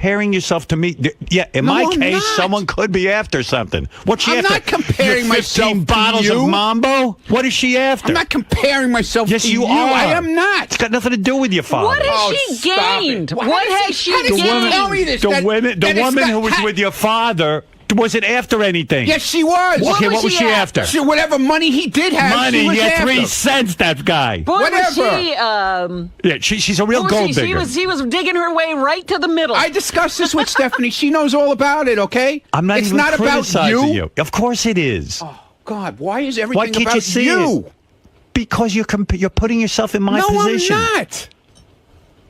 comparing yourself to me. Yeah, in my case, someone could be after something. What's she after? I'm not comparing myself to you. 15 bottles of Mambo? What is she after? I'm not comparing myself to you. Yes, you are. I am not. It's got nothing to do with your father. What has she gained? What has she gained? Tell me this. The woman who was with your father wasn't after anything. Yes, she was. Okay, what was she after? Whatever money he did have, money, she was yeah, after. 3 cents, that guy. Boy, Whatever. Yeah, she's a real gold digger. She was digging her way right to the middle. I discussed this with Stephanie. She knows all about it, okay? I'm not it's even not criticizing about you. Of course it is. Oh, God, why is everything Why can't about you see you? it? Because you're putting yourself in my position. No, I'm not.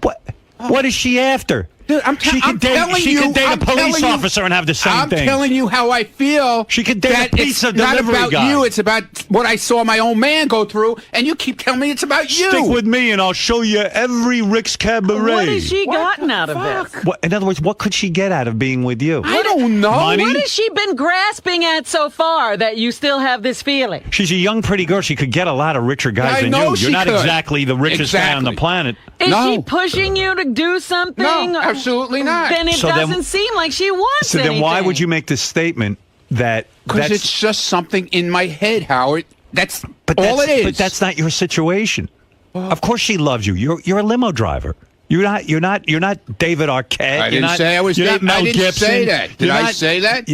What? What is she after? Dude, she could date a police officer and have the same thing. I'm telling you how I feel. She could date a pizza delivery guy. It's not about you. It's about what I saw my own man go through, and you keep telling me it's about you. Stick with me, and I'll show you every Rick's Cabaret. What has she gotten out of this? In other words, what could she get out of being with you? I don't know. Money? What has she been grasping at so far that you still have this feeling? She's a young, pretty girl. She could get a lot of richer guys than you. You're not exactly the richest guy on the planet. Is she pushing you to do something? No, absolutely not. Then it doesn't seem like she wants anything. So then why would you make this statement that... Because it's just something in my head, Howard. That's all it is. But that's not your situation. Of course she loves you. You're a limo driver. You're not David Arquette. I didn't say I was David. I didn't say that. Did I say that?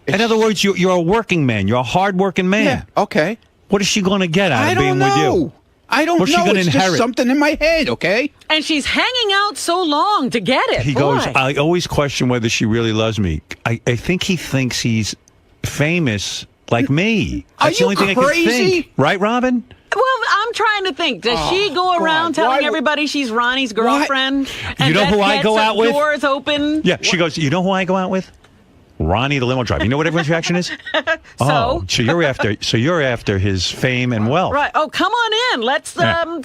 In other words, you're a working man. You're a hard-working man. Yeah, okay. What is she going to get out of being with you? I don't know. It's just something in my head, okay? And she's hanging out so long to get it. He goes, I always question whether she really loves me. I think he thinks he's famous like me. That's Are you the only thing crazy? I can think. Right, Robin? Well, I'm trying to think. Does she go around telling everybody she's Ronnie's girlfriend? You know who I go out with? Doors open. Yeah, she goes, you know who I go out with? Ronnie the limo driver. You know what everyone's reaction is? So you're after his fame and wealth. Right. Oh, come on in. Let's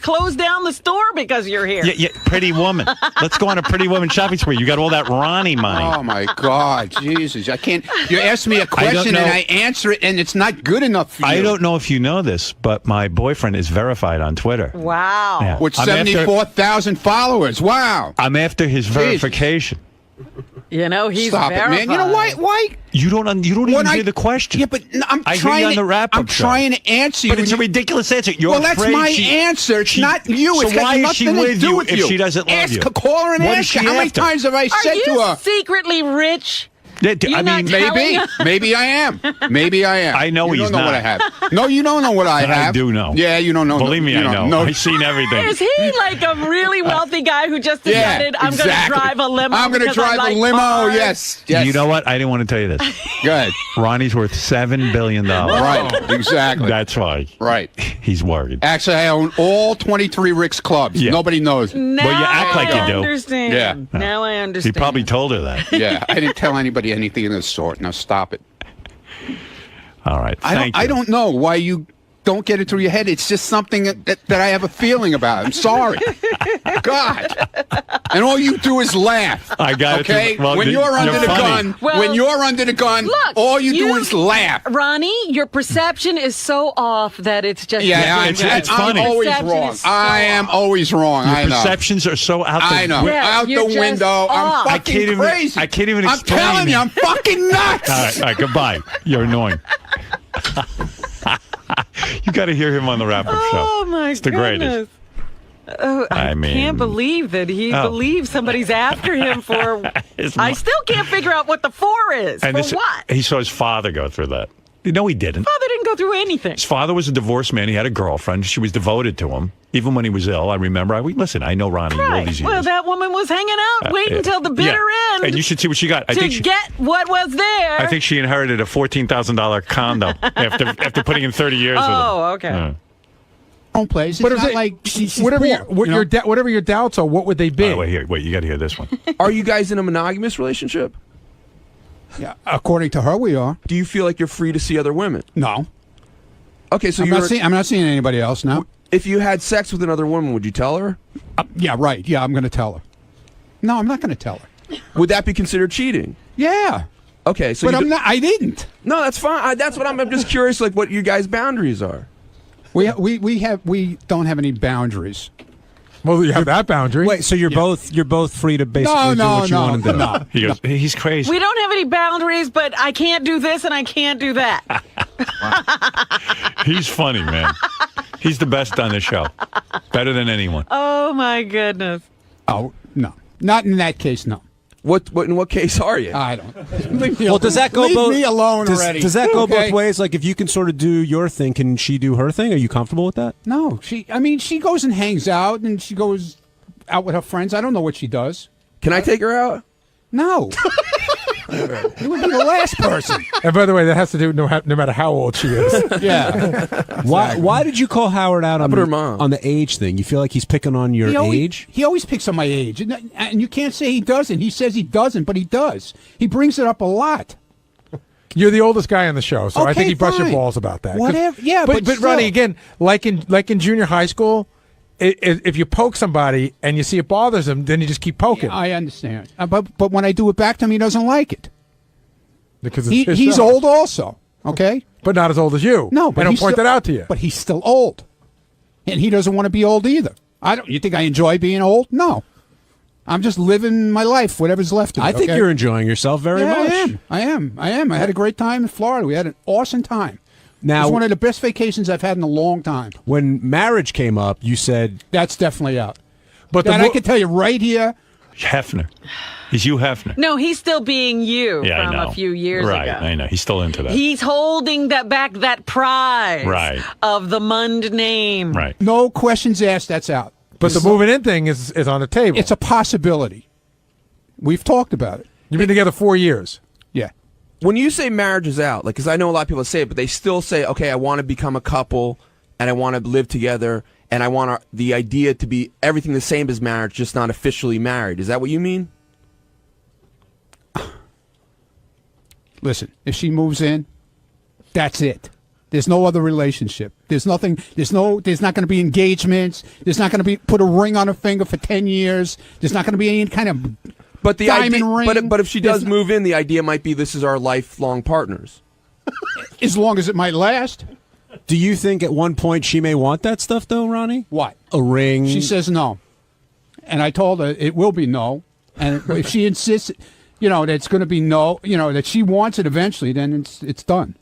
close down the store because you're here. Yeah, Pretty Woman. Let's go on a Pretty Woman shopping spree. You got all that Ronnie money. Oh my God, Jesus! I can't. You ask me a question and I answer it, and it's not good enough for you. I don't know if you know this, but my boyfriend is verified on Twitter. Wow. Yeah. With 74,000 followers. Wow. I'm after his verification. You know, he's Stop verified. it, man. You know why? You don't even hear the question. Yeah, but I'm I trying hear you on the wrap-up show. trying to answer you. But it's a ridiculous answer. Well, that's my answer. It's not you. So it's got why is nothing she to with do you with if she doesn't love you? Call her and ask her. How many times have I said to her? Are you secretly rich? Yeah, I mean, maybe I am. Maybe I am. I know you he's don't know not. what I have. No, you don't know what I have. I do know. Yeah, you don't know. Believe me, I know. No. I've seen everything. Is he like a really wealthy guy who just decided, I'm going to drive a limo? I'm going to drive a limo, yes. You know what? I didn't want to tell you this. Go ahead. Ronnie's worth $7 billion. Right, exactly. That's why. Right. He's worried. Actually, I own all 23 Rick's clubs. Yeah. Nobody knows. Now well, you act like you do. Understand. Yeah. Now I understand. He probably told her that. Yeah, I didn't tell anybody anything of the sort. Now stop it. All right. I don't know why you don't get it through your head. It's just something that I have a feeling about. I'm sorry. God. And all you do is laugh. I got it. Okay? When you're under the gun, look, all you do is laugh. Ronnie, your perception is so off that it's just... Yeah, it's funny. I'm always wrong. I am always wrong. Your I know. perceptions are so out the window. Out the window. I'm fucking crazy. I can't even explain. I'm telling you, I'm fucking nuts. All right, goodbye. You're annoying. You got to hear him on the wrap-up show. Oh, my It's the greatest. Oh, I can't believe that he believes somebody's after him for... I still can't figure out what the for is. For what? He saw his father go through that. No, he didn't. Father didn't go through anything. His father was a divorced man. He had a girlfriend. She was devoted to him, even when he was ill. I remember. Listen, I know Ronnie all these years. Well, that woman was hanging out, waiting until the bitter end. And you should see what she got. To get what was there. I think she inherited a $14,000 condo after putting in 30 years with him. Oh, okay. Own place. It's not like she's whatever your doubts are, what would they be? Wait, you got to hear this one. Are you guys in a monogamous relationship? Yeah, according to her, we are. Do you feel like you're free to see other women? No. Okay, so I'm not seeing anybody else now. If you had sex with another woman, would you tell her? Yeah, right. Yeah, I'm going to tell her. No, I'm not going to tell her. Would that be considered cheating? Yeah. Okay, so but I'm not. I didn't. No, that's fine. That's what I'm just curious, like what you guys' boundaries are. We don't have any boundaries. Well, you have that boundary. Wait, so you're both free to basically do what you want to do. No. He goes, he's crazy. We don't have any boundaries, but I can't do this and I can't do that. He's funny, man. He's the best on the show. Better than anyone. Oh, my goodness. Oh, no. Not in that case, no. What in what case are you? I don't. Leave me Well, does that go leave both? me alone already. Does that go Okay? both ways? Like, if you can sort of do your thing, can she do her thing? Are you comfortable with that? No, she goes and hangs out, and she goes out with her friends. I don't know what she does. Can I take her out? No. You would be the last person. And by the way, that has to do no matter how old she is. Yeah. Why did you call Howard out on about her mom? on the age thing? You feel like he's picking on your age? He always picks on my age. And you can't say he doesn't. He says he doesn't, but he does. He brings it up a lot. You're the oldest guy on the show, so I Okay, think you bust your fine. balls about that. 'Cause- Whatever. Yeah, but Ronnie, still. again, like in junior high school, if you poke somebody and you see it bothers him, then you just keep poking. I understand. But when I do it back to him, he doesn't like it. Because it's his He's show. old also, okay? But not as old as you. No, but I don't he's point still- that out to you. But he's still old. And he doesn't want to be old either. You think I enjoy being old? No. I'm just living my life, whatever's left of it. I think okay? you're enjoying yourself very Yeah, much. I am. I had a great time in Florida. We had an awesome time. It Now, was one of the best vacations I've had in a long time. when marriage came up, you said That's definitely out. But And I can tell you right here, Hefner. He's Hugh Hefner. No, he's still being you Yeah, from I know. a few years right, ago. I know. He's still into that. He's holding that prize Right. of the Mund name. Right. no questions asked, that's out. But the moving in thing is on the table. It's a possibility. We've talked about it. You've been together 4 years. Yeah. When you say marriage is out, like, because I know a lot of people say it, but they still say, okay, I want to become a couple and I want to live together and I want the idea to be everything the same as marriage, just not officially married. Is that what you mean? Listen, if she moves in, that's it. There's no other relationship. There's nothing. There's not going to be engagements. There's not going to be put a ring on her finger for 10 years. There's not going to be any kind of But the diamond idea, ring. but if she There's does move in, the idea might be this is our lifelong partners. as long as it might last. do you think at one point she may want that stuff, though, Ronnie? What? A ring? She says no. And I told her it will be no. And if she insists, that it's going to be no, that she wants it eventually, then it's done.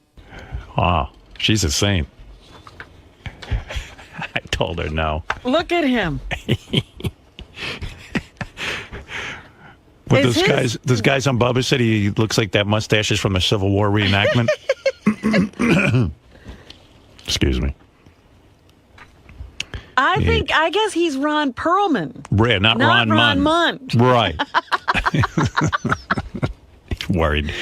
Wow. She's a saint. I told her no. Look at him. But Is those guys on Bubba said he looks like that mustache is from the Civil War reenactment. Excuse me. I guess he's Ron Perlman. Not Not Ron Mund. Right. He's worried.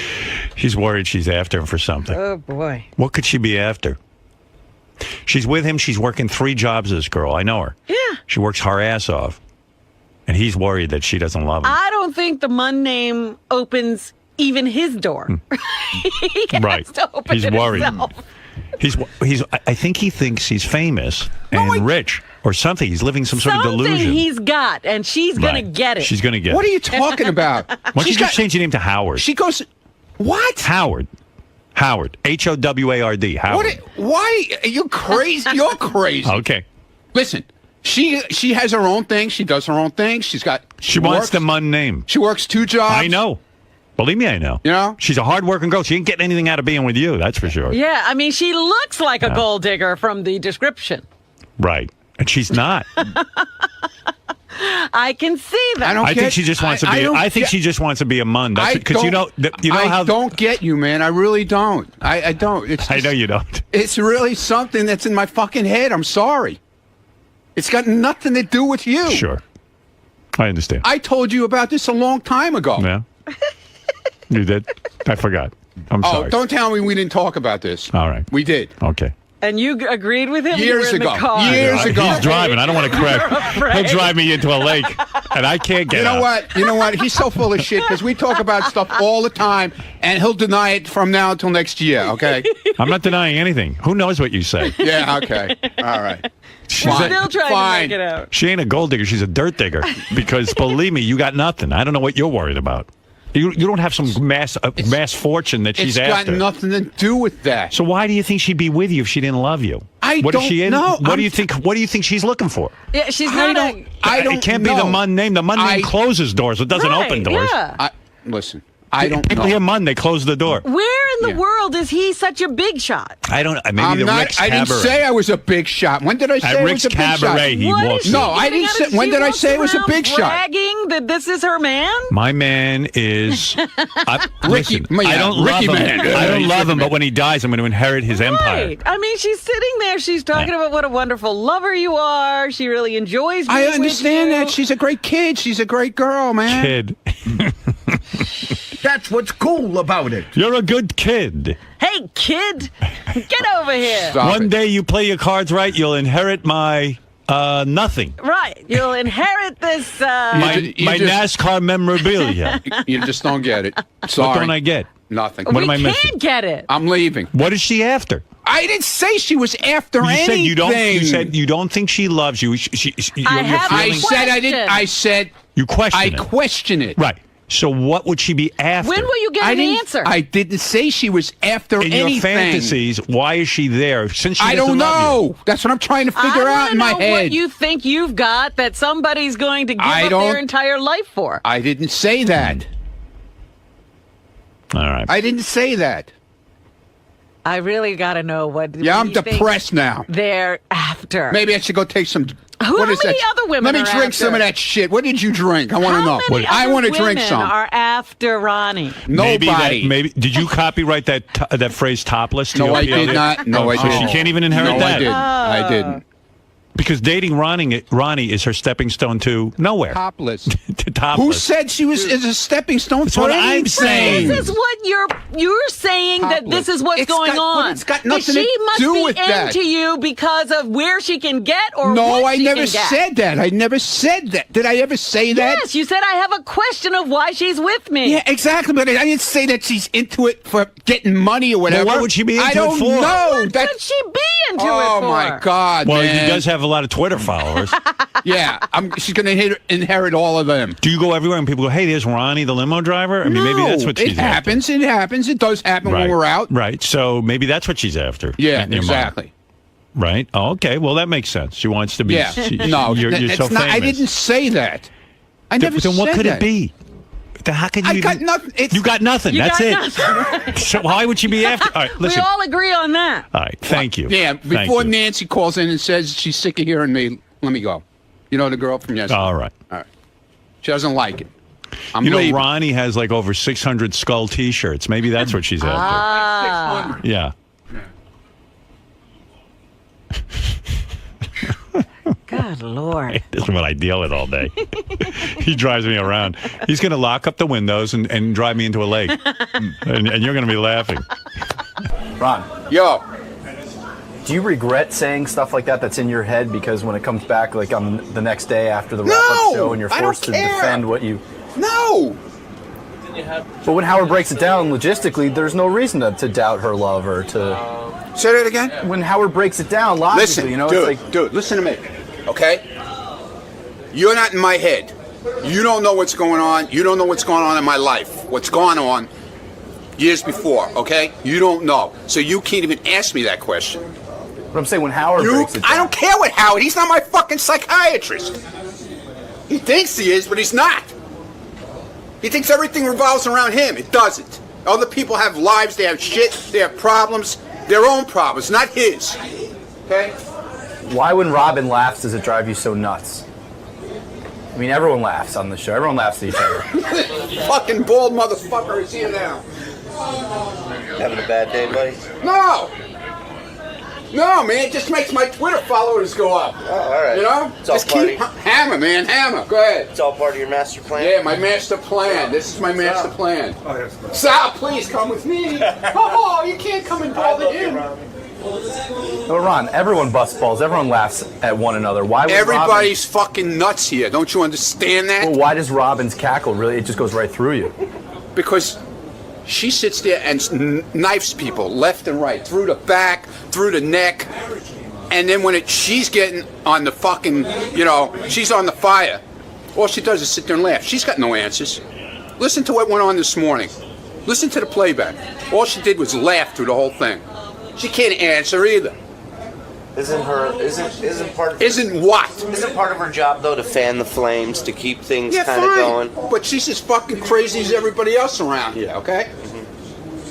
He's worried she's after him for something. Oh, boy. What could she be after? She's with him. She's working 3 jobs, this girl. I know her. Yeah. She works her ass off. And he's worried that she doesn't love him. I don't think the Mund name opens even his door. He has Right. to open He's it worried. himself. I think he thinks he's famous and rich or something. He's living some sort of Something delusion. he's got, and she's going to Right. get it. She's going to get What are it. you talking about? Why don't you She's just change your name to Howard? She goes, what? Howard. Howard. Howard. Howard. Why? Are you crazy? You're crazy. Okay. Listen, she has her own thing. She does her own thing. She Wants works, the Mund name. She works 2 jobs. I know. Believe me, I know. You know? She's a hard-working girl. She ain't getting anything out of being with you, that's for sure. Yeah, I mean, she looks like a gold digger from the description. Right. And she's not. I can see that. I think she just wants to be. I think she just wants to be a Mund. Because you know I how. don't get you, man. I really don't. I don't. It's I know you don't. It's really something that's in my fucking head. I'm sorry. It's got nothing to do with you. Sure. I understand. I told you about this a long time ago. Yeah. You did? I forgot. I'm sorry. Oh, don't tell me we didn't talk about this. All right. We did. Okay. And you agreed with him? Years You were in ago. The car. Years ago. He's driving. I don't want to crash. afraid. He'll drive me into a lake, and I can't get You know out. what? You know what? He's so full of shit because we talk about stuff all the time, and he'll deny it from now until next year. Okay? I'm not denying anything. Who knows what you say? Yeah. Okay. All right. She's Fine. Still trying Fine. to make it out. She ain't a gold digger. She's a dirt digger. Because believe me, you got nothing. I don't know what you're worried about. You don't have some mass fortune that she's It's after. got nothing to do with that. So why do you think she'd be with you if she didn't love you? What is she in? know. What do you think? What do you think she's looking for? Yeah, she's I not. don't It can't know. be the Mun name. The Mun name closes doors. It doesn't open doors. Yeah. Listen, I don't People know. hear Mun, they close the door. Where in the world is he such a big shot? I don't. Maybe I'm the not. Rick's I didn't Cabaret. say I was a big shot. When did I say At I Rick's was a big Cabaret, shot? he What walks. is No, she I didn't getting say- out of- when she did I walks say it was a around big shot? bragging that this is her man? My man is Ricky- listen, yeah, I don't Ricky love man. him. I don't He's love Ricky him, man. but when he dies, I'm going to inherit his empire. Right. I mean, she's sitting there. She's talking about what a wonderful lover you are. She really enjoys being I understand with you. that. She's a great kid. She's a great girl, man. Kid, That's what's cool about it. you're a good kid. Hey, kid, get over here. Stop One it. day you play your cards right, you'll inherit my nothing. Right. You'll inherit this. My NASCAR memorabilia. You just don't get it. Sorry. What don't I get? Nothing. What we am I can't missing? get it. I'm leaving. What is she after? I didn't say she was after You anything. said you don't. You said you don't think she loves you. You're have I feeling, said I didn't. I said you question I it. question it. Right. So what would she be after? When will you get I an didn't. answer? I didn't say she was after in anything. your fantasies, why is she there? Since she I doesn't don't love you. know. That's what I'm trying to I figure out wanna in my know head. what you think you've got that somebody's going to give I up don't- their entire life for. I didn't say that. All right. I didn't say that. I really got to know what. Yeah, what I'm you think depressed now. They're after. Maybe I should go take some. How what is many that? other women Let me are drink after? some of that shit. What did you drink? I want to How know. many I other want to drink women some. are after Ronnie? Nobody. Maybe did you copyright that phrase topless? To No, your I did PLD? not. No, I So didn't. she can't even inherit No, that. I didn't. I didn't. Because dating Ronnie is her stepping stone to nowhere. Topless. To topless. Who said she was is a stepping stone That's for what I'm anything? saying. This is what you're saying that this is what's It's going got- on. but it's got That nothing she to must do be with that. into you because of where she can get or No, what I she never can get. said that. I never said that. Did I ever say that? Yes, you said I have a question of why she's with me. Yeah, exactly. But I didn't say that she's into it for getting money or whatever. what would she be into I it don't for? know. What That- could she be into it oh for? my God, Well, man. he does have a lot of Twitter followers. Yeah, she's going to inherit all of them. Do you go everywhere and people go, "Hey, there's Ronnie, the limo driver"? I mean, maybe No, that's what she's it happens. It happens. It does happen after. when we're out. Right. So maybe that's what she's after. Yeah, in your mind. exactly. Right. Oh, okay. Well, that makes sense. She wants to be. Yeah. No, you're it's so not. famous. I didn't say that. I never Then said what could that. it be? Then how can you? I got even- nothing. It's, You got nothing. You That's got it. nothing. So why would she be after? All right. Listen. We all agree on that. All right. Thank you. Yeah, Thank before you. Nancy calls in and says she's sick of hearing me, let me go. You know the girl from yesterday? All right. All right. She doesn't like it. I'm You know, leaving. Ronnie has like over 600 Skull T-shirts. Maybe that's what she's after. Ah. Yeah. Good Lord. This is what I deal with all day. He drives me around. He's going to lock up the windows and drive me into a lake. And you're going to be laughing. Ron, Yo, do you regret saying stuff like that that's in your head because when it comes back like on the next day after the wrap-up No, show and you're I don't forced to care. defend what you... no. But when Howard breaks it down logistically, there's no reason to doubt her love or to... Say that again? When Howard breaks it down logically, Listen, you know, dude, it's like... dude, listen to me, okay? You're not in my head. You don't know what's going on. You don't know what's going on in my life. What's gone on years before, okay? You don't know. So you can't even ask me that question. But I'm saying when Howard breaks it down... I don't care what Howard. He's not my fucking psychiatrist. He thinks he is, but he's not. He thinks everything revolves around him. It doesn't. Other people have lives. They have shit. They have problems. Their own problems, not his. Okay? Why when Robin laughs does it drive you so nuts? I mean, everyone laughs on the show. Everyone laughs at each other. Fucking bald motherfucker is here now. Having a bad day, buddy? No. No, man. It just makes my Twitter followers go up. Oh, all right. You know? It's all Just keep hammer, man. Hammer. Go ahead. It's all part of your master plan? Yeah, my master plan. This is my master plan. Sal, please come with me. Oh, you can't come and bother him. But Ron, everyone busts balls. Everyone laughs at one another. Why would Everybody's fucking nuts here. Don't you understand that? Well, why does Robin's cackle really? It just goes right through you. Because she sits there and knifes people left and right, through the back, through the neck, and then when she's getting on the fucking, she's on the fire, all she does is sit there and laugh. She's got no answers. Listen to what went on this morning. Listen to the playback. All she did was laugh through the whole thing. She can't answer either. Isn't part of Isn't part of her job though to fan the flames, to keep things kind of going? But she's as fucking crazy as everybody else around here, okay?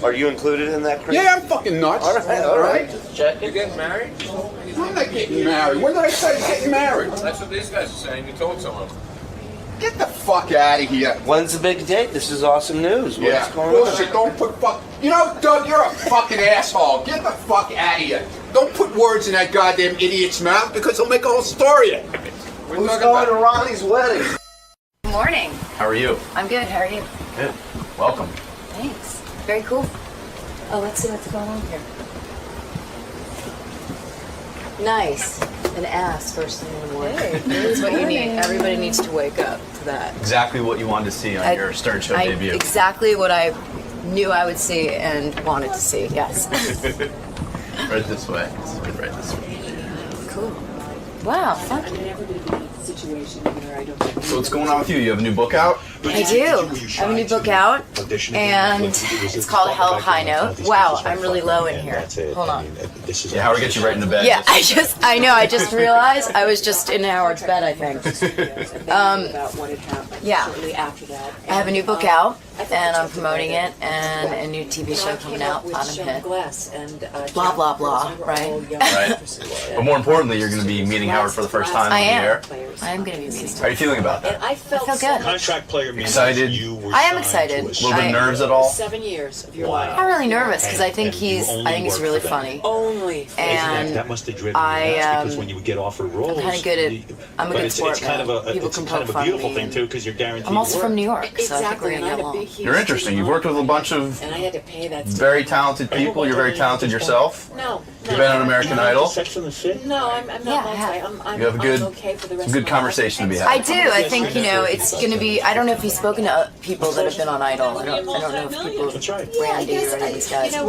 Are you included in that crazy? Yeah, I'm fucking nuts. All right. Check. You getting married? I'm not getting married. When did I say getting married? That's what these guys are saying. You told someone. Get the fuck out of here. When's the big date? This is awesome news. What's going Bullshit. on? Don't put fuck. You know, Doug, you're a fucking asshole. Get the fuck out of here. Don't put words in that goddamn idiot's mouth because he'll make a whole story of it. Who's going to Ronnie's wedding? Good morning. How are you? I'm good. How are you? Good. Welcome. Thanks. Very cool. Oh, let's see what's going on here. Nice. An ass first thing in the morning. Hey, that's what you need. Everybody needs to wake up to that. Exactly what you wanted to see on your Stern Show debut. Exactly what I knew I would see and wanted to see. Yes. Right this way. Right this way. Cool. Wow. Thank you. So what's going on with you? You have a new book out? I do. I have a new book out, and it's called Hell High Note. Wow, I'm really low in here. Hold on. Yeah, Howard gets you right into bed. Yeah, I just realized I was just in Howard's bed, I think. Yeah. I have a new book out, and I'm promoting it, and a new TV show coming out, Platinum Hit. Blah, blah, blah, right? Right. But more importantly, you're going to be meeting Howard for the first time on the air. I am going to be meeting him. How are you feeling about that? I feel good. Contract player means Excited? I am excited. A little bit of nerves at all? 7 years of your life. I'm really nervous because I think he's really funny. Only. And that must have driven because when you would get offered roles. I'm kind of good at. I'm a good sport. It's kind of a People it's can kind poke of a fun beautiful at me. thing too because you're guaranteed. I'm also work. from New York, so I think Exactly. we're And I gonna had get a big, along. huge You're interesting. You've worked with a bunch of and I had to pay that. very talented people. You're very talented yourself. No. You've been on American Idol. Sex and the City? No, I'm not Yeah, I multi. have. I'm You have a good, okay for the rest some good of my life. conversation to be had. I do. I think it's going to be. I don't know if he's spoken to people that have been on Idol. I don't know if people, Randy or any of these guys. A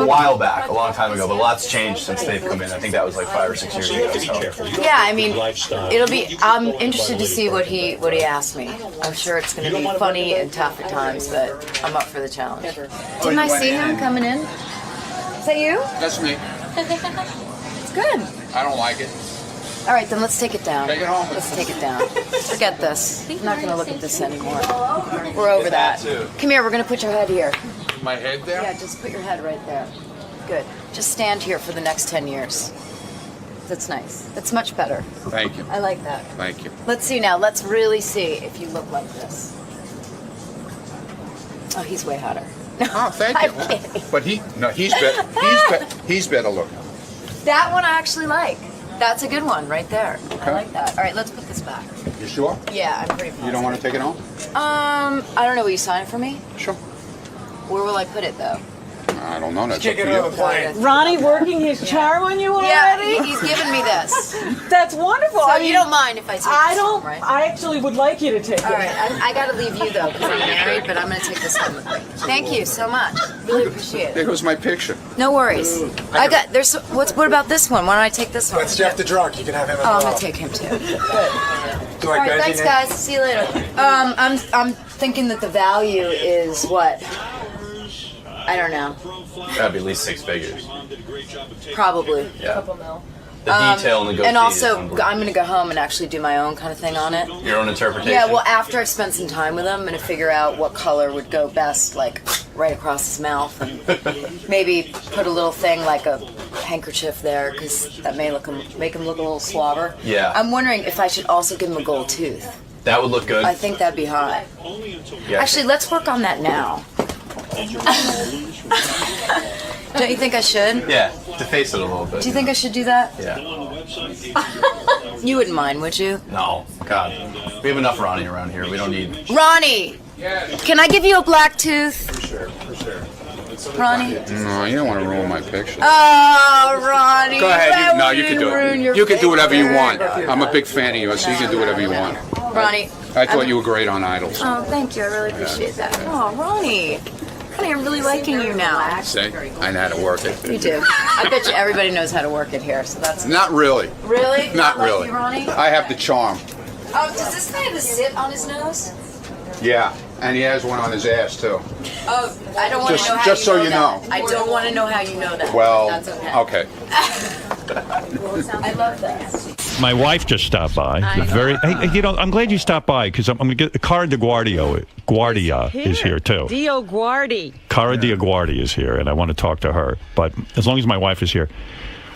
while back, a long time ago, but a lot's changed since they've come in. I think that was like 5 or 6 years ago. So. Yeah, I mean, it'll be. I'm interested to see what he asked me. I'm sure it's going to be funny and tough at times, but I'm up for the challenge. Didn't I see him coming in? Is that you? That's me. It's good. I don't like it. All right, then let's take it down. Take it home. Let's take it down. Forget this. I'm not going to look at this anymore. We're over that. Come here. We're going to put your head here. My head there? Yeah, just put your head right there. Good. Just stand here for the next 10 years. That's nice. That's much better. Thank you. I like that. Thank you. Let's see now. Let's really see if you look like this. Oh, he's way hotter. Oh, thank you. I'm kidding. But he's better looking. That one I actually like. That's a good one right there. I like that. All right, let's put this back. You sure? Yeah, I'm pretty positive. You don't want to take it home? I don't know. Will you sign it for me? Sure. Where will I put it, though? I don't know. That's Kick up it to on you. the plane. Ronnie working his charm on you Yeah, already? he's giving me this. That's wonderful. So I you mean, don't mind if I take I this don't. home, right? I actually would like you to take All it. right, I got to leave you though because I'm married, but I'm going to take this home with me. Thank you so much. Really appreciate There it. goes my picture. No worries. What about this one? Why don't I take this one? That's Jeff the drunk. You can have him as Oh, I'm well. gonna take him too. Do All right, thanks guys. See you later. I'm thinking that the value is what? I don't know. That'd be at least 6 figures. Probably. Yeah. Couple mil. The detail and the goatee And is also, unbelievable. I'm gonna go home and actually do my own kind of thing on it. Your own interpretation? Yeah, well, after I've spent some time with him, I'm gonna figure out what color would go best, like right across his mouth, and maybe put a little thing like a handkerchief there, because that may make him look a little slobber. Yeah. I'm wondering if I should also give him a gold tooth. That would look good. I think that'd be hot. Yeah. Actually, let's work on that now. Don't you think I should? Yeah, deface it a little bit. Do you think I should do that? Yeah. You wouldn't mind, would you? No, God. We have enough Ronnie around here. We don't need... Ronnie! Can I give you a black tooth? For sure. Ronnie? No, you don't want to ruin my picture. Oh, Ronnie. Go ahead. why You would can do ruin it. your You can do whatever you want. picture? I'm a big fan of yours, so you can do whatever you want. Ronnie. I thought you were great on Idols. Oh, thank you. I really appreciate that. Oh, Ronnie. Ronnie, I'm really liking you now. See? I know how to work it. You do. I bet you everybody knows how to work it here, so that's... Not really. Really? Not like really. you, Ronnie? I have the charm. Oh, does this guy have a zit on his nose? Yeah. And he has one on his ass, too. Oh, I don't want to know how just you so know you that. know. I don't want to know how you know that. Well, That's okay. okay. I love that. My wife just stopped by. Hey, I'm glad you stopped by because I'm going to get Cara Guardia is here too. Dio Guardi. Cara Guardia is here, and I want to talk to her. But as long as my wife is here.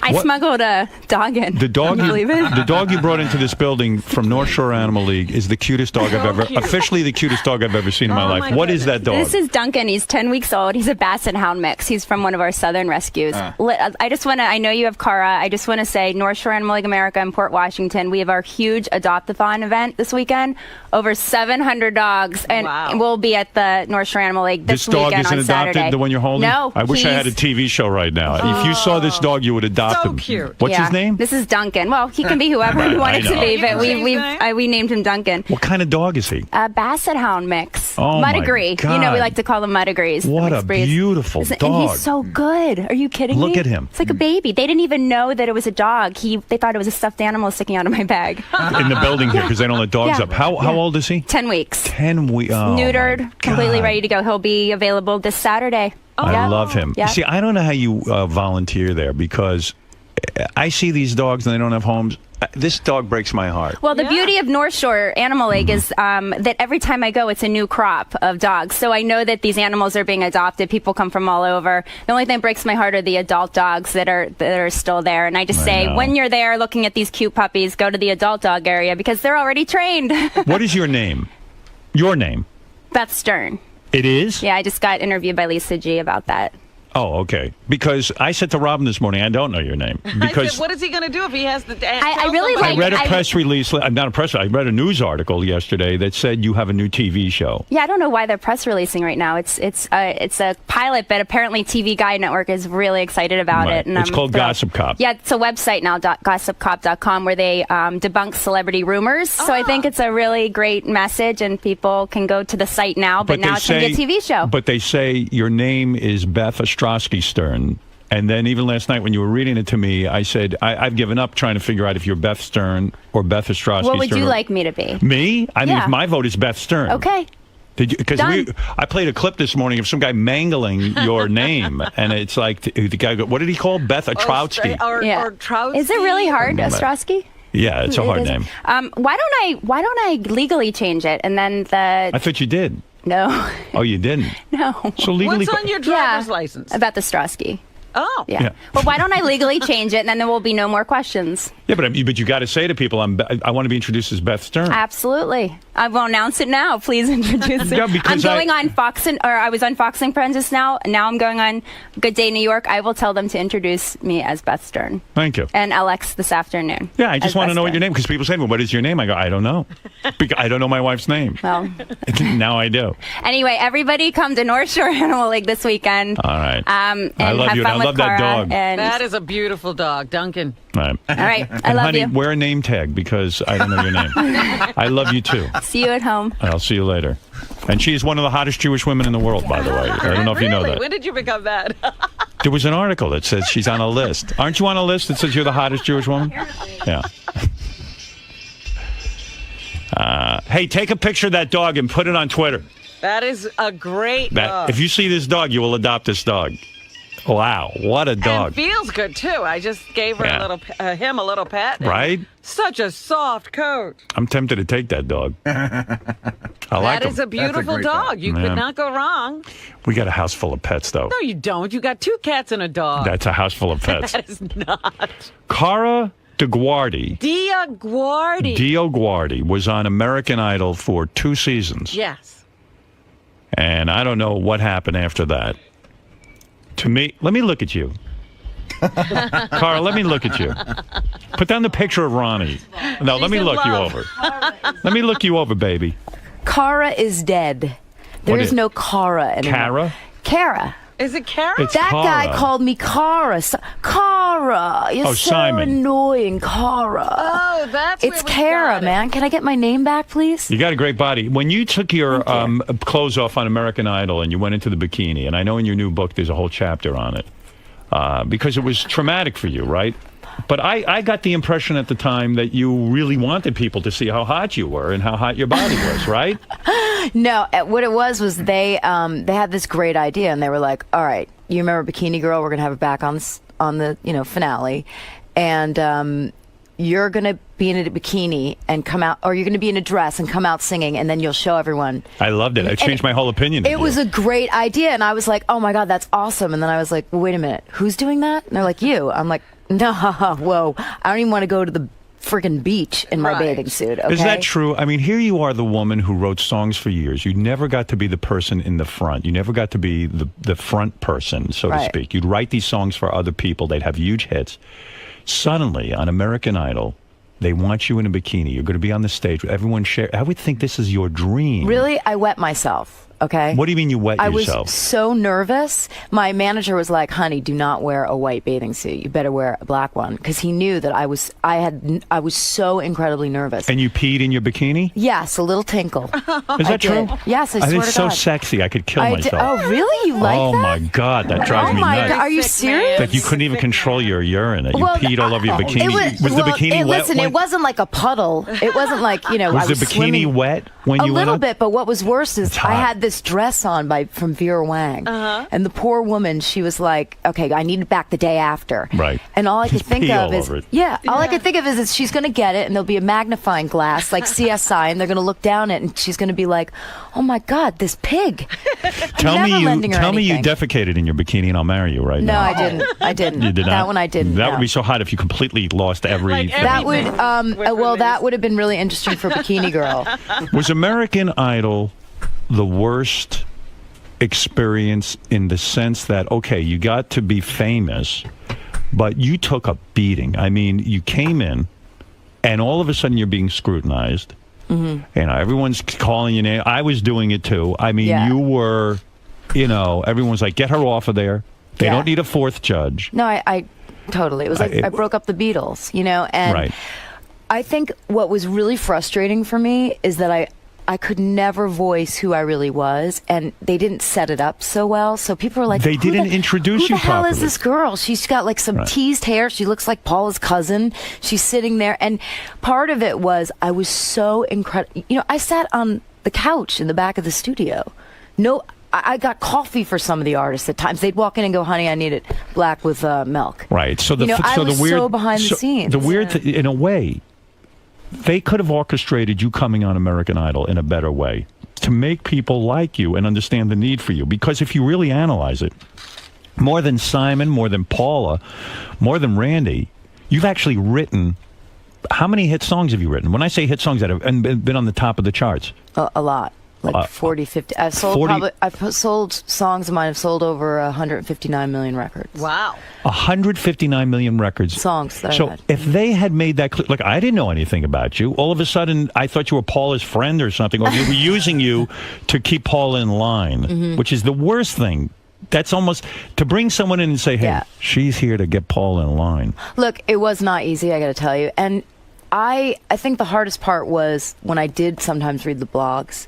I smuggled a dog in. The dog you brought into this building from North Shore Animal League is the cutest dog officially the cutest dog I've ever seen in my life. What is that dog? This is Duncan. He's 10 weeks old. He's a Basset Hound mix. He's from one of our southern rescues. I know you have Cara. I just want to say North Shore Animal League America in Port Washington, we have our huge adopt-a-thon event this weekend. Over 700 dogs, and we'll be at the North Shore Animal League this weekend on Saturday. This dog isn't adopted, the one you're holding? No. I wish I had a TV show right now. If you saw this dog, you would adopt him. Cute. What's his name? This is Duncan. Well, he can be whoever we want it to be, but we named him Duncan. What kind of dog is he? A Basset Hound mix. Oh, Muddigree. my God. We like to call them Muddigrees. What a beautiful dog. And he's so good. Are you kidding me? Look at him. It's like a baby. They didn't even know that it was a dog. They thought it was a stuffed animal sticking out of my bag. In the building here, because they don't let dogs up. How old is he? 10 weeks. 10 weeks. Oh, neutered, completely ready to go. He'll be available this Saturday. I love him. Yeah. See, I don't know how you volunteer there because I see these dogs and they don't have homes. This dog breaks my heart. Well, the beauty of North Shore Animal League is that every time I go, it's a new crop of dogs. So I know that these animals are being adopted. People come from all over. The only thing that breaks my heart are the adult dogs that are still there. And I just say, when you're there looking at these cute puppies, go to the adult dog area because they're already trained. What is your name? Your name? Beth Stern. It is? Yeah, I just got interviewed by Lisa G about that. Oh, okay. Because I said to Robin this morning, I don't know your name. Because I said, what is he going to do if he has the... I read a press release, not a press, I read a news article yesterday that said you have a new TV show. Yeah, I don't know why they're press releasing right now. It's a pilot, but apparently TV Guide Network is really excited about it. And it's called Gossip Cop. Yeah, it's a website now, gossipcop.com, where they debunk celebrity rumors. So I think it's a really great message, and people can go to the site now, but now it's going to be a TV show. But they say your name is Beth Ostrowski Stern. And then even last night when you were reading it to me, I said, I've given up trying to figure out if you're Beth Stern or Beth Ostrowski Stern. What would you like me to be? Me? I mean, my vote is Beth Stern. Okay. Because I played a clip this morning of some guy mangling your name, and it's like the guy. What did he call Beth Ostrowski? Or Trotsky? Is it really hard, Ostrowski? Yeah, it's a hard name. Why don't I legally change it and then I thought you did. No. Oh, you didn't? No. So legally, what's on your driver's license? About the Ostrowski. Oh. Yeah. Well, why don't I legally change it, and then there will be no more questions? Yeah, but you got to say to people, I want to be introduced as Beth Stern. Absolutely. I will announce it now. Please introduce it. Yeah, because I'm going on Fox I was on Fox and Friends just now. Now I'm going on Good Day New York. I will tell them to introduce me as Beth Stern. Thank you. And LX this afternoon. Yeah, I just want to know what your name, because people say, well, what is your name? I go, I don't know. Because I don't know my wife's name. Well. Now I do. Anyway, everybody come to North Shore Animal League this weekend. All right. And I love have you. fun I love with that Cara dog. That is a beautiful dog, Duncan. All right. All right. I and love honey, you. wear a name tag because I don't know your name. I love you too. See you at home. I'll see you later. And she is one of the hottest Jewish women in the world, by the way. I don't know if you know that. When did you become that? There was an article that says she's on a list. Aren't you on a list that says you're the hottest Jewish woman? Yeah. Hey, take a picture of that dog and put it on Twitter. That is a great dog. If you see this dog, you will adopt this dog. Wow, what a dog. And feels good, too. I just gave her him a little pet. Right? Such a soft coat. I'm tempted to take that dog. I like him. That is a beautiful dog. You could not go wrong. We got a house full of pets, though. No, you don't. You got 2 cats and a dog. That's a house full of pets. That is not. Cara Guardi. Dio Guardi was on American Idol for 2 seasons. Yes. And I don't know what happened after that. To me, let me look at you. Cara, let me look at you. Put down the picture of Ronnie. No, let me look you over. Let me look you over, baby. Cara is dead. There is no Cara anymore. Cara? Cara. Is it Cara? It's that Cara. guy called me Cara. Cara. You're so Simon. annoying, Cara. Oh, that's It's Cara, man. Can I get my name back, please? You got a great body. When you took your clothes off on American Idol and you went into the bikini, and I know in your new book there's a whole chapter on it, because it was traumatic for you, right? But I got the impression at the time that you really wanted people to see how hot you were and how hot your body was, right? No, what it was they had this great idea, and they were like, all right, you remember Bikini Girl? We're going to have her back on the finale, and you're going to be in a bikini and come out, or you're going to be in a dress and come out singing, and then you'll show everyone. I loved it. I changed my whole opinion. It was a great idea, and I was like, oh my God, that's awesome. And then I was like, well, wait a minute, who's doing that? And they're like, you. I'm like, no, whoa, I don't even want to go to the freaking beach in my bathing suit. Okay? Is that true? I mean, here you are, the woman who wrote songs for years. You never got to be the person in the front. You never got to be the front person, so to speak. You'd write these songs for other people. They'd have huge hits. Suddenly, on American Idol, they want you in a bikini. You're going to be on the stage with everyone. I would think this is your dream. Really? I wet myself. Okay. What do you mean you wet yourself? I was so nervous. My manager was like, "Honey, do not wear a white bathing suit. You better wear a black one," because he knew that I was so incredibly nervous. And you peed in your bikini? Yes, a little tinkle. Is that true? Yes, I swear to God. It's so sexy. I could kill myself. Oh, really? You like that? Oh my God, that drives me nuts. God. Are you serious? That you couldn't even control your urine. That you peed all over your bikini. Was the bikini wet? Listen, it wasn't like a puddle. It wasn't like Was the bikini swimming. wet when you went A little up? bit, but what was worse is I had this dress on from Vera Wang, and the poor woman, she was like, "Okay, I need it back the day after." Right. And all I could think of is, all I could think of is she's going to get it, and there'll be a magnifying glass like CSI, and they're going to look down it, and she's going to be like, "Oh my God, this pig!" Tell me you defecated in your bikini, and I'll marry you right now. No, I didn't. You did not? That one I didn't. That would be so hot if you completely lost everything. That would, that would have been really interesting for Bikini Girl. Was American Idol the worst experience in the sense that, okay, you got to be famous, but you took a beating? I mean, you came in, and all of a sudden you're being scrutinized. Mm-hmm. Everyone's calling your name. I was doing it too. I mean, you were, everyone's like, get her off of there. They don't need a fourth judge. No, I totally. It was like I broke up the Beatles, and I think what was really frustrating for me is that I could never voice who I really was, and they didn't set it up so well. So people were like, they didn't introduce you properly. Who the hell is this girl? She's got like some teased hair. She looks like Paula's cousin. She's sitting there. And part of it was I was so incredible. I sat on the couch in the back of the studio. I got coffee for some of the artists at times. They'd walk in and go, "Honey, I need it black with milk." Right. So I was so behind the scenes. The weird, in a way, they could have orchestrated you coming on American Idol in a better way to make people like you and understand the need for you. Because if you really analyze it, more than Simon, more than Paula, more than Randy, you've actually written. How many hit songs have you written? When I say hit songs that have been on the top of the charts, a lot. Like 40, 50. I've sold songs of mine have sold over 159 million records. Wow. 159 million records. Songs that So if they had made that clear, like I didn't know anything about you. All of a sudden, I thought you were Paula's friend or something, or you were using you to keep Paula in line, which is the worst thing. That's almost to bring someone in and say, hey, she's here to get Paula in line. Look, it was not easy, I got to tell you. And I think the hardest part was when I did sometimes read the blogs.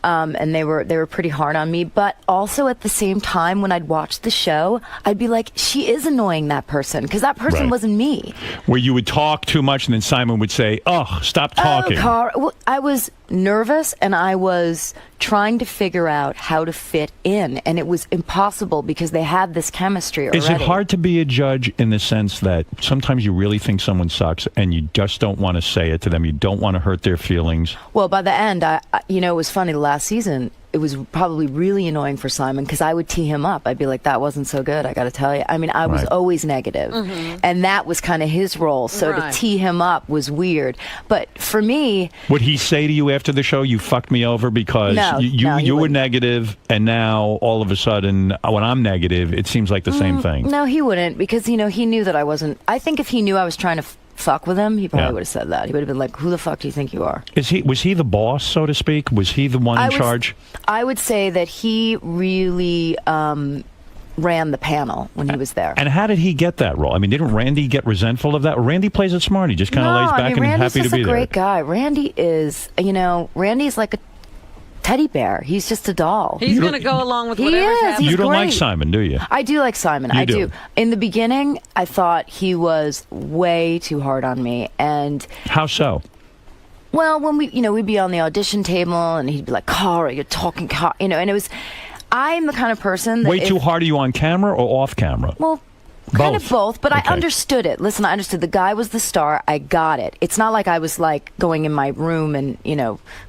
And they were pretty hard on me, but also at the same time when I'd watch the show, I'd be like, she is annoying, that person, because that person wasn't me. Where you would talk too much, and then Simon would say, "Oh, stop talking." Well, I was nervous, and I was trying to figure out how to fit in, and it was impossible because they had this chemistry already. Is it hard to be a judge in the sense that sometimes you really think someone sucks, and you just don't want to say it to them? You don't want to hurt their feelings. Well, by the end, it was funny. Last season, it was probably really annoying for Simon because I would tee him up. I'd be like, that wasn't so good, I got to tell you. I mean, I was always negative, and that was kind of his role. So to tee him up was weird. But for me... Would he say to you after the show, you fucked me over because you were negative, and now all of a sudden, when I'm negative, it seems like the same thing? No, he wouldn't, because, he knew that I wasn't... I think if he knew I was trying to fuck with him, he probably would have said that. He would have been like, who the fuck do you think you are? Was he the boss, so to speak? Was he the one in charge? I would say that he really ran the panel when he was there. And how did he get that role? I mean, didn't Randy get resentful of that? Randy plays it smart. He just kind of lays back and Randy's happy to be there. Randy's just a great guy. Randy is, Randy's like a teddy bear. He's just a doll. He's going to go along with whatever's happening. You don't great. like Simon, do you? I do like Simon. You I do. do. In the beginning, I thought he was way too hard on me. And how so? Well, when we'd be on the audition table and he'd be like, Cara, you're talking, and it was, I'm the kind of person that way too hard. Are you on camera or off camera? Well, kind of both, but I understood it. Listen, I understood the guy was the star. I got it. It's not like I was like going in my room and,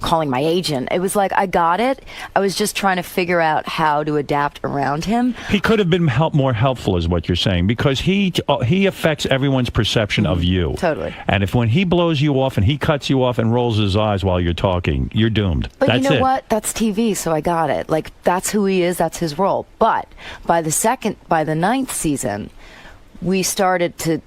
calling my agent. It was like I got it. I was just trying to figure out how to adapt around him. He could have been more helpful is what you're saying, because he affects everyone's perception of you. Totally. And when he blows you off and he cuts you off and rolls his eyes while you're talking, you're doomed. But that's you know it. what? That's TV, so I got it. Like, that's who he is. That's his role. But by the ninth season, we started to,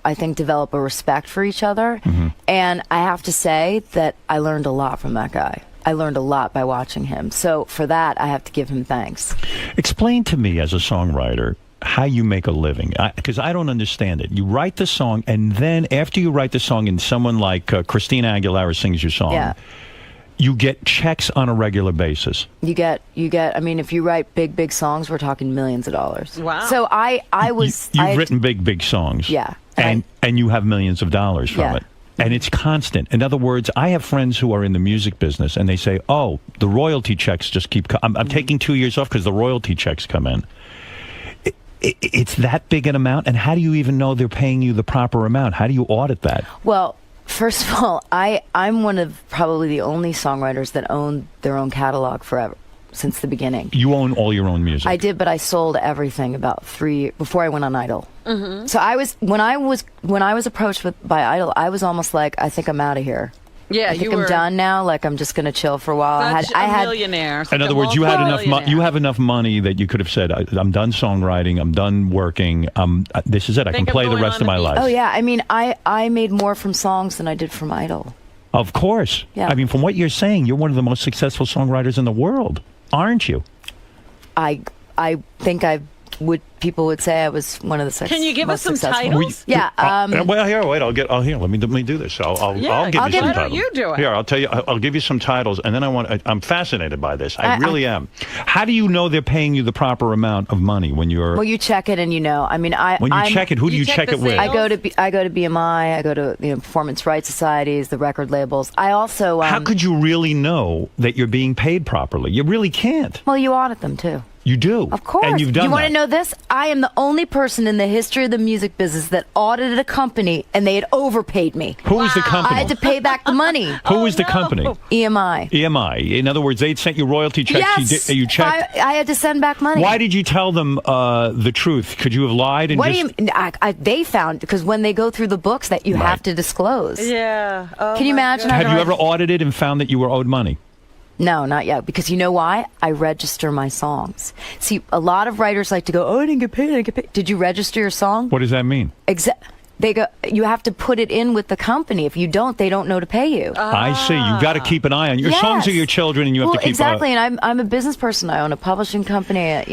I think develop a respect for each other. Mm-hmm. And I have to say that I learned a lot from that guy. I learned a lot by watching him. So for that, I have to give him thanks. Explain to me as a songwriter how you make a living, because I don't understand it. You write the song, and then after you write the song and someone like Christina Aguilera sings your song, you get checks on a regular basis. You get, I mean, if you write big songs, we're talking millions of dollars. Wow. So You've written big songs. Yeah. And you have millions of dollars from it. And it's constant. In other words, I have friends who are in the music business, and they say, oh, the royalty checks just keep I'm taking 2 years off because the royalty checks come in. It's that big an amount, and how do you even know they're paying you the proper amount? How do you audit that? Well, first of all, I'm one of probably the only songwriters that own their own catalog forever, since the beginning. You own all your own music. I did, but I sold everything about 3 before I went on Idol. Mm-hmm. So when I was approached by Idol, I was almost like, I think I'm out of here. Yeah, I think I'm done now. Like, I'm just going to chill for a while. I had millionaire. In other words, you had enough. You have enough money that you could have said, "I'm done songwriting. I'm done working. This is it. I can play the rest of my life." Oh yeah, I mean, I made more from songs than I did from Idol. Of course. Yeah. I mean, from what you're saying, you're one of the most successful songwriters in the world, aren't you? I think people would say I was one of the Can you give us some successful. titles? Yeah. Well, here, wait. Here. Let me do this. I'll give you some titles. Why don't you do it? Here, I'll tell you. I'll give you some titles, and then I'm fascinated by this. I really am. How do you know they're paying you the proper amount of money when you're? Well, you check it, and I mean, when you check it, who do you check it with? I go to BMI. I go to performance rights societies, the record labels. I also. How could you really know that you're being paid properly? You really can't. Well, you audit them too. You do. Of course. And you've done You want to that. know this? I am the only person in the history of the music business that audited a company and they had overpaid me. Who was the company? I had to pay back the money. Who was the company? EMI. EMI. In other words, they'd sent you royalty checks. Yes. You checked. I had to send back money. Why did you tell them the truth? Could you have lied? And What do you mean? They found, because when they go through the books that you have to disclose. Yeah. Oh, Can you imagine? Have you ever audited and found that you were owed money? No, not yet. Because you know why? I register my songs. See, a lot of writers like to go, oh, I didn't get paid. Did you register your song? What does that mean? They go, you have to put it in with the company. If you don't, they don't know to pay you. I see. You've got to keep an eye on your songs are your children, and you have to keep exactly. And I'm a business person. I own a publishing company.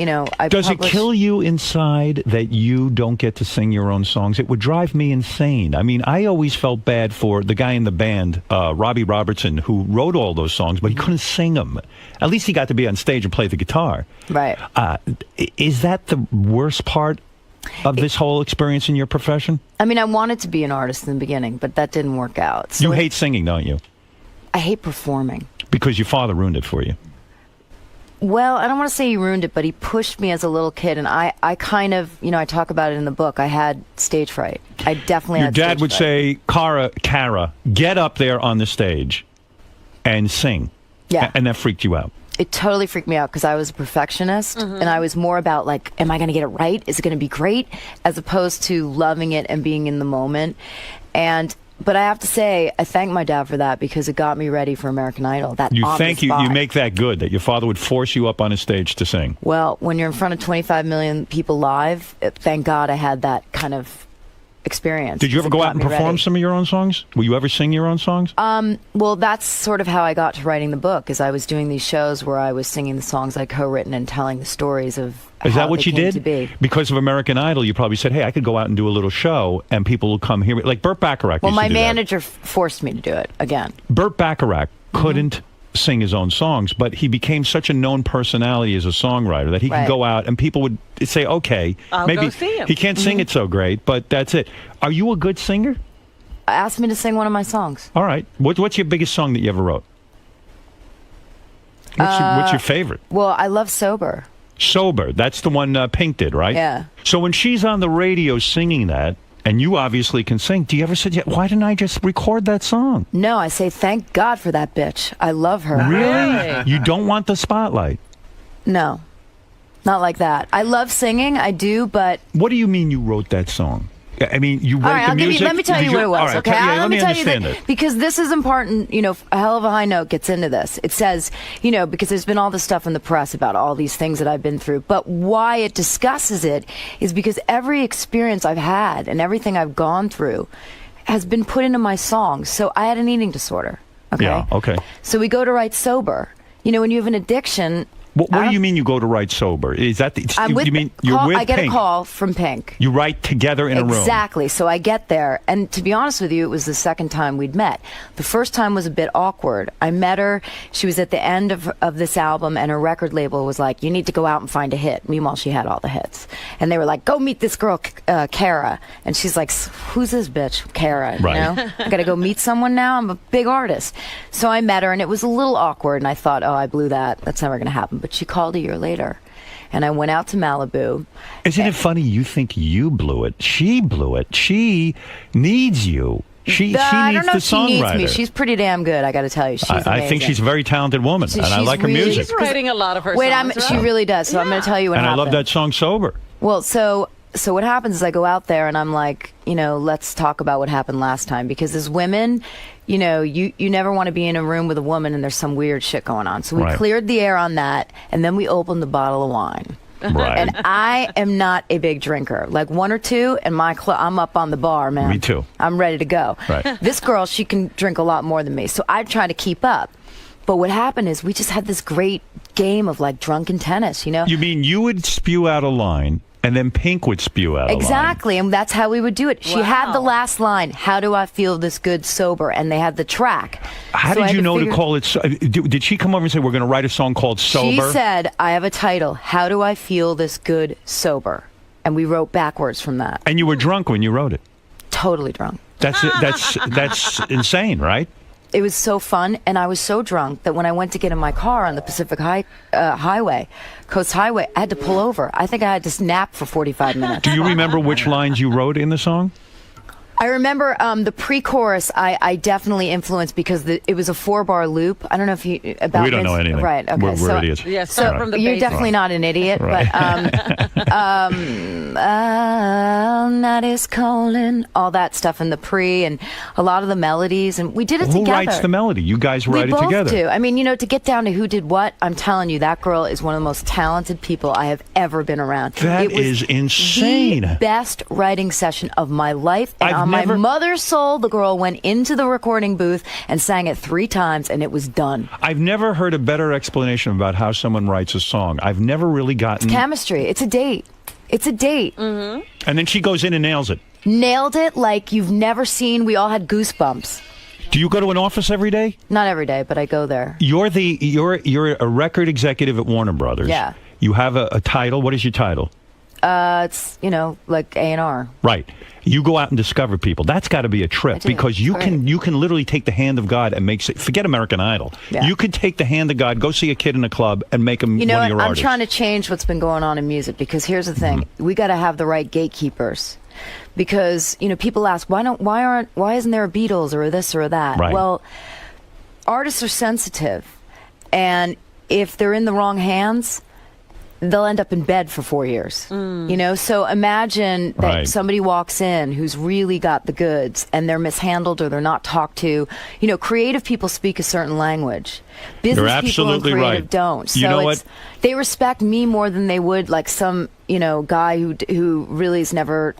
Does it kill you inside that you don't get to sing your own songs? It would drive me insane. I mean, I always felt bad for the guy in the band, Robbie Robertson, who wrote all those songs, but he couldn't sing them. At least he got to be on stage and play the guitar. Right. Is that the worst part of this whole experience in your profession? I mean, I wanted to be an artist in the beginning, but that didn't work out. So you hate singing, don't you? I hate performing. Because your father ruined it for you. Well, I don't want to say he ruined it, but he pushed me as a little kid, and I kind of, I talk about it in the book. I had stage fright. I definitely had stage fright. Your dad would say, Cara, get up there on the stage and sing. Yeah. And that freaked you out. It totally freaked me out because I was a perfectionist, and I was more about, like, am I going to get it right? Is it going to be great? As opposed to loving it and being in the moment. But I have to say, I thank my dad for that because it got me ready for American Idol. You make that good, that your father would force you up on a stage to sing. Well, when you're in front of 25 million people live, thank God I had that kind of experience. Did you ever go out and perform some of your own songs? Will you ever sing your own songs? Well, that's sort of how I got to writing the book, is I was doing these shows where I was singing the songs I co-written and telling the stories of Is how that what they you came did? to be. Because of American Idol, you probably said, hey, I could go out and do a little show and people will come hear me. Like Burt Bacharach Well, used to my do that. manager forced me to do it again. Burt Bacharach couldn't sing his own songs, but he became such a known personality as a songwriter that he could go out and people would say, okay, I'll maybe go see him. he can't sing it so great, but that's it. Are you a good singer? Ask me to sing one of my songs. All right. What's your biggest song that you ever wrote? What's your favorite? Well, I love Sober. Sober. That's the one Pink did, right? Yeah. So when she's on the radio singing that, and you obviously can sing, do you ever say, why didn't I just record that song? No, I say, thank God for that bitch. I love her. Really? You don't want the spotlight? No. Not like that. I love singing, I do, but... What do you mean you wrote that song? I mean, you wrote all right, the music? let me tell you what it was, all right, okay? let me tell you understand that, it. because this is important, you know, a hell of a high note gets into this. It says, you know, because there's been all this stuff in the press about all these things that I've been through, but why it discusses it is because every experience I've had and everything I've gone through has been put into my songs. So I had an eating disorder, okay? Yeah, okay. So we go to write Sober. You know, when you have an addiction... What do you mean you go to write Sober? Is that you mean you're with I get Pink? a call from Pink. You write together in a room. Exactly. So I get there, and to be honest with you, it was the second time we'd met. The first time was a bit awkward. I met her. She was at the end of this album, and her record label was like, "You need to go out and find a hit." Meanwhile, she had all the hits, and they were like, "Go meet this girl, Kara." And she's like, "Who's this bitch, Kara? Right. You know, I got to go meet someone now. I'm a big artist." So I met her, and it was a little awkward, and I thought, "Oh, I blew that. That's never going to happen." But she called a year later, and I went out to Malibu. Isn't it funny you think you blew it? She blew it. She needs you. She needs I don't know the if she songwriter. needs me. She's pretty damn good, I got to tell you. She's I amazing. think she's a very talented woman, and I like her music. She's writing a lot of her Wait, songs, she really does, so I'm going to tell you what And happened. I love that song, Sober. Well, so what happens is I go out there and I'm like, you know, let's talk about what happened last time. Because as women, you know, you never want to be in a room with a woman and there's some weird shit going on. So we cleared the air on that, and then we opened the bottle of wine. Right. And I am not a big drinker. Like one or two, and I'm up on the bar, man. Me too. I'm ready to go. Right. This girl, she can drink a lot more than me. So I try to keep up. But what happened is we just had this great game of like drunken tennis, you know? You mean you would spew out a line, and then Pink would spew out a line? Exactly, and that's how we would do it. She had the last line, "How do I feel this good sober?" And they had the track. How So I did had you know to figure- call it? Did she come over and say, we're going to write a song called Sober? She said, "I have a title, How Do I Feel This Good Sober?" And we wrote backwards from that. And you were drunk when you wrote it. Totally drunk. That's insane, right? It was so fun, and I was so drunk that when I went to get in my car on the Pacific Highway, Coast Highway, I had to pull over. I think I had to nap for 45 minutes. Do you remember which lines you wrote in the song? I remember the pre-chorus. I definitely influenced because it was a 4-bar loop. I don't know if you about. We don't know anything. Right? Okay. We're idiots. Yes, So from the you're basics. definitely not an idiot, Right. but night is calling, all that stuff in the pre, and a lot of the melodies, and we did it Who together. writes the melody? You guys write We it both together. do. I mean, you know, to get down to who did what, I'm telling you, that girl is one of the most talented people I have ever been around. That It was is insane. The best writing session of my life, and I've on never- my mother's soul, the girl went into the recording booth and sang it 3 times, and it was done. I've never heard a better explanation about how someone writes a song. I've never really gotten... Chemistry. It's a date. It's a date. Mm-hmm. And then she goes in and nails it. Nailed it like you've never seen. We all had goosebumps. Do you go to an office every day? Not every day, but I go there. You're a record executive at Warner Brothers. Yeah. You have a title. What is your title? It's, you know, like A&R. Right. You go out and discover people. That's got to be a trip, do. because you It's can literally take the hand of God and make... Forget American Idol. Yeah. You could take the hand of God, go see a kid in a club, and make him You know one what? of your I'm artists. trying to change what's been going on in music, because here's the thing. We got to have the right gatekeepers. Because, you know, people ask, why isn't there a Beatles or a this or a that? Right. Well, artists are sensitive. And if they're in the wrong hands, they'll end up in bed for 4 years. You know, so imagine that Right. somebody walks in who's really got the goods and they're mishandled or they're not talked to. You know, creative people speak a certain language. Business You're absolutely people and creative right. don't. So You know what? They respect me more than they would like some, you know, guy who really has never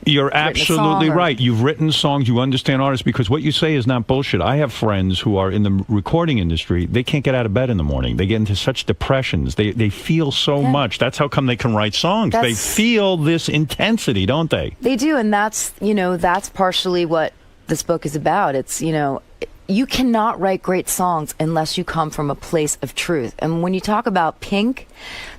You're written a absolutely song or- right. You've written songs. You understand artists, because what you say is not bullshit. I have friends who are in the recording industry. They can't get out of bed in the morning. They get into such depressions. They feel so much. That's how come they can write songs. They That's- feel this intensity, don't they? They do, and that's, you know, that's partially what this book is about. It's, you know, you cannot write great songs unless you come from a place of truth. And when you talk about Pink,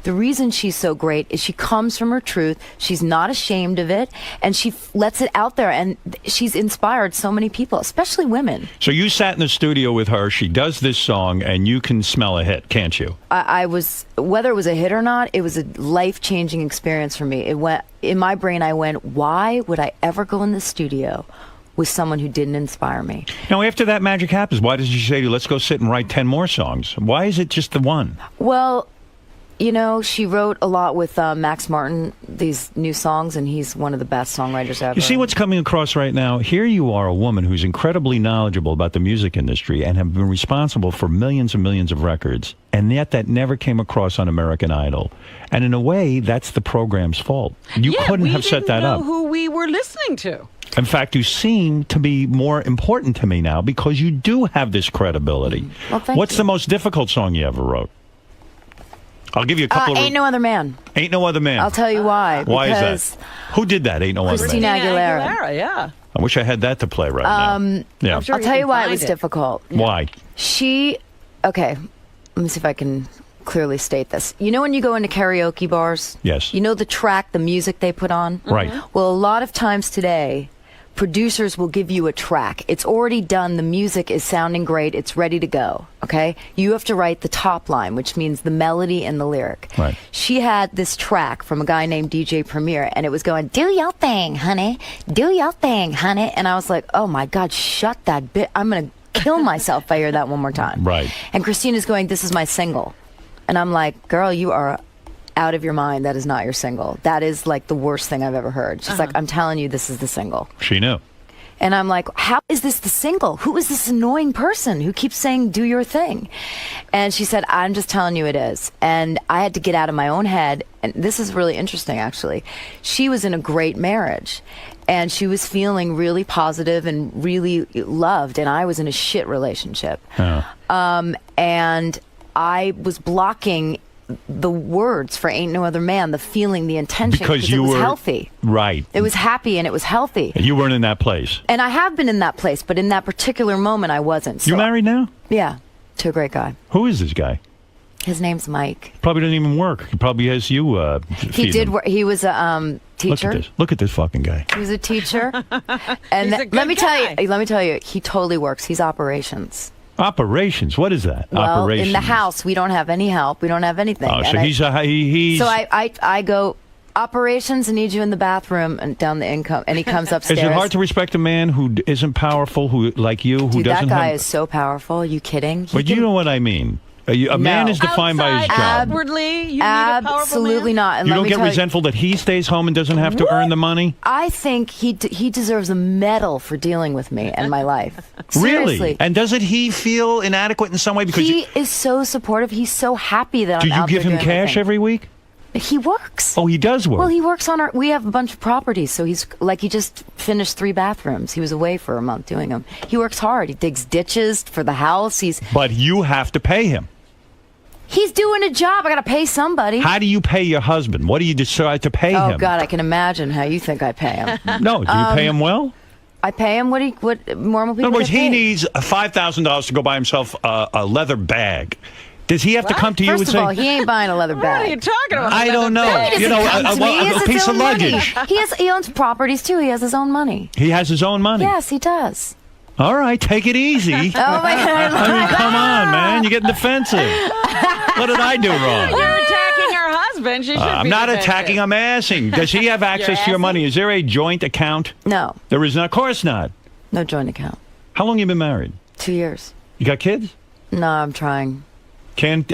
the reason she's so great is she comes from her truth. She's not ashamed of it, and she lets it out there. And she's inspired so many people, especially women. So you sat in the studio with her. She does this song, and you can smell a hit, can't you? I was, whether it was a hit or not, it was a life-changing experience for me. It went in my brain. I went, why would I ever go in the studio with someone who didn't inspire me? Now, after that magic happens, why does she say to you, let's go sit and write 10 more songs? Why is it just the one? Well, you know, she wrote a lot with Max Martin, these new songs, and he's one of the best songwriters ever. You see what's coming across right now? Here you are, a woman who's incredibly knowledgeable about the music industry and have been responsible for millions and millions of records, and yet that never came across on American Idol. And in a way, that's the program's fault. You couldn't have set that up. We didn't know who we were listening to. In fact, you seem to be more important to me now because you do have this credibility. Well, What's the most difficult song you ever wrote? I'll give you a couple of... Ain't No Other Man. Ain't No Other Man. I'll tell you why. Why is that? Who did that, Ain't No Other Man? Christina Aguilera. Yeah. I wish I had that to play right now. Yeah. I'll tell you why it was difficult. Why? Okay, let me see if I can clearly state this. You know when you go into karaoke bars? Yes. You know the track, the music they put on? Right. Well, a lot of times today, producers will give you a track. It's already done. The music is sounding great. It's ready to go. Okay? You have to write the top line, which means the melody and the lyric. Right. She had this track from a guy named DJ Premier, and it was going, do your thing, honey. Do your thing, honey. And I was like, oh my God, shut that bit. I'm going to kill myself if I hear that one more time. Right. And Christina's going, this is my single. And I'm like, girl, you are out of your mind. That is not your single. That is like the worst thing I've ever heard. She's like, I'm telling you, this is the single. She knew. And I'm like, how is this the single? Who is this annoying person who keeps saying, do your thing? And she said, I'm just telling you it is. And I had to get out of my own head. And this is really interesting, actually. She was in a great marriage. And she was feeling really positive and really loved. And I was in a shit relationship. Oh. And I was blocking the words for Ain't No Other Man, the feeling, the intention, because it was healthy. Right. It was happy and it was healthy. And you weren't in that place. And I have been in that place, but in that particular moment, I wasn't. So, you married now? Yeah, to a great guy. Who is this guy? His name's Mike. Probably doesn't even work. He probably has you He did work. He was a teacher. Look at this fucking guy. He was a teacher. And He's a good let me guy. tell you, he totally works. He's operations. Operations? What is that? Well, Operations. in the house, we don't have any help. We don't have anything. Oh, so And he's... So I go, operations, I need you in the bathroom, and down the income, and he comes upstairs. Is it hard to respect a man who isn't powerful, who like you, who Dude, doesn't that guy have... is so powerful. Are you kidding? But you know what I mean. A man is defined by his job. Outwardly, you need a powerful Absolutely man? not. And You let don't me get tell you- resentful that he stays home and doesn't have to earn the money? I think he deserves a medal for dealing with me and my life. Seriously. Really? And doesn't he feel inadequate in some way? Because He is so supportive. He's so happy that do I'm you out give there him doing my cash thing. every week? He works. Oh, he does work. Well, he works on we have a bunch of properties, so he's like, he just finished 3 bathrooms. He was away for a month doing them. He works hard. He digs ditches for the house. But you have to pay him. He's doing a job. I got to pay somebody. How do you pay your husband? What do you decide to pay him? Oh, God, I can imagine how you think I pay him. No, do you pay him well? I pay him what normal people In other words, get he paid. needs $5,000 to go buy himself a leather bag. Does he have to come to you First and of say... all, he ain't buying a leather bag. What are you talking about? I don't know. No, he You doesn't know, come to me. He has a his piece of own money. luggage. He owns properties too. He has his own money. He has his own money. Yes, he does. All right, take it easy. Oh my God! I mean, come on, man. You're getting defensive. What did I do wrong? You're attacking her husband. She should I'm be not defensive. attacking. I'm asking. Does he have access to your money? Is there a joint account? No, There is not. Of course not. no joint account. How long you been married? 2 years. You got kids? No, I'm trying.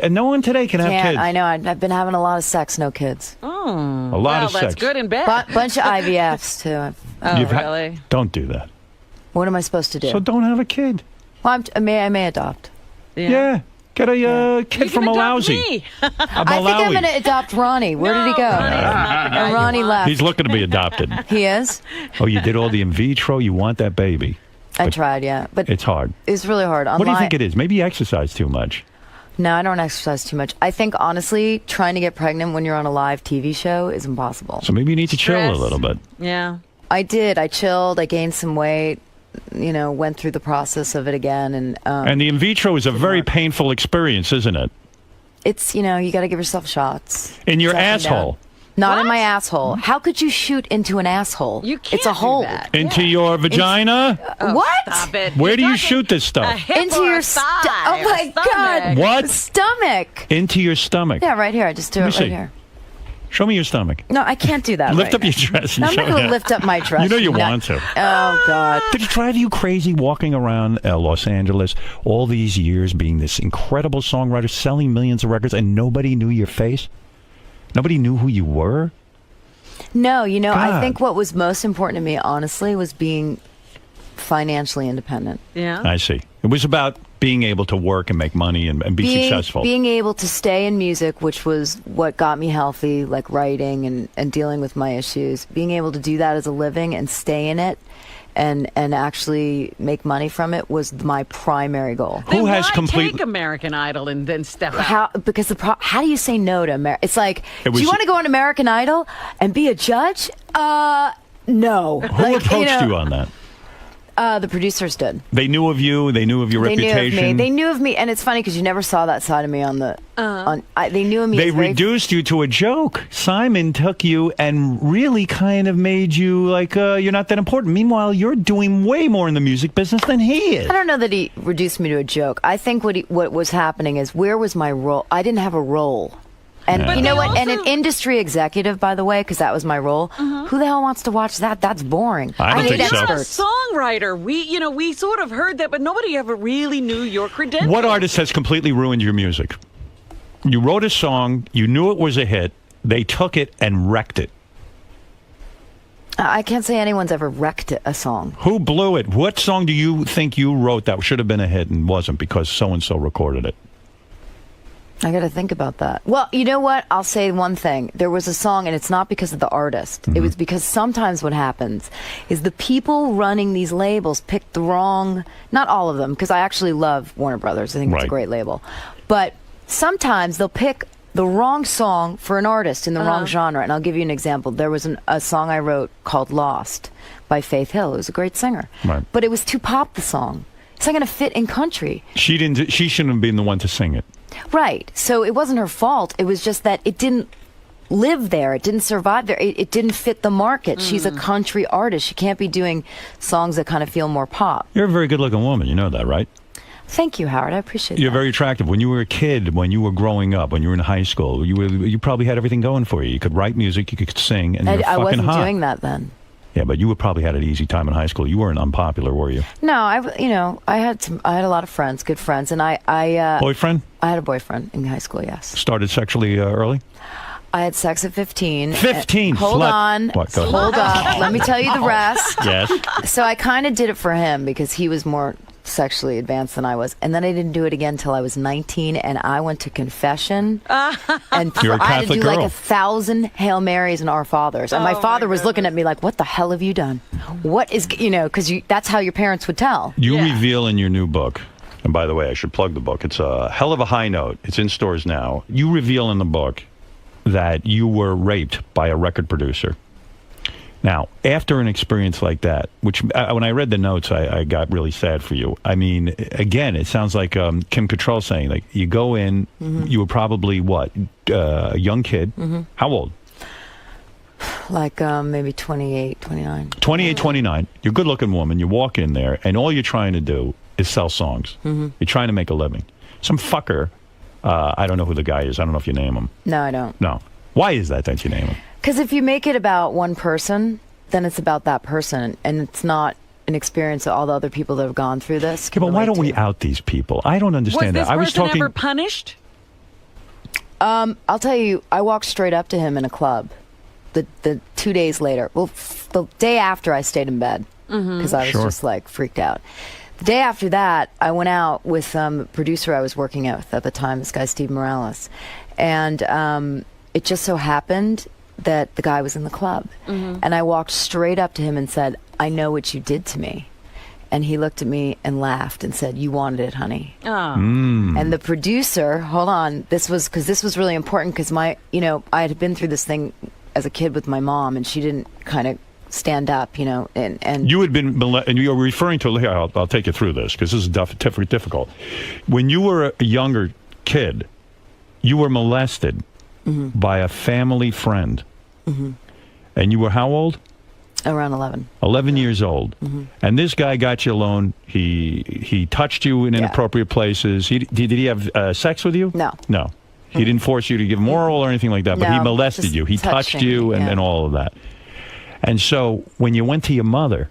No one today can have Can't. kids. I know. I've been having a lot of sex, no kids. A lot Well, of that's sex. good and bad. Bunch of IVFs too. Oh, You've really? Don't do that. What am I supposed to do? So don't have a kid. Well, I may adopt. Yeah. Get a kid from Malawi. Me. A I think I'm Malawi. going to adopt Ronnie. Where did he go? And Ronnie left. He's looking to be adopted. He is. Oh, you did all the in vitro. You want that baby. I tried, yeah, but It's hard. it's really hard. What do you think it is? Maybe you exercise too much. No, I don't exercise too much. I think, honestly, trying to get pregnant when you're on a live TV show is impossible. So maybe you need to chill a Stress. little bit. Yeah. I did. I chilled. I gained some weight. went through the process of it again. And the in vitro is a very painful experience, isn't it? It's, you got to give yourself shots. In your asshole. Not in my asshole. How could you shoot into an asshole? You can't It's a hole. do that. Into your vagina? What? Stop it. Where do you shoot this stuff? Into your stomach. Oh my God. What? Stomach. Into your stomach. Yeah, right here. I just do it right see. here. Show me your stomach. No, I can't do that. Lift right up your now. dress. No, I'm not going to lift up my dress. You know you want to. Oh, God. Did it drive you crazy walking around Los Angeles all these years being this incredible songwriter, selling millions of records, and nobody knew your face? Nobody knew who you were? No, I God. think what was most important to me, honestly, was being financially independent. Yeah. I see. It was about being able to work and make money and be successful. Being able to stay in music, which was what got me healthy, like writing and dealing with my issues. Being able to do that as a living and stay in it and actually make money from it was my primary goal. Who has take American Idol and then step out? How do you say no to American? It's like, do you want to go on American Idol and be a judge? No. Who approached you on that? The producers did. They knew of you. They knew of your reputation. They knew of me, and it's funny because you never saw that side of me on the. They knew of me. They reduced you to a joke. Simon took you and really kind of made you like you're not that important. Meanwhile, you're doing way more in the music business than he is. I don't know that he reduced me to a joke. I think what was happening is, where was my role? I didn't have a role. And you know what? And an industry executive, by the way, because that was my role. Who the hell wants to watch that? That's boring. I don't think so. You're a songwriter. We sort of heard that, but nobody ever really knew your credentials. What artist has completely ruined your music? You wrote a song, you knew it was a hit, they took it and wrecked it. I can't say anyone's ever wrecked a song. Who blew it? What song do you think you wrote that should have been a hit and wasn't because so-and-so recorded it? I got to think about that. Well, you know what? I'll say one thing. There was a song, and it's not because of the artist. It was because sometimes what happens is the people running these labels pick the wrong, not all of them, because I actually love Warner Brothers. I think it's a great label. But sometimes they'll pick the wrong song for an artist in the wrong genre. And I'll give you an example. There was a song I wrote called Lost by Faith Hill, who was a great singer. Right. But it was too pop, the song. It's not going to fit in country. She shouldn't have been the one to sing it. Right. So it wasn't her fault. It was just that it didn't live there. It didn't survive there. It didn't fit the market. She's a country artist. She can't be doing songs that kind of feel more pop. You're a very good-looking woman. You know that, right? Thank you, Howard. I appreciate You're that. very attractive. When you were a kid, when you were growing up, when you were in high school, you probably had everything going for you. You could write music, you could sing, and you're fucking hot. I wasn't doing that then. Yeah, but you probably had an easy time in high school. You weren't unpopular, were you? No, I had a lot of friends, good friends, and I boyfriend? I had a boyfriend in high school. Yes. Started sexually early? I had sex at 15. 15. Hold on. What? Go Hold up. Let me tell you the rest. Yes. So I kind of did it for him because he was more sexually advanced than I was, and then I didn't do it again until I was 19, and I went to confession, and You're a I had to Catholic do like girl. 1,000 Hail Marys and Our Fathers, and my father was looking at me like, "What the hell have you done? What is because that's how your parents would tell." You reveal in your new book, and by the way, I should plug the book. It's a hell of a high note. It's in stores now. You reveal in the book that you were raped by a record producer. Now, after an experience like that, which when I read the notes, I got really sad for you. I mean, again, it sounds like Kim Cattrall saying, like, you go in, you were probably, a young kid. How old? Like maybe 28, 29. 28, 29. You're a good-looking woman. You walk in there, and all you're trying to do is sell songs. You're trying to make a living. Some fucker, I don't know who the guy is. I don't know if you name him. No, I don't. No. Why is that you name him? Because if you make it about one person, then it's about that person, and it's not an experience of all the other people that have gone through this. Okay, but why don't we out these people? I don't understand that. I was talking. ever punished? I'll tell you, I walked straight up to him in a club. The 2 days later, the day after, I stayed in bed because I was just like freaked out. The day after that, I went out with a producer I was working with at the time, this guy Steve Morales, and it just so happened that the guy was in the club, and I walked straight up to him and said, "I know what you did to me." And he looked at me and laughed and said, "You wanted it, honey." And the producer, hold on, this was really important because I had been through this thing as a kid with my mom, and she didn't kind of stand up, and you had been, and you're referring to, here, I'll take you through this because this is difficult. When you were a younger kid, you were molested by a family friend. And you were how old? Around 11. 11 years old. And this guy got you alone. He touched you in inappropriate places. Did he have sex with you? No. No. He didn't force you to give him oral or anything like that, but he molested you. He touched you and all of that. And so when you went to your mother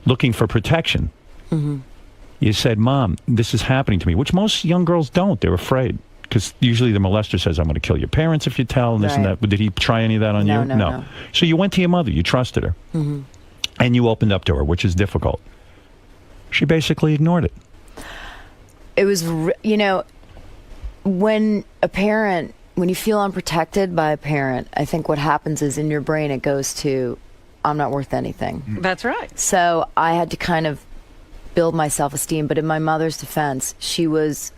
looking for protection, you said, Mom, this is happening to me, which most young girls don't. They're afraid. Because usually the molester says, I'm going to kill your parents if you tell, and this and that. But did he try any of that on you? No. So you went to your mother. You trusted her. And you opened up to her, which is difficult. She basically ignored it. It was, when you feel unprotected by a parent, I think what happens is in your brain it goes to, I'm not worth anything. That's right. So I had to kind of build my self-esteem. But in my mother's defense, she was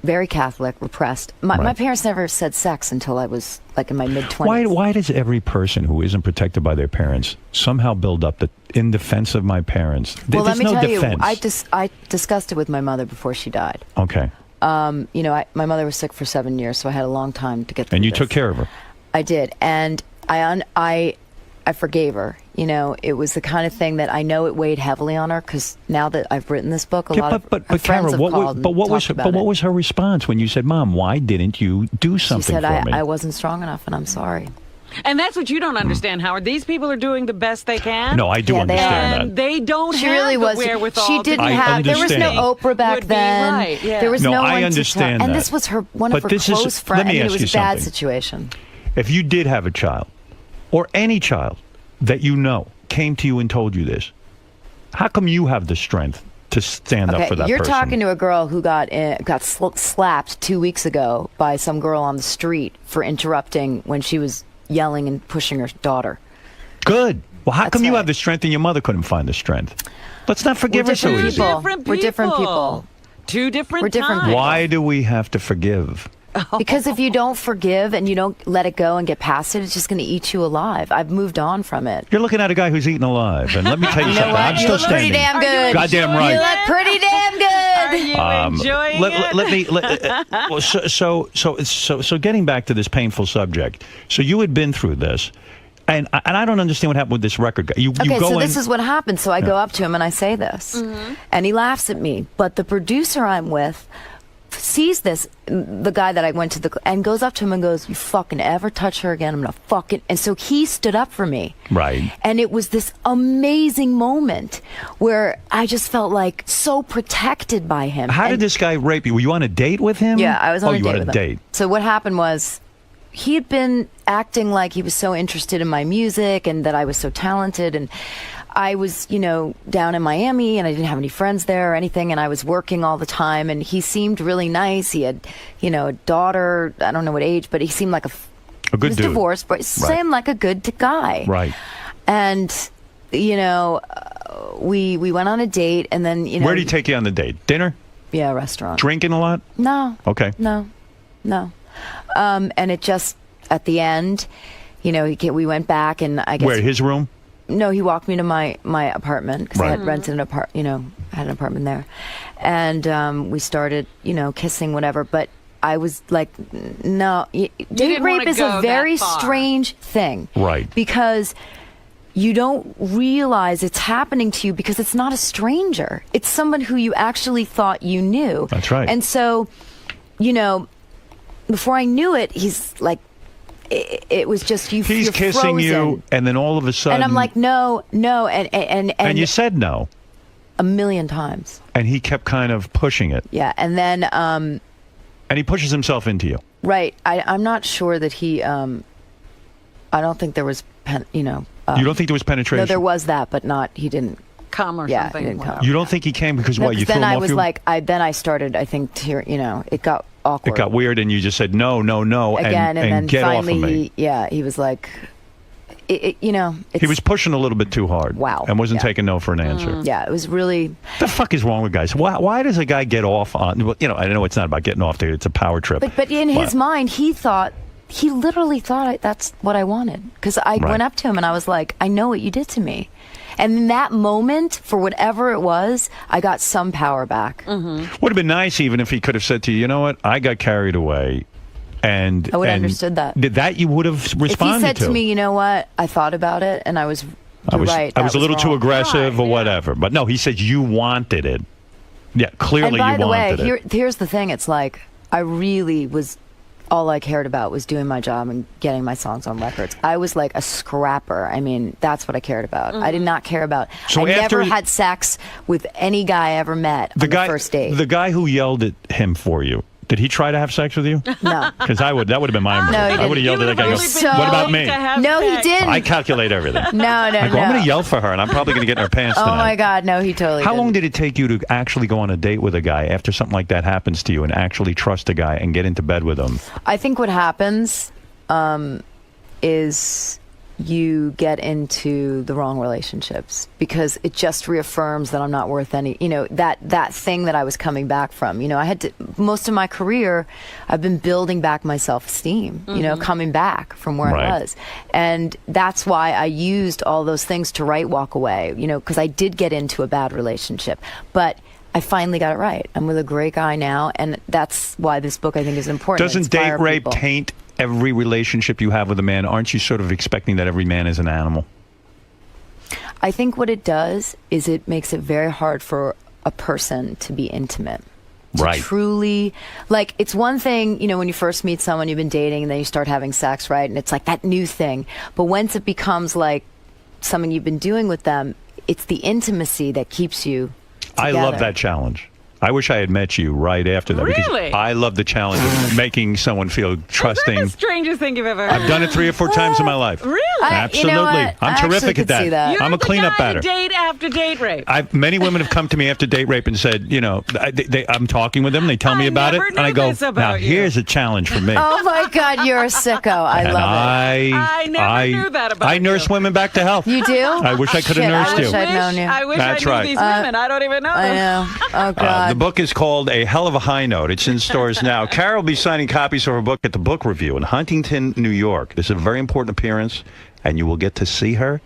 very Catholic, repressed. My parents never said sex until I was like in my mid-20s. Why does every person who isn't protected by their parents somehow build up that in defense of my parents? Well, There's let me no tell defense. you, I discussed it with my mother before she died. Okay. My mother was sick for 7 years, so I had a long time to get through And you this. took care of her. I did, and I forgave her. It was the kind of thing that I know it weighed heavily on her because now that I've written this book, a lot of her friends Kara, have called what was her response when you said, "Mom, why didn't you do something She said, for me?" I wasn't strong enough, and I'm sorry. And that's what you don't understand, Howard. These people are doing the best they can. No, I do understand that. And they don't She have really the was. wherewithal. She didn't I have. There was no understand. Oprah back then. Right, yeah. There was No, no I one understand to tell. And that. this was one of But her this is- close let friends. I me mean, it ask was you a bad something. situation. If you did have a child, or any child that you know came to you and told you this, how come you have the strength to stand up for that you're person? talking to a girl who got slapped 2 weeks ago by some girl on the street for interrupting when she was yelling and pushing her daughter. Good. Well, how That's come you right. have the strength and your mother couldn't find the strength? Let's not forgive her so different easy. people. We're different people. Two different We're different times. Why do we have to forgive? Because if you don't forgive and you don't let it go and get past it, it's just going to eat you alive. I've moved on from it. You're looking at a guy who's eaten alive, and let me tell you, You know something. what? I'm You still look pretty standing. damn good. Goddamn right. You look pretty damn good. Are you enjoying it? So getting back to this painful subject. So you had been through this, and I don't understand what happened with this record guy. You Okay, go so in, this is what happened. So I go up to him and I say this, and he laughs at me. But the producer I'm with sees this, the guy that I went to and goes up to him and goes, "You fucking ever touch her again, I'm gonna fucking." And so he stood up for me. Right. And it was this amazing moment where I just felt like so protected by him. How did this guy rape you? Were you on a date with him? Yeah, I was on a you date were with on a him. date. So what happened was he had been acting like he was so interested in my music and that I was so talented, and I was, down in Miami and I didn't have any friends there or anything, and I was working all the time, and he seemed really nice. He had, a daughter, I don't know what age, but he seemed like A good he was dude. divorced, but he seemed like a good guy. Right. And, we went on a date, and then, Where did he take you on the date? Dinner? Yeah, a restaurant. Drinking a lot? No. Okay. No. And it just, at the end, we went back, and I guess... Where, his room? No, he walked me to my apartment because I had rented an apartment, had an apartment there. And we started, kissing, whatever. But I was like, no. Date didn't rape wanna is go a very that far. strange thing. Right. Because you don't realize it's happening to you because it's not a stranger. It's someone who you actually thought you knew. That's right. And so, before I knew it, he's like, it was just you. He's you're kissing frozen. you, and then all of a sudden... And I'm like, no, and you said no. a million times. And he kept kind of pushing it. Yeah, and then And he pushes himself into you. right, I'm not sure that he. I don't think there was, You don't think there was penetration? No, there was that, but not. He didn't. Come or Yeah, something. he didn't come. You don't think he came because No, what? 'cause You threw then him I off was your... like, then I started. I think to, it got awkward. It got weird, and you just said no, again, and then get finally, off of me. he was like, it's, He was pushing a little bit too hard. Wow. And wasn't Yeah. taking no for an answer. Yeah, it was really. The fuck is wrong with guys? Why does a guy get off on? Well, I know it's not about getting off there. It's a power trip. But in his mind, he thought he literally thought that's what I wanted. Because I went up to him and I was like, I know what you did to me. And in that moment, for whatever it was, I got some power back. Would have been nice even if he could have said to you, you know what, I got carried away. And I would have understood that. That you would have responded to. If he said to me, you know what, I thought about it and I was right. I was a little too wrong. aggressive or whatever. But no, he said you wanted it. Yeah, clearly you wanted it. And by the way, here's the thing. It's like, I really was, all I cared about was doing my job and getting my songs on records. I was like a scrapper. I mean, that's what I cared about. I did not care about. So I never had sex with any guy I ever met on the first date. The guy who yelled at him for you, did he try to have sex with you? No. Because that would have been my move. No, he didn't. I would have yelled at that guy. What about me? No, he didn't. I calculate everything. No. I'm going to yell for her, and I'm probably going to get in her pants tonight. Oh, my God. No, he totally How didn't. long did it take you to actually go on a date with a guy after something like that happens to you and actually trust a guy and get into bed with him? I think what happens is you get into the wrong relationships because it just reaffirms that I'm not worth any, that thing that I was coming back from. I had to, most of my career, I've been building back my self-esteem, coming back from where I was. And that's why I used all those things to write Walk Away, because I did get into a bad relationship. But I finally got it right. I'm with a great guy now, and that's why this book, I think, is important. Doesn't date rape taint every relationship you have with a man? Aren't you sort of expecting that every man is an animal? I think what it does is it makes it very hard for a person to be intimate. To truly, like, it's one thing, when you first meet someone you've been dating and then you start having sex, right? And it's like that new thing. But once it becomes like something you've been doing with them, it's the intimacy that keeps you together. I love that challenge. I wish I had met you right after that. Really? Because I love the challenge of making someone feel trusting. That's the strangest thing you've ever heard. I've done it 3 or 4 times in my life. Really? Absolutely. I'm terrific at that. I'm a cleanup batter. Date after date rape. Many women have come to me after date rape and said, I'm talking with them. They tell me about it. And I go, now here's a challenge for me. Oh, my God, you're a sicko. I love it. I never knew that about you. I nurse women back to health. You do? I wish I could have nursed you. I'd known you. I wish I knew these women. I don't even know them. I know. Oh, God. The book is called A Hell of a High Note. It's in stores now. Carol will be signing copies of her book at the Book Review in Huntington, New York. This is a very important appearance, and you will get to see her.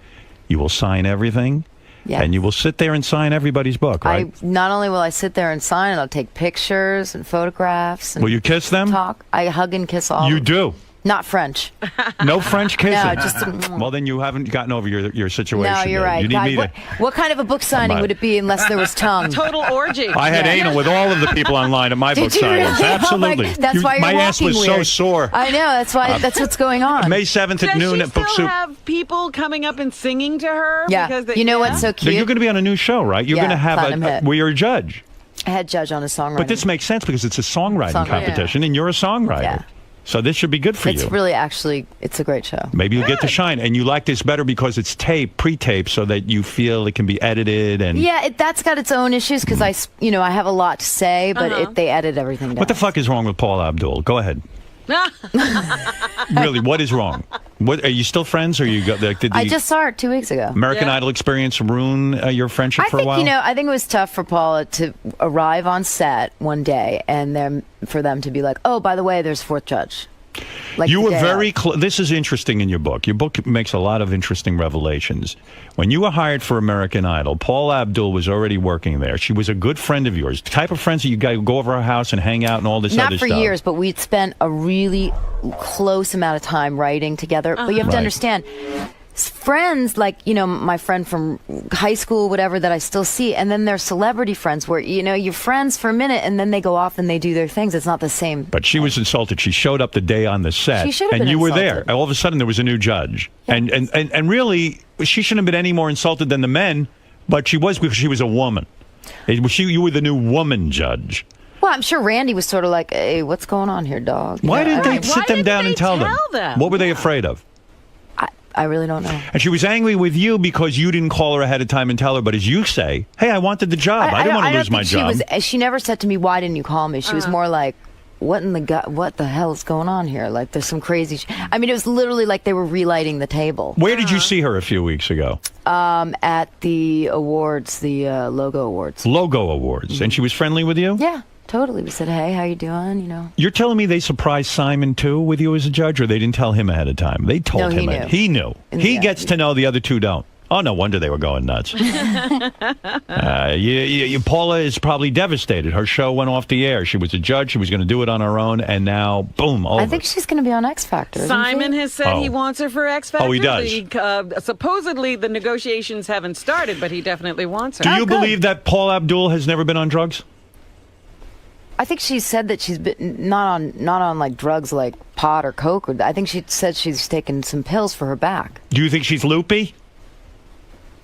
You will sign everything, and you will sit there and sign everybody's book, right? Not only will I sit there and sign it, I'll take pictures and photographs. And will you kiss them? Talk. I hug and kiss all of them. You do? Not French. No French kissing? No, just well, then you haven't gotten over your situation. No, you're right. You need God, me to... what kind of a book signing would it be unless there was tongue? Total orgy. I had anal with all of the people online at my book signings. Really? Absolutely. Oh that's why you're my ass was weird. so sore. I know. That's why. That's what's going on. May 7th at noon at Book Does she Soup. still have people coming up and singing to her? Yeah. Because you know what's so cute? You're going to be on a new show, right? You're going to have where you're a judge. I had judge on a songwriting. But this makes sense because it's a songwriting competition, and you're a songwriter. Yeah. So this should be good for you. It's really, actually, it's a great show. Maybe you'll get to shine. And you like this better because it's pre-tape, so that you feel it can be edited. And yeah, that's got its own issues because I have a lot to say, but they edit everything down. What the fuck is wrong with Paula Abdul? Go ahead. Really, what is wrong? What are you still friends, or you got? Did I just saw her 2 weeks ago. American Idol experience ruin your friendship for a while? I think it was tough for Paula to arrive on set one day and then for them to be like, "Oh, by the way, there's 4th judge." Like you were very close. This is interesting in your book. Your book makes a lot of interesting revelations. When you were hired for American Idol, Paula Abdul was already working there. She was a good friend of yours. The type of friends that you guys go over her house and hang out and all this other stuff. Not for years, but we'd spent a really close amount of time writing together. But you have to understand, friends like my friend from high school, whatever, that I still see, and then there's celebrity friends where you're friends for a minute and then they go off and they do their things. It's not the same. But she was insulted. She showed up the day on the set, she should have and been you insulted. were there. All of a sudden, there was a new judge, and really, she shouldn't have been any more insulted than the men. But she was, because she was a woman. You were the new woman judge. Well, I'm sure Randy was sort of like, "Hey, what's going on here, dog?" Why didn't they sit them down and tell them? What were they afraid of? I really don't know. And she was angry with you because you didn't call her ahead of time and tell her. But as you say, hey, I wanted the job. I didn't want to lose my job. She never said to me, "Why didn't you call me?" She was more like, what the hell is going on here? Like, there's some crazy I mean, it was literally like they were relighting the table. Where did you see her a few weeks ago? At the awards, the Logo Awards. Logo Awards. And she was friendly with you? Yeah. Totally. We said, hey, how you doing? You know. You're telling me they surprised Simon, too, with you as a judge, or they didn't tell him ahead of time? They told him. He knew. He gets to know, the other two don't. Oh, no wonder they were going nuts. Paula is probably devastated. Her show went off the air. She was a judge. She was going to do it on her own, and now, boom, over. I think she's going to be on X Factor. Simon has said he wants her for X Factor. Oh, he does. Supposedly, the negotiations haven't started, but he definitely wants her. Do you believe that Paula Abdul has never been on drugs? I think she said that she's been not on like drugs like pot or coke. I think she said she's taken some pills for her back. Do you think she's loopy?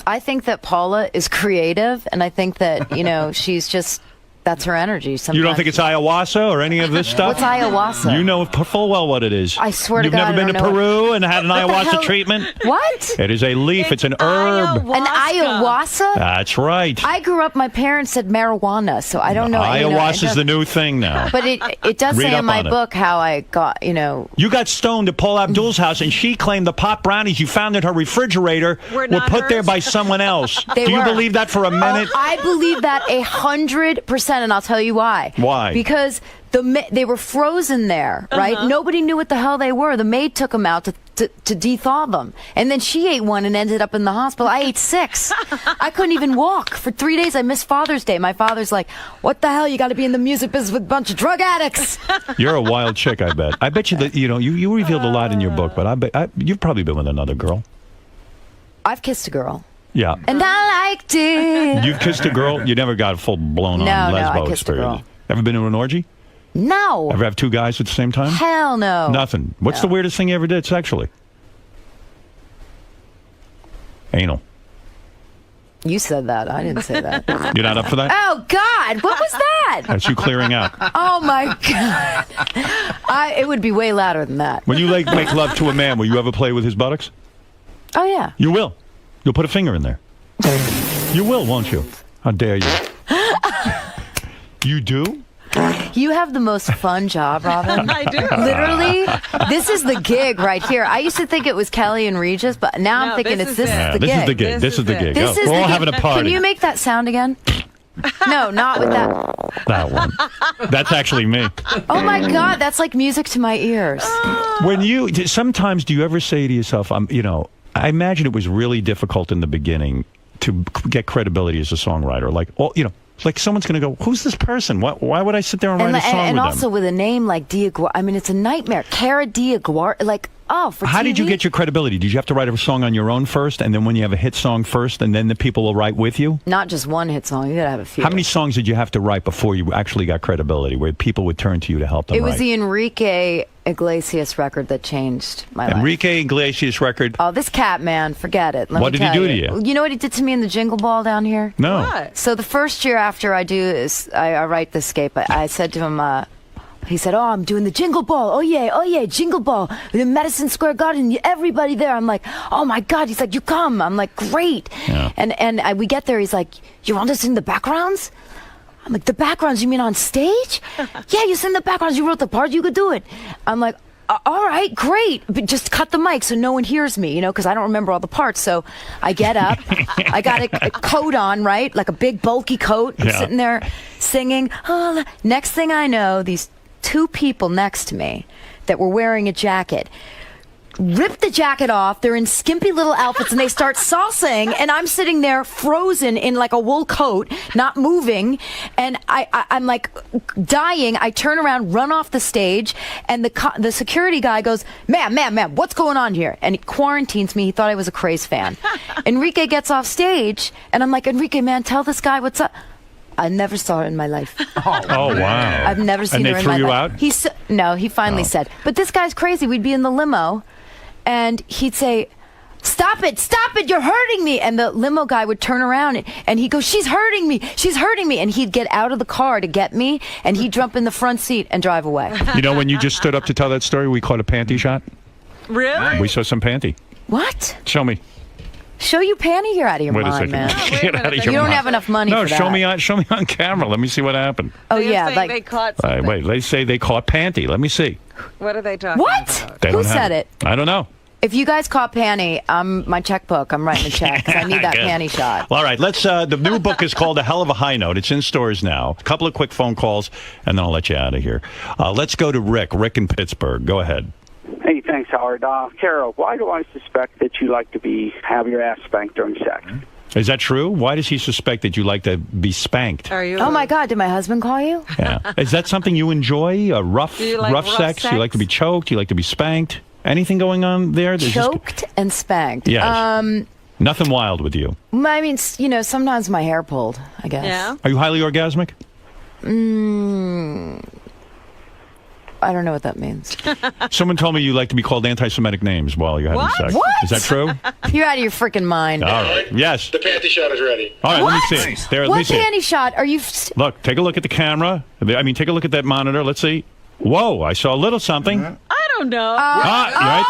I think that Paula is creative, and I think that, she's just, that's her energy. Sometimes. You don't think it's ayahuasca or any of this stuff? What's ayahuasca? You know full well what it is. I swear to You've God, never been to Peru and had an ayahuasca treatment? What? It is a leaf. It's an herb. An ayahuasca? That's right. I grew up, my parents said marijuana, so I don't know. Ayahuasca is the new thing now. But it does say in my book how I got, You got stoned at Paula Abdul's house, and she claimed the pot brownies you found in her refrigerator were put there by someone else. Do you believe that for a minute? I believe that 100%, and I'll tell you why. Why? Because they were frozen there, right? Nobody knew what the hell they were. The maid took them out to de-thaw them. And then she ate one and ended up in the hospital. I ate 6. I couldn't even walk. For 3 days, I missed Father's Day. My father's like, what the hell? You got to be in the music business with a bunch of drug addicts. You're a wild chick, I bet. I bet you that, you revealed a lot in your book, but I bet you've probably been with another girl. I've kissed a girl. Yeah. And I liked it. You've kissed a girl? You never got a full-blown on lesbo experience. Ever been to an orgy? No. Ever have 2 guys at the same time? Hell no. Nothing. What's the weirdest thing you ever did sexually? Anal. You said that. I didn't say that. You're not up for that? Oh, God. What was that? That's you clearing out. Oh, my God. It would be way louder than that. When you make love to a man, will you ever play with his buttocks? Oh, yeah. You will. You'll put a finger in there. You will, won't you? How dare you? You do? You have the most fun job, Robin. I do. Literally, this is the gig right here. I used to think it was Kelly and Regis, but now I'm thinking this is the gig. This is the gig. This is the gig. This is We're all the having a party. Can you make that sound again? No, not with that. That one. That's actually me. Oh, my God. That's like music to my ears. Sometimes do you ever say to yourself, I imagine it was really difficult in the beginning to get credibility as a songwriter. Like someone's going to go, who's this person? Why would I sit there and write a song with them? And also with a name like Diaguar. I mean, it's a nightmare. Cara Diaguar. How did you get your credibility? Did you have to write a song on your own first, and then when you have a hit song first, and then the people will write with you? Not just one hit song. You got to have a few. How many songs did you have to write before you actually got credibility, where people would turn to you to help them write? It was the Enrique Iglesias record that changed my life. Enrique Iglesias record? Oh, this cat, man. Forget it. What did he do to you? You know what he did to me in the Jingle Ball down here? No. What? So the first year after I write the scape, I said to him, he said, oh, I'm doing the Jingle Ball. Oh, yeah, Jingle Ball. In Madison Square Garden, everybody there. I'm like, oh, my God. He's like, you come. I'm like, great. Yeah. And we get there. He's like, you want to sing the backgrounds? I'm like, the backgrounds, you mean on stage? Yeah, you sing the backgrounds. You wrote the part. You could do it. I'm like, all right, great. But just cut the mic so no one hears me, because I don't remember all the parts. So I get up. I got a coat on, right? Like a big, bulky coat. I'm sitting there singing. Oh, next thing I know, these 2 people next to me that were wearing a jacket rip the jacket off. They're in skimpy little outfits, and they start salsaing, and I'm sitting there frozen in like a wool coat, not moving, and I'm like dying. I turn around, run off the stage, and the security guy goes, ma'am, what's going on here? And he quarantines me. He thought I was a Craze fan. Enrique gets off stage, and I'm like, Enrique, man, tell this guy what's up. I never saw her in my life. Oh, wow. I've never seen her in my life. And they threw you out? No, he finally said, but this guy's crazy. We'd be in the limo, and he'd say, stop it, you're hurting me. And the limo guy would turn around, and he'd go, she's hurting me. And he'd get out of the car to get me, and he'd jump in the front seat and drive away. When you just stood up to tell that story, we caught a panty shot? Really? We saw some panty. What? Show me. Show you panty? You're out of your Wait a mind, second. man. Get out of your You don't mind. have enough money for that. No, show me on camera. Let me see what happened. Oh, yeah. Like they caught something. Wait, they say they caught panty. Let me see. What are they talking What? about? Who said it? I don't know. If you guys call Panty, my checkbook. I'm writing a check 'cause I need that panty shot. All right, let's. The new book is called A Hell of a High Note. It's in stores now. A couple of quick phone calls, and then I'll let you out of here. Let's go to Rick. Rick in Pittsburgh. Go ahead. Hey, thanks, Howard. Carol, why do I suspect that you like to have your ass spanked during sex? Is that true? Why does he suspect that you like to be spanked? Are you? Oh my God! Did my husband call you? Yeah. Is that something you enjoy? Do you like rough sex? sex? You like to be choked? You like to be spanked? Anything going on there? There's Choked and spanked. Yes. Nothing wild with you. I mean, sometimes my hair pulled, I guess. Yeah. Are you highly orgasmic? I don't know what that means. Someone told me you like to be called anti-Semitic names while you're having sex. What? Is that true? You're out of your freaking mind. All right. Yes. The panty shot is ready. All right, What? let me see it. There, let What me see it. panty shot? Are you? Look, take a look at the camera. I mean, take a look at that monitor. Let's see. Whoa, I saw a little something. I don't know. Right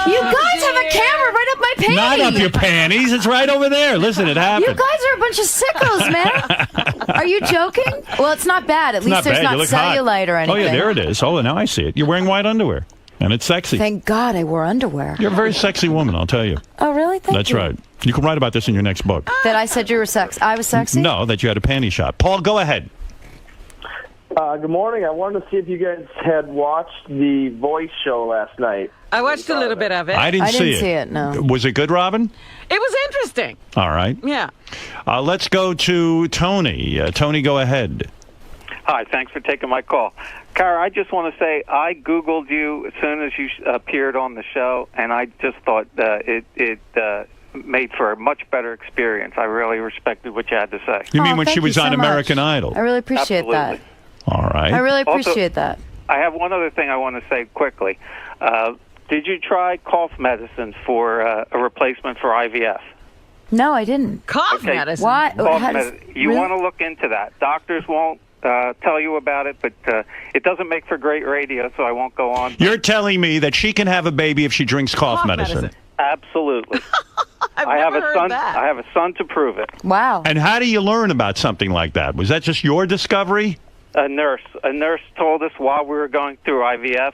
You guys have a camera right up my panty. there. Not up your panties. It's right over there. Listen, it happened. You guys are a bunch of sickos, man. Are you joking? Well, it's not bad. At It's least not there's bad. not You look hot. cellulite or Oh, anything. yeah, there it is. Oh, now I see it. You're wearing white underwear, and it's sexy. Thank God I wore underwear. You're a very sexy woman, I'll tell you. Oh, really? Thank That's you. right. You can write about this in your next book. That I said you were I was sexy? No, that you had a panty shot. Paul, go ahead. Good morning. I wanted to see if you guys had watched the Voice show last night. I watched a little bit of it. I didn't see it. No. Was it good, Robin? It was interesting. All right. Yeah. Let's go to Tony. Tony, go ahead. Hi, thanks for taking my call. Cara, I just want to say I Googled you as soon as you appeared on the show, and I just thought it made for a much better experience. I really respected what you had to say. You mean when she was you on so American much. Idol? I really appreciate Absolutely. that. All right. I really Also, appreciate that. I have one other thing I want to say quickly. Did you try cough medicine for a replacement for IVF? No, I didn't. Cough medicine? Why? Cough How does- medicine. You really? want to look into that. Doctors won't tell you about it, but it doesn't make for great radio, so I won't go on. You're telling me that she can have a baby if she drinks cough medicine. Absolutely. I have a son. I have a son to prove it. Wow. And how do you learn about something like that? Was that just your discovery? A nurse told us while we were going through IVF.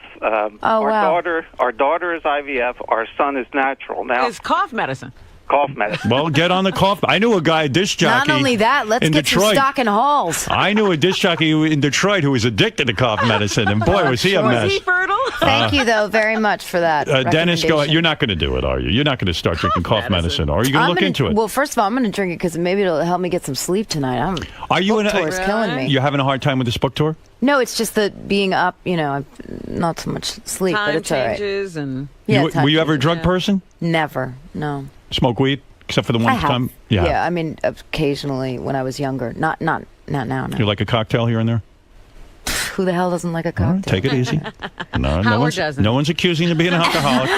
Our daughter is IVF. Our son is natural. Now It's cough medicine. Cough medicine. Well, get on the cough. I knew a guy, a disc jockey. Not only that, let's in get Detroit. some stock in halls. I knew a disc jockey in Detroit who was addicted to cough medicine, and boy, was he a mess. Was he fertile? Thank you, though, very much for that. Dennis, go. recommendation. You're not going to do it, are you? You're not going to start drinking cough medicine, or are you going to look into it? Well, first of all, I'm going to drink it because maybe it'll help me get some sleep tonight. Are you book tour is killing me. You're having a hard time with this book tour? No, it's just that being up, not so much sleep, but Time it's all right. changes and Yeah, were you ever a drug person? Never, no. Smoke weed, except for the I one have. time. Yeah, I mean, occasionally when I was younger. Not now. No. You like a cocktail here and there? Who the hell doesn't like a cocktail? Take it easy. Howard doesn't. No one's accusing you of being an alcoholic.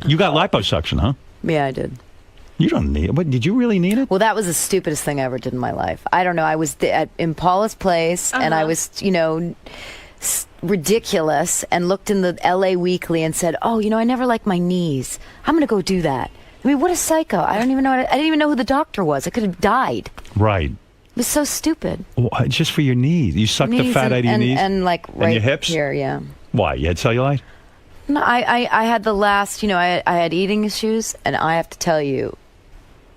You got liposuction, huh? Yeah, I did. You don't need it. But did you really need it? Well, that was the stupidest thing I ever did in my life. I don't know. I was in Paula's place, and I was, ridiculous, and looked in the L.A. Weekly and said, "Oh, I never liked my knees. I'm going to go do that." I mean, what a psycho! I didn't even know who the doctor was. I could have died. Right. It was so stupid. Well, just for your knees. You sucked the Knees fat out of your knees? and like right your hips? here, yeah. Why? You had cellulite? No, I had the last, I had eating issues, and I have to tell you,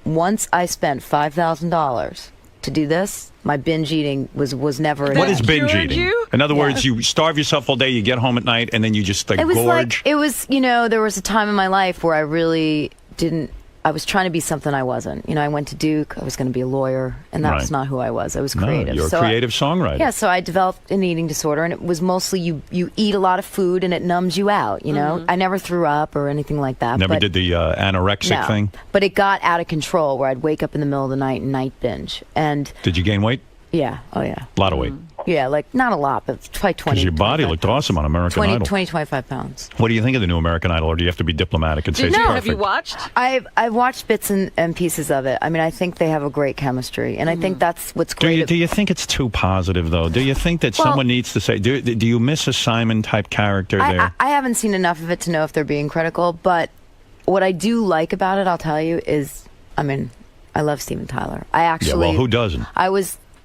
once I spent $5,000 to do this, my binge eating was never What is enough. binge eating? In other words, you starve yourself all day, you get home at night, and then you just It was gorge? there was a time in my life where I really I was trying to be something I wasn't. I went to Duke, I was going to be a lawyer, and that was not who I was. I was creative. No, you're a creative songwriter. Yeah, so I developed an eating disorder, and it was mostly you eat a lot of food and it numbs you out, I never threw up or anything like that. Never did the anorexic thing? But it got out of control where I'd wake up in the middle of the night and night binge. And Did you gain weight? yeah, oh yeah. A lot of weight. Yeah, like not a lot, but probably 20. Because your body looked awesome on American 20, Idol. 25 pounds. What do you think of the new American Idol, or do you have to be diplomatic and say it's No. perfect? Have you watched? I've watched bits and pieces of it. I mean, I think they have a great chemistry, and I think that's what's great. Do you think it's too positive, though? Do you think that someone needs to say, do you miss a Simon-type character there? I haven't seen enough of it to know if they're being critical, but what I do like about it, I'll tell you, is, I love Steven Tyler. Well, who doesn't?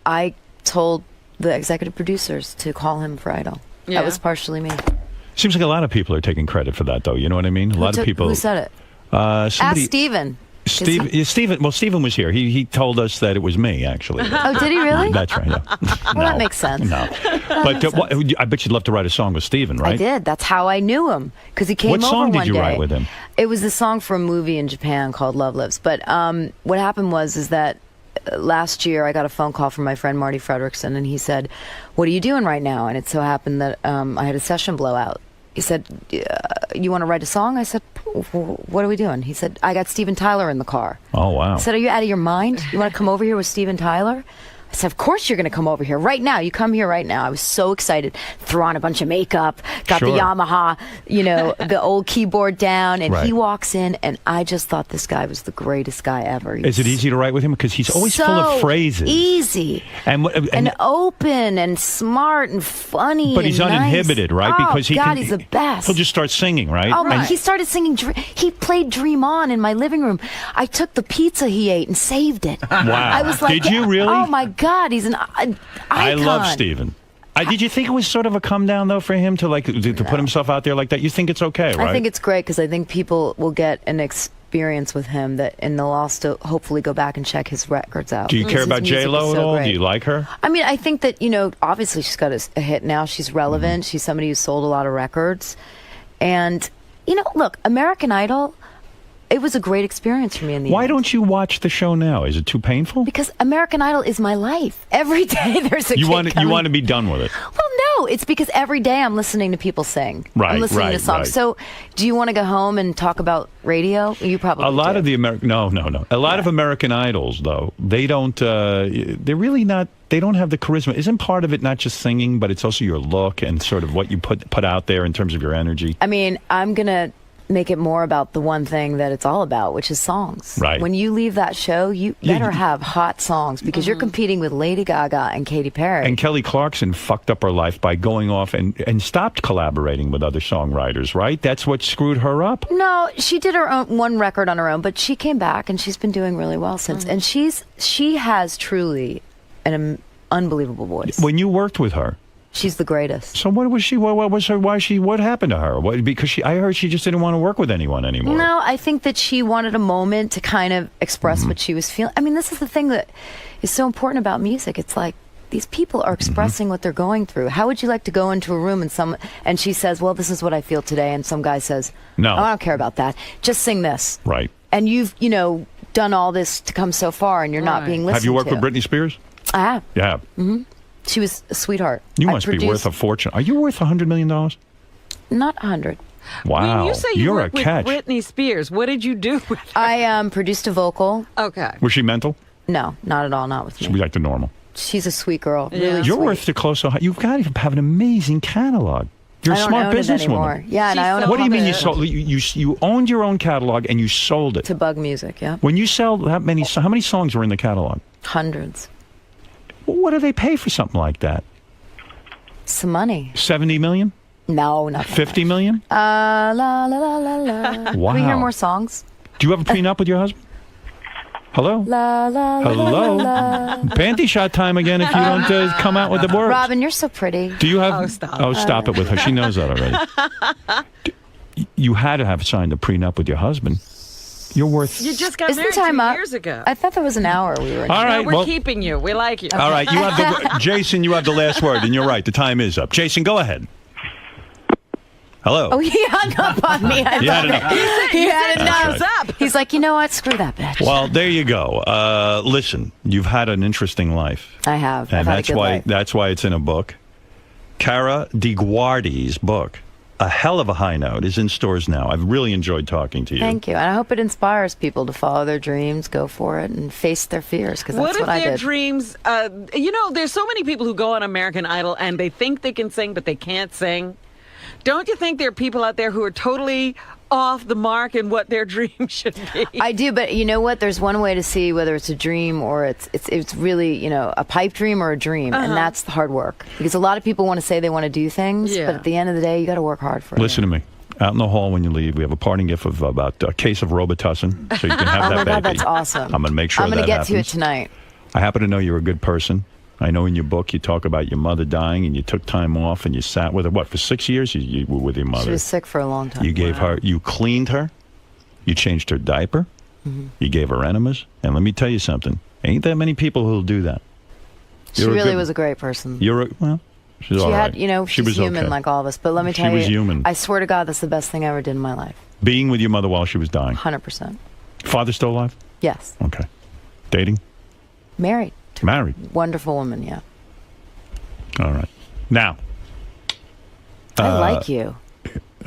I told the executive producers to call him for Idol. Yeah. That was partially me. Seems like a lot of people are taking credit for that, though. You know what I mean? A lot of people. Who said it? Somebody, Ask Steven. Stephen was here. He told us that it was me, actually. Oh, did he really? That's right, yeah. Well, that makes sense. No. But I bet you'd love to write a song with Stephen, right? I did. That's how I knew him, because he came over one day. What song did you write with him? It was the song for a movie in Japan called Love Lives. But what happened is that last year I got a phone call from my friend Marty Fredrickson, and he said, "What are you doing right now?" And it so happened that I had a session blowout. He said, "You want to write a song?" I said, "What are we doing?" He said, "I got Steven Tyler in the car." Oh, wow. I said, "Are you out of your mind? You want to come over here with Steven Tyler?" I said, "Of course you're going to come over here right now. You come here right now." I was so excited. Threw on a bunch of makeup, got the Yamaha, the old keyboard down, and he walks in, and I just thought this guy was the greatest guy ever. Is it easy to write with him? Because he's always full of phrases. Easy. And open and smart and funny. But he's and uninhibited, right? Oh, Because he's the best. He'll just start singing, right? Oh, he started singing. He played Dream On in my living room. I took the pizza he ate and saved it. Wow. I was like, did you really? Oh, my God, he's an icon. I love Steven. Did you think it was sort of a come down, though, for him to put himself out there like that? You think it's okay, right? I think it's great, because I think people will get an experience with him and they'll also hopefully go back and check his records out. Do you care about J-Lo at all? Do you like her? I mean, I think that, obviously she's got a hit now. She's relevant. She's somebody who's sold a lot of records. And, look, American Idol, it was a great experience for me in the end. Why don't you watch the show now? Is it too painful? Because American Idol is my life. Every day there's a you want to be done with it. Well, no, it's because every day I'm listening to people sing. Right, I'm listening to songs. Right. So, do you want to go home and talk about radio? You probably a lot of the American A lot of American Idols, though, they don't. They're really not. They don't have the charisma. Isn't part of it not just singing, but it's also your look and sort of what you put out there in terms of your energy? I mean, I'm gonna make it more about the one thing that it's all about, which is songs. Right. When you leave that show, you better have hot songs, because you're competing with Lady Gaga and Katy Perry. And Kelly Clarkson fucked up her life by going off and stopped collaborating with other songwriters, right? That's what screwed her up? No, she did her own one record on her own, but she came back and she's been doing really well since. And she has truly an unbelievable voice. When you worked with her, she's the greatest. So what was she? What was her? What happened to her? Because I heard she just didn't want to work with anyone anymore. No, I think that she wanted a moment to kind of express what she was feeling. I mean, this is the thing that is so important about music. It's like these people are expressing what they're going through. How would you like to go into a room and she says, "Well, this is what I feel today," and some guy says, "No, I don't care about that. Just sing this." Right. And you've done all this to come so far, and you're not being listened to. Have you worked with Britney Spears? I have. You have. Mm-hmm. She was a sweetheart. You must be worth a fortune. Are you worth $100 million? Not 100. Wow. When you say you worked with Britney Spears, what did you do with her? I produced a vocal. Okay. Was she mental? No, not at all. Not with me. She was like the normal. She's a sweet girl. Yeah. Really You're sweet. worth the close to. You've got to have an amazing catalog. You're a smart businesswoman. Yeah, and I own it. What do you mean you sold? You owned your own catalog and you sold it to Bug Music? Yeah. When you sell that many, how many songs were in the catalog? Hundreds. What do they pay for something like that? Some money. 70 million? No, not 50 million? La la la la la. Wow. Can we hear more songs? Do you have a prenup with your husband? Hello? La la Hello? la la. Panty shot time again if you don't come out with the words. Robin, you're so pretty. Do you have? Oh, stop. Oh, stop it with her. She knows that already. You had to have signed a prenup with your husband. You're worth. You just got Isn't married time 2 up? years ago. I thought there was an hour we were in. All right, we're keeping you. We like you. All right, you have the Jason. You have the last word, and you're right. The time is up. Jason, go ahead. Hello. Oh, he hung up on me. He had enough. He had enough. That's Up. He's like, you know what? Screw that bitch. Well, there you go. Listen, you've had an interesting life. I have. And I've had a good life. That's why it's in a book. Cara DiGuardi's book, A Hell of a High Note, is in stores now. I've really enjoyed talking to you. Thank you. And I hope it inspires people to follow their dreams, go for it, and face their fears, because that's what I did. What if their dreams, there's so many people who go on American Idol and they think they can sing, but they can't sing. Don't you think there are people out there who are totally off the mark in what their dream should be? I do, but you know what? There's one way to see whether it's a dream or it's really, a pipe dream or a dream, and that's the hard work. Because a lot of people want to say they want to do things, but at the end of the day, you got to work hard for it. Listen to me. Out in the hall when you leave, we have a parting gift of about a case of Robitussin, so you can have that baby. God, that's awesome. I'm going to make sure I'm going that to get happens. to it tonight. I happen to know you're a good person. I know in your book you talk about your mother dying, and you took time off and you sat with her. What, for 6 years you were with your mother? She was sick for a long time. You gave her, you cleaned her, you changed her diaper, you gave her enemas, and let me tell you something. Ain't that many people who'll do that. She really was a great person. She's all right. She's was human okay. like all of us. But let me tell you, She was human. I swear to God, that's the best thing I ever did in my life. Being with your mother while she was dying. 100%. Father still alive? Yes. Okay. Dating? Married. Married. Wonderful woman, yeah. All right. Now. I like you.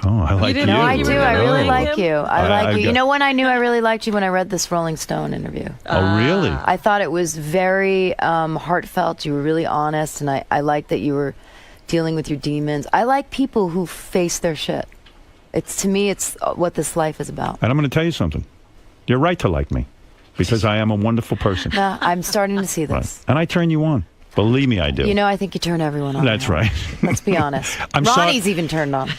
Oh, I like you. No, I do. I really like you. I like you. got- You know when I knew I really liked you? When I read this Rolling Stone interview. Oh, really? I thought it was very heartfelt. You were really honest, and I like that you were dealing with your demons. I like people who face their shit. To me, it's what this life is about. And I'm going to tell you something. You're right to like me, because I am a wonderful person. Nah, I'm starting to see this. Right. And I turn you on. Believe me, I do. You know, I think you turn everyone on. That's right. Let's be honest. I'm Ronnie's even turned on.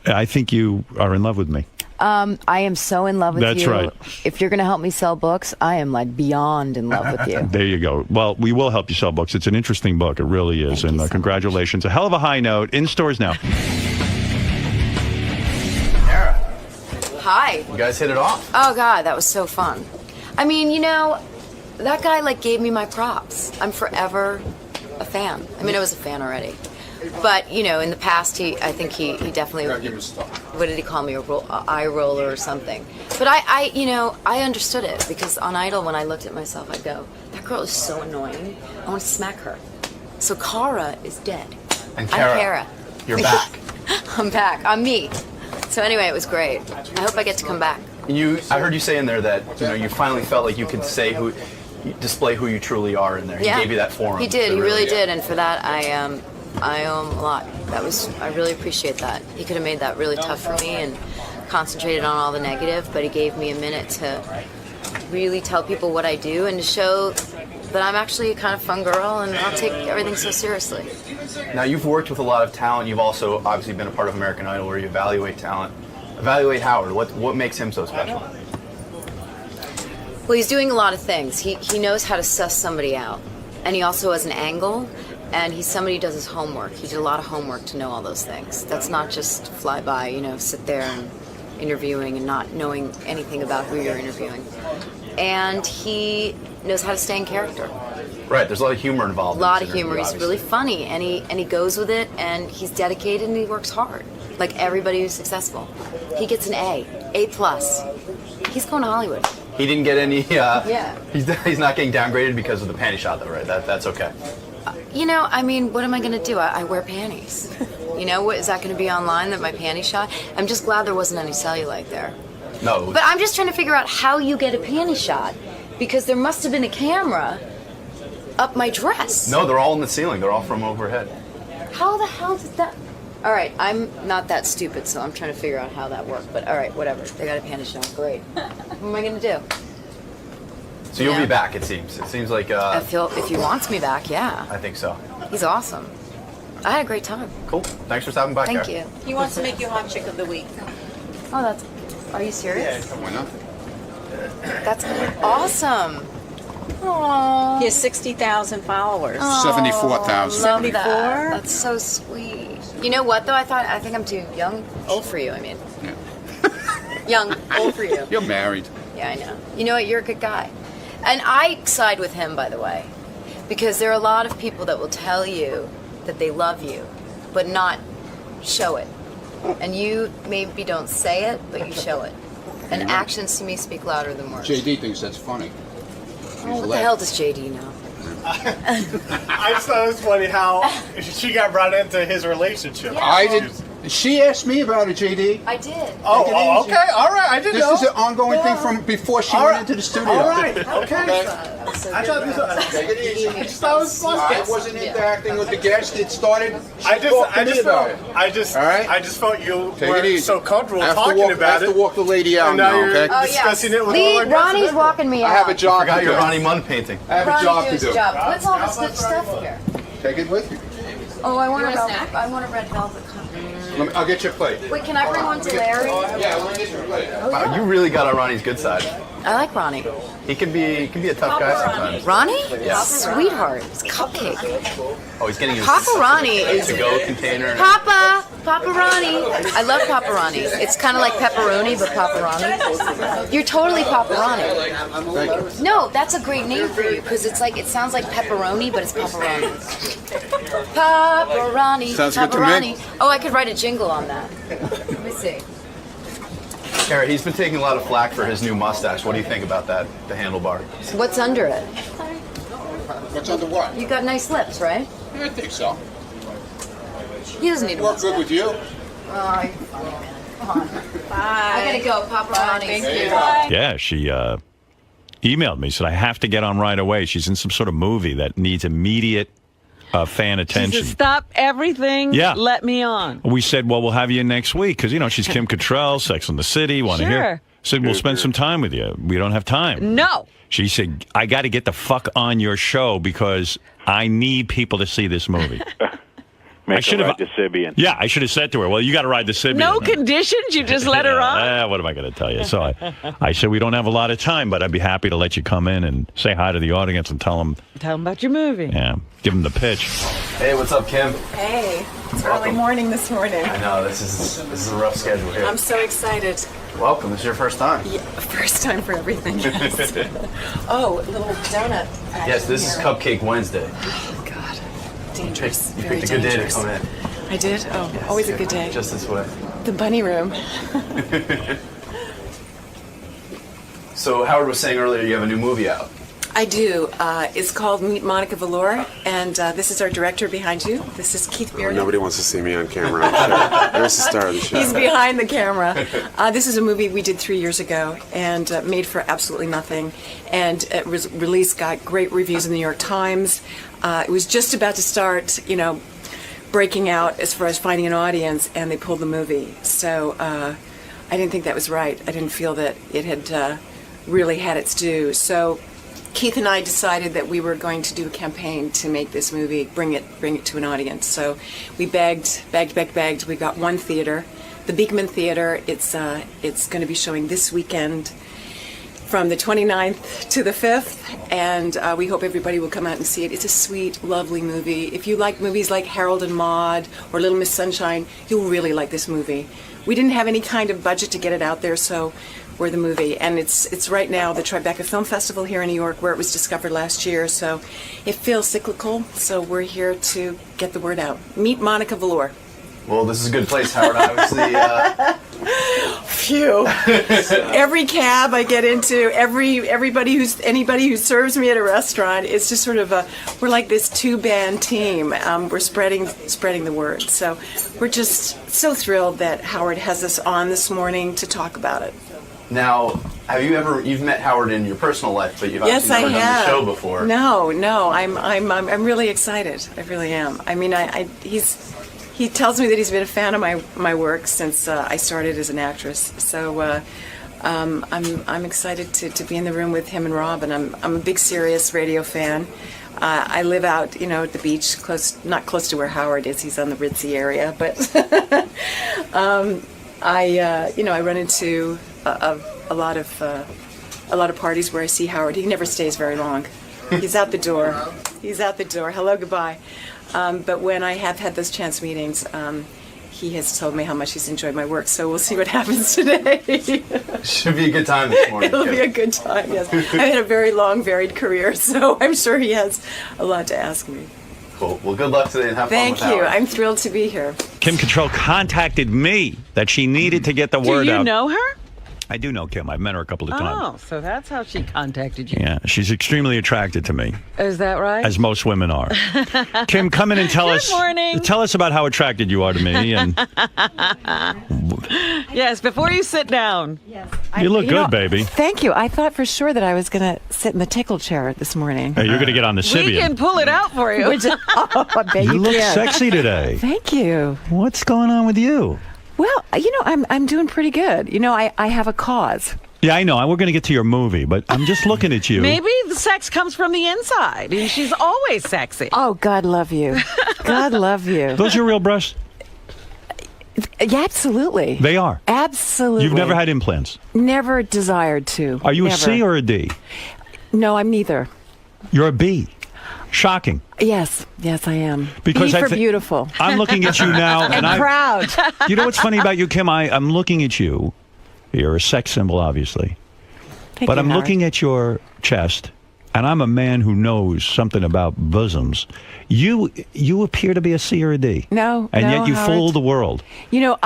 I think you are in love with me. I am so in love with you. That's right. If you're going to help me sell books, I am like beyond in love with you. There you go. Well, we will help you sell books. It's an interesting book. It really is. And congratulations. A hell of a high note. In stores now. Hi. You guys hit it off. Oh God, that was so fun. I mean, that guy like gave me my props. I'm forever a fan. I mean, I was a fan already, but in the past, I think he definitely. What did he call me? A eye roller or something? But I understood it because on Idol, when I looked at myself, I'd go, "That girl is so annoying. I want to smack her." So Cara is dead. And Cara, I'm Cara. You're back. I'm back. I'm me. So anyway, it was great. I hope I get to come back. I heard you say in there that you finally felt like you could display who you truly are in there. He gave you that forum. He did. He really did. And for that, I owe him a lot. I really appreciate that. He could have made that really tough for me and concentrated on all the negative, but he gave me a minute to really tell people what I do and to show that I'm actually a kind of fun girl and I'll take everything so seriously. Now, you've worked with a lot of talent. You've also obviously been a part of American Idol where you evaluate talent. Evaluate Howard. What makes him so special? Well, he's doing a lot of things. He knows how to suss somebody out. And he also has an angle. And he's somebody who does his homework. He did a lot of homework to know all those things. That's not just fly by, sit there and interviewing and not knowing anything about who you're interviewing. And he knows how to stay in character. Right, there's a lot of humor involved. A lot of humor. He's really funny, and he goes with it, and he's dedicated, and he works hard, like everybody who's successful. He gets an A+. He's going to Hollywood. He didn't get any. Yeah. He's not getting downgraded because of the panty shot, though, right? That's okay. I mean, what am I going to do? I wear panties. What is that going to be online? That my panty shot? I'm just glad there wasn't any cellulite there. No. But I'm just trying to figure out how you get a panty shot, because there must have been a camera up my dress. No, they're all in the ceiling. They're all from overhead. How the hell did that? All right, I'm not that stupid, so I'm trying to figure out how that worked. But all right, whatever. They got a panty shot. Great. What am I going to do? So you'll be back, it seems. It seems like... if he wants me back, yeah. I think so. He's awesome. I had a great time. Cool. Thanks for stopping by, Thank Cara. you. He wants to make you hot chick of the week. Oh, that's... Are you serious? Why not? That's awesome. Aww. He has 60,000 followers. 74,000. Love that. That's so sweet. You know what, though? I think I'm too young. Old for you, I mean. Yeah. Young, old for you. You're married. Yeah, I know. You know what? You're a good guy. And I side with him, by the way, because there are a lot of people that will tell you that they love you, but not show it. And you maybe don't say it, but you show it. And actions to me speak louder than words. JD thinks that's funny. Oh, what the hell does JD know? I just thought it was funny how she got brought into his relationship. Yeah. I did. She asked me about it, JD. I did. Oh, okay. All right. I didn't know. This is an ongoing thing from before she went into the studio. All right. Okay. I thought this was... Take it easy. I just thought it was funny. I wasn't interacting with the guest. It started. I just felt you Take it were easy. so comfortable I have to talking walk, about I have it. to walk the lady out And now now, you're okay? discussing it with all Lee, our guests. Ronnie's walking me out. I have a job Forgot to your do. Ronnie Mund painting. I have a Ronnie job do to his do. job. What's all this good stuff here? Take it with you. Oh, I want a red velvet cup. I'll get you a plate. Wait, can I bring one to Larry? Yeah, we'll get you a plate. Wow, you really got on Ronnie's good side. I like Ronnie. He can be a tough guy sometimes. Ronnie? Yeah. Sweetheart. It's cupcake. Oh, he's getting his Papa Ronnie is to-go container. Papa Ronnie. I love Papa Ronnie. It's kind of like pepperoni, but Papa Ronnie. You're totally Papa Ronnie. No, that's a great name for you because it's like it sounds like pepperoni, but it's Papa Ronnie. Papa Ronnie. Sounds Papa good to me. Ronnie. Oh, I could write a jingle on that. Let me see. Kara, he's been taking a lot of flack for his new mustache. What do you think about that, the handlebar? What's under it? What's under what? You got nice lips, right? I think so. He doesn't need to Work good with you? Oh, you're funny, man. Come on. Bye. I gotta go, Papa Ronnie. Thank you. Bye. Yeah, she emailed me, said I have to get on right away. She's in some sort of movie that needs immediate fan She attention. said, stop everything. Yeah. Let me on. We said, well, we'll have you in next week because, she's Kim Cattrall, Sex and the City, want to hear. Sure. Said, we'll spend some time with you. We don't have time. No. She said, I got to get the fuck on your show because I need people to see this movie. Make her ride the Sibian. Yeah, I should have said to her, well, you got to ride the Sibian. No conditions. You just let her on. What am I going to tell you? So I said, we don't have a lot of time, but I'd be happy to let you come in and say hi to the audience and tell them. Tell them about your movie. Yeah, give them the pitch. Hey, what's up, Kim? Hey, it's early morning this morning. I know, this is a rough schedule here. I'm so excited. Welcome, this is your first time. Yeah, first time for everything. Yes. Oh, a little donut. Yes, this is Cupcake Wednesday. Oh, God. Dangerous. You Very picked a good day to dangerous. come in. I did? Oh, Yes, always a good day. Just this way. The bunny room. So Howard was saying earlier you have a new movie out. I do. It's called Meet Monica Valor, and this is our director behind you. This is Keith Bearden. Nobody wants to see me on camera. I'm sure. There's the star of the show. He's behind the camera. This is a movie we did 3 years ago and made for absolutely nothing. And it was released, got great reviews in the New York Times. It was just about to start, breaking out as far as finding an audience, and they pulled the movie. So I didn't think that was right. I didn't feel that it had really had its due. So Keith and I decided that we were going to do a campaign to make this movie, bring it to an audience. So we begged. We got one theater, the Beekman Theater. It's going to be showing this weekend from the 29th to the 5th, and we hope everybody will come out and see it. It's a sweet, lovely movie. If you like movies like Harold and Maude or Little Miss Sunshine, you'll really like this movie. We didn't have any kind of budget to get it out there, so we're the movie. And it's right now the Tribeca Film Festival here in New York, where it was discovered last year, so it feels cyclical, so we're here to get the word out. Meet Monica Valor. Well, this is a good place, Howard. Obviously, Phew. Every cab I get into, anybody who serves me at a restaurant, it's just sort of we're like this 2-band team. We're spreading the word. So we're just so thrilled that Howard has us on this morning to talk about it. now, you've met Howard in your personal life, but you've Yes, obviously I never done have. the show before. No, I'm really excited. I really am. I mean, he tells me that he's been a fan of my work since I started as an actress. So I'm excited to be in the room with him and Rob, and I'm a big Sirius radio fan. I live out, at the beach, not close to where Howard is. He's on the Ritzy area, but I run into a lot of parties where I see Howard. He never stays very long. He's out the door. Hello, goodbye. But when I have had those chance meetings, he has told me how much he's enjoyed my work. So we'll see what happens today. Should be a good time this morning. It'll be a good time, yes. I've had a very long, varied career, so I'm sure he has a lot to ask me. Cool. Well, good luck today and have fun Thank with you. Howard. I'm thrilled to be here. Kim Cattrall contacted me that she needed to get the word Do you out. know her? I do know Kim. I've met her a couple of times. Oh, so that's how she contacted you. Yeah, she's extremely attracted to me, Is that right? as most women are. Kim, come in and tell us. Good morning. Tell us about how attracted you are to me. And Yes, before you sit down. you look good, baby. Thank you. I thought for sure that I was going to sit in the tickle chair this morning. Hey, you're going to get on the We Sibian. can pull it out for you. I bet You look can. sexy today. Thank you. What's going on with you? Well, I'm doing pretty good. I have a cause. Yeah, I know. We're going to get to your movie, but I'm just looking at you. Maybe the sex comes from the inside, and she's always sexy. Oh, God love you. God love you. Those your real breasts? Yeah, absolutely. They are. Absolutely. You've never had implants. Never desired to. Are you Never. a C or a D? No, I'm neither. You're a B. Shocking. Yes, I am. Because B for beautiful. I'm looking at you now, and I, proud. You know what's funny about you, Kim? I'm looking at you. You're a sex symbol, obviously. Thank But you, I'm Howard. looking at your chest, and I'm a man who knows something about bosoms. You appear to be a C or a D. No, and no, yet you Howard. fool the world. You know,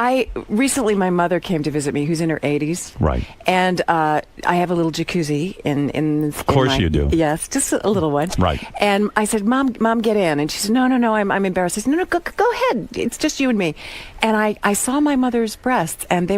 recently my mother came to visit me, who's in her 80s. Right. And I have a little jacuzzi in. Of course you do. Yes, just a little one. Right. And I said, Mom, get in. And she said, No, I'm embarrassed. I said, No, go ahead. It's just you and me. And I saw my mother's breasts, and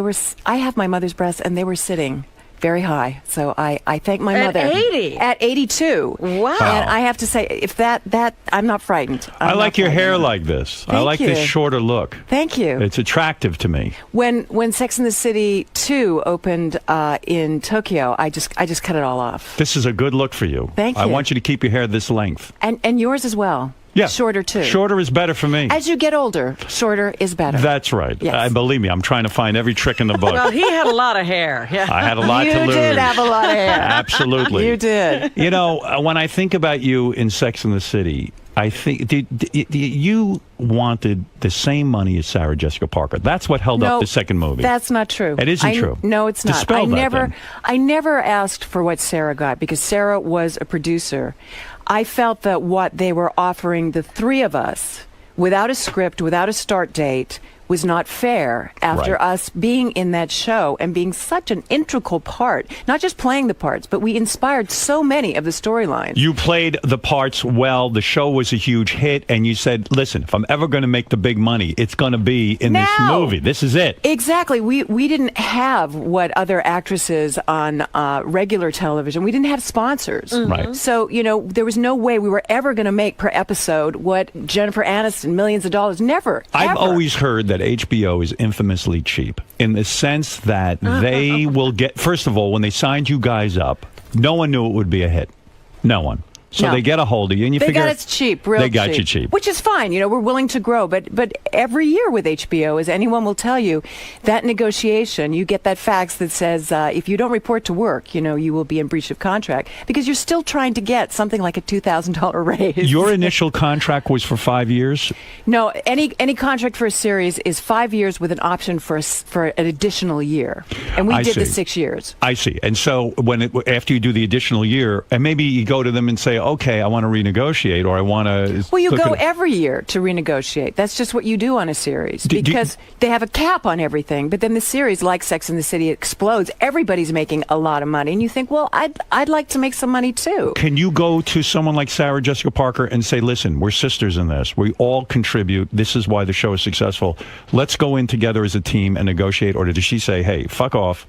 I have my mother's breasts, and they were sitting very high. So I thank my mother. At 80? At 82. Wow. And I have to say, if that I'm not frightened. I like your hair like this. I Thank like you. this shorter look. Thank you. It's attractive to me. When Sex and the City 2 opened in Tokyo, I just cut it all off. This is a good look for you. Thank I you. want you to keep your hair this length. And yours as well. Yeah. Shorter too. Shorter is better for me. As you get older, shorter is better. That's right. Yes. Believe me, I'm trying to find every trick in the book. Well, he had a lot of hair. Yeah. I had a lot to lose. You did have a lot of hair. Absolutely. You did. You know, when I think about you in Sex and the City, I think you wanted the same money as Sarah Jessica Parker. That's what held up the second movie. That's not true. It isn't true. No, it's not. Dispel that, then. I never asked for what Sarah got because Sarah was a producer. I felt that what they were offering the three of us, without a script, without a start date, was not fair after Right. us being in that show and being such an integral part, not just playing the parts, but we inspired so many of the storylines. You played the parts well. The show was a huge hit, and you said, listen, if I'm ever going to make the big money, it's going to be in this Now! movie. This is it. Exactly. We didn't have what other actresses on regular television, we didn't have sponsors. Right. So, there was no way we were ever going to make per episode what Jennifer Aniston, millions of dollars. Never. I've ever. always heard that HBO is infamously cheap in the sense that they will get, first of all, when they signed you guys up, no one knew it would be a hit. No one. So No. they get a hold of you, and you They figure got us cheap, real they got you cheap. Which is fine. We're willing to grow. But every year with HBO, as anyone will tell you, that negotiation, you get that fax that says if you don't report to work, you will be in breach of contract because you're still trying to get something like a $2,000 raise. Your initial contract was for 5 years? No, any contract for a series is 5 years with an option for an additional year, and we I did the see. 6 years. I see. And so after you do the additional year, and maybe you go to them and say, okay, I want to renegotiate, or I want to... Well, you go every year to renegotiate. That's just what you do on a series because they have a cap on everything. But then the series, like Sex and the City, explodes. Everybody's making a lot of money, and you think, well, I'd like to make some money too. Can you go to someone like Sarah Jessica Parker and say, listen, we're sisters in this. We all contribute. This is why the show is successful. Let's go in together as a team and negotiate. Or does she say, hey, fuck off.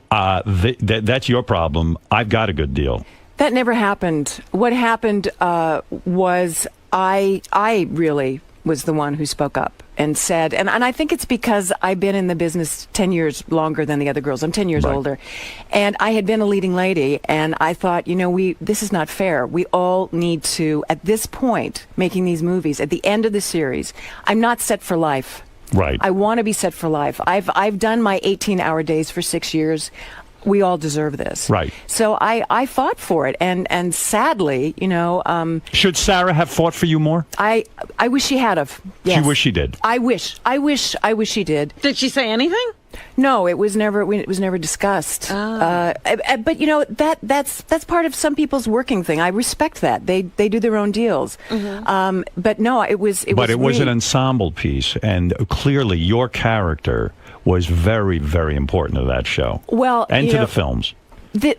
That's your problem. I've got a good deal. That never happened. What happened was I really was the one who spoke up and said, and I think it's because I've been in the business 10 years longer than the other girls. I'm 10 years older. And I had been a leading lady, and I thought, this is not fair. We all need to, at this point, making these movies, at the end of the series, I'm not set for life. Right. I want to be set for life. I've done my 18-hour days for 6 years. We all deserve this. Right. So I fought for it, and sadly, should Sarah have fought for you more? I wish she had have. Yes. She wish she did. I wish she did. Did she say anything? No, it was never discussed. But that's part of some people's working thing. I respect that. They do their own deals. But no, it was an ensemble piece, and clearly your character was very, very important to that show. Well, and to the films. The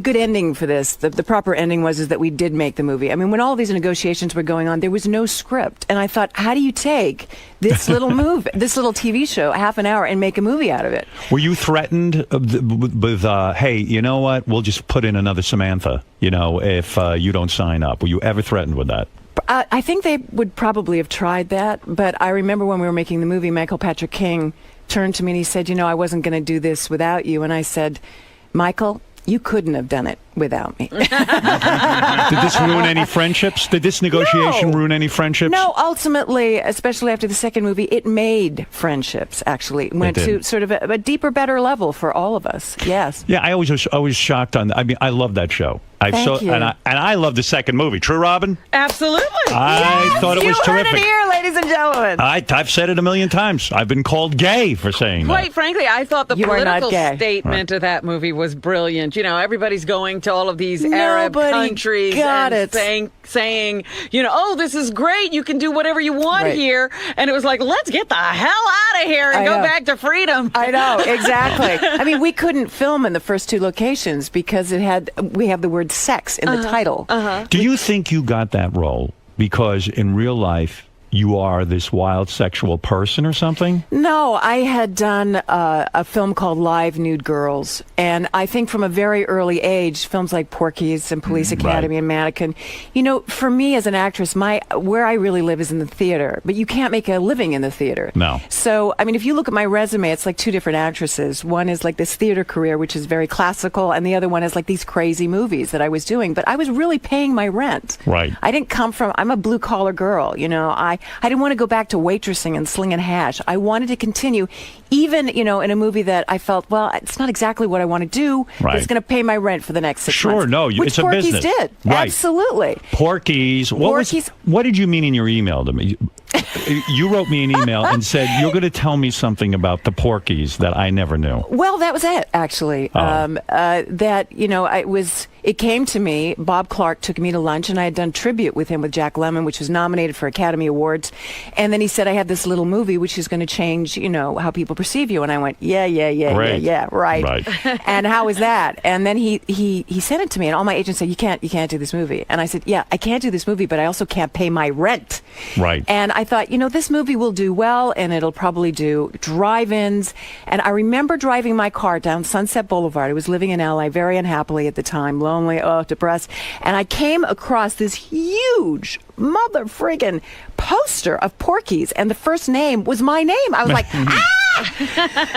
good ending for this, the proper ending is that we did make the movie. I mean, when all these negotiations were going on, there was no script, and I thought, how do you take this little this little TV show, a half an hour, and make a movie out of it? Were you threatened with hey, you know what? We'll just put in another Samantha. If you don't sign up, were you ever threatened with that? I think they would probably have tried that, but I remember when we were making the movie, Michael Patrick King turned to me and he said, I wasn't going to do this without you. And I said, Michael, you couldn't have done it without me. Did this ruin any friendships? Did this negotiation ruin any friendships? No, ultimately, especially after the second movie, it made friendships, actually. It went to sort of a deeper, better level for all of us. Yes. Yeah, I was always shocked on. I mean, I love that show. Thank you. And I love the second movie. True, Robin? Absolutely. I thought it was terrific. You heard it here, ladies and gentlemen. I've said it a million times. I've been called gay for saying Quite that. frankly, I thought the You are not political gay. statement of that movie was brilliant. Everybody's going to all of these Arab Nobody countries got and it. saying, oh, this is great. You can do whatever you want here. And it was like, let's get the hell out of here and go back to freedom. I know, exactly. I mean, we couldn't film in the first two locations because we have the word sex in the title. Do you think you got that role because in real life you are this wild sexual person or something? No, I had done a film called Live Nude Girls, and I think from a very early age, films like Porky's and Police Academy and Mannequin, for me as an actress, where I really live is in the theater, but you can't make a living in the theater. No. So, I mean, if you look at my resume, it's like two different actresses. One is like this theater career, which is very classical, and the other one is like these crazy movies that I was doing, but I was really paying my rent. Right. I didn't come from, I'm a blue collar girl, I didn't want to go back to waitressing and slinging hash. I wanted to continue, even, in a movie that I felt, well, it's not exactly what I want to do, but it's going to pay my rent for the next 6 months. Sure, no, which it's a Porky's business. did. Right. Absolutely. Porky's. What did you mean in your email to me? You wrote me an email and said, you're going to tell me something about the Porky's that I never knew. Well, that was it, actually. It came to me, Bob Clark took me to lunch, and I had done tribute with him with Jack Lemmon, which was nominated for Academy Awards. And then he said, I have this little movie which is going to change, how people perceive you. And I went, yeah, right. And how is that? And then he sent it to me, and all my agents said, you can't do this movie. And I said, yeah, I can't do this movie, but I also can't pay my rent. Right. And I thought, this movie will do well, and it'll probably do drive-ins. And I remember driving my car down Sunset Boulevard. I was living in LA very unhappily at the time, lonely, depressed. And I came across this huge mother-friggin' poster of Porky's, and the first name was my name. I was like,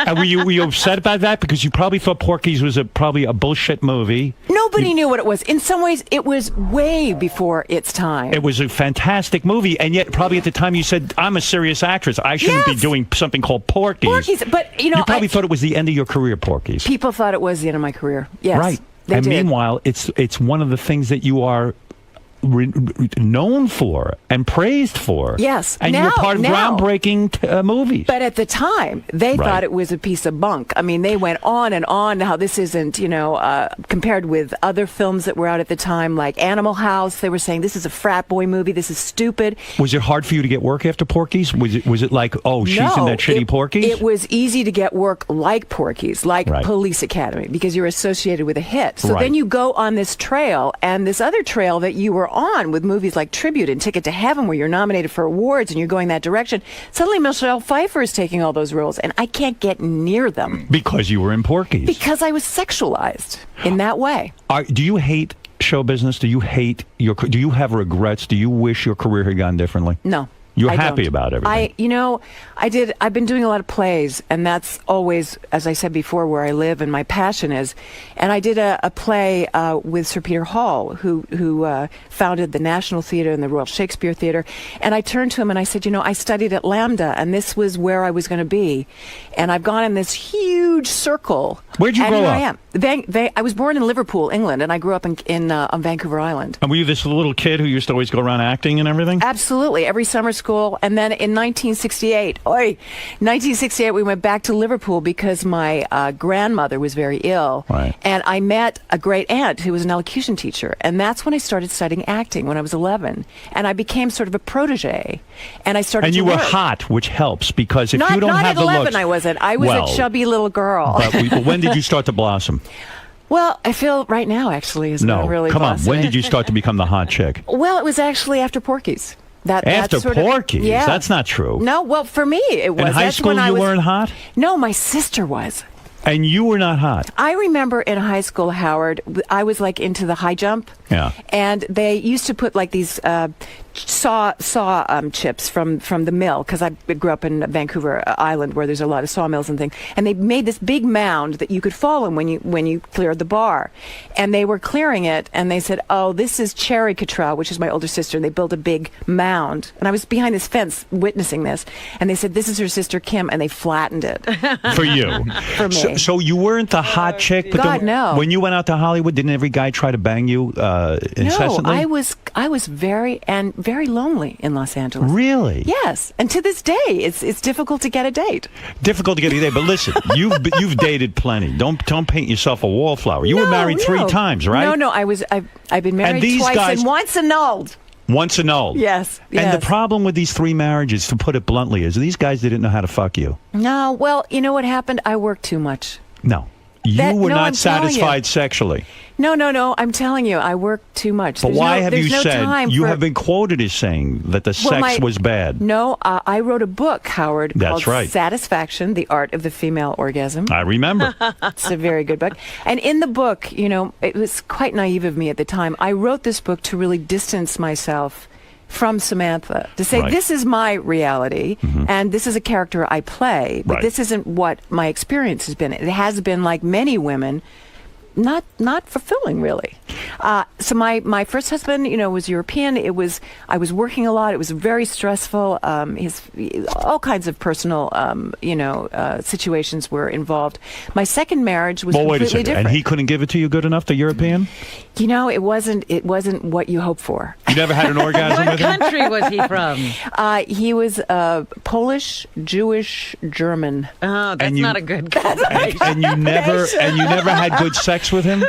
And were you upset about that? Because you probably thought Porky's was probably a bullshit movie. Nobody knew what it was. In some ways, it was way before its time. It was a fantastic movie, and yet probably at the time you said, I'm a serious actress. I shouldn't be doing something called Porky's. But, you probably thought it was the end of your career, Porky's. People thought it was the end of my career. Yes. Right. They and did. meanwhile, it's one of the things that you are known for and praised for. Yes. And you were part of groundbreaking movies. But at the time, they thought it was a piece of bunk. I mean, they went on and on how this isn't, compared with other films that were out at the time, like Animal House. They were saying, this is a frat boy movie. This is stupid. Was it hard for you to get work after Porky's? Was it like, oh, she's in that shitty Porky's? It was easy to get work like Porky's, like Police Academy, because you're associated with a hit. So then you go on this trail, and this other trail that you were on with movies like Tribute and Ticket to Heaven, where you're nominated for awards and you're going that direction. Suddenly Michelle Pfeiffer is taking all those roles, and I can't get near them. Because you were in Porky's. Because I was sexualized in that way. Do you hate show business? Do you hate do you have regrets? Do you wish your career had gone differently? No. You're happy about everything. I've been doing a lot of plays, and that's always, as I said before, where I live and my passion is. And I did a play with Sir Peter Hall, who founded the National Theatre and the Royal Shakespeare Theatre. And I turned to him and I said, I studied at Lambda, and this was where I was going to be. And I've gone in this huge circle. Where'd you grow up? I am. I was born in Liverpool, England, and I grew up on Vancouver Island. And were you this little kid who used to always go around acting and everything? Absolutely. Every summer school. And then in 1968, we went back to Liverpool because my grandmother was very ill. Right. And I met a great aunt who was an elocution teacher. And that's when I started studying acting when I was 11. And I became sort of a protege. And I started And to you were work. hot, which helps, because if you don't not have at the 11, looks... I wasn't. I was a chubby little girl. But when did you start to blossom? Well, I feel right now, actually, is when I'm really come on. blossoming. When did you start to become the hot chick? Well, it was actually after Porky's. After Porky's? Yeah. That's not true. No, well, for me, it was. In high That's school, when you weren't hot? No, my sister was. And you were not hot? I remember in high school, Howard, I was like into the high jump. Yeah. And they used to put like these saw chips from the mill, because I grew up in Vancouver Island where there's a lot of sawmills and things, and they made this big mound that you could fall in when you cleared the bar, and they were clearing it, and they said, "Oh, this is Cherry Cottrell," which is my older sister, and they built a big mound, and I was behind this fence witnessing this, and they said, "This is her sister Kim," and they flattened it for you. For me. So you weren't the hot chick, but God, no. When you went out to Hollywood, didn't every guy try to bang you incessantly? No, I was very lonely in Los Angeles. Really? Yes, and to this day, it's difficult to get a date. Difficult to get a date, but listen, you've dated plenty. Don't paint yourself a wallflower. You were married 3 times, right? No, I've been married these twice guys- and once annulled. Once annulled. Yes. And the problem with these 3 marriages, to put it bluntly, is these guys didn't know how to fuck you. No, well, you know what happened? I worked too much. No. You were not satisfied sexually. No. I'm telling you, I worked too much. But why have you no said, time you for- have been quoted as saying that the sex was bad. No, I wrote a book, Howard, That's called right. Satisfaction, The Art of the Female Orgasm. I remember. It's a very good book. And in the book, it was quite naive of me at the time. I wrote this book to really distance myself from Samantha, to say, Right. this is my reality, and this is a character I play, but Right. this isn't what my experience has been. It has been, like many women, not fulfilling, really. So my first husband, was European. I was working a lot. It was very stressful. All kinds of personal, situations were involved. My second marriage was Wait a completely second. different. And he couldn't give it to you good enough, the European? It wasn't what you hope for. You never had an orgasm What with him? country was he from? He was Polish, Jewish, German. Oh, that's And you- not a good combination. And you never had good sex with him?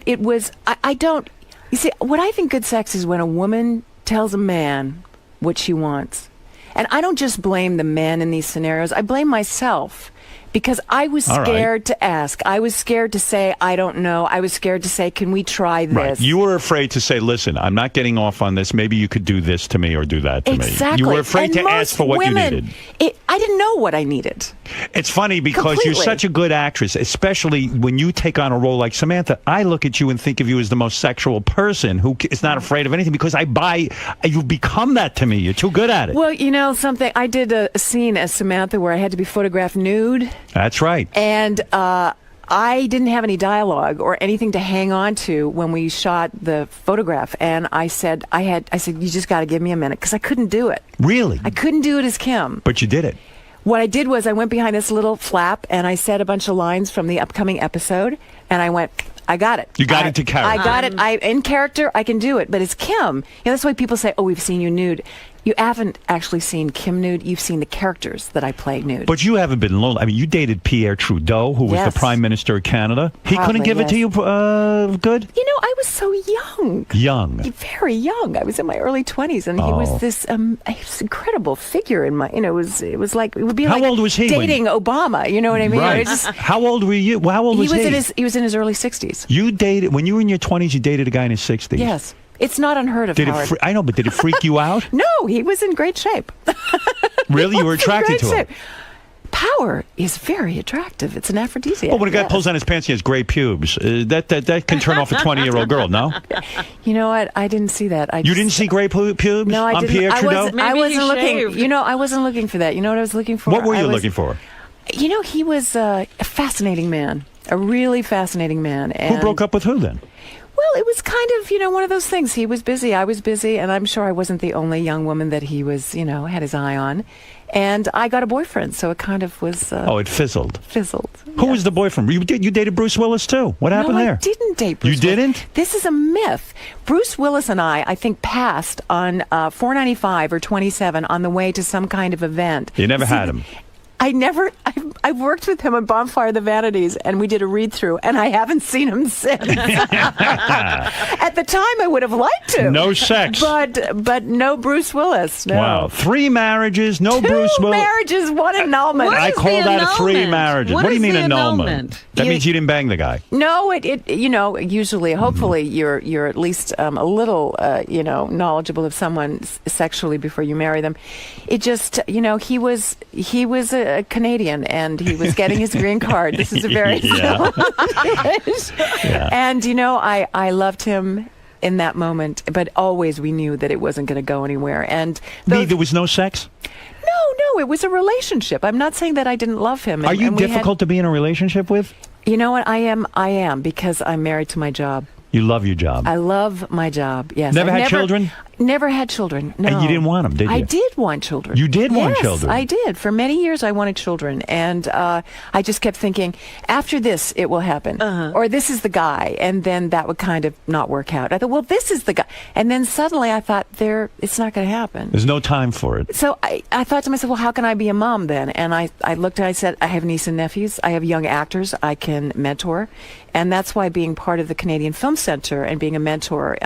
It was. I don't. You see, what I think good sex is when a woman tells a man what she wants, and I don't just blame the man in these scenarios. I blame myself. Because I was All right. scared to ask. I was scared to say, I don't know. I was scared to say, can we try this? Right. You were afraid to say, listen, I'm not getting off on this. Maybe you could do this to me or do that to Exactly. me. You were afraid And to most ask for what women, you needed. I didn't know what I needed. It's funny because you're Completely. such a good actress, especially when you take on a role like Samantha. I look at you and think of you as the most sexual person who is not afraid of anything because you've become that to me. You're too good at it. Well, something. I did a scene as Samantha where I had to be photographed nude. That's right. And I didn't have any dialogue or anything to hang on to when we shot the photograph. And I said, you just got to give me a minute because I couldn't do it. Really? I couldn't do it as Kim. But you did it. What I did was I went behind this little flap and I said a bunch of lines from the upcoming episode. And I went, I got it. You got into character. I got it. In character, I can do it. But it's Kim. That's why people say, oh, we've seen you nude. You haven't actually seen Kim nude. You've seen the characters that I play nude. But you haven't been lonely. I mean, you dated Pierre Trudeau, who was Yes. the Prime Minister of Canada. He Probably, couldn't give it to you good? I was so young. Young. Very young. I was in my early 20s, and he Oh. was this incredible figure in my. It was like it would be How like old was he dating Obama. You know what I mean? Right. It just- How old were you? Well, how old was he? He was in his early 60s. You dated when you were in your 20s. You dated a guy in his 60s. Yes, it's not unheard of. Did Howard. I know, but did it freak you out? No, he was in great shape. Really, you were attracted to him. Power is very attractive. It's an aphrodisiac. Well, when a guy yes. pulls down his pants, he has gray pubes. That can turn off a 20-year-old girl. No, You know what? I didn't see that. you didn't see gray pubes No, I on didn't. Pierre Trudeau. I wasn't he looking. shaved. I wasn't looking for that. You know what I was looking for? What were I you was- looking for? He was a fascinating man. A really fascinating man. And Who broke up with who then? Well, it was kind of, one of those things. He was busy, I was busy, and I'm sure I wasn't the only young woman that he was, had his eye on. And I got a boyfriend, so it kind of was... It fizzled. Fizzled. Who was the boyfriend? You dated Bruce Willis too. What happened No, there? I didn't date Bruce You Willis. didn't? This is a myth. Bruce Willis and I think, passed on 495 or 27 on the way to some kind of event. You never had him. I've worked with him on Bonfire the Vanities, and we did a read-through, and I haven't seen him since. At the time, I would have liked to. No sex. But no Bruce Willis. No. Wow. 3 marriages, no Two Bruce Willis. marriages, one annulment. I call that a 3 marriages. What do you mean annulment? That means you didn't bang the guy. No, usually, hopefully, you're at least a little, knowledgeable of someone sexually before you marry them. It just, he was a Canadian and he was getting his green card. This is a very Yeah. And I loved him in that moment, but always we knew that it wasn't going to go anywhere. And There was no sex? No, it was a relationship. I'm not saying that I didn't love him. Are you difficult to be in a relationship with? You know what? I am because I'm married to my job. You love your job. I love my job. Yes. Never had children? Never had children. No. And you didn't want them, did you? I did want children. You did want Yes, children? I did. For many years, I wanted children, and I just kept thinking, after this, it will happen, or this is the guy, and then that would kind of not work out. I thought, well, this is the guy, and then suddenly I thought, it's not going to happen. There's no time for it. So I thought to myself, well, how can I be a mom then? And I looked and I said, I have nieces and nephews. I have young actors I can mentor. And that's why being part of the Canadian Film Centre and being a mentor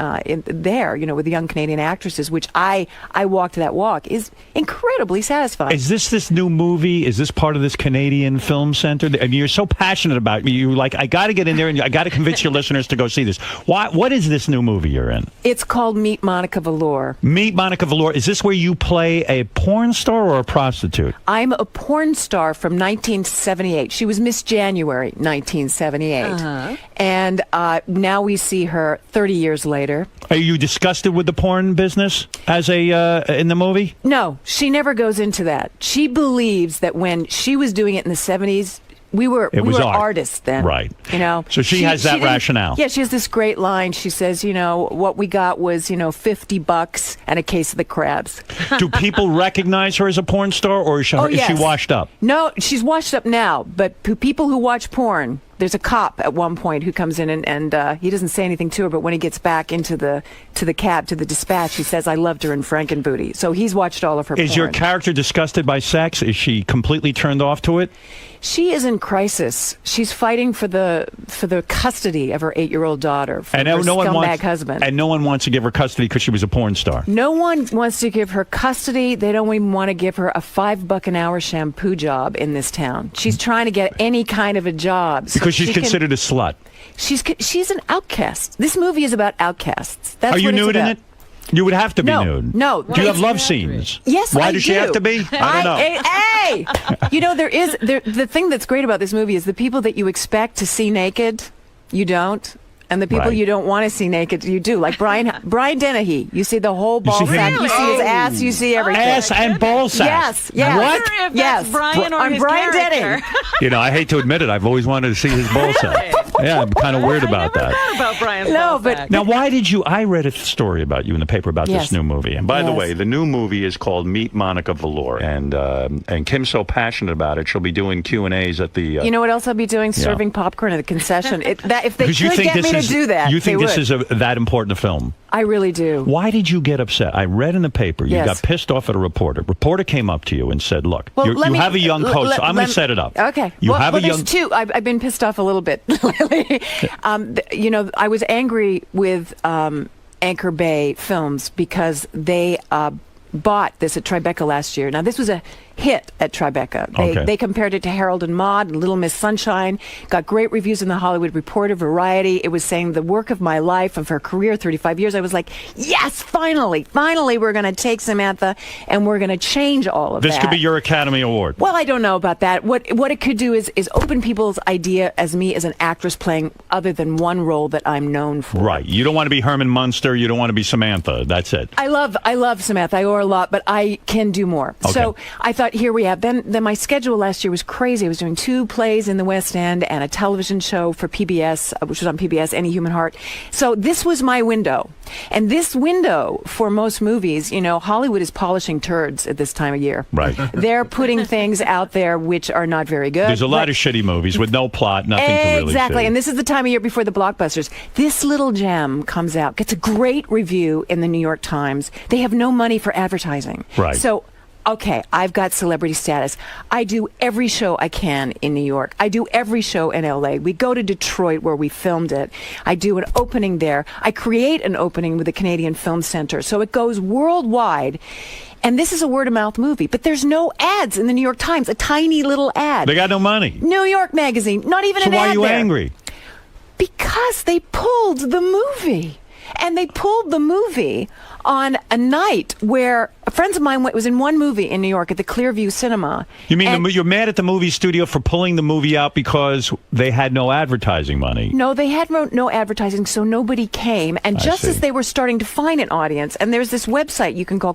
there, with the young Canadian actresses, which I walked that walk, is incredibly satisfying. Is this new movie? Is this part of this Canadian Film Centre? And you're so passionate about it. You're like, I got to get in there and I got to convince your listeners to go see this. What is this new movie you're in? It's called Meet Monica Velour. Meet Monica Velour. Is this where you play a porn star or a prostitute? I'm a porn star from 1978. She was Miss January, 1978. And now we see her 30 years later. Are you disgusted with the porn business as in the movie? No, she never goes into that. She believes that when she was doing it in the 70s, we were art. artists then. Right. So she has that didn't- rationale. Yeah, she has this great line. She says, what we got was, $50 and a case of the crabs. Do people recognize her as a porn star, or is she Yes. washed up? No, she's washed up now, but people who watch porn, there's a cop at one point who comes in and he doesn't say anything to her, but when he gets back into the cab, to the dispatch, he says, I loved her in Frankenbooty. So he's watched all of her porn. Is your character disgusted by sex? Is she completely turned off to it? She is in crisis. She's fighting for the custody of her 8-year-old daughter from her scumbag husband. And no one wants to give her custody because she was a porn star. No one wants to give her custody. They don't even want to give her a $5 an hour shampoo job in this town. She's trying to get any kind of a job. Because she's considered a slut. She's an outcast. This movie is about outcasts. That's Are you what it's nude in about. it? You would have to be No, nude. no. Do you have love scenes? Yes, Why I does she do. have to be? I don't know. Hey! The thing that's great about this movie is the people that you expect to see naked, you don't. And the people Right. you don't want to see naked, you do. Like Brian Dennehy. You see the whole ball sack. You see his ass. You see everything. Ass and ball sack. Yes. Yes. What? If that's Yes. Brian or I'm his Brian character. Denny. I hate to admit it. I've always wanted to see his ball sack. Yeah, I'm kind of weird about that. Thought about Brian's No, ball but- sack. Now, why did you? I read a story about you in the paper about Yes. this new movie. And by the Yes. way, the new movie is called Meet Monica Velour, and Kim's so passionate about it, she'll be doing Q&As at the. You know what else I'll be doing? Serving popcorn at the concession. If they because you could think get me this to do that, you think they this would. is that important a film? I really do. Why did you get upset? I read in the paper you Yes. got pissed off at a reporter. Reporter came up to you and said, "Look, Well, you have a young coach. So I'm going to set it up. Okay. You well, have well, a young. there's two. I've been pissed off a little bit lately. I was angry with Anchor Bay Films because they bought this at Tribeca last year. Now, this was a hit at Tribeca. They compared it to Harold and Maude, Little Miss Sunshine, got great reviews in the Hollywood Reporter, Variety. It was saying the work of my life, of her career, 35 years. I was like, yes, finally, we're going to take Samantha and we're going to change all of that. This could be your Academy Award. Well, I don't know about that. What it could do is open people's idea as me as an actress playing other than one role that I'm known for. Right. You don't want to be Herman Munster. You don't want to be Samantha. That's it. I love Samantha. I owe her a lot, but I can do more. Okay. So I thought, here we have. Then my schedule last year was crazy. I was doing 2 plays in the West End and a television show for PBS, which was on PBS, Any Human Heart. So this was my window. And this window for most movies, Hollywood is polishing turds at this time of year. Right. They're putting things out there which are not very good. There's a lot of shitty movies with no plot, nothing to really Exactly. see. And this is the time of year before the blockbusters. This little gem comes out, gets a great review in the New York Times. They have no money for advertising. Right. So, okay, I've got celebrity status. I do every show I can in New York. I do every show in LA. We go to Detroit where we filmed it. I do an opening there. I create an opening with the Canadian Film Centre. So it goes worldwide. And this is a word-of-mouth movie, but there's no ads in the New York Times, a tiny little ad. They got no money. New York Magazine, not even So an why ad are you there. angry? Because they pulled the movie. And they pulled the movie on a night where Friends of mine was in one movie in New York at the Clearview Cinema. You mean you're mad at the movie studio for pulling the movie out because they had no advertising money? No, they had no advertising, so nobody came. And just as they were starting to find an audience, and there's this website you can go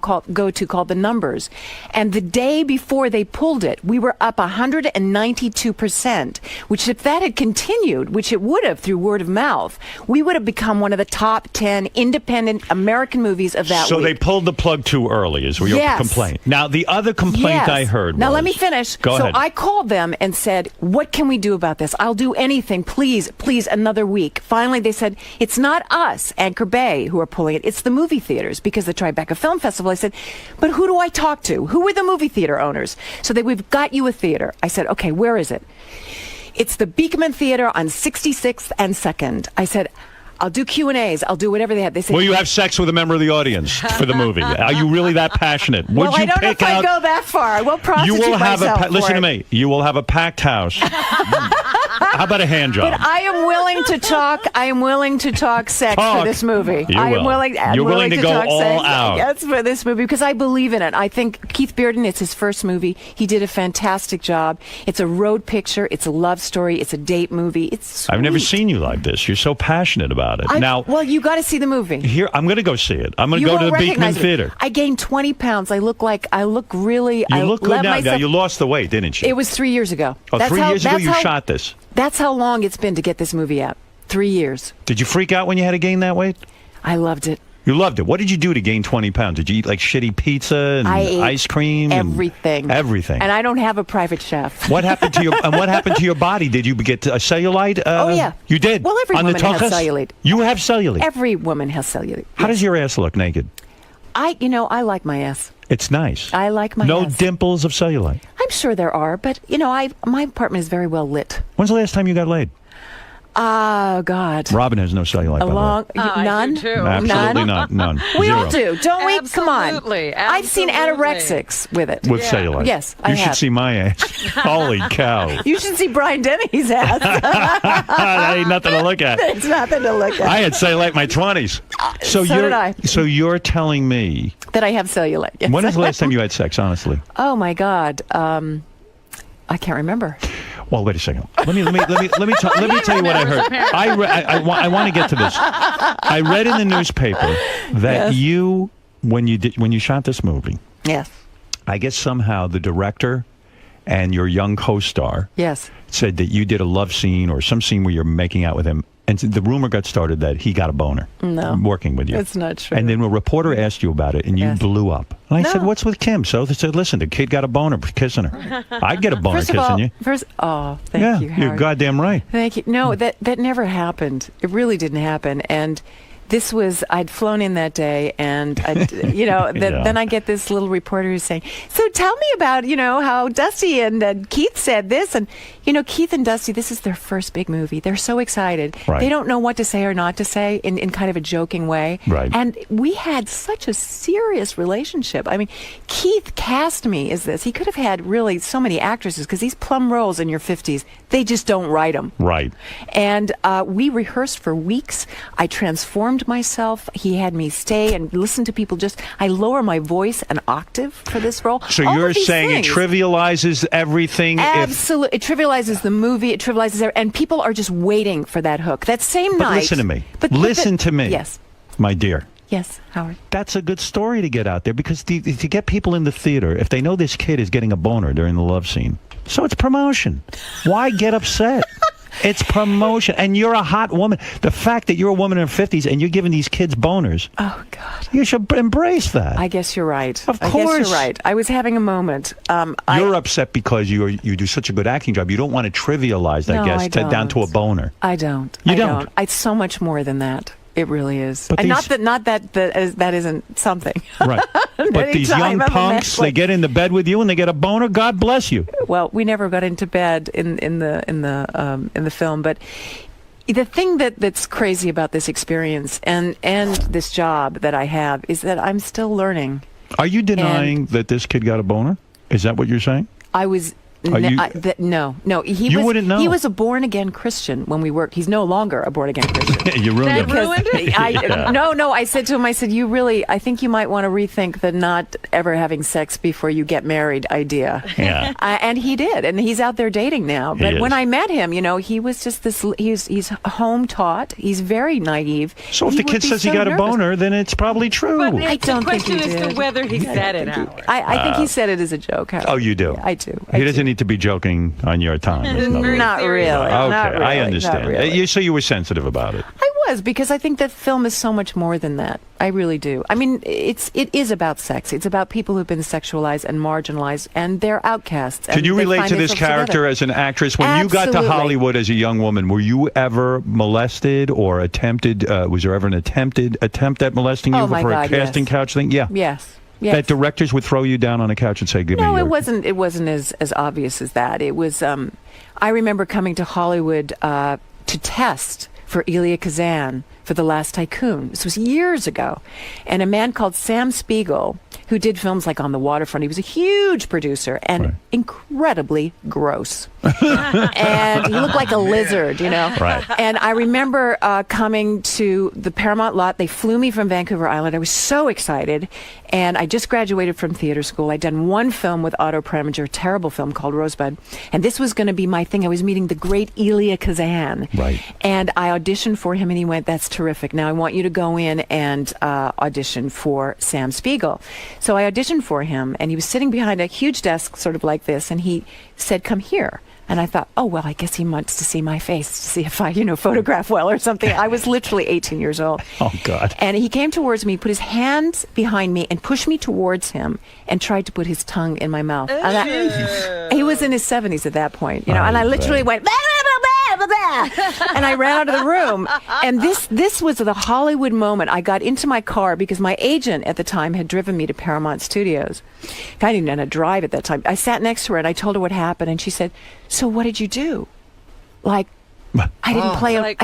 to called The Numbers, and the day before they pulled it, we were up 192%, which if that had continued, which it would have through word of mouth, we would have become one of the top 10 independent American movies of that week. So they pulled the plug too early, is your complaint. Now, the other complaint I heard Now, was... let me finish. Go ahead. I called them and said, what can we do about this? I'll do anything. Please, another week. Finally, they said, it's not us, Anchor Bay, who are pulling it. It's the movie theaters, because the Tribeca Film Festival. I said, but who do I talk to? Who are the movie theater owners? So we've got you a theater. I said, okay, where is it? It's the Beekman Theater on 66th and 2nd. I said, I'll do Q&As. I'll do whatever they have. They say, Will you have sex with a member of the audience for the movie? Are you really that passionate? Would well, you I don't know pick if I out... go that far. I will prostitute You will have myself listen for to it. me. You will have a packed house. How about a hand job? But I am willing to talk. I am willing to talk sex for this movie. You I am will. willing. I'm You're willing to go talk all sex. out. Yes, for this movie because I believe in it. I think Keith Bearden. It's his first movie. He did a fantastic job. It's a road picture. It's a love story. It's a date movie. It's sweet. I've never seen you like this. You're so passionate about it. Now, well, you got to see the movie. here I'm going to go see it. I'm going to You go to won't the Beekman recognize me. Theater. I gained 20 pounds. I look really. You look good let now. myself- Now, you lost the weight, didn't you? It was 3 years ago. Oh, 3 years ago you shot this. That's how long it's been to get this movie out. 3 years. Did you freak out when you had to gain that weight? I loved it. You loved it. What did you do to gain 20 pounds? Did you eat like shitty pizza and I ate ice cream? everything. Everything. And I don't have a private chef. What happened to your body? Did you get a cellulite? Oh, yeah. You did? Well, every On the woman has tuchus? cellulite. You have cellulite? Every woman has cellulite. How does your ass look naked? I like my ass. It's nice. I like my No ass. dimples of cellulite. I'm sure there are, but my apartment is very well lit. When's the last time you got laid? Oh God. Robin has no cellulite. by the way. None. Absolutely not. None. We Zero. all do, don't we? Come on. Absolutely. I've seen anorexics with it. With cellulite. Yes, I You should have. see my ass. Holy cow. You should see Brian Denny's ass. That ain't nothing to look at. It's nothing to look at. I had cellulite in my 20s. So did I. So you're telling me... That I have cellulite. Yes. When is the last time you had sex, honestly? Oh my God. I can't remember. Well, wait a second. Let me tell you what I heard. I want to get to this. I read in the newspaper that Yes. when you shot this movie, Yes. I guess somehow the director and your young co-star Yes. said that you did a love scene or some scene where you're making out with him, and the rumor got started that he got a boner working with you. It's not true. And then a reporter asked you about it, and you blew up. And I said, "What's with Kim?" So they said, "Listen, the kid got a boner kissing her. I'd get a boner First of kissing all, you." Thank you, Howard. You're goddamn right. Thank you. No, that never happened. It really didn't happen. And this was, I'd flown in that day, and then I get this little reporter who's saying, "So tell me about, how Dusty and Keith said this." And, Keith and Dusty, this is their first big movie. They're so excited. Right. They don't know what to say or not to say in kind of a joking way. Right. And we had such a serious relationship. I mean, Keith cast me as this. He could have had really so many actresses because these plum roles in your 50s, they just don't write them. Right. And we rehearsed for weeks. I transformed myself. He had me stay and listen to people. I lower my voice an octave for this role. So All you're of these saying things. it trivializes everything? Absolutely. It trivializes the movie. It trivializes and people are just waiting for that hook. That same But night. listen to me. But Listen to me. Yes. My dear. Yes, Howard. That's a good story to get out there because to get people in the theater, if they know this kid is getting a boner during the love scene, so it's promotion. Why get upset? It's promotion. And you're a hot woman. The fact that you're a woman in her 50s and you're giving these kids boners. Oh, God. You should embrace that. I guess you're right. Of I course. guess you're right. I was having a moment. You're upset because you do such a good acting job. You don't want to trivialize that, No, I down to a don't. boner. I don't. You I don't? It's so much more than that. It really is. But And these- not that that isn't something. Right. But these Anytime young I'm punks, immensely- they get into bed with you and they get a boner. God bless you. Well, we never got into bed in the film, but the thing that's crazy about this experience and this job that I have is that I'm still learning. Are you denying that this kid got a boner? Is that what you're saying? I was Are you- No. You wouldn't know. He was a born again Christian when we worked. He's no longer a born again Christian. You ruined That it. ruined it? Yeah. No. I said to him, I think you might want to rethink the not ever having sex before you get married idea. Yeah. And he did, and he's out there dating now. But is. when I met him, he was just this. He's home taught. He's very naive. So if the kid says he got a boner, then it's probably true. But I it's don't the think he question as did. to whether he said it, Howard. I think he said it as a joke. Howard. Oh, you do? I do. He doesn't need to be joking on your time. is in other words. Not really. Okay, Not really. I understand. Not really. So you were sensitive about it. I was, because I think that film is so much more than that. I really do. I mean, it is about sex. It's about people who've been sexualized and marginalized, and they're outcasts. Can and you they relate find to this themselves character together. as an actress? When you got to Absolutely. Hollywood as a young woman, were you ever molested or attempted? Was there ever an attempt at molesting you Oh, my for God, a casting yes. couch thing? Yeah. Yes. That directors would throw you down on a couch and say, "Give me No, your." it wasn't as obvious as that. It was. I remember coming to Hollywood to test for Elia Kazan for The Last Tycoon. This was years ago, and a man called Sam Spiegel, who did films like On the Waterfront. He was a huge producer and incredibly gross, and he looked like a lizard, Right. And I remember coming to the Paramount lot. They flew me from Vancouver Island. I was so excited, and I just graduated from theater school. I'd done one film with Otto Preminger, a terrible film called Rosebud, and this was going to be my thing. I was meeting the great Elia Kazan, right? And I auditioned for him, and he went, "That's terrific. Now I want you to go in and audition for Sam Spiegel." So I auditioned for him, and he was sitting behind a huge desk, sort of like this, and he said, "Come here." And I thought, oh, well, I guess he wants to see my face to see if I, photograph well or something. I was literally 18 years old. Oh, God. And he came towards me, put his hands behind me, and pushed me towards him and tried to put his tongue in my mouth. And he was in his 70s at that point, and I literally went, "Bah, bah, bah, bah, bah," and I ran out of the room. And this was the Hollywood moment. I got into my car because my agent at the time had driven me to Paramount Studios. I didn't know how to drive at that time. I sat next to her and I told her what happened, and she said, "So what did you do?" Like, I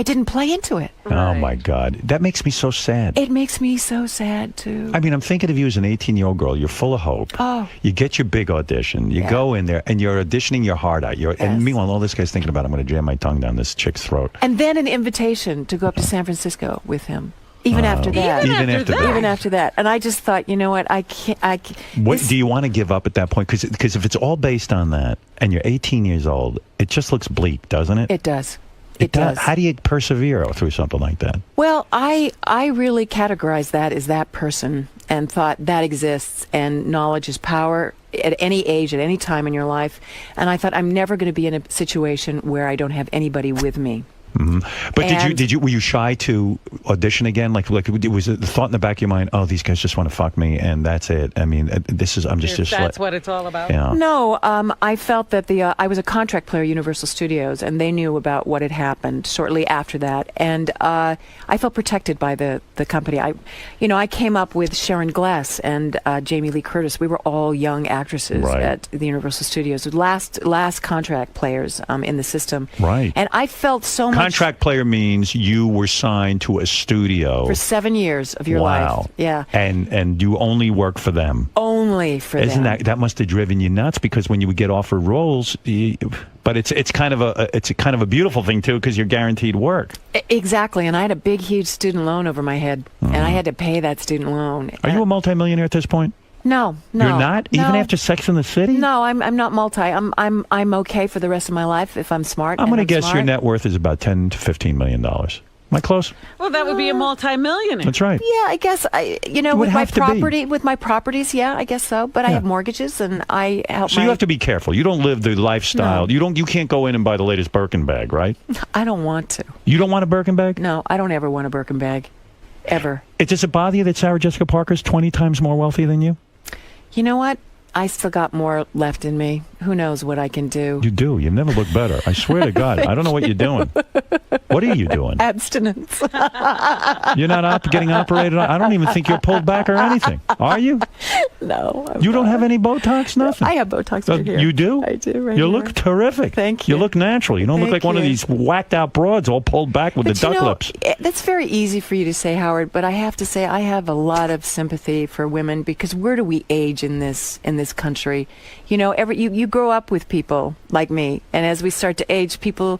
didn't play into it. Oh my God, that makes me so sad. It makes me so sad too. I mean, I'm thinking of you as an 18-year-old girl. You're full of hope. Oh. You get your big audition. You go in there, and you're auditioning your heart out. And meanwhile, all this guy's thinking about, I'm going to jam my tongue down this chick's throat. And then an invitation to go up to San Francisco with him. Even after that. Even after that. And I just thought, you know what? I can't. What do you want to give up at that point? Because if it's all based on that, and you're 18 years old, it just looks bleak, doesn't it? It does. It does. How do you persevere through something like that? Well, I really categorized that as that person and thought that exists, and knowledge is power at any age, at any time in your life. And I thought, I'm never going to be in a situation where I don't have anybody with me. Mm-hmm. But were you shy to audition again? Like was the thought in the back of your mind, oh, these guys just want to fuck me and that's it? I mean, That's what it's all about. Yeah. No, I felt that I was a contract player at Universal Studios, and they knew about what had happened shortly after that, and I felt protected by the company. I came up with Sharon Glass and Jamie Lee Curtis. We were all young actresses at the Universal Studios, last contract players in the system. Right. And I felt so much. Contract player means you were signed to a studio For 7 years of your life. Yeah. And you only work for them. Only for them. Isn't that must have driven you nuts? Because when you would get offered roles, but it's kind of a beautiful thing too, because you're guaranteed work. Exactly. And I had a big, huge student loan over my head, and I had to pay that student loan. Are you a multimillionaire at this point? No. You're not? Even after Sex in the City? No, I'm not multi. I'm okay for the rest of my life if I'm smart. I'm going to guess your net worth is about $10 to $15 million. Am I close? Well, that would be a multi-millionaire. That's right. Yeah, I guess with my properties, yeah, I guess so. But I have mortgages, and I help. So you have to be careful. You don't live the lifestyle. No. You can't go in and buy the latest Birkin bag, right? I don't want to. You don't want a Birkin bag? No, I don't ever want a Birkin bag, ever. Does it bother you that Sarah Jessica Parker's 20 times more wealthy than you? You know what? I still got more left in me. Who knows what I can do? You do. You never look better. I swear to God. I don't know what you're doing. What are you doing? Abstinence. You're not getting operated on? I don't even think you're pulled back or anything. Are you? No. You don't have any Botox? Nothing? I have Botox right here. You do? I do, right You here. look terrific. Thank you. You look natural. You don't look Thank like one of you. these whacked out broads all pulled back with But the duck lips. That's very easy for you to say, Howard, but I have to say I have a lot of sympathy for women because where do we age in this country? You know, you grow up with people like me, and as we start to age, people,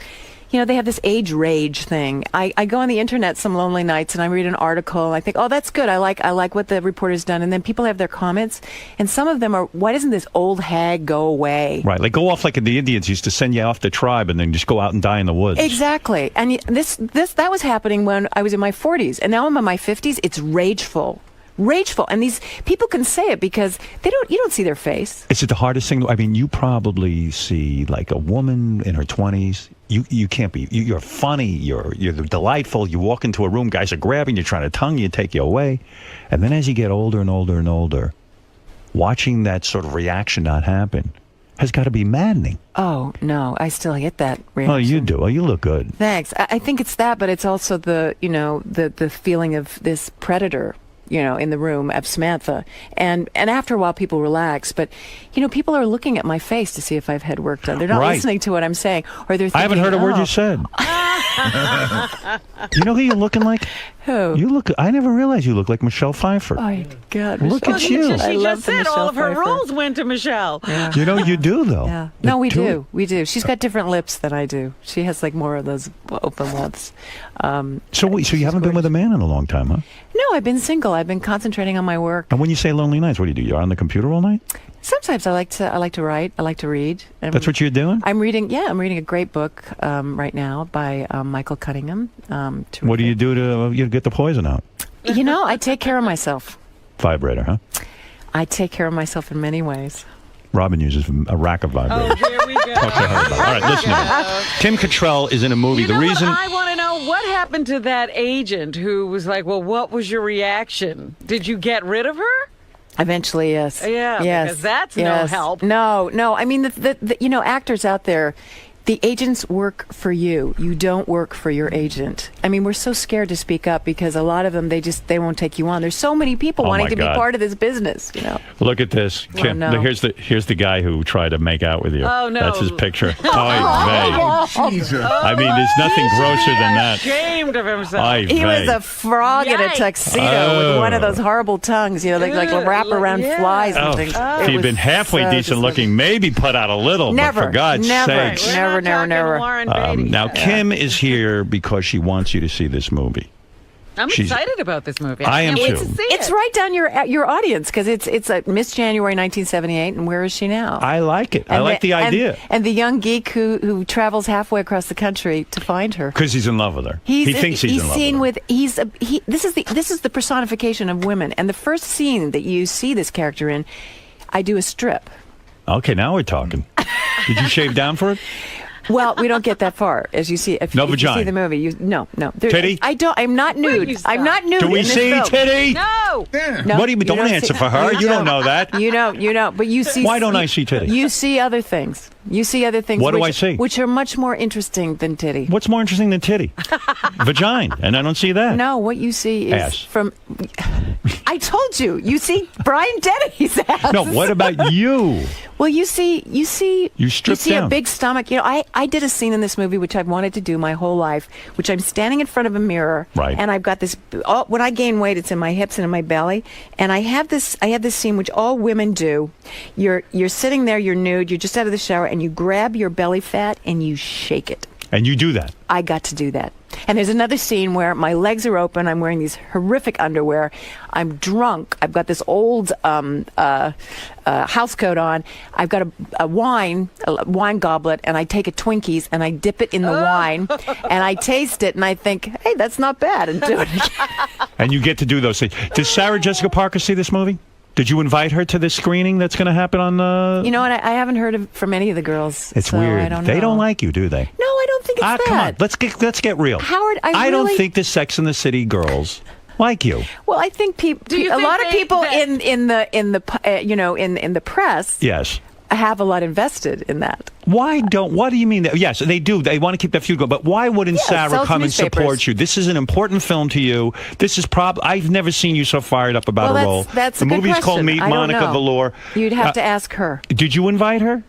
you know, they have this age rage thing. I go on the internet some lonely nights and I read an article and I think, oh, that's good. I like what the reporter's done. And then people have their comments, and some of them are, why doesn't this old hag go away? Right, like go off like the Indians used to send you off the tribe and then just go out and die in the woods. Exactly. And that was happening when I was in my 40s, and now I'm in my 50s. It's rageful. And these people can say it because you don't see their face. Is it the hardest thing? I mean, you probably see like a woman in her 20s. You can't be. You're funny. You're delightful. You walk into a room, guys are grabbing you, trying to tongue you, take you away, and then as you get older and older and older, watching that sort of reaction not happen has got to be maddening. Oh no, I still get that reaction. Oh, you do. Oh, you look good. Thanks. I think it's that, but it's also the feeling of this predator, you know, in the room of Samantha. And after a while, people relax. But, you know, people are looking at my face to see if I've had work done. They're not listening to what I'm saying. Or they're thinking, I haven't heard a word you said. You know who you're looking like? Who? You look. I never realized you look like Michelle Pfeiffer. Oh, my God. Look at you. She just said all of her roles went to Michelle. Yeah. You know, you do, though. Yeah. No, we do. We do. She's got different lips than I do. She has like more of those open lips. So you haven't been with a man in a long time, huh? No, I've been single. I've been concentrating on my work. And when you say lonely nights, what do? You're on the computer all night? Sometimes I like to write. I like to read. That's what you're doing? I'm reading a great book right now by Michael Cunningham. What do you do to get the poison out? You know, I take care of myself. Vibrator, huh? I take care of myself in many ways. Robin uses a rack of vibrators. Oh, here we go. Talk to her about it. All right, listen. Kim Cattrall is in a movie. You know what? I want to know what happened to that agent who was like, well, what was your reaction? Did you get rid of her? Eventually, yes. Yeah, yes. because that's no help. No. I mean, the you know, actors out there, the agents work for you. You don't work for your agent. I mean, we're so scared to speak up because a lot of them, they won't take you on. There's so many people wanting to be part of this business, you know. Look at this. Kim, no. here's the guy who tried to make out with you. Oh, no. That's his picture. Jesus. I mean, there's nothing grosser than that. Ashamed of himself. He was a frog in a tuxedo with one of those horrible tongues, you know, like wrap around flies and things. If you'd been halfway decent looking, maybe put out a little, but for God's sakes. Never. Now, Kim is here because she wants you to see this movie. I'm excited about this movie. I am can't too. wait to see It's it. right down your audience because it's a Miss January 1978, and where is she now? I like it. I like the idea. And the young geek who travels halfway across the country to find her Because he's in love with her. He thinks he's in love seen with her. This is the personification of women, and the first scene that you see this character in, I do a strip. Okay, now we're talking. Did you shave down for it? Well, we don't get that far, as you see. If No you vagina. see the movie, no. Titty? I'm not nude. I'm not nude. Do we in this see film. titty? No. No, What do you mean? Don't answer for her. You don't know that. You know. But you see. Why don't I see titty? You see other things. What do I see? Which are much more interesting than titty. What's more interesting than titty? Vagina, and I don't see that. No, what you see is Ass. from. I told you. You see Brian Dennehy's ass. No, what about you? Well, you see You stripped see down. a big stomach. You know, I did a scene in this movie which I've wanted to do my whole life, which I'm standing in front of a mirror, Right. and I've got this. When I gain weight, it's in my hips and in my belly, and I have this scene which all women do. You're sitting there, you're nude, you're just out of the shower, and you grab your belly fat and you shake it. And you do that. I got to do that. And there's another scene where my legs are open. I'm wearing these horrific underwear. I'm drunk. I've got this old house coat on. I've got a wine goblet, and I take a Twinkies and I dip it in the wine, and I taste it, and I think, hey, that's not bad, and do it again. And you get to do those things. Did Sarah Jessica Parker see this movie? Did you invite her to this screening that's going to happen on? You know what? I haven't heard from any of the girls. It's so weird. I don't They know. don't like you, do they? No, I don't think it's that. Come on. Let's get real. Howard, I don't really- think the Sex and the City girls like you. Well, I think you a think lot of they- people in the press Yes. have a lot invested in that. What do you mean? Yes, they do. They want to keep that feud going. But why wouldn't Sarah sells come and newspapers. support you? This is an important film to you. This is I've never seen you so fired up about a role. That's the a good movie's called question. Meet I don't Monica know. Velour. You'd have to ask her. Did you invite her?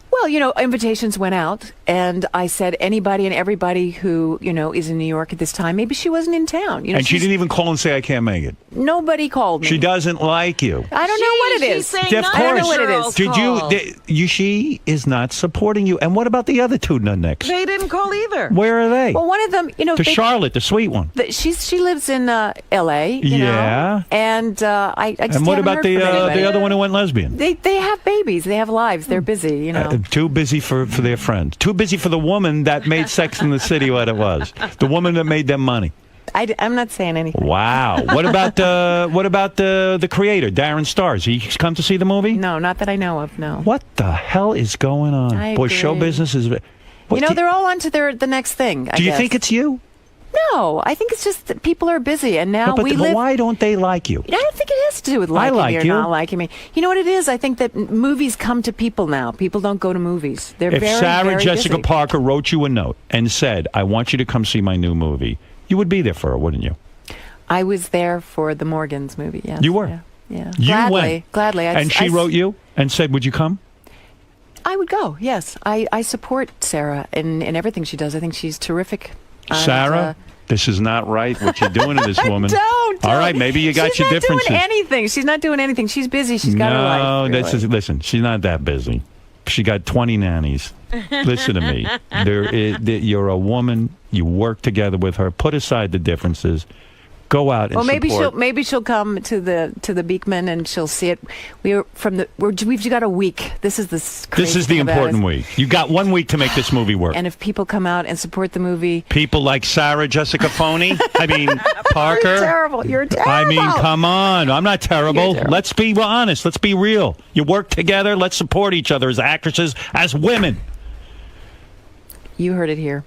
Well, invitations went out, and I said anybody and everybody who, is in New York at this time. Maybe she wasn't in town. And she didn't even call and say, I can't make it. Nobody called me. She doesn't like you. I don't know what it is. Of course. I don't know what it is. Did she is not supporting you. And what about the other two nutnicks? They didn't call either. Where are they? Well, one of them, Charlotte, the sweet one. She lives in L.A. Yeah. And I just And what haven't about heard from anybody. the other one who went lesbian? They have babies. They have lives. They're busy. Too busy for their friends. Too busy for the woman that made Sex in the City what it was. The woman that made them money. I'm not saying anything. Wow. What about the creator, Darren Stars? He's come to see the movie? No, not that I know of. No. What the hell is going on? I Boy, agree. show business is. They're all on to the next thing. Do you think it's you? No, I think it's just that people are busy, and now But we live. why don't they like you? I don't think it has to do with liking like me or you. not liking me. You know what it is? I think that movies come to people now. People don't go to movies. They're If very, Sarah very Jessica busy. Parker wrote you a note and said, I want you to come see my new movie, you would be there for her, wouldn't you? I was there for the Morgans movie. Yes, You were? Yeah. You Gladly, went. Gladly. And she wrote you and said, would you come? I would go. Yes, I support Sarah in everything she does. I think she's terrific. And, Sarah, this is not right what you're doing to this woman. Don't. All right, maybe you got your differences. She's not doing anything. She's not doing anything. She's busy. She's got her life. No, really. listen, she's not that busy. She got 20 nannies. Listen to me. You're a woman. You work together with her. Put aside the differences. Go out and Well, support. maybe she'll come to the Beekman and she'll see it. We've got a week. This is This is the important week. You got 1 week to make this movie work. And if people come out and support the movie, People like Sarah Jessica Phony. I mean, Parker. You're terrible. You're terrible. I mean, come on. I'm not terrible. Let's be honest. Let's be real. You work together. Let's support each other as actresses, as women. You heard it here.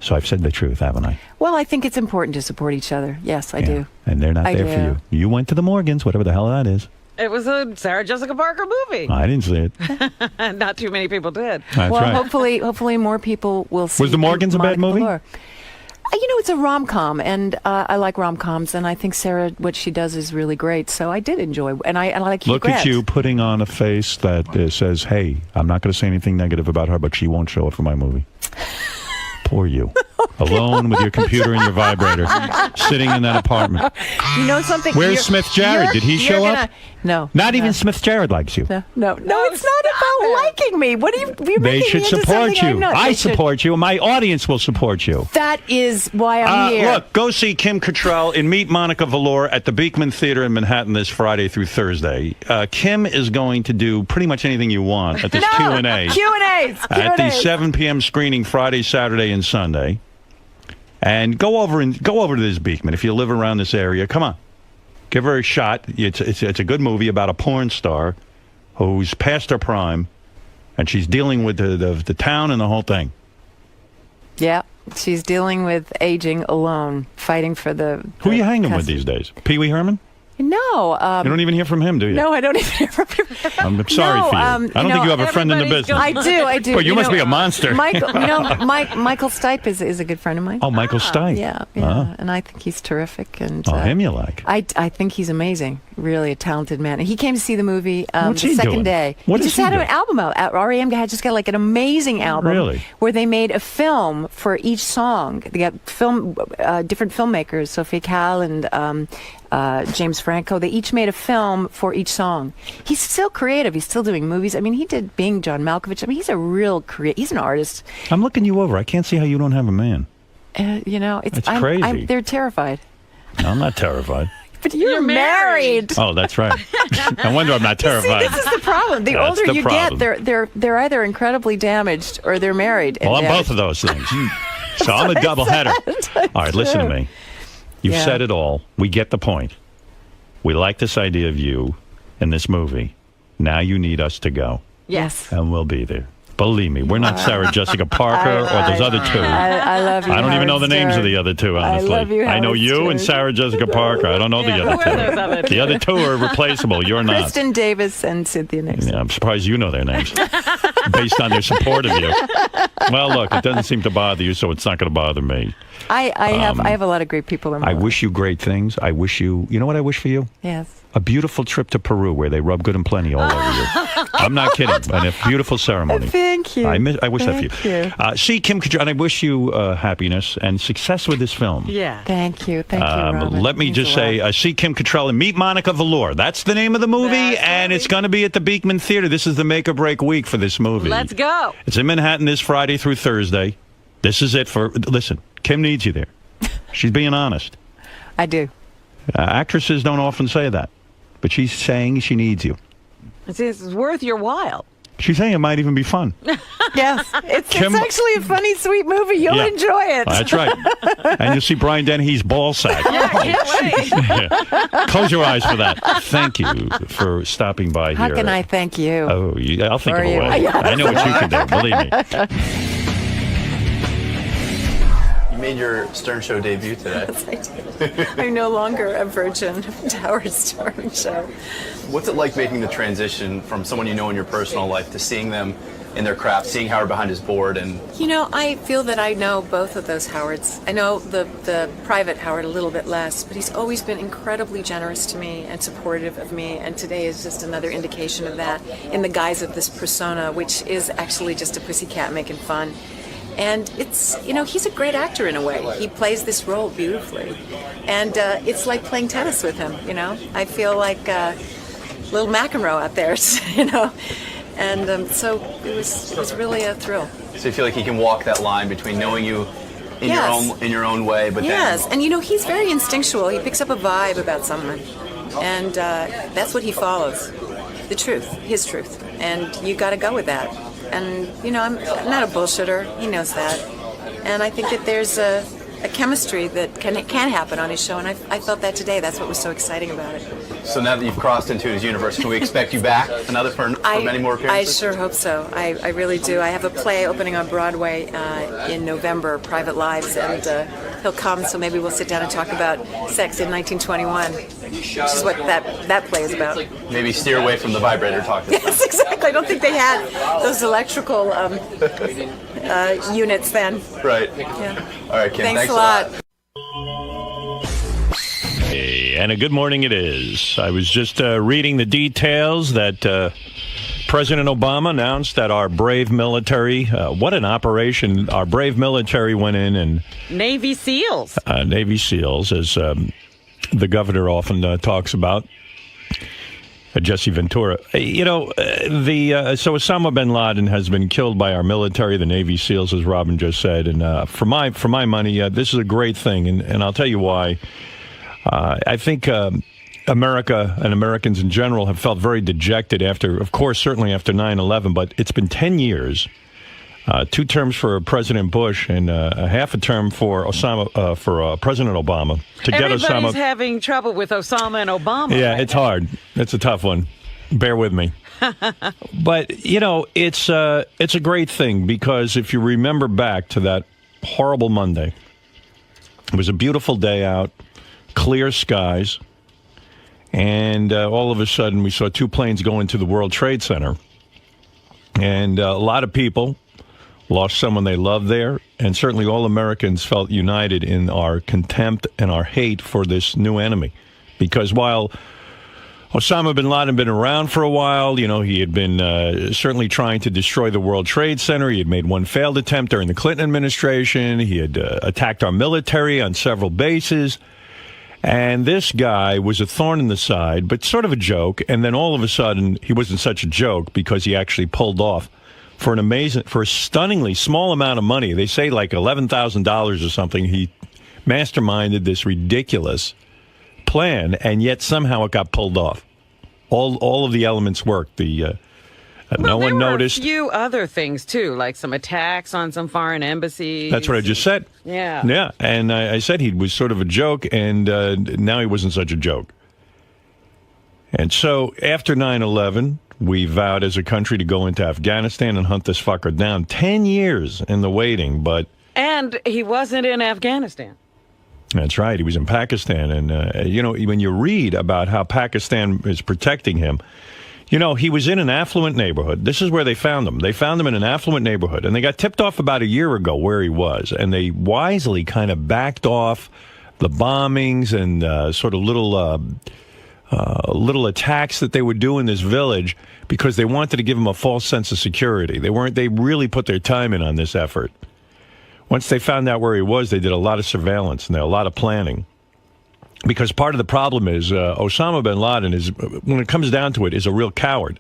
So I've said the truth, haven't I? Well, I think it's important to support each other. Yes, I do. And they're not I there for do. you. You went to the Morgans, whatever the hell that is. It was a Sarah Jessica Parker movie. I didn't see it. Not too many people did. That's right. Hopefully more people will see. Was The Morgans a bad movie? Velour. It's a rom-com, and I like rom-coms, and I think Sarah, what she does is really great. So I did enjoy, and I like Hugh Look Grant. at you putting on a face that says, hey, I'm not going to say anything negative about her, but she won't show up for my movie. Poor you. Alone with your computer and your vibrator, sitting in that apartment. You know something? Where's Smith Jarrett? Did he show up? No. Not even Smith Jarrett likes you. No, it's not about liking me. What are you? You're They making should me into support something I'm you. not. I They should- support you. My audience will support you. That is why I'm here. Look, go see Kim Cattrall in Meet Monica Velour at the Beekman Theater in Manhattan this Friday through Thursday. Kim is going to do pretty much anything you want at this Q&A. Q&As. At the 7 p.m. screening Friday, Saturday, and Sunday. And go over to this Beekman if you live around this area. Come on. Give her a shot. It's a good movie about a porn star who's past her prime, and she's dealing with the town and the whole thing. Yeah, she's dealing with aging alone, fighting for the. Who are you hanging with these days? Pee Wee Herman? No. You don't even hear from him, do you? No, I don't even hear from him. I'm sorry for you. I don't think you have a friend in the business. I do. Well, you must be a monster. Michael Stipe is a good friend of mine. Oh, Michael Stipe. Yeah, Ah. and I think he's terrific. And him you like? I think he's amazing. Really a talented man. And he came to see the movie What's the he second doing? day. What he is just he had doing? an album out. REM had just got like an amazing album. Really? Where they made a film for each song. They got different filmmakers, Sophia Cal and James Franco. They each made a film for each song. He's still creative. He's still doing movies. I mean, he did Being John Malkovich. I mean, he's a real he's an artist. I'm looking you over. I can't see how you don't have a man. It's That's crazy. they're terrified. No, I'm not terrified. But you're married. Oh, that's right. I wonder I'm not terrified. See, this is the problem. The That's older the you problem. get, they're either incredibly damaged or they're married. and Well, I'm damaged. both of those things. So I'm a double header. All right, listen to me. You've Yeah. said it all. We get the point. We like this idea of you in this movie. Now you need us to go. Yes. And we'll be there. Believe me, we're not Sarah Jessica Parker or those other two. I love you. I don't even know the Howard names of Stern. the other two, honestly. I love you, I know Howard you Stern. and Sarah Jessica Parker. I don't know the other who are those other two. The other two are replaceable. You're not. Kristen Davis and Cynthia Nixon. Yeah, I'm surprised you know their names based on their support of you. Well, look, it doesn't seem to bother you, so it's not going to bother me. I have a lot of great people in my I life. wish you great things. I wish you know what I wish for you? Yes. A beautiful trip to Peru where they rub good and plenty all over you. I'm not kidding. And a beautiful ceremony. Thank you. I wish that for Thank you. you. See, Kim Cattrall, and I wish you happiness and success with this film. Yeah. Thank you. Thank you, Robin. Let me Means just a say, lot. see Kim Cattrall and Meet Monica Velour. That's the name of the movie, and it's going to be at the Beekman Theater. This is the make or break week for this movie. Let's go. It's in Manhattan this Friday through Thursday. This is it for. Listen, Kim needs you there. She's being honest. I do. Actresses don't often say that, but she's saying she needs you. It's worth your while. She's saying it might even be fun. Yes. It's Kim- actually a funny, sweet movie. You'll Yeah. enjoy it. That's right. And you'll see Brian Dennehy's ball sack. Yeah, I can't wait. Yeah. Close your eyes for that. Thank you for stopping by How here. can I thank you? Oh, I'll think For of a you. way. Yes. I know what you can do. Believe me. You made your Stern Show debut today. Yes, I did. I'm no longer a virgin of the Howard Stern Show. What's it like making the transition from someone you know in your personal life to seeing them in their craft, seeing Howard behind his board? And You know, I feel that I know both of those Howards. I know the private Howard a little bit less, but he's always been incredibly generous to me and supportive of me, and today is just another indication of that in the guise of this persona, which is actually just a pussycat making fun. And it's, you know, he's a great actor in a way. He plays this role beautifully. And it's like playing tennis with him, you know. I feel like little McEnroe out there, you know. And so it was really a thrill. so you feel like he can walk that line between knowing you in your own way, but Yes, then and you know, he's very instinctual. He picks up a vibe about someone. And that's what he follows. The truth, his truth. And you got to go with that. And, you know, I'm not a bullshitter. He knows that. And I think that there's a chemistry that can happen on his show. And I felt that today. That's what was so exciting about it. So now that you've crossed into his universe, can we expect you back for many more I appearances? sure hope so. I really do. I have a play opening on Broadway in November, Private Lives, and he'll come, so maybe we'll sit down and talk about sex in 1921, which is what that play is about. Maybe steer away from the vibrator talk this time. Yes, exactly. I don't think they had those electrical units then. Right. Yeah. All right, Kim. Thanks a lot. Hey, and a good morning it is. I was just reading the details that President Obama announced that our brave military, what an operation, our brave military went in and... Navy SEALs. Navy SEALs, as the governor often talks about. Jesse Ventura. You know, so Osama bin Laden has been killed by our military, the Navy SEALs, as Robin just said. And for my money, this is a great thing. And I'll tell you why. I think America and Americans in general have felt very dejected after, of course, certainly after 9/11. But it's been 10 years, 2 terms for President Bush and a half a term for President Obama to get Osama. Everybody's having trouble with Osama and Obama. Yeah, right it's now. hard. It's a tough one. Bear with me. But, you know, it's a great thing because if you remember back to that horrible Monday, it was a beautiful day out, clear skies, and all of a sudden we saw 2 planes go into the World Trade Center. And a lot of people lost someone they loved there, and certainly all Americans felt united in our contempt and our hate for this new enemy. Because while Osama bin Laden had been around for a while, you know, he had been certainly trying to destroy the World Trade Center. He had made one failed attempt during the Clinton administration. He had attacked our military on several bases. And this guy was a thorn in the side, but sort of a joke. And then all of a sudden, he wasn't such a joke because he actually pulled off for a stunningly small amount of money. They say like $11,000 or something. He masterminded this ridiculous plan, and yet somehow it got pulled off. All of the elements worked. No one noticed. There were a few other things too, like some attacks on some foreign embassies. That's what I just said. Yeah. Yeah, and I said he was sort of a joke, and now he wasn't such a joke. And so after 9/11, we vowed as a country to go into Afghanistan and hunt this fucker down. 10 years in the waiting, but... And he wasn't in Afghanistan. That's right. He was in Pakistan. And, when you read about how Pakistan is protecting him, he was in an affluent neighborhood. This is where they found him. They found him in an affluent neighborhood. And they got tipped off about a year ago where he was. And they wisely kind of backed off the bombings and sort of little attacks that they would do in this village because they wanted to give him a false sense of security. They really put their time in on this effort. Once they found out where he was, they did a lot of surveillance and a lot of planning. Because part of the problem is Osama bin Laden when it comes down to it, is a real coward.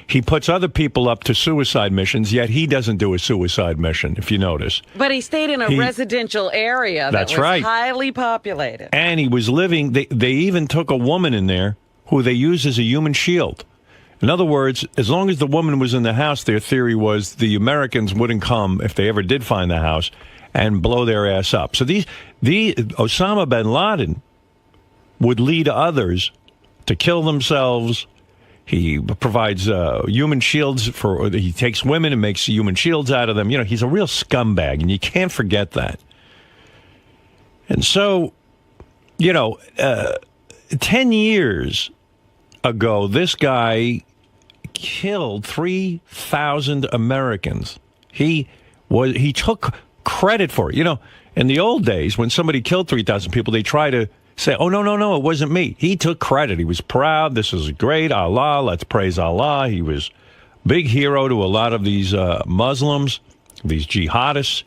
He puts other people up to suicide missions, yet he doesn't do a suicide mission, if you notice. But he stayed in a residential area that was highly populated. And he was living, they even took a woman in there who they used as a human shield. In other words, as long as the woman was in the house, their theory was the Americans wouldn't come, if they ever did find the house, and blow their ass up. So the Osama bin Laden would lead others to kill themselves. He provides human shields he takes women and makes human shields out of them. He's a real scumbag, and you can't forget that. And so, 10 years ago, this guy killed 3,000 Americans. He took credit for it. In the old days, when somebody killed 3,000 people, they try to say, oh, no, it wasn't me. He took credit. He was proud. This is great. Allah, let's praise Allah. He was big hero to a lot of these Muslims, these jihadists,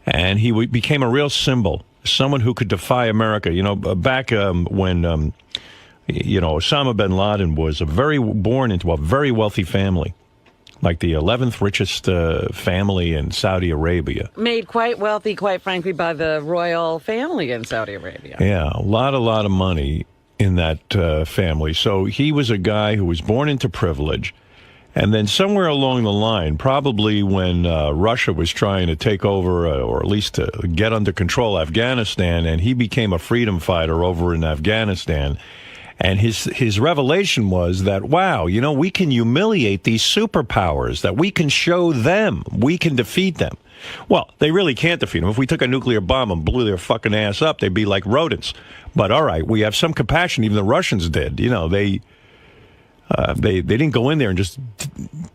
and he became a real symbol, someone who could defy America. Back when Osama bin Laden was born into a very wealthy family, like the 11th richest family in Saudi Arabia. Made quite wealthy, quite frankly, by the royal family in Saudi Arabia. Yeah, a lot of money in that family. So he was a guy who was born into privilege. And then somewhere along the line, probably when Russia was trying to take over, or at least to get under control Afghanistan, and he became a freedom fighter over in Afghanistan. And his revelation was that, wow, we can humiliate these superpowers, that we can show them, we can defeat them. Well, they really can't defeat them. If we took a nuclear bomb and blew their fucking ass up, they'd be like rodents. But all right, we have some compassion. Even the Russians did. They didn't go in there and just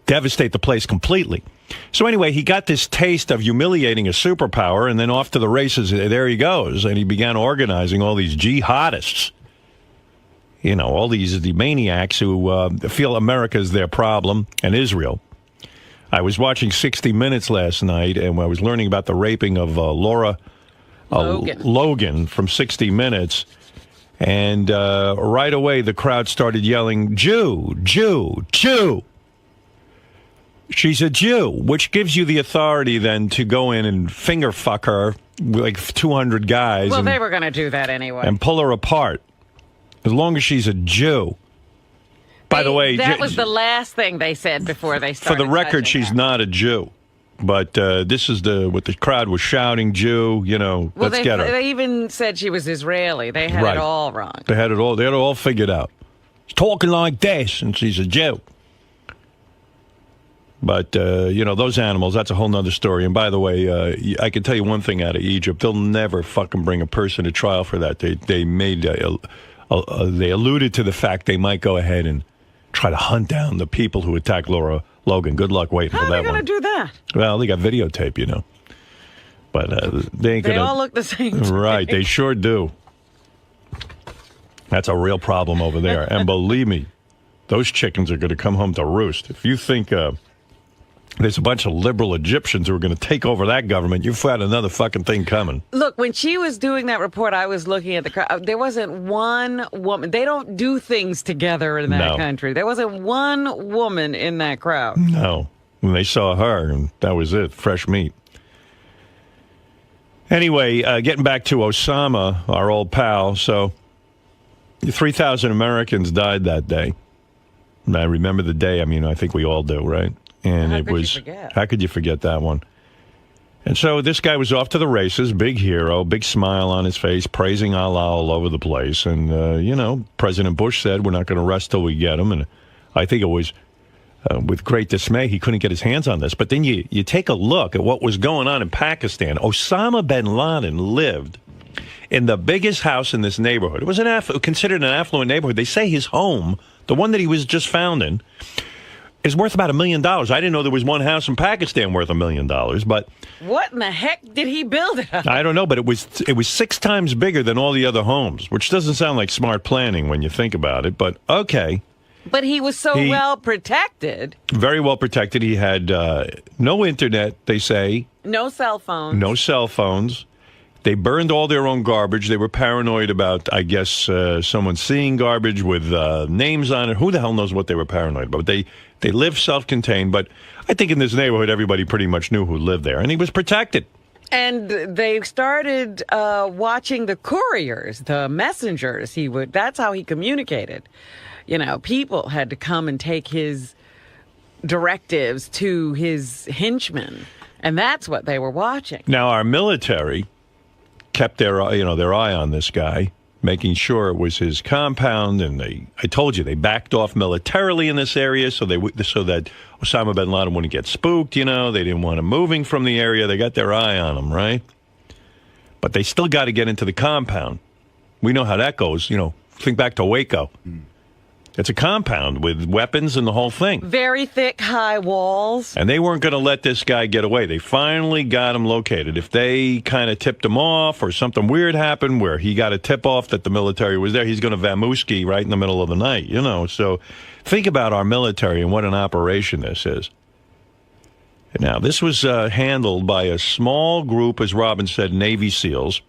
devastate the place completely. So anyway, he got this taste of humiliating a superpower, and then off to the races, there he goes. And he began organizing all these jihadists. All the maniacs who feel America's their problem, and Israel. I was watching 60 Minutes last night, and I was learning about the raping of Laura Logan from 60 Minutes. And right away, the crowd started yelling, Jew, Jew, Jew. She's a Jew, which gives you the authority then to go in and finger fuck her like 200 guys. Well, they were going to do that anyway. And pull her apart. As long as she's a Jew. By the way... That was the last thing they said before they started. For the record, she's not a Jew. But this is what the crowd was shouting, Jew, let's get her. They even said she was Israeli. They had it all wrong. They had it all figured out. She's talking like this, and she's a Jew. But, those animals, that's a whole nother story. And by the way, I can tell you one thing out of Egypt. They'll never fucking bring a person to trial for that. They alluded to the fact they might go ahead and try to hunt down the people who attacked Laura Logan. Good luck waiting for that one. How are they going to do that? Well, they got videotape, But they ain't going to... They all look the same. Right, they sure do. That's a real problem over there. And believe me, those chickens are going to come home to roost. If you think there's a bunch of liberal Egyptians who are going to take over that government, you've got another fucking thing coming. Look, when she was doing that report, I was looking at the crowd. There wasn't one woman. They don't do things together in that country. There wasn't one woman in that crowd. No. When they saw her, and that was it, fresh meat. Anyway, getting back to Osama, our old pal. So 3,000 Americans died that day. And I remember the day. I think we all do, right? And how could you forget that one? And so this guy was off to the races, big hero, big smile on his face, praising Allah all over the place. And, President Bush said, we're not going to rest till we get him. And I think it was with great dismay, he couldn't get his hands on this. But then you take a look at what was going on in Pakistan. Osama bin Laden lived in the biggest house in this neighborhood. It was considered an affluent neighborhood. They say his home, the one that he was just found in, is worth about $1 million. I didn't know there was one house in Pakistan worth $1 million, but what in the heck did he build it on? I don't know, but it was 6 times bigger than all the other homes, which doesn't sound like smart planning when you think about it, but okay. But he was so well protected. Very well protected. He had no internet, they say. No cell phones. No cell phones. They burned all their own garbage. They were paranoid about, I guess, someone seeing garbage with names on it. Who the hell knows what they were paranoid about? But they lived self-contained. But I think in this neighborhood, everybody pretty much knew who lived there. And he was protected. And they started watching the couriers, the messengers. That's how he communicated. You know, people had to come and take his directives to his henchmen. And that's what they were watching. Now, our military kept their eye on this guy, making sure it was his compound. And I told you, they backed off militarily in this area so that Osama bin Laden wouldn't get spooked. You know, they didn't want him moving from the area. They got their eye on him, right? But they still got to get into the compound. We know how that goes. You know, think back to Waco. It's a compound with weapons and the whole thing. Very thick, high walls. And they weren't going to let this guy get away. They finally got him located. If they kind of tipped him off or something weird happened where he got a tip-off that the military was there, he's going to vamoosky right in the middle of the night, you know. So think about our military and what an operation this is. Now, this was handled by a small group, as Robin said, Navy SEALs.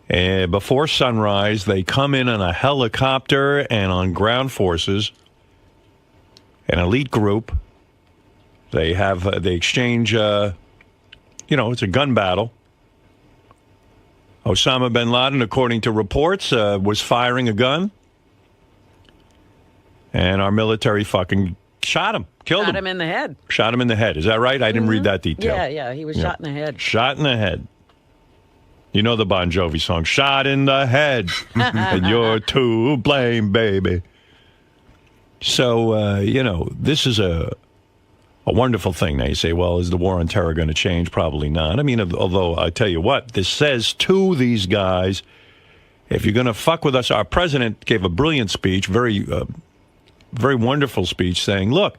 And before sunrise, they come in on a helicopter and on ground forces, an elite group. They exchange, it's a gun battle. Osama bin Laden, according to reports, was firing a gun. And our military fucking shot him, killed him. Shot him in the head. Shot him in the head. Is that right? I didn't read that detail. Yeah, he was shot in the head. Shot in the head. You know the Bon Jovi song, Shot in the Head, and you're to blame, baby. So, this is a wonderful thing. Now you say, well, is the war on terror going to change? Probably not. I mean, although I tell you what, this says to these guys, if you're going to fuck with us, our president gave a brilliant speech, very wonderful speech, saying, look,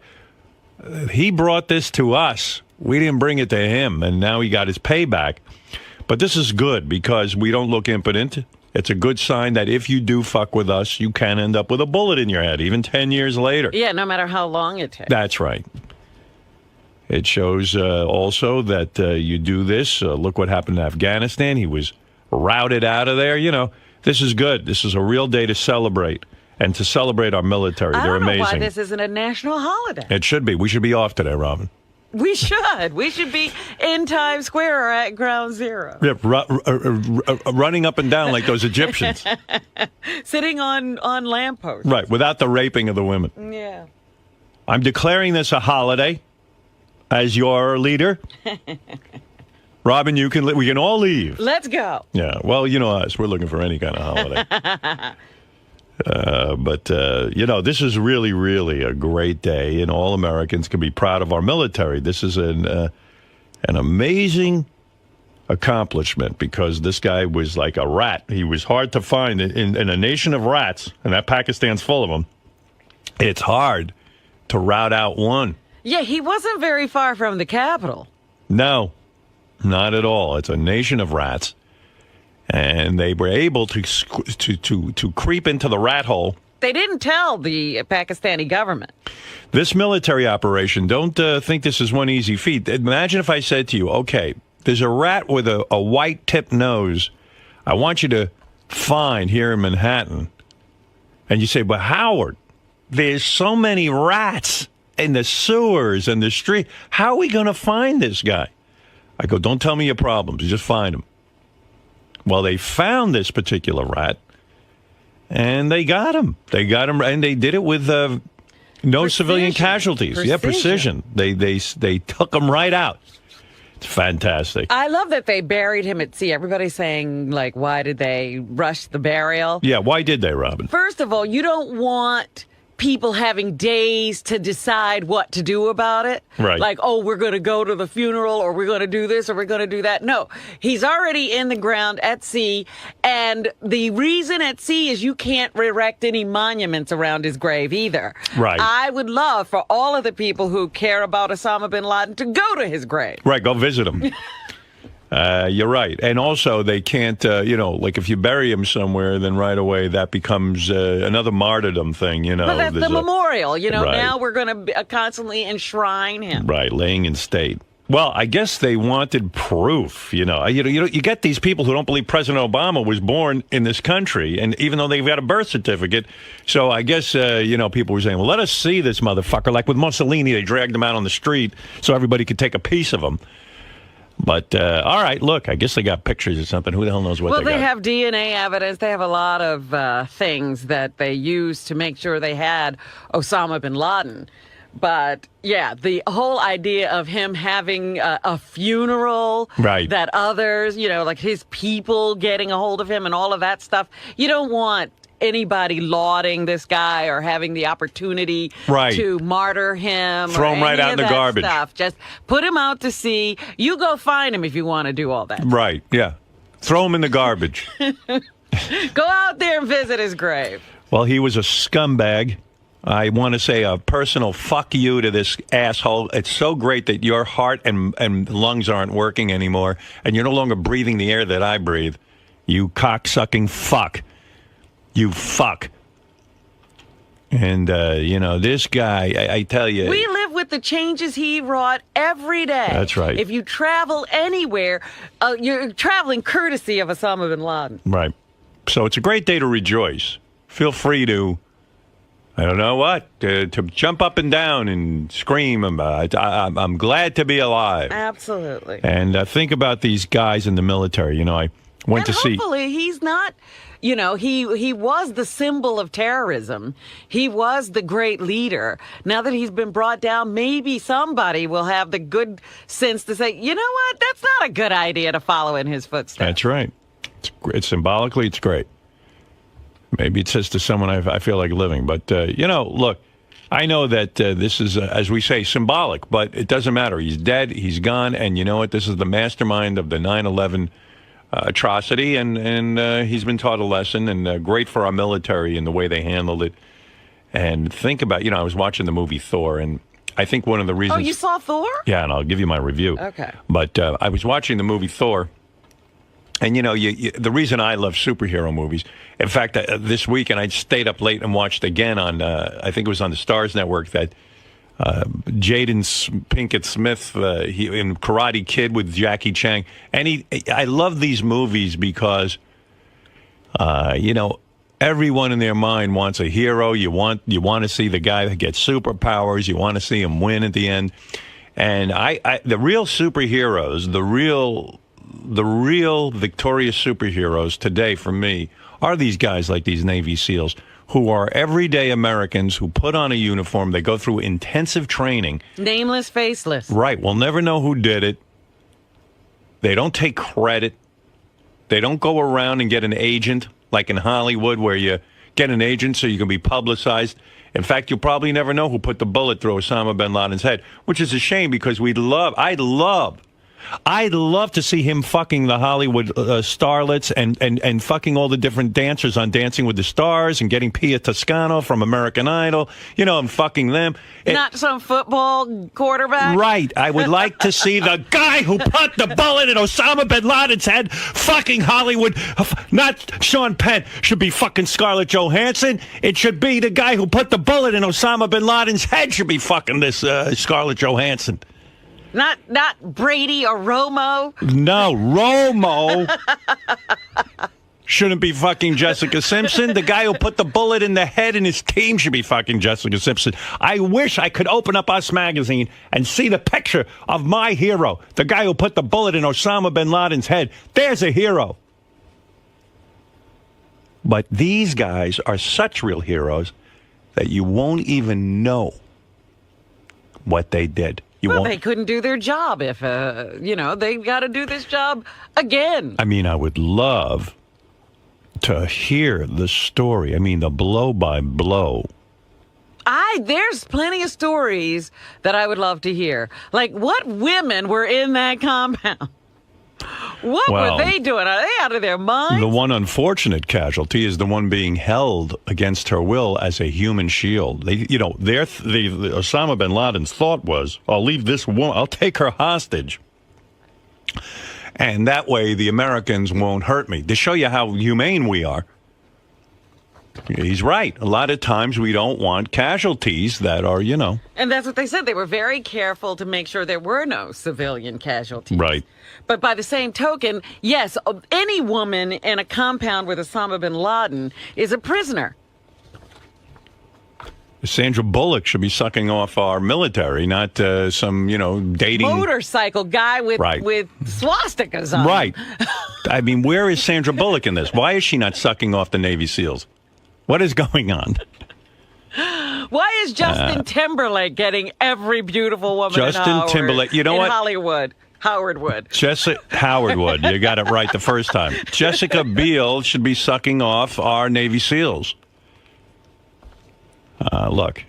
he brought this to us. We didn't bring it to him, and now he got his payback. But this is good because we don't look impotent. It's a good sign that if you do fuck with us, you can end up with a bullet in your head, even 10 years later. Yeah, no matter how long it takes. That's right. It shows also that you do this. Look what happened in Afghanistan. He was routed out of there. You know, this is good. This is a real day to celebrate. And to celebrate our military. They're amazing. I don't know why this isn't a national holiday. It should be. We should be off today, Robin. We should. We should be in Times Square or at Ground Zero. Yeah, running up and down like those Egyptians. Sitting on lampposts. Right, without the raping of the women. Yeah. I'm declaring this a holiday as your leader. Robin, we can all leave. Let's go. Yeah, well, you know us. We're looking for any kind of holiday. But this is really, really a great day, and all Americans can be proud of our military. This is an amazing accomplishment because this guy was like a rat. He was hard to find in a nation of rats, and that Pakistan's full of them. It's hard to rout out one. Yeah, he wasn't very far from the capital. No, not at all. It's a nation of rats. And they were able to creep into the rat hole. They didn't tell the Pakistani government. This military operation, don't think this is one easy feat. Imagine if I said to you, okay, there's a rat with a white tipped nose I want you to find here in Manhattan. And you say, but Howard, there's so many rats in the sewers and the street. How are we going to find this guy? I go, don't tell me your problems. Just find him. Well, they found this particular rat, and they got him. And they did it with no civilian casualties. Yeah, precision. They took him right out. It's fantastic. I love that they buried him at sea. Everybody's saying, like, why did they rush the burial? Yeah, why did they, Robin? First of all, you don't want people having days to decide what to do about it. Right. Like, oh, we're going to go to the funeral, or we're going to do this, or we're going to do that. No, he's already in the ground at sea. And the reason at sea is you can't erect any monuments around his grave either. Right. I would love for all of the people who care about Osama bin Laden to go to his grave. Right, go visit him. You're right. And also, they can't, like if you bury him somewhere, then right away that becomes another martyrdom thing, But that's the memorial. Right. Now we're going to constantly enshrine him. Right, laying in state. Well, I guess they wanted proof, You get these people who don't believe President Obama was born in this country, and even though they've got a birth certificate. So I guess, people were saying, well, let us see this motherfucker. Like with Mussolini, they dragged him out on the street so everybody could take a piece of him. But, all right, look, I guess they got pictures or something. Who the hell knows what well, they got? Well, they have DNA evidence. They have a lot of things that they used to make sure they had Osama bin Laden. But, yeah, the whole idea of him having a funeral, right, that others, like his people getting a hold of him and all of that stuff, you don't want anybody lauding this guy or having the opportunity to martyr him. Throw him right out in the garbage. Stuff. Just put him out to sea. You go find him if you want to do all that. Right, yeah. Throw him in the garbage. Go out there and visit his grave. Well, he was a scumbag. I want to say a personal fuck you to this asshole. It's so great that your heart and lungs aren't working anymore, and you're no longer breathing the air that I breathe. You cock-sucking fuck. You fuck. And, this guy, I tell you. We live with the changes he wrought every day. That's right. If you travel anywhere, you're traveling courtesy of Osama bin Laden. Right. So it's a great day to rejoice. Feel free to, I don't know what, to jump up and down and scream. I'm glad to be alive. Absolutely. And think about these guys in the military. I went to see. Hopefully he's not. He was the symbol of terrorism. He was the great leader. Now that he's been brought down, maybe somebody will have the good sense to say, you know what, that's not a good idea to follow in his footsteps. That's right. It's symbolically, it's great. Maybe it says to someone I feel like living. But, look, I know that this is, as we say, symbolic, but it doesn't matter. He's dead. He's gone. And you know what? This is the mastermind of the 9/11 atrocity, and he's been taught a lesson, and great for our military and the way they handled it. And think about, I was watching the movie Thor, and I think one of the reasons. Oh, you saw Thor? Yeah, and I'll give you my review. Okay. But I was watching the movie Thor, and the reason I love superhero movies. In fact, this weekend I stayed up late and watched again on, I think it was on the Stars Network, that Jaden Pinkett Smith in Karate Kid with Jackie Chan. And I love these movies because, everyone in their mind wants a hero. You want to see the guy that gets superpowers. You want to see him win at the end. And the real superheroes, the real victorious superheroes today for me are these guys like these Navy SEALs, who are everyday Americans who put on a uniform. They go through intensive training. Nameless, faceless. Right. We'll never know who did it. They don't take credit. They don't go around and get an agent like in Hollywood where you get an agent so you can be publicized. In fact, you'll probably never know who put the bullet through Osama bin Laden's head, which is a shame because I'd love to see him fucking the Hollywood starlets and fucking all the different dancers on Dancing with the Stars and getting Pia Toscano from American Idol, and fucking them. Not some football quarterback. Right. I would like to see the guy who put the bullet in Osama bin Laden's head fucking Hollywood. Not Sean Penn. Should be fucking Scarlett Johansson. It should be the guy who put the bullet in Osama bin Laden's head should be fucking this Scarlett Johansson. Not Brady or Romo. No, Romo shouldn't be fucking Jessica Simpson. The guy who put the bullet in the head in his team should be fucking Jessica Simpson. I wish I could open up Us Magazine and see the picture of my hero, the guy who put the bullet in Osama bin Laden's head. There's a hero. But these guys are such real heroes that you won't even know what they did. They couldn't do their job if, they've got to do this job again. I mean, I would love to hear the story. I mean, the blow by blow There's plenty of stories that I would love to hear. Like, what women were in that compound? What were they doing? Are they out of their minds? The one unfortunate casualty is the one being held against her will as a human shield. The Osama bin Laden's thought was, I'll leave this woman, I'll take her hostage. And that way the Americans won't hurt me. To show you how humane we are. He's right. A lot of times we don't want casualties that are, And that's what they said. They were very careful to make sure there were no civilian casualties. Right. But by the same token, yes, any woman in a compound with Osama bin Laden is a prisoner. Sandra Bullock should be sucking off our military, not some, dating motorcycle guy with swastikas on. Right. I mean, where is Sandra Bullock in this? Why is she not sucking off the Navy SEALs? What is going on? Why is Justin Timberlake getting every beautiful woman Timberlake, you know what? Hollywood. Howard Wood. Howard Wood. You got it right the first time. Jessica Biel should be sucking off our Navy SEALs. Look,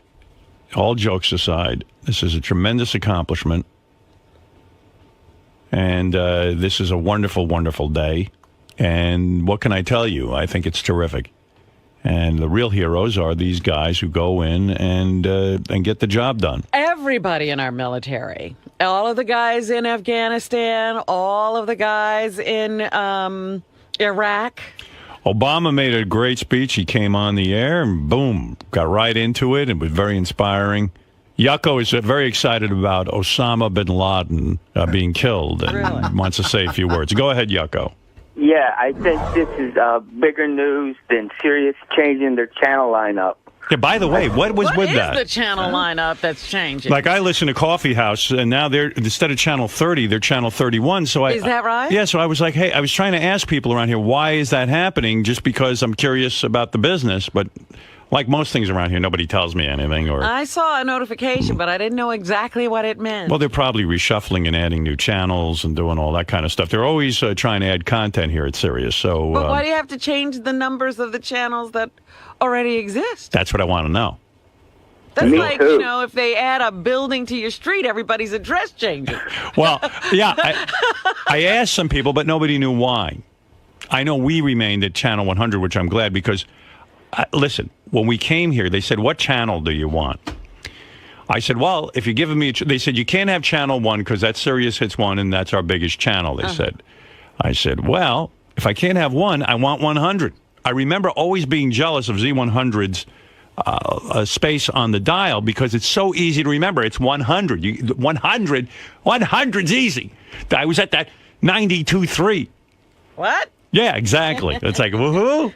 all jokes aside, this is a tremendous accomplishment. And this is a wonderful, wonderful day. And what can I tell you? I think it's terrific. And the real heroes are these guys who go in and get the job done. Everybody in our military. All of the guys in Afghanistan, all of the guys in Iraq. Obama made a great speech. He came on the air and boom, got right into it. It was very inspiring. Yucko is very excited about Osama bin Laden being killed and wants to say a few words. Go ahead, Yucko. Yeah, I think this is bigger news than Sirius changing their channel lineup. Yeah, by the way, what was with that? What is the channel lineup that's changing? Like, I listen to Coffee House, and now they're, instead of channel 30, they're channel 31. So is that right? Yeah, so I was like, hey, I was trying to ask people around here, why is that happening? Just because I'm curious about the business. But like most things around here, nobody tells me anything. Or I saw a notification, but I didn't know exactly what it meant. Well, they're probably reshuffling and adding new channels and doing all that kind of stuff. They're always trying to add content here at Sirius. So, but why do you have to change the numbers of the channels that already exist? That's what I want to know. That's like, if they add a building to your street, everybody's address changes. Well, yeah, I asked some people, but nobody knew why. I know we remained at channel 100, which I'm glad because, listen, when we came here, they said, what channel do you want? I said, well, if you're giving me, they said, you can't have channel 1 because that's Sirius Hits 1 and that's our biggest channel, they said. I said, well, if I can't have 1, I want 100. I remember always being jealous of Z100's space on the dial because it's so easy to remember. It's 100. 100's easy. I was at that 92.3. What? Yeah, exactly. It's like, woohoo.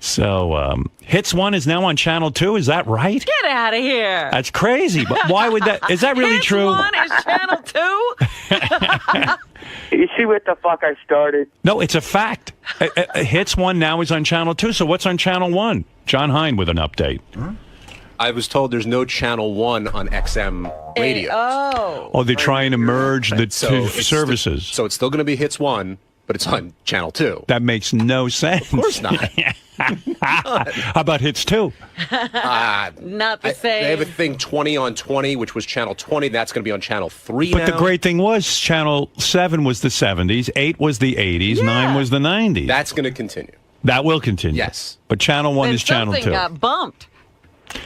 So, Hits 1 is now on Channel 2. Is that right? Get out of here. That's crazy. But why would that? Is that really Hits true? 1 is Channel 2? You see what the fuck I started? No, it's a fact. Hits 1 now is on Channel 2. So what's on Channel 1? John Hine with an update. I was told there's no Channel 1 on XM radio. Oh, they're trying to merge the two services. So it's still going to be Hits 1, but it's on Channel 2. That makes no sense. Of course not. How about Hits 2? Not the same. They have a thing 20 on 20, which was Channel 20. That's going to be on Channel 3 But now. the great thing was Channel 7 was the 70s, 8 was the 80s, 9 was the 90s. That's going to continue. That will continue. Yes. But Channel 1 is Channel 2. Something got bumped.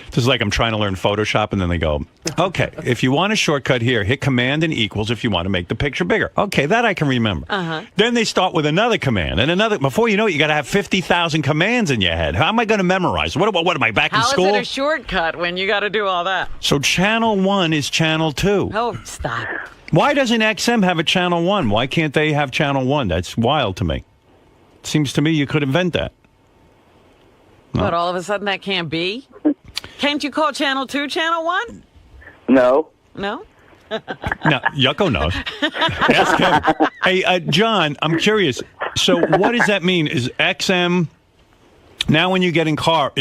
This is like I'm trying to learn Photoshop, and then they go, okay, if you want a shortcut here, hit Command and equals if you want to make the picture bigger. Okay, that I can remember. Then they start with another command and another. Before you know it, you got to have 50,000 commands in your head. How am I going to memorize? What am I back in school? How is it a shortcut when you got to do all that? So Channel 1 is Channel 2. Oh, stop. Why doesn't XM have a Channel 1? Why can't they have Channel 1? That's wild to me. Seems to me you could invent that. No. But all of a sudden that can't be? Can't you call Channel 2 Channel 1? No. No? No, Yucko knows. Ask him. Hey, John, I'm curious. So what does that mean? Is XM... Now when you get in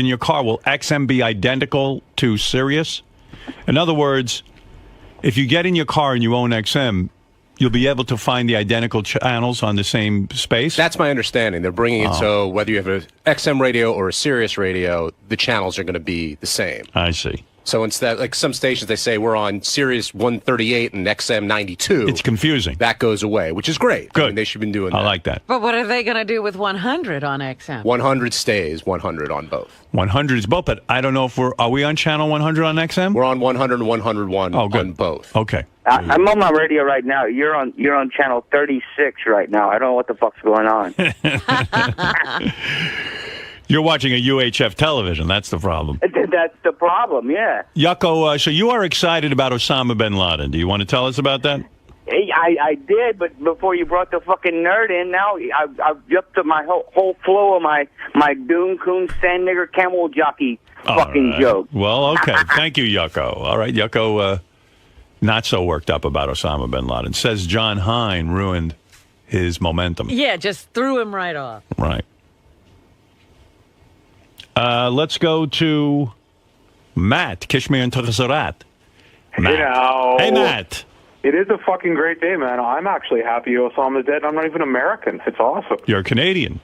your car, will XM be identical to Sirius? In other words, if you get in your car and you own XM, You'll be able to find the identical channels on the same space? That's my understanding. They're bringing it so whether you have an XM radio or a Sirius radio, the channels are going to be the same. I see. So instead, like some stations, they say we're on Sirius 138 and XM 92. It's confusing. That goes away, which is great. Good. I mean, they should have been doing that. I like that. But what are they going to do with 100 on XM? 100 stays, 100 on both. 100 is both, but I don't know if are we on channel 100 on XM? We're on 100 and 101 on both. Okay. I'm on my radio right now. You're on channel 36 right now. I don't know what the fuck's going on. You're watching a UHF television. That's the problem. That's the problem, yeah. Yucko, so you are excited about Osama bin Laden. Do you want to tell us about that? I did, but before you brought the fucking nerd in, now I've upped to my whole flow of my Doon Coon Sand Nigger Camel Jockey fucking joke. Well, okay. Thank you, Yucko. All right, Yucko, not so worked up about Osama bin Laden. Says John Hine ruined his momentum. Yeah, just threw him right off. Right. Let's go to Matt, Kishmir and Takasarat. Matt. Hey, Matt. It is a fucking great day, man. I'm actually happy Osama's dead. I'm not even American. It's awesome. You're a Canadian.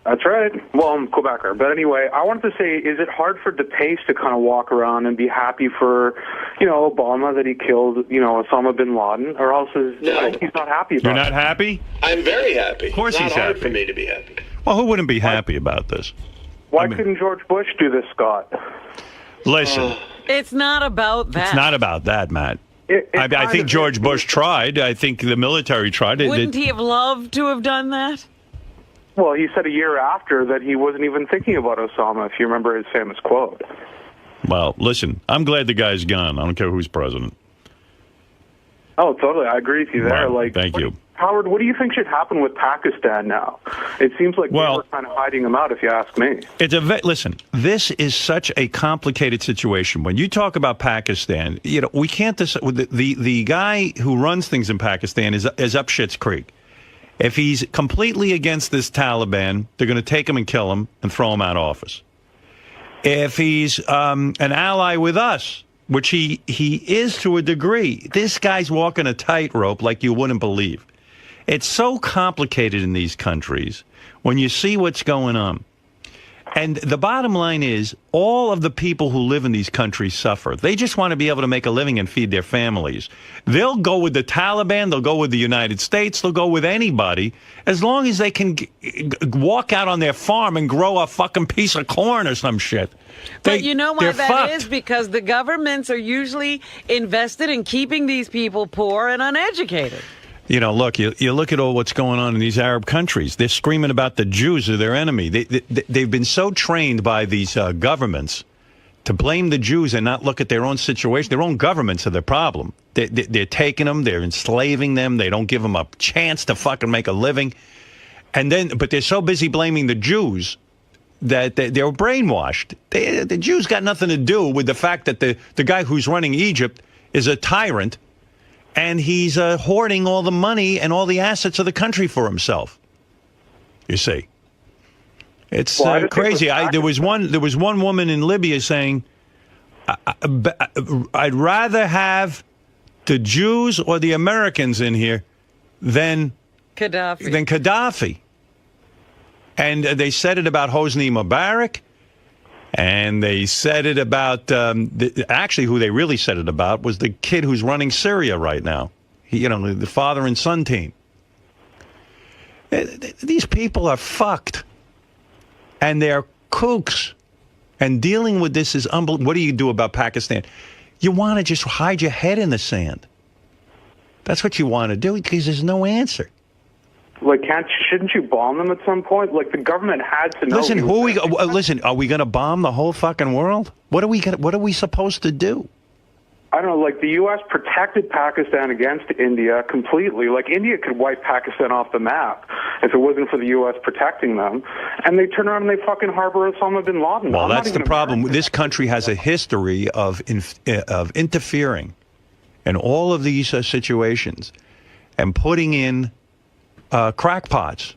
That's right. Well, I'm Quebecer. But anyway, I wanted to say, is it hard for DePace to kind of walk around and be happy for, Obama that he killed, Osama bin Laden? Or else I think he's not happy about it. You're not happy? I'm very happy. Of course he's hard happy. for me to be happy. Well, who wouldn't be happy about this? Why couldn't George Bush do this, Scott? Listen. It's not about that. It's not about that, Matt. I think George Bush tried. I think the military tried. Wouldn't he have loved to have done that? Well, he said a year after that he wasn't even thinking about Osama, if you remember his famous quote. Well, listen, I'm glad the guy's gone. I don't care who's president. Oh, totally. I agree with you there. Right. Thank you. Howard, what do you think should happen with Pakistan now? It seems like they were kind of hiding him out, if you ask me. Listen, this is such a complicated situation. When you talk about Pakistan, we can't the guy who runs things in Pakistan is up shit's creek. If he's completely against this Taliban, they're going to take him and kill him and throw him out of office. If he's an ally with us, which he is to a degree, this guy's walking a tightrope like you wouldn't believe. It's so complicated in these countries when you see what's going on. And the bottom line is, all of the people who live in these countries suffer. They just want to be able to make a living and feed their families. They'll go with the Taliban, they'll go with the United States, they'll go with anybody, as long as they can walk out on their farm and grow a fucking piece of corn or some shit. But you know why that fucked. is? Because the governments are usually invested in keeping these people poor and uneducated. Look, you look at all what's going on in these Arab countries. They're screaming about the Jews are their enemy. They've been so trained by these governments to blame the Jews and not look at their own situation. Their own governments are the problem. They're taking them. They're enslaving them. They don't give them a chance to fucking make a living. But they're so busy blaming the Jews that they're brainwashed. The Jews got nothing to do with the fact that the guy who's running Egypt is a tyrant. And he's hoarding all the money and all the assets of the country for himself. You see, it's crazy. There was one woman in Libya saying, "I'd rather have the Jews or the Americans in here than Gaddafi." And they said it about Hosni Mubarak. And they said it about, actually who they really said it about was the kid who's running Syria right now. The father and son team. These people are fucked. And they're kooks. And dealing with this is unbelievable. What do you do about Pakistan? You want to just hide your head in the sand. That's what you want to do because there's no answer. Like, shouldn't you bomb them at some point? Like, the government had to know. Listen, are we going to bomb the whole fucking world? What are we supposed to do? I don't know. Like, the U.S. protected Pakistan against India completely. Like, India could wipe Pakistan off the map if it wasn't for the U.S. protecting them. And they turn around and they fucking harbor Osama bin Laden. Well, that's the problem. This country has a history of interfering in all of these situations and putting in crackpots.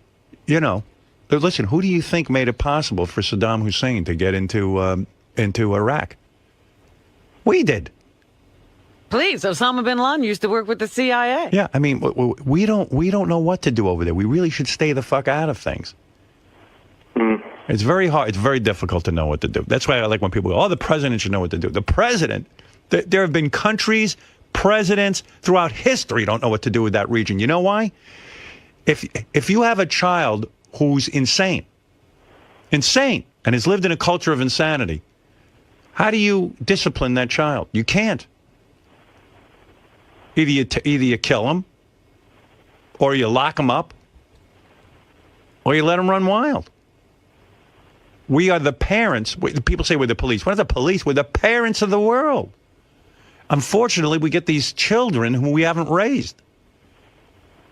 Listen, who do you think made it possible for Saddam Hussein to get into Iraq? We did. Please, Osama bin Laden used to work with the CIA. Yeah, I mean, we don't know what to do over there. We really should stay the fuck out of things. It's very hard. It's very difficult to know what to do. That's why I like when people go, oh, the president should know what to do. The president, there have been countries, presidents throughout history don't know what to do with that region. You know why? If you have a child who's insane, and has lived in a culture of insanity, how do you discipline that child? You can't. Either you kill him, or you lock him up, or you let him run wild. We are the parents. People say we're the police. We're not the police. We're the parents of the world. Unfortunately, we get these children who we haven't raised.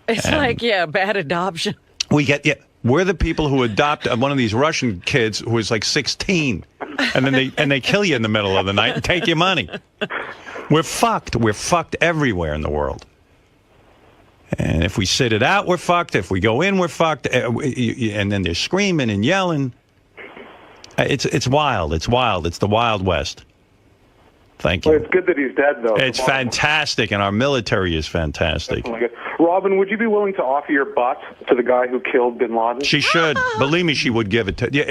It's bad adoption. We're the people who adopt one of these Russian kids who is like 16, and then they kill you in the middle of the night and take your money. We're fucked. We're fucked everywhere in the world. And if we sit it out, we're fucked. If we go in, we're fucked. And then they're screaming and yelling. It's wild. It's wild. It's the Wild West. Thank you. Well, it's good that he's dead, though. It's fantastic, and our military is fantastic. Robin, would you be willing to offer your butt to the guy who killed bin Laden? She should. Believe me, she would give it to you.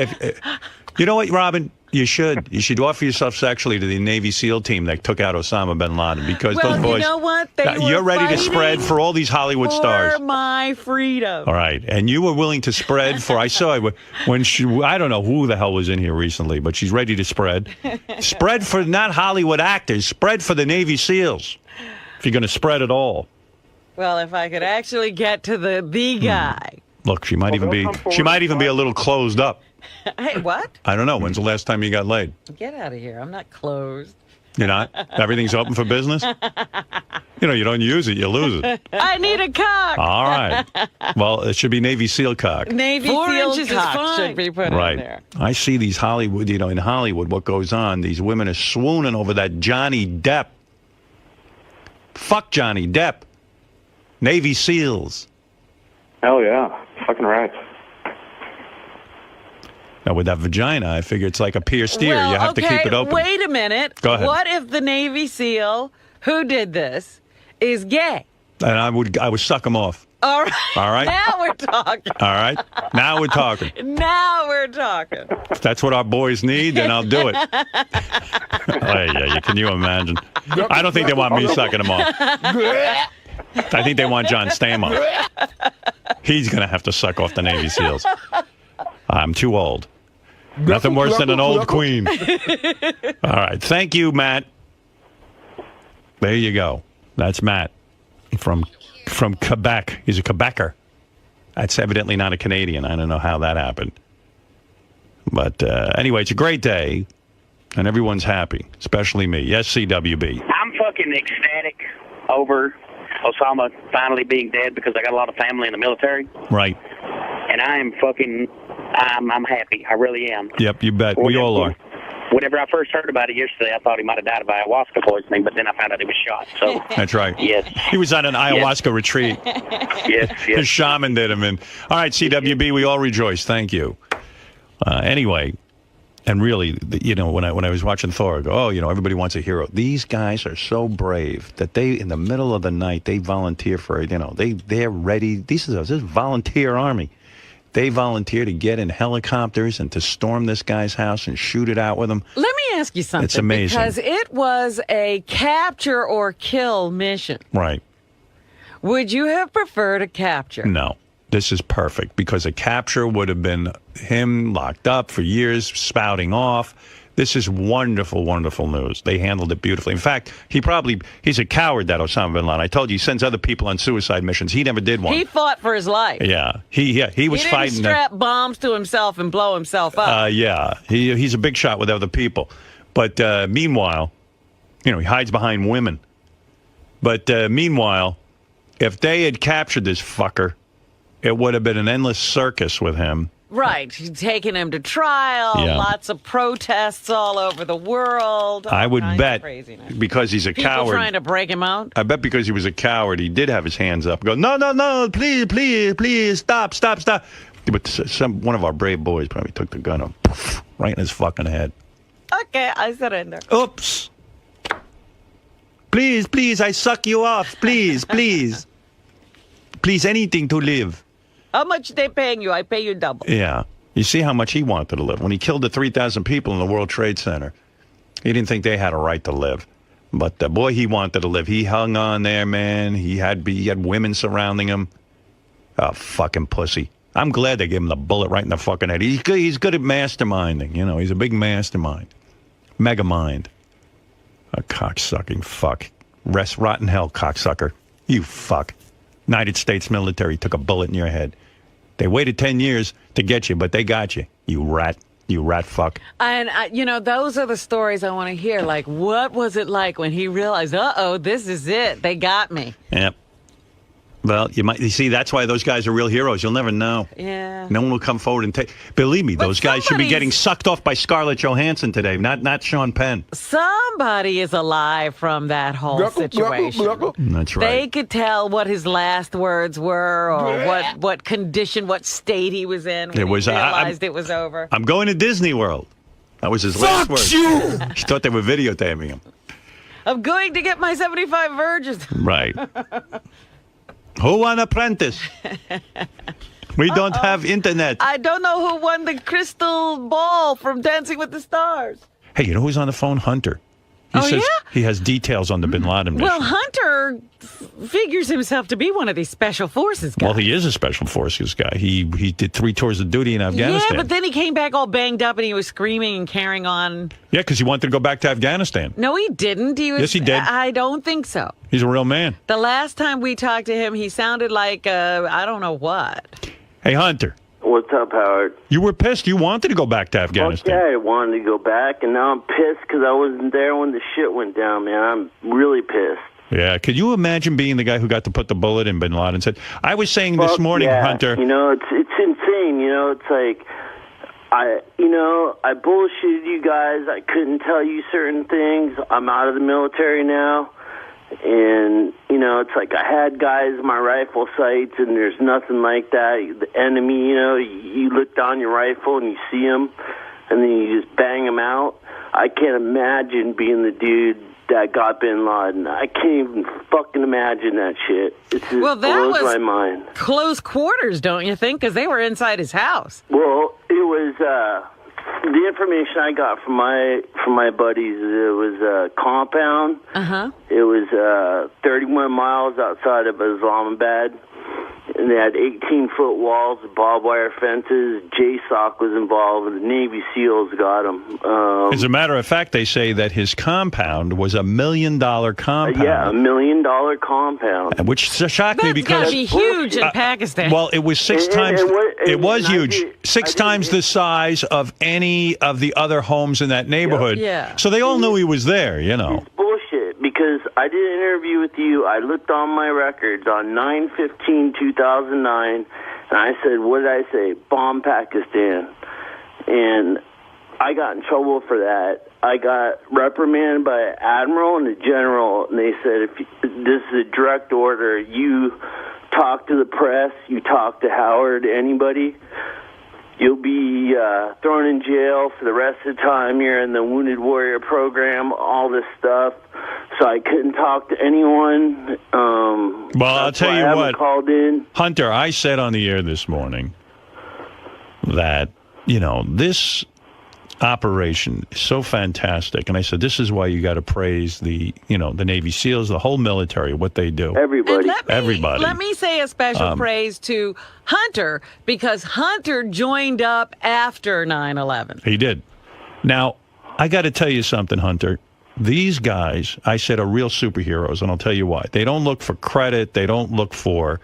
You know what, Robin? You should. You should offer yourself sexually to the Navy SEAL team that took out Osama bin Laden, because those boys. You know what? You're ready to spread for all these Hollywood stars. For my freedom. All right, and you were willing to spread for. I saw when I don't know who the hell was in here recently, but she's ready to spread. Spread for not Hollywood actors. Spread for the Navy SEAls. If you're going to spread it all. Well, if I could actually get to the guy. Look, she might even be a little closed up. Hey, what? I don't know. When's the last time you got laid? Get out of here. I'm not closed. You're not? Everything's open for business? You know, you don't use it, you lose it. I need a cock. All right. Well, it should be Navy SEAL cock. Navy SEAL cock should be put in there. I see these Hollywood, in Hollywood, what goes on. These women are swooning over that Johnny Depp. Fuck Johnny Depp. Navy SEALs. Hell yeah. Fucking right. Now, with that vagina, I figure it's like a pierced ear. You have to keep it open. Wait a minute. Go ahead. What if the Navy SEAL who did this is gay? And I would suck him off. All right. All right. Now we're talking. All right. Now we're talking. Now we're talking. If that's what our boys need, then I'll do it. Can you imagine? I don't think they want me sucking him off. I think they want John Stamos. He's going to have to suck off the Navy SEALs. I'm too old. Nothing worse than an old queen. All right. Thank you, Matt. There you go. That's Matt from Quebec. He's a Quebecer. That's evidently not a Canadian. I don't know how that happened. But anyway, it's a great day, and everyone's happy, especially me. Yes, CWB. I'm fucking ecstatic over Osama finally being dead because I got a lot of family in the military. Right. And I'm happy. I really am. Yep, you bet. We all are. Whenever I first heard about it yesterday, I thought he might have died of ayahuasca poisoning, but then I found out he was shot. So that's right. Yes. He was on an ayahuasca retreat. Yes. His shaman did him in. All right, CWB, we all rejoice. Thank you. Anyway, and really, when I was watching Thor, I go, everybody wants a hero. These guys are so brave that they, in the middle of the night, they volunteer for, they're ready. This is a volunteer army. They volunteer to get in helicopters and to storm this guy's house and shoot it out with him. Let me ask you something. It's amazing. Because it was a capture or kill mission. Right. Would you have preferred a capture? No. This is perfect, because a capture would have been him locked up for years, spouting off. This is wonderful, wonderful news. They handled it beautifully. In fact, he's a coward, that Osama bin Laden. I told you, he sends other people on suicide missions. He never did one. He fought for his life. Yeah. He was fighting. He didn't strap bombs to himself and blow himself up. Yeah. He's a big shot with other people. But meanwhile, he hides behind women. But meanwhile, if they had captured this fucker, it would have been an endless circus with him. Right. Taking him to trial, lots of protests all over the world. I would bet, because he's a People coward. trying to break him out? I bet because he was a coward, he did have his hands up. Go, no, please, stop. But one of our brave boys probably took the gun up, right in his fucking head. Okay, I surrender. Oops. Please, please, I suck you off. Please, please. Please, anything to live. How much they paying you? I pay you double. Yeah. You see how much he wanted to live. When he killed the 3,000 people in the World Trade Center, he didn't think they had a right to live. But boy, he wanted to live. He hung on there, man. He had women surrounding him. Oh, fucking pussy. I'm glad they gave him the bullet right in the fucking head. He's good at masterminding. You know, he's a big mastermind. Mega mind. A cocksucking fuck. Rest rot in hell, cocksucker. You fuck. United States military took a bullet in your head. They waited 10 years to get you, but they got you. You rat. You rat fuck. And, those are the stories I want to hear. Like, what was it like when he realized, uh-oh, this is it. They got me. Yep. Well, you see, that's why those guys are real heroes. You'll never know. Yeah. No one will come forward and take. Believe me, those guys should be getting sucked off by Scarlett Johansson today, not Sean Penn. Somebody is alive from that whole situation. That's right. They could tell what his last words were, or what condition, what state he was in when he realized it was over. I'm going to Disney World. That was his last word. Fuck you! He thought they were videotaping him. I'm going to get my 75 virgins. Right. Who won Apprentice? We don't have internet. I don't know who won the crystal ball from Dancing with the Stars. Hey, you know who's on the phone? Hunter. He says he has details on the Bin Laden mission. Well, Hunter figures himself to be one of these special forces guys. Well, he is a special forces guy. He did 3 tours of duty in Afghanistan. Yeah, but then he came back all banged up and he was screaming and carrying on. Yeah, because he wanted to go back to Afghanistan. No, he didn't. Yes, he did. I don't think so. He's a real man. The last time we talked to him, he sounded like, I don't know what. Hey, Hunter. What's up, Howard? You were pissed. You wanted to go back to Afghanistan. Yeah, I wanted to go back, and now I'm pissed because I wasn't there when the shit went down, man. I'm really pissed. Yeah, could you imagine being the guy who got to put the bullet in Bin Laden? Said, I was saying this morning, Hunter. You know, it's insane. You know, it's like I bullshitted you guys. I couldn't tell you certain things. I'm out of the military now. And, it's like I had guys in my rifle sights, and there's nothing like that. The enemy, you look down your rifle and you see them, and then you just bang them out. I can't imagine being the dude that got Bin Laden. I can't even fucking imagine that shit. It just blows my mind. Close quarters, don't you think? Because they were inside his house. Well, it was... the information I got from my buddies, it was a compound. It was 31 miles outside of Islamabad, and they had 18-foot walls, barbed wire fences. JSOC was involved, and the Navy SEALs got them. As a matter of fact, they say that his compound was $1 million compound. Yeah, $1 million compound. Which shocked me because... That's gotta be huge in Pakistan. Well, it was six times... It was huge. 6 times the size of any of the other homes in that neighborhood. Yeah. So they all knew he was there, It's bullshit, because I did an interview with you. I looked on my records on 9/15/2009, and I said, what did I say? Bomb Pakistan. And I got in trouble for that. I got reprimanded by an admiral and a general, and they said, this is a direct order. You talk to the press, you talk to Howard, anybody, you'll be thrown in jail for the rest of the time you're in the Wounded Warrior program, all this stuff. So I couldn't talk to anyone. Well, I'll tell you what, called in. Hunter, I said on the air this morning that, this operation is so fantastic. And I said, this is why you got to praise the Navy SEALs, the whole military, what they do. Everybody. Everybody. Let me say a special praise to Hunter, because Hunter joined up after 9/11. He did. Now, I got to tell you something, Hunter. These guys, I said, are real superheroes, and I'll tell you why. They don't look for credit. They don't look for...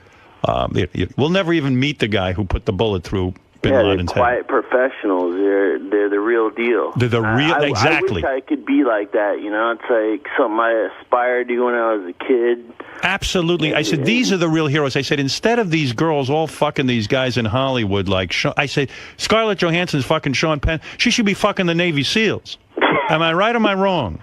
we'll never even meet the guy who put the bullet through Bin Laden's they're quiet head. Professionals. They're the real deal. They're the real... Exactly. I wish I could be like that, It's like something I aspired to when I was a kid. Absolutely. I said, these are the real heroes. I said, instead of these girls all fucking these guys in Hollywood like... I said, Scarlett Johansson's fucking Sean Penn. She should be fucking the Navy SEALs. Am I right or am I wrong?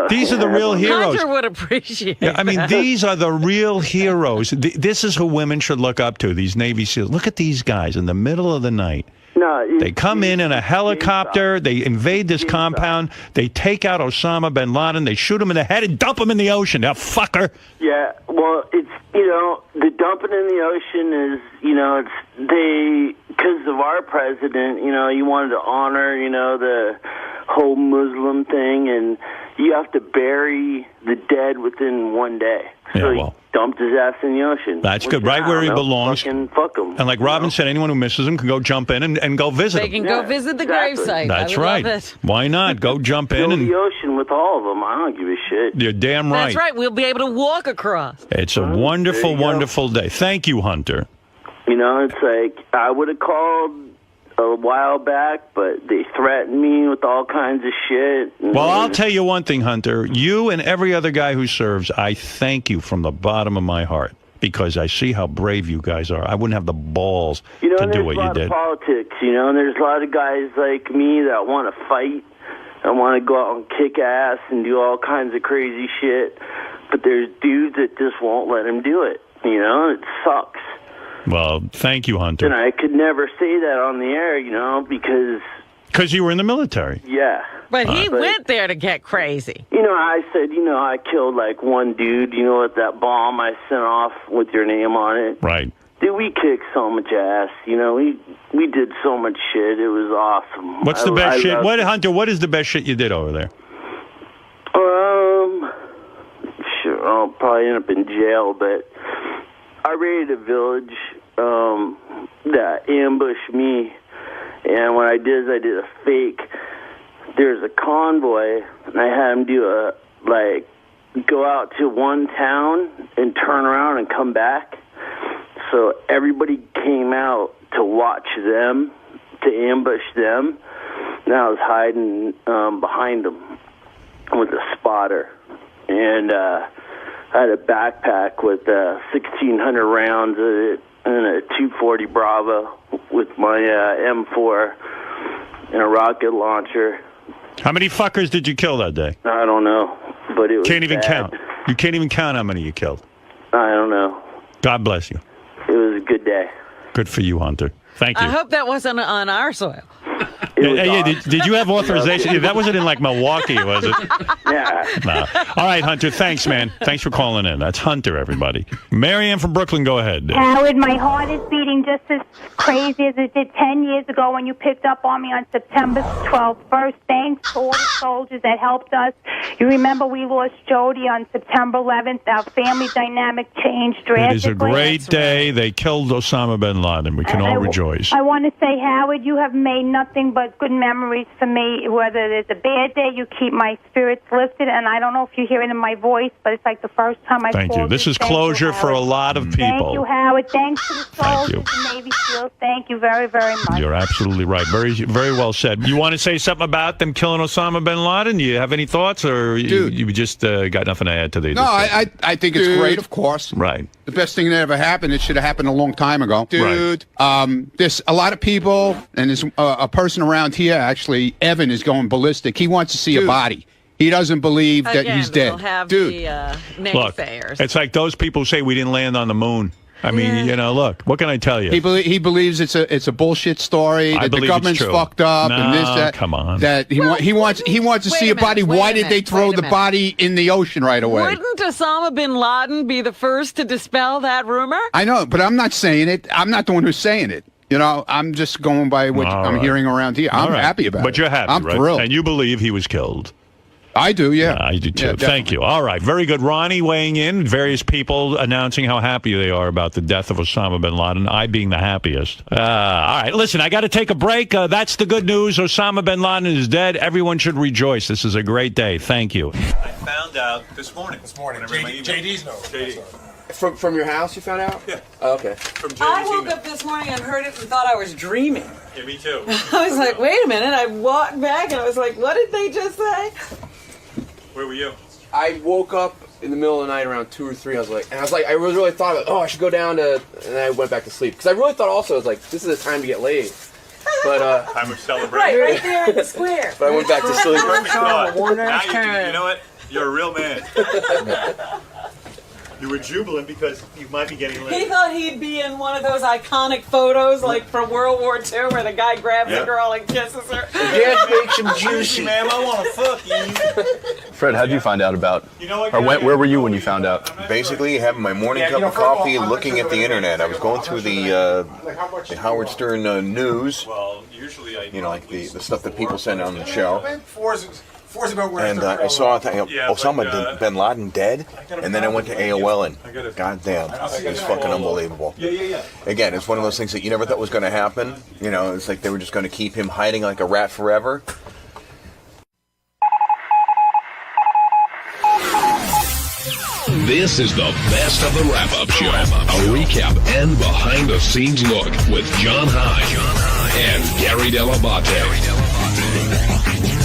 These are the real heroes. Hunter would appreciate that. These are the real heroes. This is who women should look up to, these Navy SEALs. Look at these guys in the middle of the night. No, they come in a helicopter. They invade this compound. They take out Osama bin Laden. They shoot him in the head and dump him in the ocean. Now, fucker. Yeah, well, it's, the dumping in the ocean is, it's because of our president, you wanted to honor, the whole Muslim thing, and you have to bury the dead within one day. So he dumped his ass in the ocean. That's good. Right where he belongs. Fuck him. And like Robin said, anyone who misses him can go jump in and go visit him. They can go visit the gravesite. That's I would right. love it. Why not? Go jump in. Fill And the ocean with all of them. I don't give a shit. You're damn right. That's right. We'll be able to walk across. It's a wonderful, wonderful day. Thank you, Hunter. It's like, I would have called a while back, but they threatened me with all kinds of shit. Well, I'll tell you one thing, Hunter. You and every other guy who serves, I thank you from the bottom of my heart, because I see how brave you guys are. I wouldn't have the balls to do what you did. There's a lot of politics, and there's a lot of guys like me that want to fight and want to go out and kick ass and do all kinds of crazy shit, but there's dudes that just won't let him do it. It sucks. Well, thank you, Hunter. And I could never say that on the air, because you were in the military. Yeah. But he went there to get crazy. I said, I killed like one dude, with that bomb I sent off with your name on it. Right. Dude, we kicked so much ass. We did so much shit. It was awesome. What's the best shit? Hunter, what is the best shit you did over there? Sure, I'll probably end up in jail, but I raided a village that ambushed me, and what I did is I did a fake. There's a convoy, and I had him do go out to one town and turn around and come back. So everybody came out to watch them, to ambush them, and I was hiding behind them with a spotter. And I had a backpack with 1,600 rounds in it and a 240 Bravo with my M4 and a rocket launcher. How many fuckers did you kill that day? I don't know, but it was Can't even bad. count. You can't even count how many you killed. I don't know. God bless you. It was a good day. Good for you, Hunter. Thank you. I hope that wasn't on our soil. Did you have authorization? That wasn't in Milwaukee, was it? Yeah. No. All right, Hunter. Thanks, man. Thanks for calling in. That's Hunter, everybody. Marianne from Brooklyn, go ahead. Howard, my heart is beating just as crazy as it did 10 years ago when you picked up on me on September 12th. First, thanks to all the soldiers that helped us. You remember we lost Jody on September 11th. Our family dynamic changed drastically. It is a great day. They killed Osama bin Laden. We can all rejoice. I want to say, Howard, you have made nothing but good memories for me. Whether there's a bad day, you keep my spirits lifted, and I don't know if you hear it in my voice, but it's like the first time I Thank you. This is closure for a lot of people. Thank you, Howard. Thanks to the soldiers and Navy SEALs. Thank you very, very much. You're absolutely right. Very, very well said. You want to say something about them killing Osama bin Laden? You have any thoughts, or you just got nothing to add to the? No, I think it's great, of course. Right. The best thing that ever happened. It should have happened a long time ago, dude. There's a lot of people, and there's a person around here. Actually, Evan is going ballistic. He wants to see a body. He doesn't believe that he's dead. We'll have Dude, the Look, naysayers. it's like those people who say we didn't land on the moon. I mean, look, what can I tell you? he believes it's a bullshit story, I that the believe it's government's true. fucked up No, and this, that. come on. That he wants to see a body. Why did they throw the body in the ocean right away? Wouldn't Osama bin Laden be the first to dispel that rumor? I know, but I'm not saying it. I'm not the one who's saying it. I'm just going by what I'm hearing around here. I'm happy about it. But you're happy, I'm right? thrilled. And you believe he was killed. I do, yeah. I do too. Yeah, Thank you. All right. Very good. Ronnie weighing in. Various people announcing how happy they are about the death of Osama bin Laden. I being the happiest. All right. Listen, I got to take a break. That's the good news. Osama bin Laden is dead. Everyone should rejoice. This is a great day. Thank you. I found out this morning. JD's know. JD. From your house you found out? Yeah. Oh, okay. From JD's I woke email. up this morning and heard it and thought I was dreaming. Yeah, me too. I was like, wait a minute. I walked back and I was like, what did they just say? Where were you? I woke up in the middle of the night around 2 or 3. I really thought, I should go down to, and I went back to sleep because I really thought also this is the time to get laid. But time of celebration. Right there in the square. But I went back to sleep. Perfect thought. Now you know what? You're a real man. You were jubilant because you might be getting laid. He thought he'd be in one of those iconic photos, like from World War II, where the guy grabs the girl and kisses her. Dad makes them juicy. Ma'am, I want to fuck you. Fred, how did you find out about? Or where were you when you found out? Basically, having my morning cup of coffee, looking at the internet. I was going through the Howard Stern news. Well, usually I. Like the stuff that people send on the show. Four's about where And I saw Osama bin Laden dead, and then I went to AOL and goddamn, it's fucking unbelievable. Yeah. Again, it's one of those things that you never thought was going to happen. It's like they were just going to keep him hiding like a rat forever. This is the best of the wrap-up show. A recap and behind-the-scenes look with John High and Gary Dell'Abate.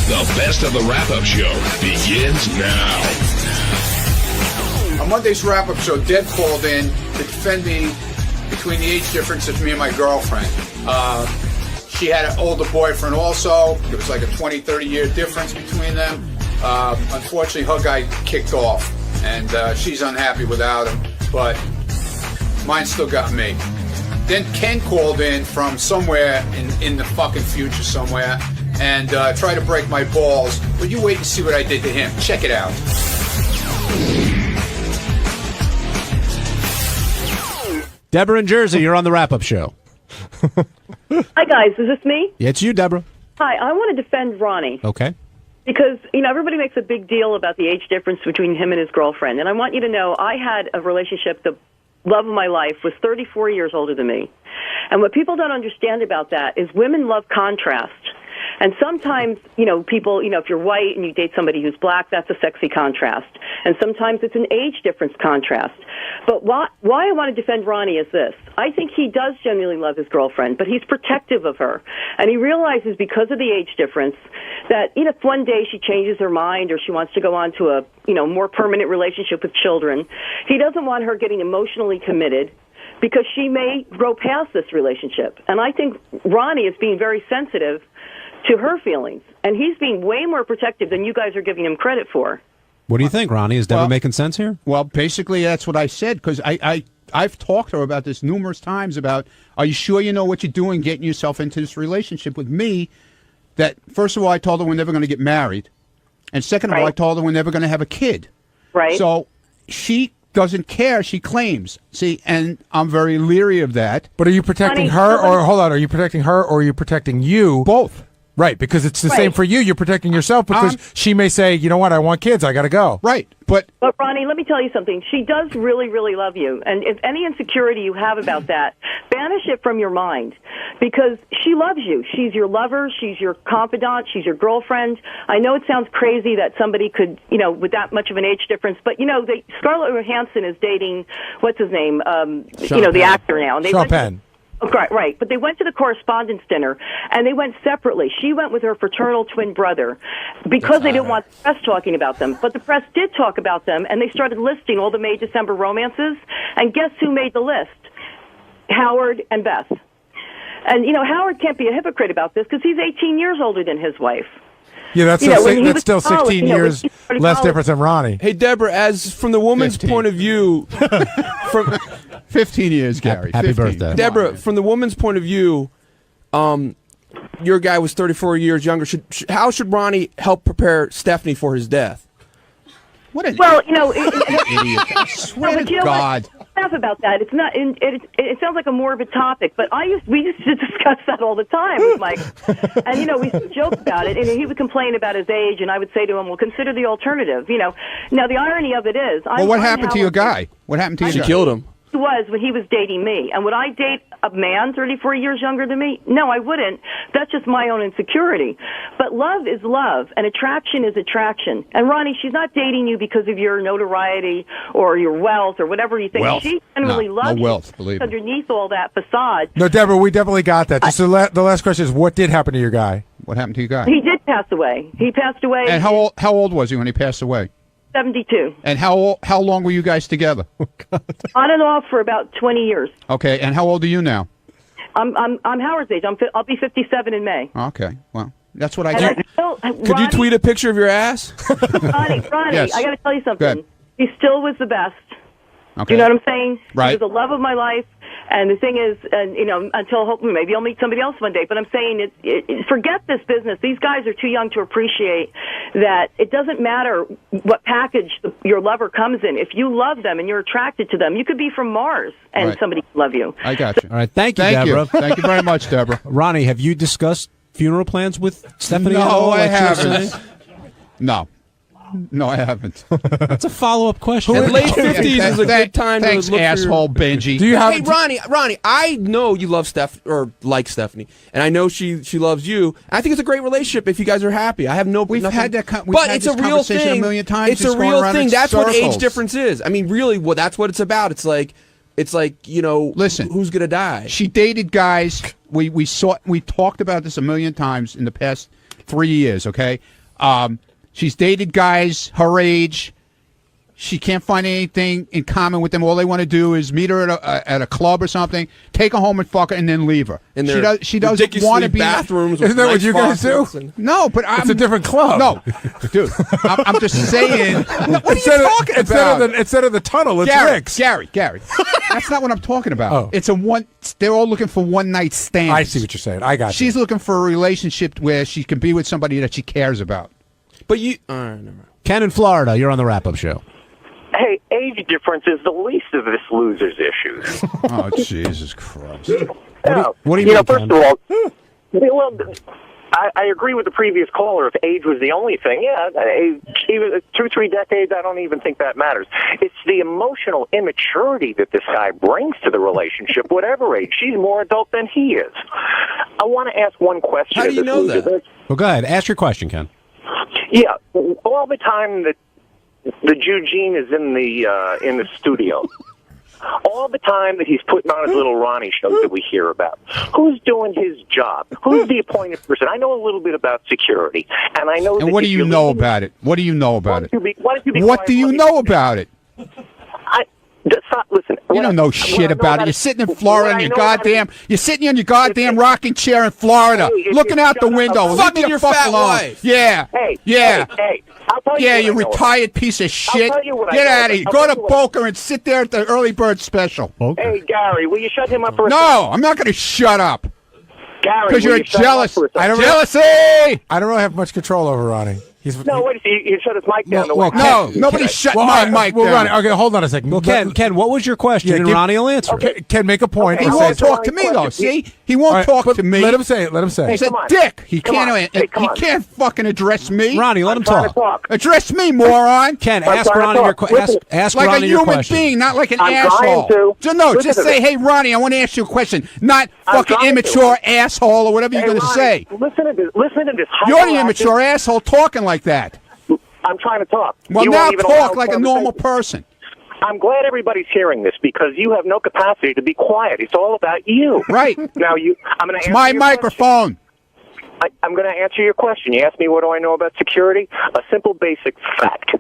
The best of the wrap-up show begins now. On Monday's wrap-up show, Deb called in to defend me between the age difference of me and my girlfriend. She had an older boyfriend also. There was like a 20, 30-year difference between them. Unfortunately, her guy kicked off, and she's unhappy without him, but mine still got me. Then Ken called in from somewhere in the fucking future somewhere, and try to break my balls. But you wait and see what I did to him. Check it out. Deborah in Jersey, you're on the wrap-up show. Hi, guys. Is this me? Yeah, it's you, Deborah. Hi. I want to defend Ronnie. Okay. Because, everybody makes a big deal about the age difference between him and his girlfriend. And I want you to know I had a relationship, the love of my life was 34 years older than me. And what people don't understand about that is women love contrast. And sometimes, people, if you're white and you date somebody who's black, that's a sexy contrast. And sometimes it's an age difference contrast. But why I want to defend Ronnie is this. I think he does genuinely love his girlfriend, but he's protective of her. And he realizes because of the age difference that, if one day she changes her mind or she wants to go on to a, more permanent relationship with children, he doesn't want her getting emotionally committed because she may grow past this relationship. And I think Ronnie is being very sensitive to her feelings, and he's being way more protective than you guys are giving him credit for. What do you think, Ronnie? Is Deborah making sense here? Well, basically, that's what I said, because I've talked to her about this numerous times about, are you sure you know what you're doing getting yourself into this relationship with me? That, first of all, I told her we're never going to get married, and second of all, I told her we're never going to have a kid. Right. So she doesn't care, she claims. See, and I'm very leery of that. But are you protecting her, or, hold on, are you protecting her, or are you protecting you? Both. Right, because it's the same for you. You're protecting yourself because she may say, you know what, I want kids, I got to go. Right, but Ronnie, let me tell you something. She does really, really love you. And if any insecurity you have about that, banish it from your mind because she loves you. She's your lover. She's your confidant. She's your girlfriend. I know it sounds crazy that somebody could, with that much of an age difference, but, Scarlett Johansson is dating, what's his name, the actor now. And they Sean Penn. Right, but they went to the correspondence dinner, and they went separately. She went with her fraternal twin brother because they didn't want the press talking about them. But the press did talk about them, and they started listing all the May, December romances. And guess who made the list? Howard and Beth. And, Howard can't be a hypocrite about this because he's 18 years older than his wife. Yeah, that's still 16 years less difference than Ronnie. Hey, Deborah, as from the woman's point of view, from 15 years, Gary. Happy birthday, Deborah. From the woman's point of view, your guy was 34 years younger. How should Ronnie help prepare Stephanie for his death? What an idiot! I swear to God. Laugh about that. It's not. It sounds like a morbid topic, but we used to discuss that all the time with Mike, and we used to joke about it. And he would complain about his age, and I would say to him, "Well, consider the alternative." Now the irony of it is, what happened to your guy? What happened to your guy? She killed him. Was when he was dating me. And would I date a man 34 years younger than me? No, I wouldn't. That's just my own insecurity. But love is love, and attraction is attraction. And Ronnie, she's not dating you because of your notoriety or your wealth or whatever you think. Wealth. She generally loves wealth, you believe me. underneath all that facade. No, Deborah, we definitely got that. Just the last question is, what did happen to your guy? What happened to your guy? He did pass away. He passed away. And how old was he when he passed away? 72. And how long were you guys together? On and off for about 20 years. Okay, and how old are you now? I'm Howard's age. I'll be 57 in May. Okay, well, that's what I do. Could you tweet a picture of your ass? Ronnie, Yes. I got to tell you Go something. ahead. He still was the best. Okay. Do you know what I'm saying? Right. He was the love of my life. And the thing is, until hopefully maybe I'll meet somebody else one day. But I'm saying, forget this business. These guys are too young to appreciate that it doesn't matter what package your lover comes in. If you love them and you're attracted to them, you could be from Mars and somebody can love you. I got you. All right, thank you, Deborah. Thank you very much, Deborah. Ronnie, have you discussed funeral plans with Stephanie? No, at all, I like you were haven't. saying? No, I haven't. That's a follow-up question. And late 50s is a good time Thanks, to look asshole Benji. Do you have? Hey, Ronnie, I know you love like Stephanie, and I know she loves you. I think it's a great relationship if you guys are happy. I have no. We've nothing, had that. But it's a real thing. A million times. It's a real thing. That's what age difference is. I mean, really, that's what it's about. It's like listen, who's gonna die? She dated guys. We talked about this a million times in the past 3 years. Okay. She's dated guys her age. She can't find anything in common with them. All they want to do is meet her at a club or something, take her home and fuck her, and then leave her. And she doesn't want to be bathrooms. Isn't that what you guys do? No, but it's a different club. No, dude, I'm just saying. What are you talking about? Instead of the tunnel, it's Rick's. Gary. That's not what I'm talking about. Oh. It's they're all looking for one night stands. I see what you're saying. I got you. She's looking for a relationship where she can be with somebody that she cares about. But you, never mind. Ken in Florida, you're on the wrap-up show. Hey, age difference is the least of this loser's issues. Oh, Jesus Christ. What do you mean, first of all, well, I agree with the previous caller. If age was the only thing, even 2-3 decades, I don't even think that matters. It's the emotional immaturity that this guy brings to the relationship, whatever age. She's more adult than he is. I want to ask one question. How do you know that? Well, go ahead. Ask your question, Ken. Yeah, all the time that the Eugene is in the studio, all the time that he's putting on his little Ronnie show that we hear about, who's doing his job? Who's the appointed person? I know a little bit about security, and I know. And what do you know about it? What do you know about it? What do you know about it? Listen, you don't know shit about it. You're sitting in Florida in your you're sitting in your goddamn rocking chair in Florida, looking out the window, fucking your fat wife. Yeah, Hey, I'll tell you. Yeah, you retired piece of shit. Get out of here. Go to Boca and sit there at the early bird special. Hey, Gary, will you shut him up for a second? No, I'm not going to shut up. Gary, because you're jealous. Jealousy. I don't really have much control over Ronnie. No, wait a second. You shut his mic down. No, nobody's shutting my mic down. Ronnie, okay, hold on a second. Well, Ken, what was your question? And Ronnie will answer. Okay, Ken, make a point. He won't talk to me, though. See? He won't talk to me. Let him say it. He's a dick. He can't fucking address me. Ronnie, let him talk. Address me, moron. Ken, ask Ronnie your question. Ask like Ronnie a your human question. being, not like an I'm asshole. trying to. Just say, hey, Ronnie, I want to ask you a question. Not fucking immature asshole or whatever you're going to say. Listen to this. You're the immature asshole talking like that. I'm trying to talk. Well, You now won't even allow talk like a normal person. I'm glad everybody's hearing this because you have no capacity to be quiet. It's all about you. Right. Now, I'm going to answer my your microphone. I'm going to answer your question. You asked me what do I know about security? A simple basic fact.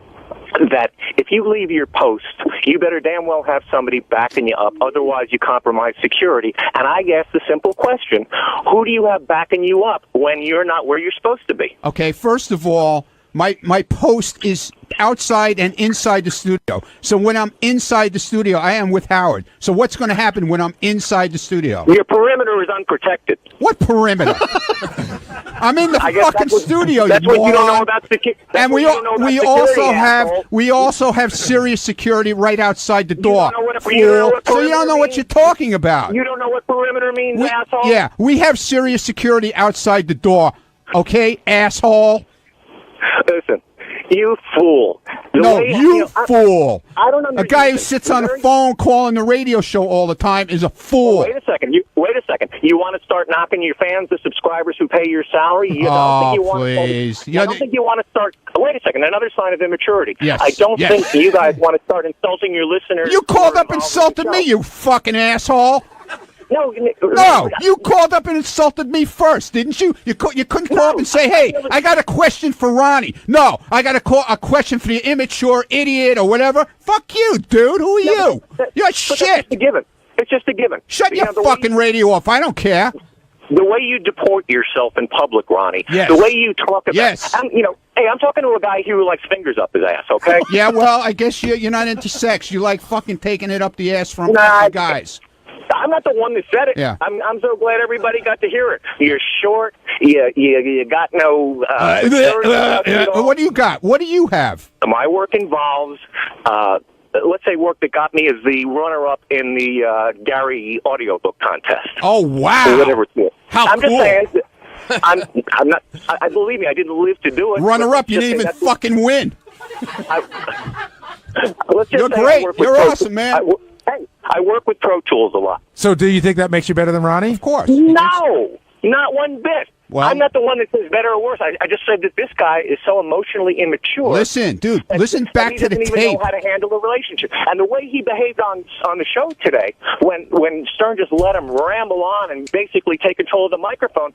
That if you leave your post, you better damn well have somebody backing you up. Otherwise, you compromise security. And I ask the simple question, who do you have backing you up when you're not where you're supposed to be? Okay, first of all, my post is outside and inside the studio. So when I'm inside the studio, I am with Howard. So what's going to happen when I'm inside the studio? Your perimeter is unprotected. What perimeter? I'm in the fucking studio. That's what you don't know about security. And we also have serious security right outside the door. So you don't know what you're talking about. You don't know what perimeter means, asshole? Yeah, we have serious security outside the door. Okay, asshole. Listen, you fool. Fool. I don't understand. A guy who sits on the phone calling the radio show all the time is a fool. Wait a second. You want to start knocking your fans, the subscribers who pay your salary? Please. I don't think you want to start. Wait a second. Another sign of immaturity. Yes. I don't think you guys want to start insulting your listeners. You called up and insulted me, you fucking asshole. No, you called up and insulted me first, didn't you? You couldn't call up and say, hey, I got a question for Ronnie. No, I got a question for the immature idiot or whatever. Fuck you, dude. Who are you? You're shit. It's just a given. Shut your fucking radio off. I don't care. the way you deport yourself in public, Ronnie. Yes. The way you talk about. Yes. Hey, I'm talking to a guy here who likes fingers up his ass. Okay. Yeah, well, I guess you're not into sex. You like fucking taking it up the ass from guys. I'm not the one that said it. Yeah. I'm so glad everybody got to hear it. You're short. You got no. What do you got? What do you have? My work involves. Let's say work that got me as the runner-up in the Gary audiobook contest. Oh wow! Or whatever it's How I'm cool. just saying. I'm not. I believe me. I didn't live to do it. Runner-up, you didn't even fucking win. Let's just You're say great. I work with You're awesome, man. I work with Pro Tools a lot. So do you think that makes you better than Ronnie? Of course. No, not one bit. Well, I'm not the one that says better or worse. I just said that this guy is so emotionally immature. Listen, dude. Listen back to the tape. He doesn't even know how to handle a relationship. And the way he behaved on the show today, when Stern just let him ramble on and basically take control of the microphone,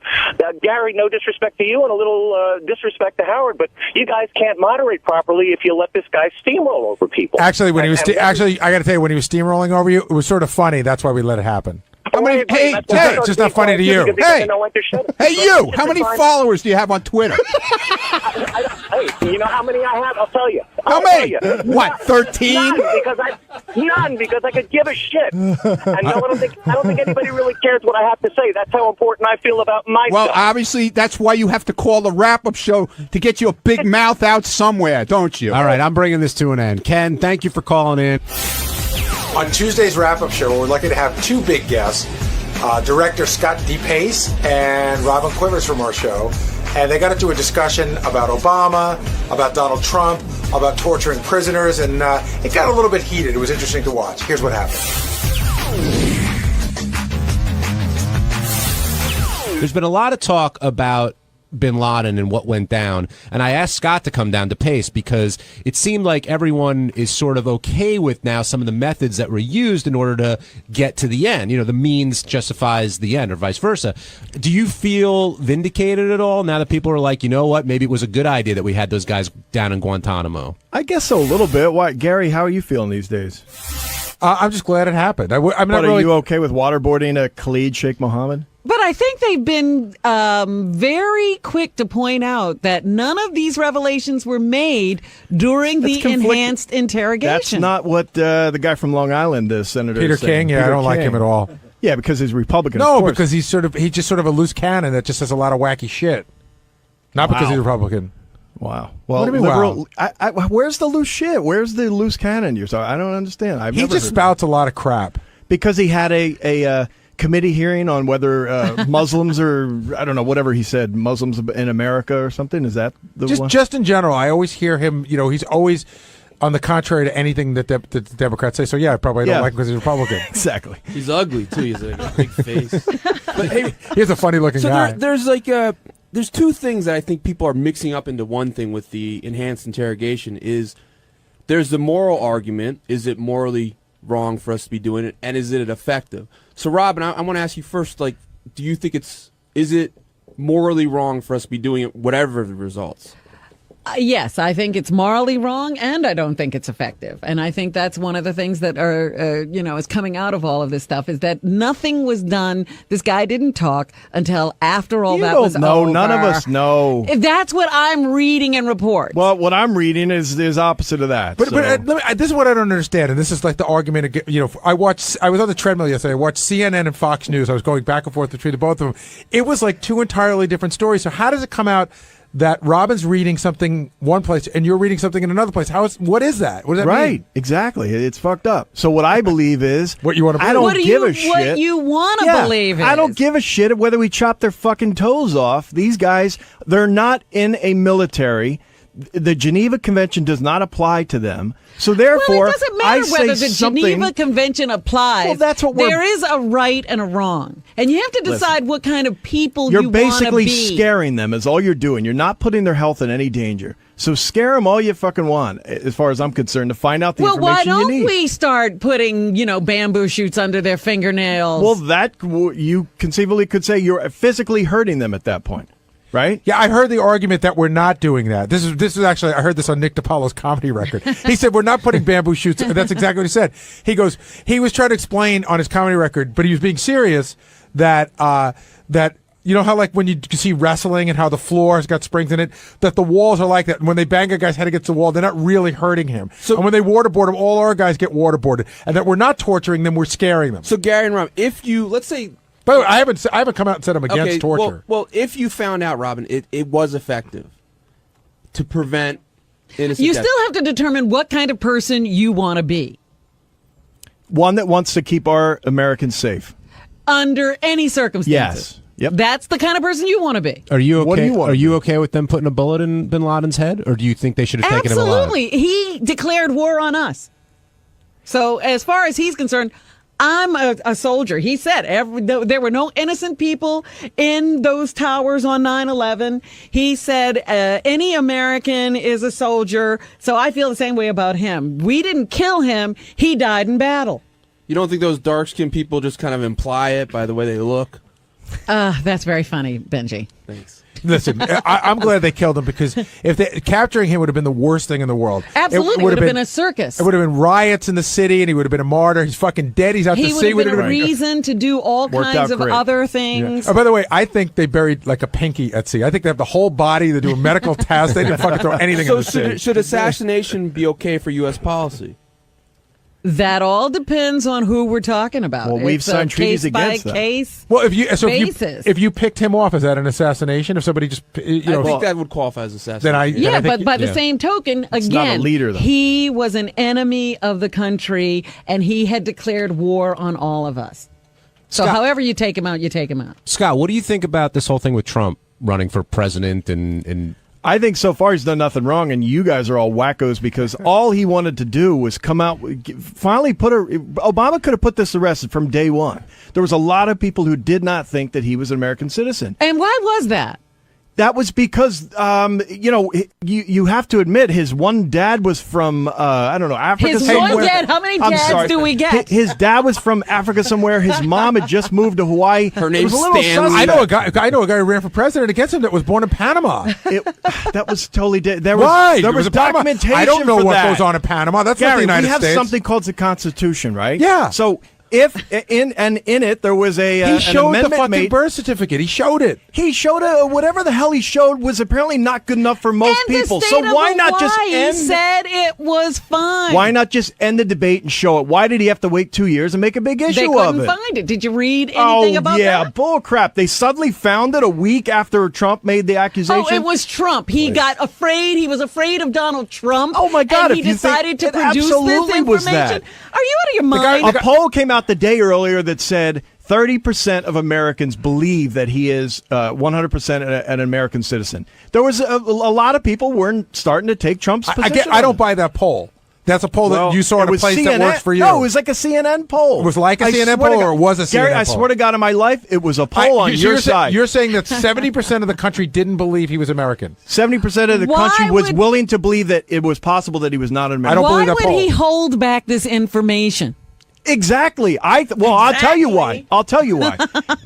Gary, no disrespect to you and a little disrespect to Howard, but you guys can't moderate properly if you let this guy steamroll over people. Actually, when he was I got to tell you, when he was steamrolling over you, it was sort of funny. That's why we let it happen. It's just not funny to you. Hey, you! How many followers do you have on Twitter? Hey, you know how many I have? I'll tell you. How many? What, 13? None, because I could give a shit. And I don't think anybody really cares what I have to say. That's how important I feel about myself. Well, obviously, that's why you have to call the wrap-up show to get your big mouth out somewhere, don't you? All right, I'm bringing this to an end. Ken, thank you for calling in. On Tuesday's wrap-up show, we're lucky to have two big guests, director Scott DePace and Robin Quivers from our show. And they got into a discussion about Obama, about Donald Trump, about torturing prisoners, and it got a little bit heated. It was interesting to watch. Here's what happened. There's been a lot of talk about bin Laden and what went down, and I asked Scott to come down to Pace because it seemed like everyone is sort of okay with now some of the methods that were used in order to get to the end. You know, the means justifies the end, or vice versa. Do you feel vindicated at all now that people are like, you know what, maybe it was a good idea that we had those guys down in Guantanamo? I guess so, a little bit. Why, Gary, how are you feeling these days? I'm just glad it happened. I'm not are really... you okay with waterboarding a Khalid Sheikh Mohammed? But I think they've been very quick to point out that none of these revelations were made during the enhanced interrogation. That's not what the guy from Long Island, the senator, Peter is saying. King. Yeah, I don't like him at all. Yeah, because he's Republican. No, of course. because he's just sort of a loose cannon that just says a lot of wacky shit. Not because he's Republican. Wow. Well, what do you mean, liberal, wow? Where's the loose shit? Where's the loose cannon you're talking? I don't understand. He just spouts a lot of crap. Because he had a committee hearing on whether Muslims or, I don't know, whatever he said, Muslims in America or something. Is that the one? Just in general, I always hear him, you know, he's always on the contrary to anything that the Democrats say. So, yeah, I probably don't like him because he's Republican. Exactly. He's ugly, too. He's like a big face. But, hey, he's a funny-looking guy. There's like there's two things that I think people are mixing up into one thing with the enhanced interrogation. Is there's the moral argument. Is it morally wrong for us to be doing it, and is it effective? So, Robin, I want to ask you first, like, do you think is it morally wrong for us to be doing it, whatever the results? Yes, I think it's morally wrong, and I don't think it's effective. And I think that's one of the things that are, is coming out of all of this stuff is that nothing was done. This guy didn't talk until after all that was over. No, none of us know. That's what I'm reading in reports. Well, what I'm reading is opposite of that. But this is what I don't understand, and this is like the argument. I was on the treadmill yesterday. I watched CNN and Fox News. I was going back and forth between the both of them. It was like two entirely different stories. So how does it come out that Robin's reading something one place and you're reading something in another place? What is that? What does that mean? Right, exactly. It's fucked up. So what I believe is what you want to believe. I don't give a shit. What you want to believe is. I don't give a shit whether we chop their fucking toes off. These guys, they're not in a military. The Geneva Convention does not apply to them. So therefore, it doesn't matter whether the Geneva Convention applies. Well, that's what there is a right and a wrong, and you have to decide what kind of people you're you want to be. basically scaring them. Is all you're doing. You're not putting their health in any danger. So scare them all you fucking want, as far as I'm concerned, to find out the information you need. Well, why don't we start putting, bamboo shoots under their fingernails? Well, that you conceivably could say you're physically hurting them at that point. Right? Yeah, I heard the argument that we're not doing that. This is actually, I heard this on Nick DiPaolo's comedy record. He said, we're not putting bamboo shoots. That's exactly what he said. He goes, he was trying to explain on his comedy record, but he was being serious that You know how, like, when you see wrestling and how the floor has got springs in it, that the walls are like that. And when they bang a guy's head against the wall, they're not really hurting him. So, and when they waterboard him, all our guys get waterboarded. And that we're not torturing them, we're scaring them. So, Gary and Rob, if you, let's say... By the way, I haven't come out and said I'm against torture. Well, if you found out, Robin, it was effective to prevent innocent You death. still have to determine what kind of person you want to be. One that wants to keep our Americans safe. Under any circumstances. Yes. Yep. That's the kind of person you want to be. Are you okay? What do you want Are to you do? okay with them putting a bullet in Bin Laden's head, or do you think they should have taken him alive? Absolutely. He declared war on us. So as far as he's concerned, I'm a soldier. He said there were no innocent people in those towers on 9/11. He said any American is a soldier. So I feel the same way about him. We didn't kill him. He died in battle. You don't think those dark-skinned people just kind of imply it by the way they look? That's very funny, Benji. Thanks. Listen, I'm glad they killed him, because capturing him would have been the worst thing in the world. Absolutely. It would have been a circus. It would have been riots in the city, and he would have been a martyr. He's fucking dead. He's out to sea. He would have been a reason to do all kinds of other things. Yeah. Oh, by the way, I think they buried like a pinky at sea. I think they have the whole body. They do a medical test. They didn't fucking throw anything in the sea. Should assassination be okay for U.S. policy? That all depends on who we're talking about. Well, we've signed treaties against that. Case well, basis. if you picked him off, is that an assassination? If somebody just, I think that would qualify as assassination. Then I think, but by the same token, It's not a again, leader, though. he was an enemy of the country, and he had declared war on all of us. So, Scott- however you take him out, you take him out. Scott, what do you think about this whole thing with Trump running for president and I think so far he's done nothing wrong, and you guys are all wackos because all he wanted to do was come out, finally Obama could have put this to rest from day one. There was a lot of people who did not think that he was an American citizen. And why was that? That was because, you have to admit his one dad was from, I don't know, Africa His somewhere. one dad? How many I'm dads sorry. do we get? His dad was from Africa somewhere. His mom had just moved to Hawaii. Her It name's was a little Stanley. suspect. I know a guy who ran for president against him that was born in Panama. That was totally there It was a Panama. documentation. I don't know for what that. goes on in Panama. That's not Gary, the United we have States. something called the Constitution, right? Yeah. So if in it there was he an showed the amendment fucking made. birth certificate. He showed it. He showed whatever the hell he showed was apparently not good enough for most And people. the So state of why not just Hawaii end? said it was fine. Why not just end the debate and show it? Why did he have to wait 2 years and make a big issue They of couldn't it? find it. Did you read anything about yeah, that? bull crap. They suddenly found it a week after Trump made the accusation. Oh, it was Trump. He got afraid. He was afraid of Donald Trump. Oh, my God, And he if you think- decided to it produce this absolutely information. was that. Are you out of your mind? A poll came out the day earlier that said 30% of Americans believe that he is 100% an American citizen. There was a lot of people weren't starting to take Trump's position. I don't buy that poll. That's a poll that you saw in it a was place CNN. that works for you. No, it was like a CNN poll. It was like a I CNN swear to poll, or God. it was a CNN Gary, I poll? swear to God, in my life, it was a poll on your side. You're saying that 70% of the country didn't believe he was American. 70% of the Why country was would- willing to believe that it was possible that he was not an American. Why would he hold back this information? Exactly. I'll tell you why. I'll tell you why.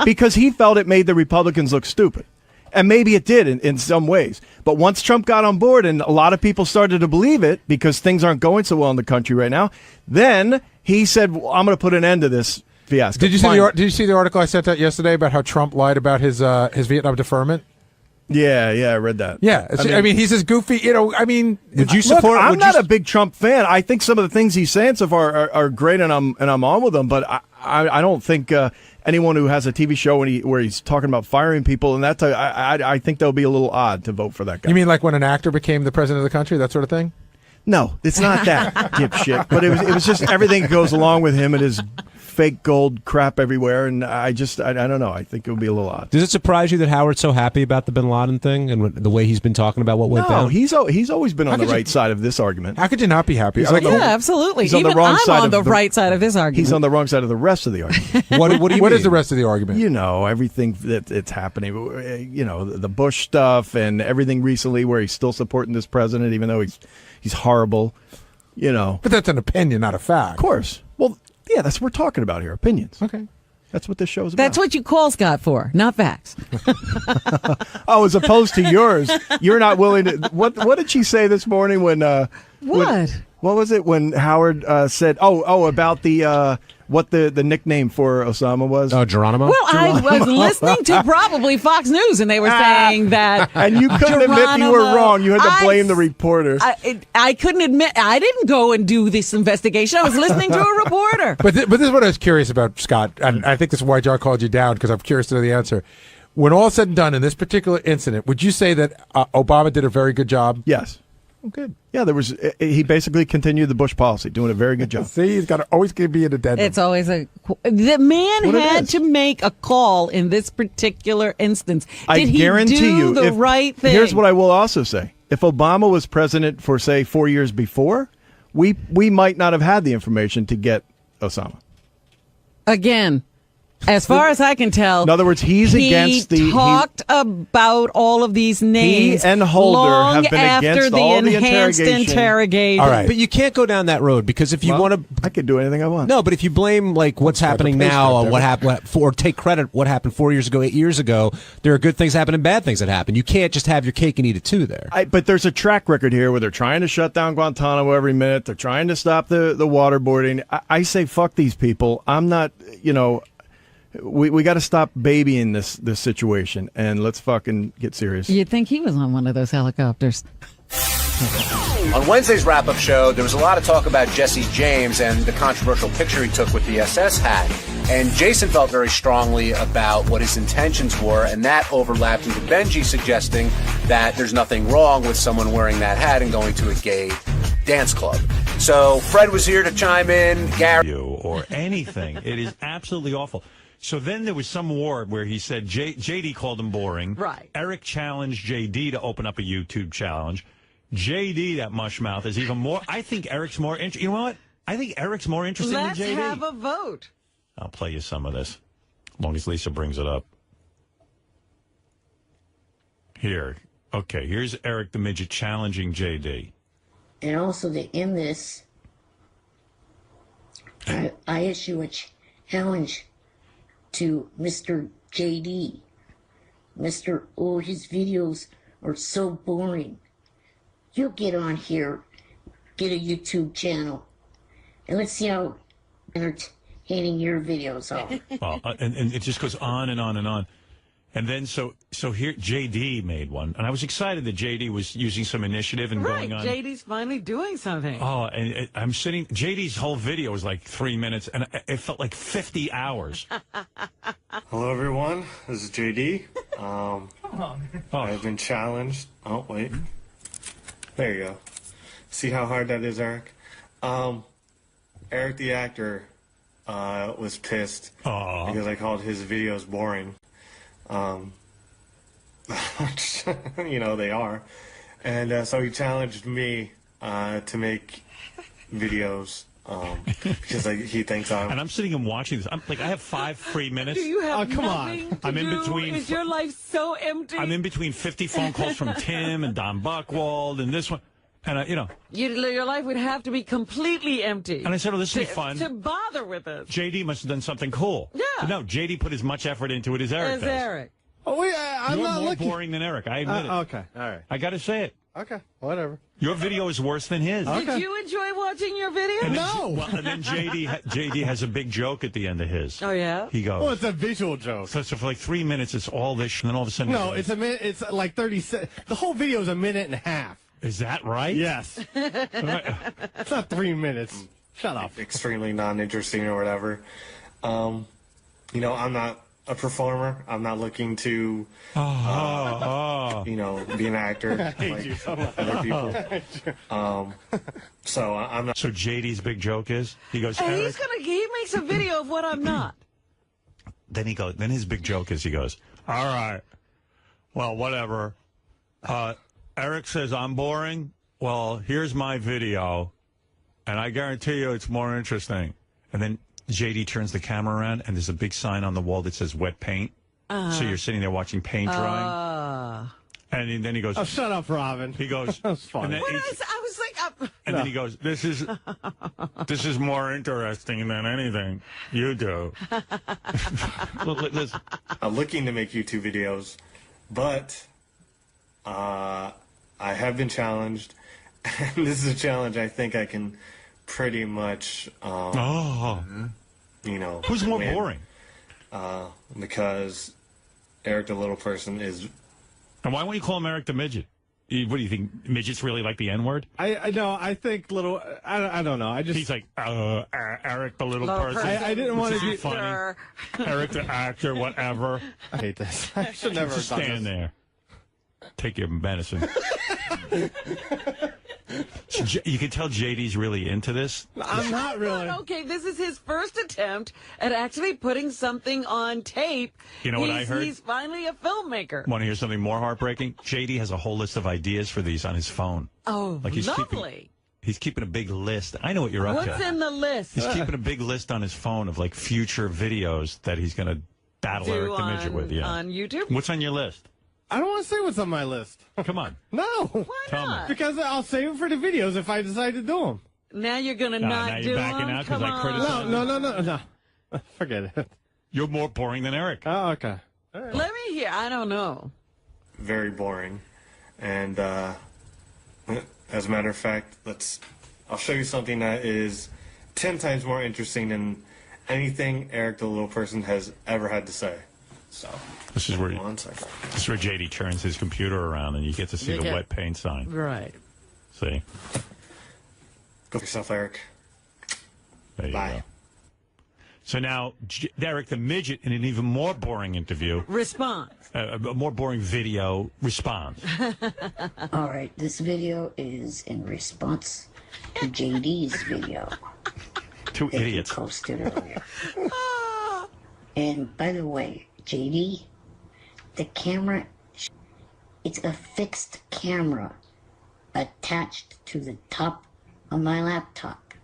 Because he felt it made the Republicans look stupid. And maybe it did in some ways. But once Trump got on board and a lot of people started to believe it because things aren't going so well in the country right now, then he said, well, I'm going to put an end to this fiasco. Did you see the article I sent out yesterday about how Trump lied about his Vietnam deferment? Yeah, I read that. Yeah, I mean he's as goofy. Would you support? I'm not a big Trump fan. I think some of the things he's saying so far are great, and I'm on with him. But I don't think anyone who has a TV show where he's talking about firing people and that type, I think that would be a little odd to vote for that guy. You mean like when an actor became the president of the country, that sort of thing? No, it's not that dipshit. But it was just everything that goes along with him and his fake gold crap everywhere. And I don't know. I think it would be a little odd. Does it surprise you that Howard's so happy about the Bin Laden thing and the way he's been talking about what went down? No, he's always been on the right side of this argument. How could you not be happy? Absolutely. He's on the Even wrong I'm side on of the right side of this argument. He's on the wrong side of the rest of the argument. What do you What is the rest of the argument? You know, everything that's happening. You know, the Bush stuff and everything recently where he's still supporting this president, even though he's horrible. You know, but that's an opinion, not a fact. Of course. Well, yeah, that's what we're talking about here. Opinions. Okay. That's what this show's about. That's what you call Scott for, not facts. Oh, as opposed to yours, you're not willing to. What did she say this morning when? What was it when Howard said? Oh, about the what the nickname for Osama was? Oh, Geronimo? Well, I was listening to probably Fox News, and they were saying that. And you couldn't admit you were wrong. You had to blame the reporter. I couldn't admit. I didn't go and do this investigation. I was listening to a reporter. But this is what I was curious about, Scott, and I think this is why John called you down, because I'm curious to know the answer. When all said and done in this particular incident, would you say that Obama did a very good job? Yes. Oh, good. Yeah, he basically continued the Bush policy, doing a very good job. See, he's got to always give me an addendum. It's always the man had to make a call in this particular instance. Did he do the right thing? Here's what I will also say. If Obama was president for, say, 4 years before, we might not have had the information to get Osama. Again, as far as I can tell, in other words, he talked about all of these names. He and Holder long have been after against the all the enhanced interrogation. All right, but you can't go down that road because if you want to, I could do anything I want. No, but if you blame like what's happening now on what happened, or take credit what happened 4 years ago, 8 years ago, there are good things that happen and bad things that happen. You can't just have your cake and eat it too. There, but there's a track record here where they're trying to shut down Guantanamo every minute. They're trying to stop the waterboarding. I say fuck these people. I'm not, We got to stop babying this situation, and let's fucking get serious. You'd think he was on one of those helicopters. On Wednesday's wrap-up show, there was a lot of talk about Jesse James and the controversial picture he took with the SS hat. And Jason felt very strongly about what his intentions were, and that overlapped into Benji suggesting that there's nothing wrong with someone wearing that hat and going to a gay dance club. So Fred was here to chime in. Gary, or anything. It is absolutely awful. So then there was some war where he said JD called him boring. Right. Eric challenged JD to open up a YouTube challenge. JD, that mushmouth, is even more. I think Eric's more interesting. You know what? I think Eric's more interesting than JD. Let's have a vote. I'll play you some of this, as long as Lisa brings it up. Here. Okay, here's Eric the Midget challenging JD. And also to end this, I issue a challenge to Mr. JD. His videos are so boring. You get on here, get a YouTube channel, and let's see how entertaining your videos are. And it just goes on and on and on. And then so here JD made one, and I was excited that JD was using some initiative and going on. JD's finally doing something. Oh, and I'm sitting. JD's whole video was like 3 minutes, and it felt like 50 hours. Hello, everyone. This is JD. I've been challenged. Oh, wait. There you go. See how hard that is, Eric? Eric the actor was pissed because I called his videos boring. They are. And so he challenged me to make videos because he thinks I'm... And I'm sitting and watching this. I'm like, I have 5 free minutes. Do you have come nothing on. to I'm in do? between. Is your life so empty? I'm in between 50 phone calls from Tim and Don Buchwald and this one. And, your life would have to be completely empty. And I said, this will be fun. To bother with it. JD must have done something cool. Yeah. But no, JD put as much effort into it as Eric does. Eric. Oh, wait, I'm You're not more looking. boring than Eric. I admit it. Okay, all right. I got to say it. Okay, whatever. Your video is worse than his. Did you enjoy watching your video? And then JD has a big joke at the end of his. Oh, yeah? He goes. Well, it's a visual joke. So for like 3 minutes, it's all this, and then all of a sudden. No, it's a minute. It's like 30 seconds. The whole video is a minute and a half. Is that right? Yes. It's not 3 minutes. Shut up. Extremely non-interesting or whatever. I'm not a performer. I'm not looking to, be an actor like other people. So I'm not. So JD's big joke is he goes. Hey, he makes a video of what I'm not. Then his big joke is he goes, all right, well, whatever. Eric says I'm boring. Well, here's my video, and I guarantee you it's more interesting. And then JD turns the camera around, and there's a big sign on the wall that says wet paint. So you're sitting there watching paint drying. And then he goes, oh, shut up, Robin. He goes, that was funny. I was like, and then he goes, this is more interesting than anything you do. Listen. I'm looking to make YouTube videos, but I have been challenged, and this is a challenge I think I can pretty much Who's more win. boring? Because Eric the Little Person is. And why won't you call him Eric the Midget? What do you think? Midgets really like the N-word? I know. I think little. I don't know. He's like Eric the little person. I didn't want to be funny. Eric the actor, whatever. I hate this. I should never Just have done stand this. there. Take your medicine. You can tell JD's really into this. I'm not really. Okay, this is his first attempt at actually putting something on tape. You know what I heard? He's finally a filmmaker. Want to hear something more heartbreaking? JD has a whole list of ideas for these on his phone. Oh, he's lovely. He's keeping a big list. I know what you're up to. What's in the list? He's keeping a big list on his phone of future videos that he's going to battle Eric the Midget with. Yeah. On YouTube? What's on your list? I don't want to say what's on my list. Come on. No. Why not? Because I'll save it for the videos if I decide to do them. Now you're going to now not you're do backing them? out 'cause Come I on. criticized No. Forget it. You're more boring than Eric. Oh, okay. Let me hear. I don't know. Very boring. And as a matter of fact, I'll show you something that is 10 times more interesting than anything Eric the Little Person has ever had to say. So this is where JD turns his computer around and you get to see the wet paint sign. Right. See? Go for yourself, Eric. There you Bye. go. So now, Eric the Midget, in an even more boring interview, responds. A more boring video responds. All right, this video is in response to JD's video. Two that idiots. He posted earlier. And by the way, JD, the camera, it's a fixed camera attached to the top of my laptop.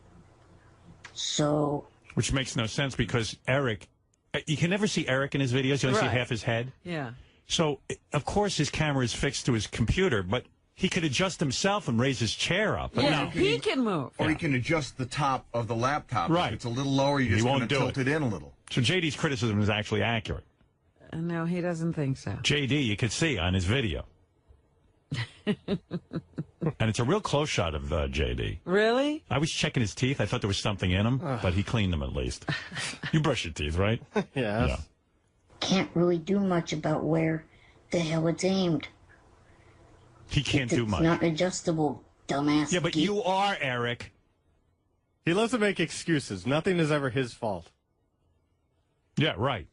So. Which makes no sense because Eric, you can never see Eric in his videos. You only see half his head. Yeah. So, of course, his camera is fixed to his computer, but he could adjust himself and raise his chair up. But Yeah, no. he can move. Or he can adjust the top of the laptop. Right. If it's a little lower, you He just won't kind of do tilt it in a little. So JD's criticism is actually accurate. No, he doesn't think so. JD, you could see on his video. And it's a real close shot of JD. Really? I was checking his teeth. I thought there was something in them, but he cleaned them at least. You brush your teeth, right? Yes. Yeah. Can't really do much about where the hell it's aimed. He can't do much. It's not adjustable, dumbass. Yeah, but you are, Eric. He loves to make excuses. Nothing is ever his fault. Yeah, right.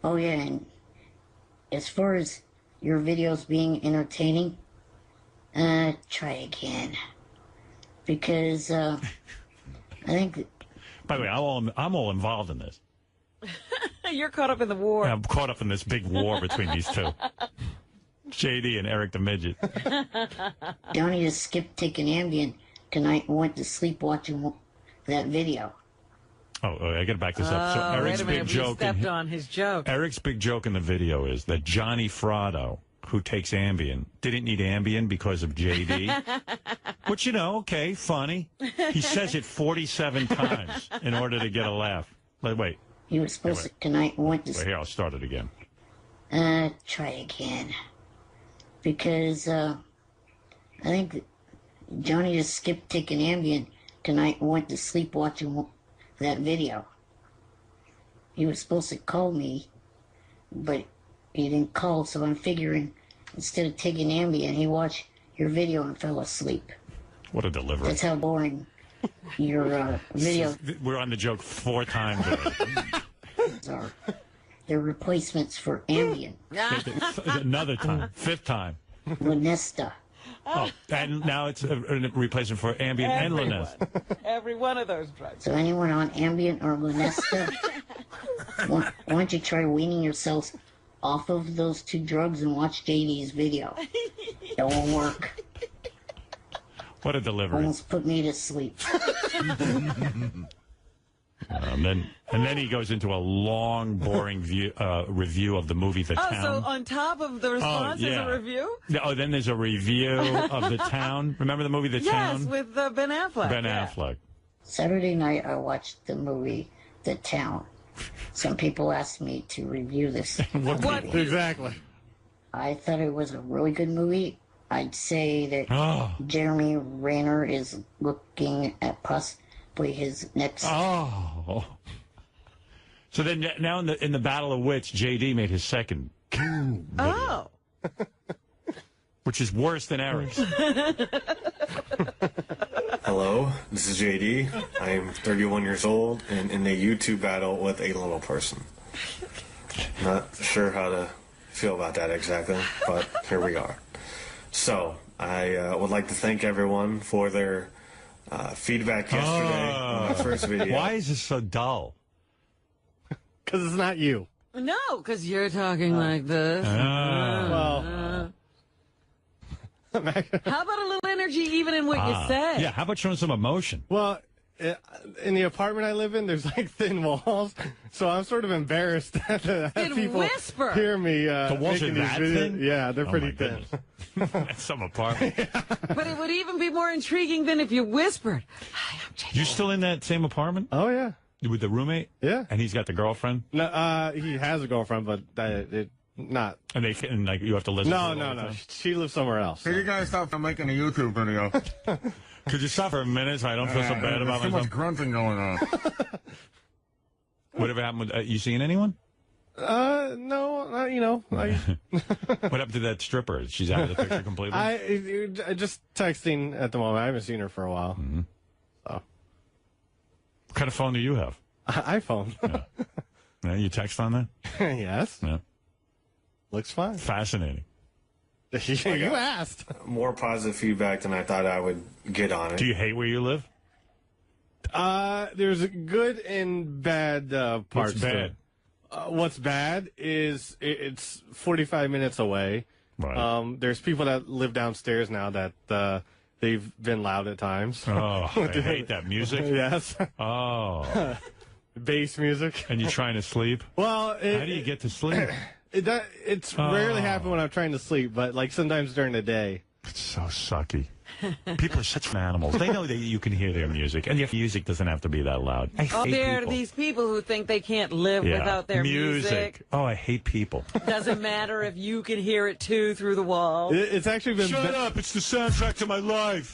Oh, yeah, and as far as your videos being entertaining, try again. Because, I think... By the way, I'm all involved in this. You're caught up in the war. I'm caught up in this big war between these two. JD and Eric the Midget. Donnie just skipped taking Ambien tonight and went to sleep watching that video. Oh, I got to back this up. So Eric's wait a minute. big We joke. stepped on his joke. Eric's big joke in the video is that Johnny Fratto, who takes Ambien, didn't need Ambien because of JD. Which, okay, funny. He says it 47 times in order to get a laugh. Wait. He was supposed to tonight and went to Wait, here, I'll start it again. try again. Because, I think Johnny just skipped taking Ambien tonight and went to sleep watching that video. He was supposed to call me, but he didn't call, so I'm figuring instead of taking Ambien, he watched your video and fell asleep. What a delivery. That's how boring your video We're on the joke 4 times already. are. They're replacements for Ambien. Another time. 5th time. Lunesta. Oh, and now it's a replacement for Ambien and Lunesta. Every one of those drugs. So anyone on Ambien or Lunesta, why don't you try weaning yourselves off of those 2 drugs and watch JD's video? It won't work. What a delivery. Almost put me to sleep. And then he goes into a long, boring review of the movie The Town. So on top of the response is a review? Oh, then there's a review of The Town. Remember the movie The Town? Yes, with Ben Affleck. Ben Affleck. Saturday night I watched the movie The Town. Some people asked me to review this. What people? Exactly. I thought it was a really good movie. I'd say that Jeremy Renner is looking at possibly his next. Oh. So then now in the Battle of Wits, JD made his second video, Oh. which is worse than Eric's. Hello, this is JD. I am 31 years old and in a YouTube battle with a little person. Not sure how to feel about that exactly, but here we are. So, I would like to thank everyone for their feedback yesterday on my first video. Why is this so dull? Because it's not you. No, because you're talking like this. Well. How about a little energy even in what you say? Yeah, how about showing some emotion? Well, in the apartment I live in, there's like thin walls, so I'm sort of embarrassed that people whisper. hear me The walls making are these that videos. thin? Yeah, they're Oh, pretty my thin. That's some apartment. But it would even be more intriguing than if you whispered. You still in that same apartment? Oh, yeah. With the roommate? Yeah. And he's got the girlfriend? No, he has a girlfriend, but not. And like you have to listen to No, it no, all the no. time? She lives somewhere else. Hey, you guys stop from making a YouTube video. Could you stop for a minute so I don't feel so bad about There's too myself? much grunting going on. Whatever happened with, you seeing anyone? No, you know. What happened to that stripper? She's out of the picture completely? I just texting at the moment. I haven't seen her for a while. Mm-hmm. So. What kind of phone do you have? iPhone. Yeah, you text on that? Yes. Yeah. Looks fine. Fascinating. You asked. More positive feedback than I thought I would get on it. Do you hate where you live? There's good and bad parts. What's bad? What's bad is it's 45 minutes away. Right. There's people that live downstairs now that they've been loud at times. Oh, I hate that music. Yes. Oh. Bass music. And you're trying to sleep? Well, how do you get to sleep? It's rarely happen when I'm trying to sleep, but like sometimes during the day. It's so sucky. People are such animals. They know that you can hear their music, and your music doesn't have to be that loud. I hate There are people. these people who think they can't live without their music. Oh, I hate people. Doesn't matter if you can hear it too through the wall. It's actually been. Shut up! It's the soundtrack to my life.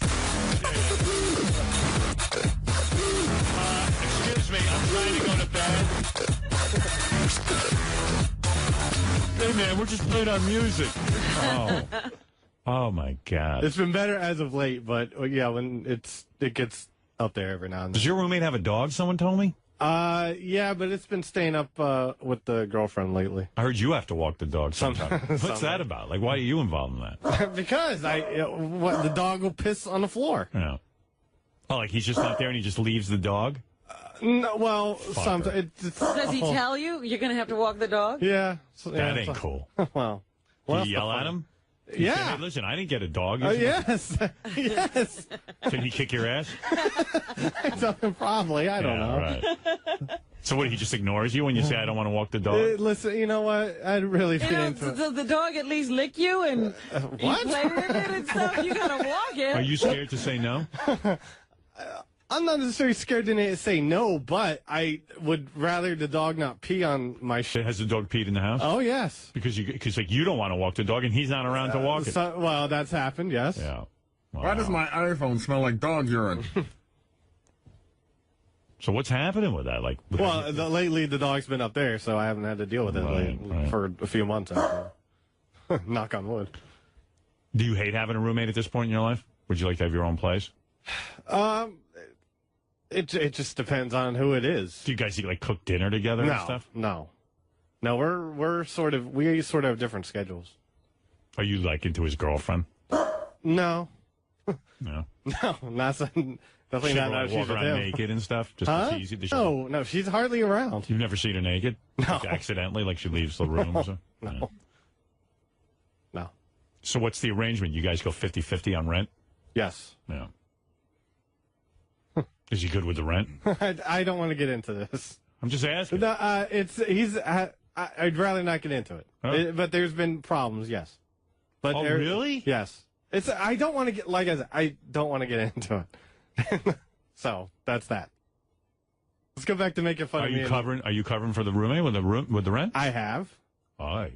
Excuse me, I'm trying to go to bed. Hey man, we're just playing our music. Oh my God. It's been better as of late, but yeah, when it gets up there every now and then. Does your roommate have a dog? Someone told me. Yeah, but it's been staying up with the girlfriend lately. I heard you have to walk the dog sometimes. What's that about? Like, why are you involved in that? Because the dog will piss on the floor. Yeah. Oh, like he's just not there and he just leaves the dog? No, well, sometimes Does he tell you you're going to have to walk the dog? Yeah. That ain't cool. Well, do you yell at him? You say, hey, listen, I didn't get a dog. Yes. Yes. Can he kick your ass? Probably. I don't know. Right. So what, he just ignores you when you say, I don't want to walk the dog? Listen, you know what? I'd really be into it. Does the dog at least lick you and you play with it and stuff? You got to walk it. Are you scared to say no? I'm not necessarily scared to say no, but I would rather the dog not pee on my shit. Has the dog peed in the house? Oh, yes. Because like you don't want to walk the dog and he's not around to walk it. Well, that's happened, yes. Yeah. Wow. Why does my iPhone smell like dog urine? So what's happening with that? Like, well, lately the dog's been up there, so I haven't had to deal with it for a few months. Knock on wood. Do you hate having a roommate at this point in your life? Would you like to have your own place? It just depends on who it is. Do you guys like cook dinner together and stuff? No, we sort of have different schedules. Are you like into his girlfriend? No. No. No, definitely not. Like, walk around naked and stuff. Just to tease you? No, she's hardly around. You've never seen her naked? No. Like accidentally, like she leaves the room or something? No. So what's the arrangement? You guys go 50-50 on rent? Yes. Yeah. Is he good with the rent? I don't want to get into this. I'm just asking. No, I'd rather not get into it. Huh? But there's been problems, yes. But really? Yes. I don't want to get, like I said, I don't want to get into it. So that's that. Let's go back to making fun of me. Are you covering for the roommate with the rent? I have. Aye.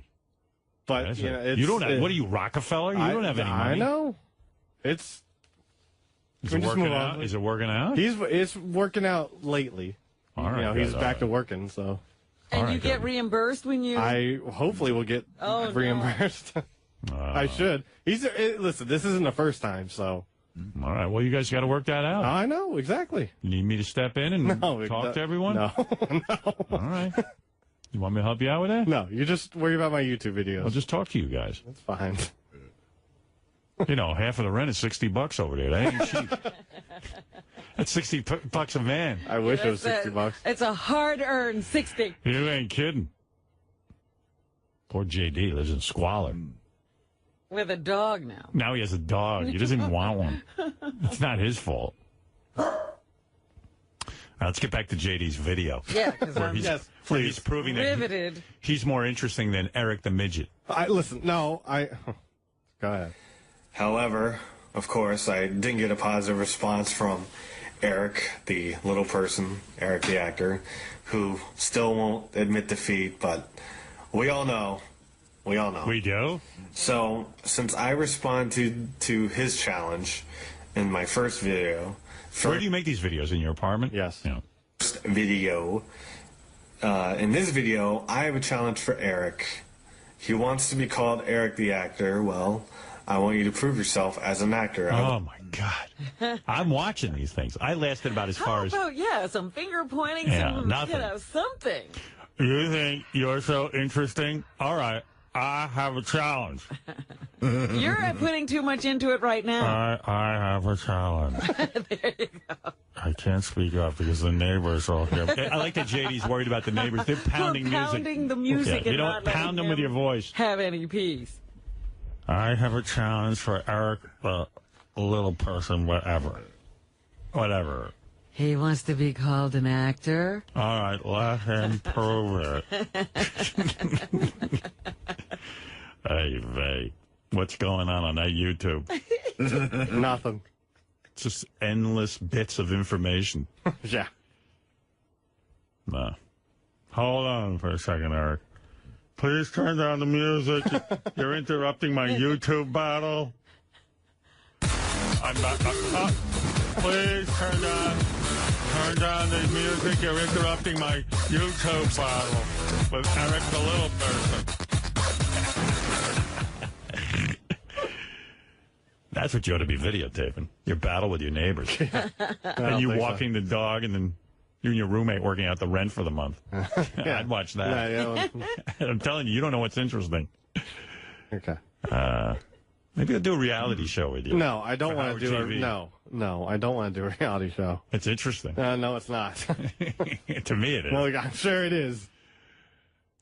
But you know, you don't have. What are you, Rockefeller? You don't have any money. I know. It's. Is it working out? Is it working out? It's working out lately. All right. You know, he's good, back all to working. So. And you get reimbursed when you. I hopefully will get reimbursed. I should. Listen. This isn't the first time, so. All right. Well, you guys got to work that out. I know exactly. You need me to step in and talk to everyone? No. All right. You want me to help you out with that? No. You just worry about my YouTube videos. I'll just talk to you guys. That's fine. You know, half of the rent is $60 over there. That ain't cheap. That's $60 a man. I wish it was $60. It's a hard-earned 60. You ain't kidding. Poor JD lives in squalor. With a dog now. Now he has a dog. He doesn't even want one. It's not his fault. Now, let's get back to JD's video. Yeah, because where he's proving riveted. that he's more interesting than Eric the Midget. Listen, no, go ahead. However, of course, I didn't get a positive response from Eric, the little person, Eric the actor, who still won't admit defeat, but we all know. We all know. We do? So, since I responded to his challenge in my first video... Where do you make these videos? In your apartment? Yes. Yeah. First video. In this video, I have a challenge for Eric. He wants to be called Eric the actor. Well, I want you to prove yourself as an actor. Oh, my God. I'm watching these things. I lasted about as far as... How about, some finger pointing, nothing. Something. You think you're so interesting? All right. I have a challenge. You're putting too much into it right now. I have a challenge. There you go. I can't speak up because the neighbors are all here. I like that JD's worried about the neighbors. They're pounding music. Pounding the music. Yeah, you don't pound them with your voice. Have any peace. I have a challenge for Eric, the little person, whatever. He wants to be called an actor? All right, let him prove it. Hey, Vay, what's going on that YouTube? Nothing. Just endless bits of information. Yeah. No. Hold on for a second, Eric. Please turn down the music. You're interrupting my YouTube battle. I'm not. Please turn down the music. You're interrupting my YouTube battle with Eric the Little Person. That's what you ought to be videotaping. Your battle with your neighbors. And you walking the dog, and then you and your roommate working out the rent for the month. I'd watch that. Yeah. I'm telling you, you don't know what's interesting. Okay. Maybe I'll do a reality show with you. No, I don't want to do it. No, I don't want to do a reality show. It's interesting. No, it's not. To me, it is. Well, I'm sure it is.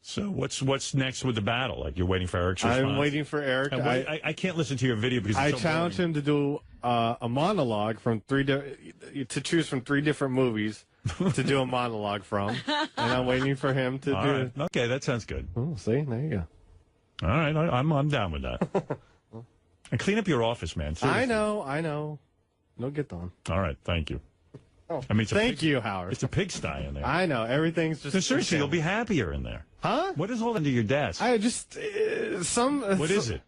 So what's next with the battle? Like, you're waiting for Eric's response? I'm waiting for Eric. I can't listen to your video because I it's so challenged him to do a monologue from to choose from 3 different movies to do a monologue from, and I'm waiting for him to do. Right. Okay, that sounds good. Oh, see, there you go. All right, I'm down with that. And clean up your office, man. Seriously. I know. No get done. All right, thank you. Oh, I mean, thank you, Howard. It's a pigsty in there. I know. Everything's just... So seriously, you'll be happier in there. Huh? What is all under your desk? I just... What is it?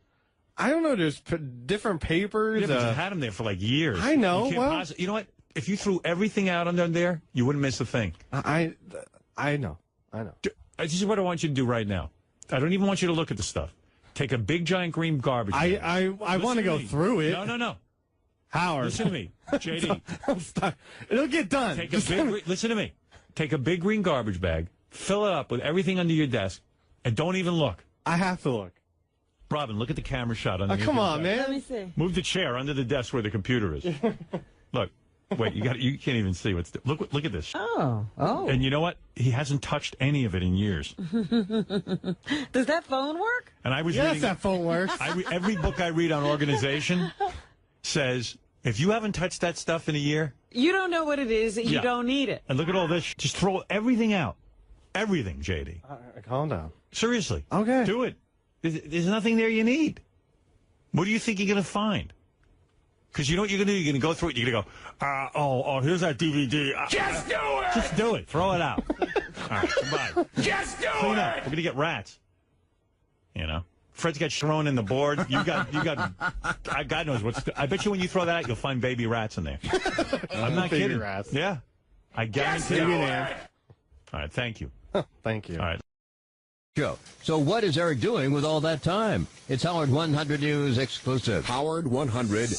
I don't know. There's different papers. Yeah, but you've had them there for like years. I know. You know what? If you threw everything out under there, you wouldn't miss a thing. I know. This is what I want you to do right now. I don't even want you to look at the stuff. Take a big, giant green garbage bag. I want to go through it. No. Howard. Listen to me, JD. Stop. It'll get done. Listen to me. Take a big green garbage bag, fill it up with everything under your desk, and don't even look. I have to look. Robin, look at the camera shot. Under come on, man. Let me see. Move the chair under the desk where the computer is. Look. Wait, you can't even see what's... Look at this. Oh. And you know what? He hasn't touched any of it in years. Does that phone work? And I was yes, reading... that phone works. Every book I read on organization says, if you haven't touched that stuff in a year... You don't know what it is. You don't need it. And look at all this. Just throw everything out. Everything, JD. Calm down. Seriously. Okay. Do it. There's nothing there you need. What do you think you're going to find? Because you know what you're going to do? You're going to go through it. You're going to go, here's that DVD. Just do it! Just do it. Throw it out. All right, goodbye. Just do Clean it! up. We're going to get rats. You know? Fred's got thrown in the board. You got. God knows what's. I bet you when you throw that out, you'll find baby rats in there. I'm not Baby kidding. rats. Yeah, I guarantee. Baby you. Nan. All right, thank you. Thank you. All right. Show. So what is Eric doing with all that time? It's Howard 100 News exclusive. Howard 100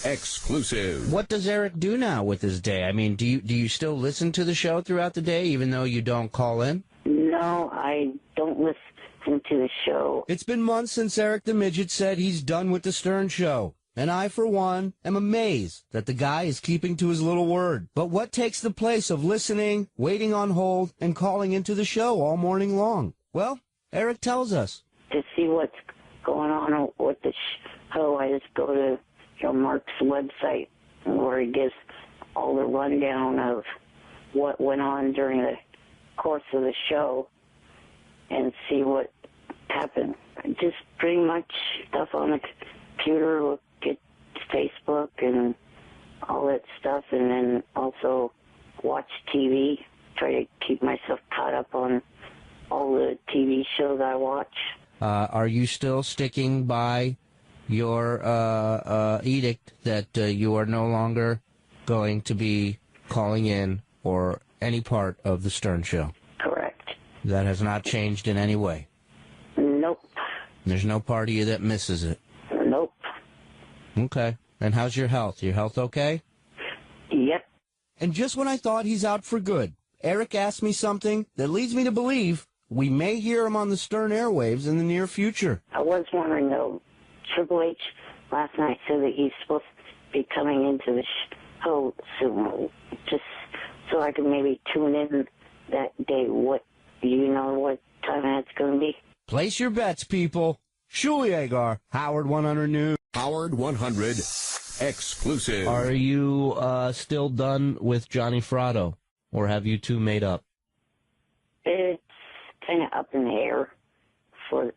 exclusive. What does Eric do now with his day? I mean, do you still listen to the show throughout the day, even though you don't call in? No, I don't listen to the show. It's been months since Eric the Midget said he's done with the Stern Show. And I, for one, am amazed that the guy is keeping to his little word. But what takes the place of listening, waiting on hold, and calling into the show all morning long? Well, Eric tells us. To see what's going on with the show, I just go to Mark's website where he gives all the rundown of what went on during the course of the show and see what happened. Just pretty much stuff on the computer, look at Facebook and all that stuff, and then also watch TV, try to keep myself caught up on all the TV shows I watch. Are you still sticking by your edict that you are no longer going to be calling in or any part of the Stern Show? Correct. That has not changed in any way? Nope. There's no part of you that misses it? Nope. Okay. And how's your health? Your health okay? Yep. And just when I thought he's out for good, Eric asked me something that leads me to believe we may hear him on the Stern airwaves in the near future. I was wondering, though, Triple H last night said that he's supposed to be coming into the show soon, just so I can maybe tune in that day. Do you know what time that's going to be? Place your bets, people. Shuliagar, Howard 100 News. Howard 100 exclusive. Are you still done with Johnny Fratto, or have you two made up? It's kind of up in the air for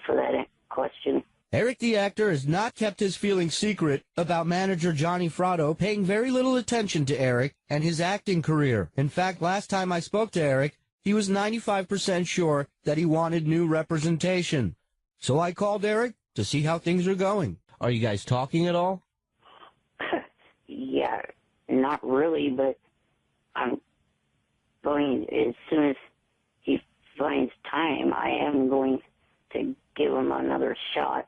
that question. Eric the actor has not kept his feelings secret about manager Johnny Fratto paying very little attention to Eric and his acting career. In fact, last time I spoke to Eric, he was 95% sure that he wanted new representation. So I called Eric to see how things are going. Are you guys talking at all? Yeah, not really, but I'm going, as soon as he finds time, I am going to give him another shot.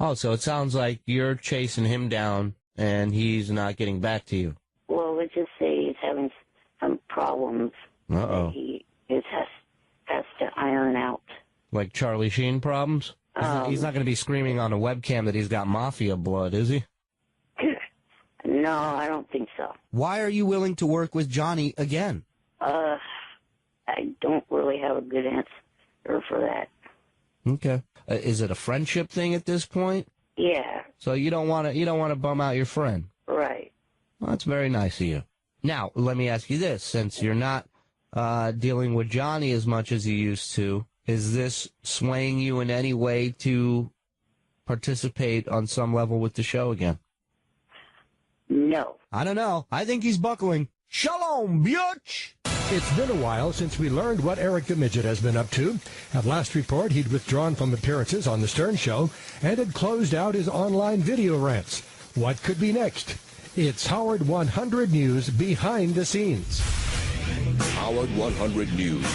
Oh, so it sounds like you're chasing him down and he's not getting back to you. Well, let's just say he's having some problems Uh-oh. that he has to iron out. Like Charlie Sheen problems? He's not going to be screaming on a webcam that he's got mafia blood, is he? No, I don't think so. Why are you willing to work with Johnny again? I don't really have a good answer for that. Okay. Is it a friendship thing at this point? Yeah. So you don't want to bum out your friend? Right. Well, that's very nice of you. Now, let me ask you this. Since you're not dealing with Johnny as much as you used to, is this swaying you in any way to participate on some level with the show again? No. I don't know. I think he's buckling. Shalom, bitch! It's been a while since we learned what Eric the Midget has been up to. At last report, he'd withdrawn from appearances on The Stern Show and had closed out his online video rants. What could be next? It's Howard 100 News Behind the Scenes. Howard 100 News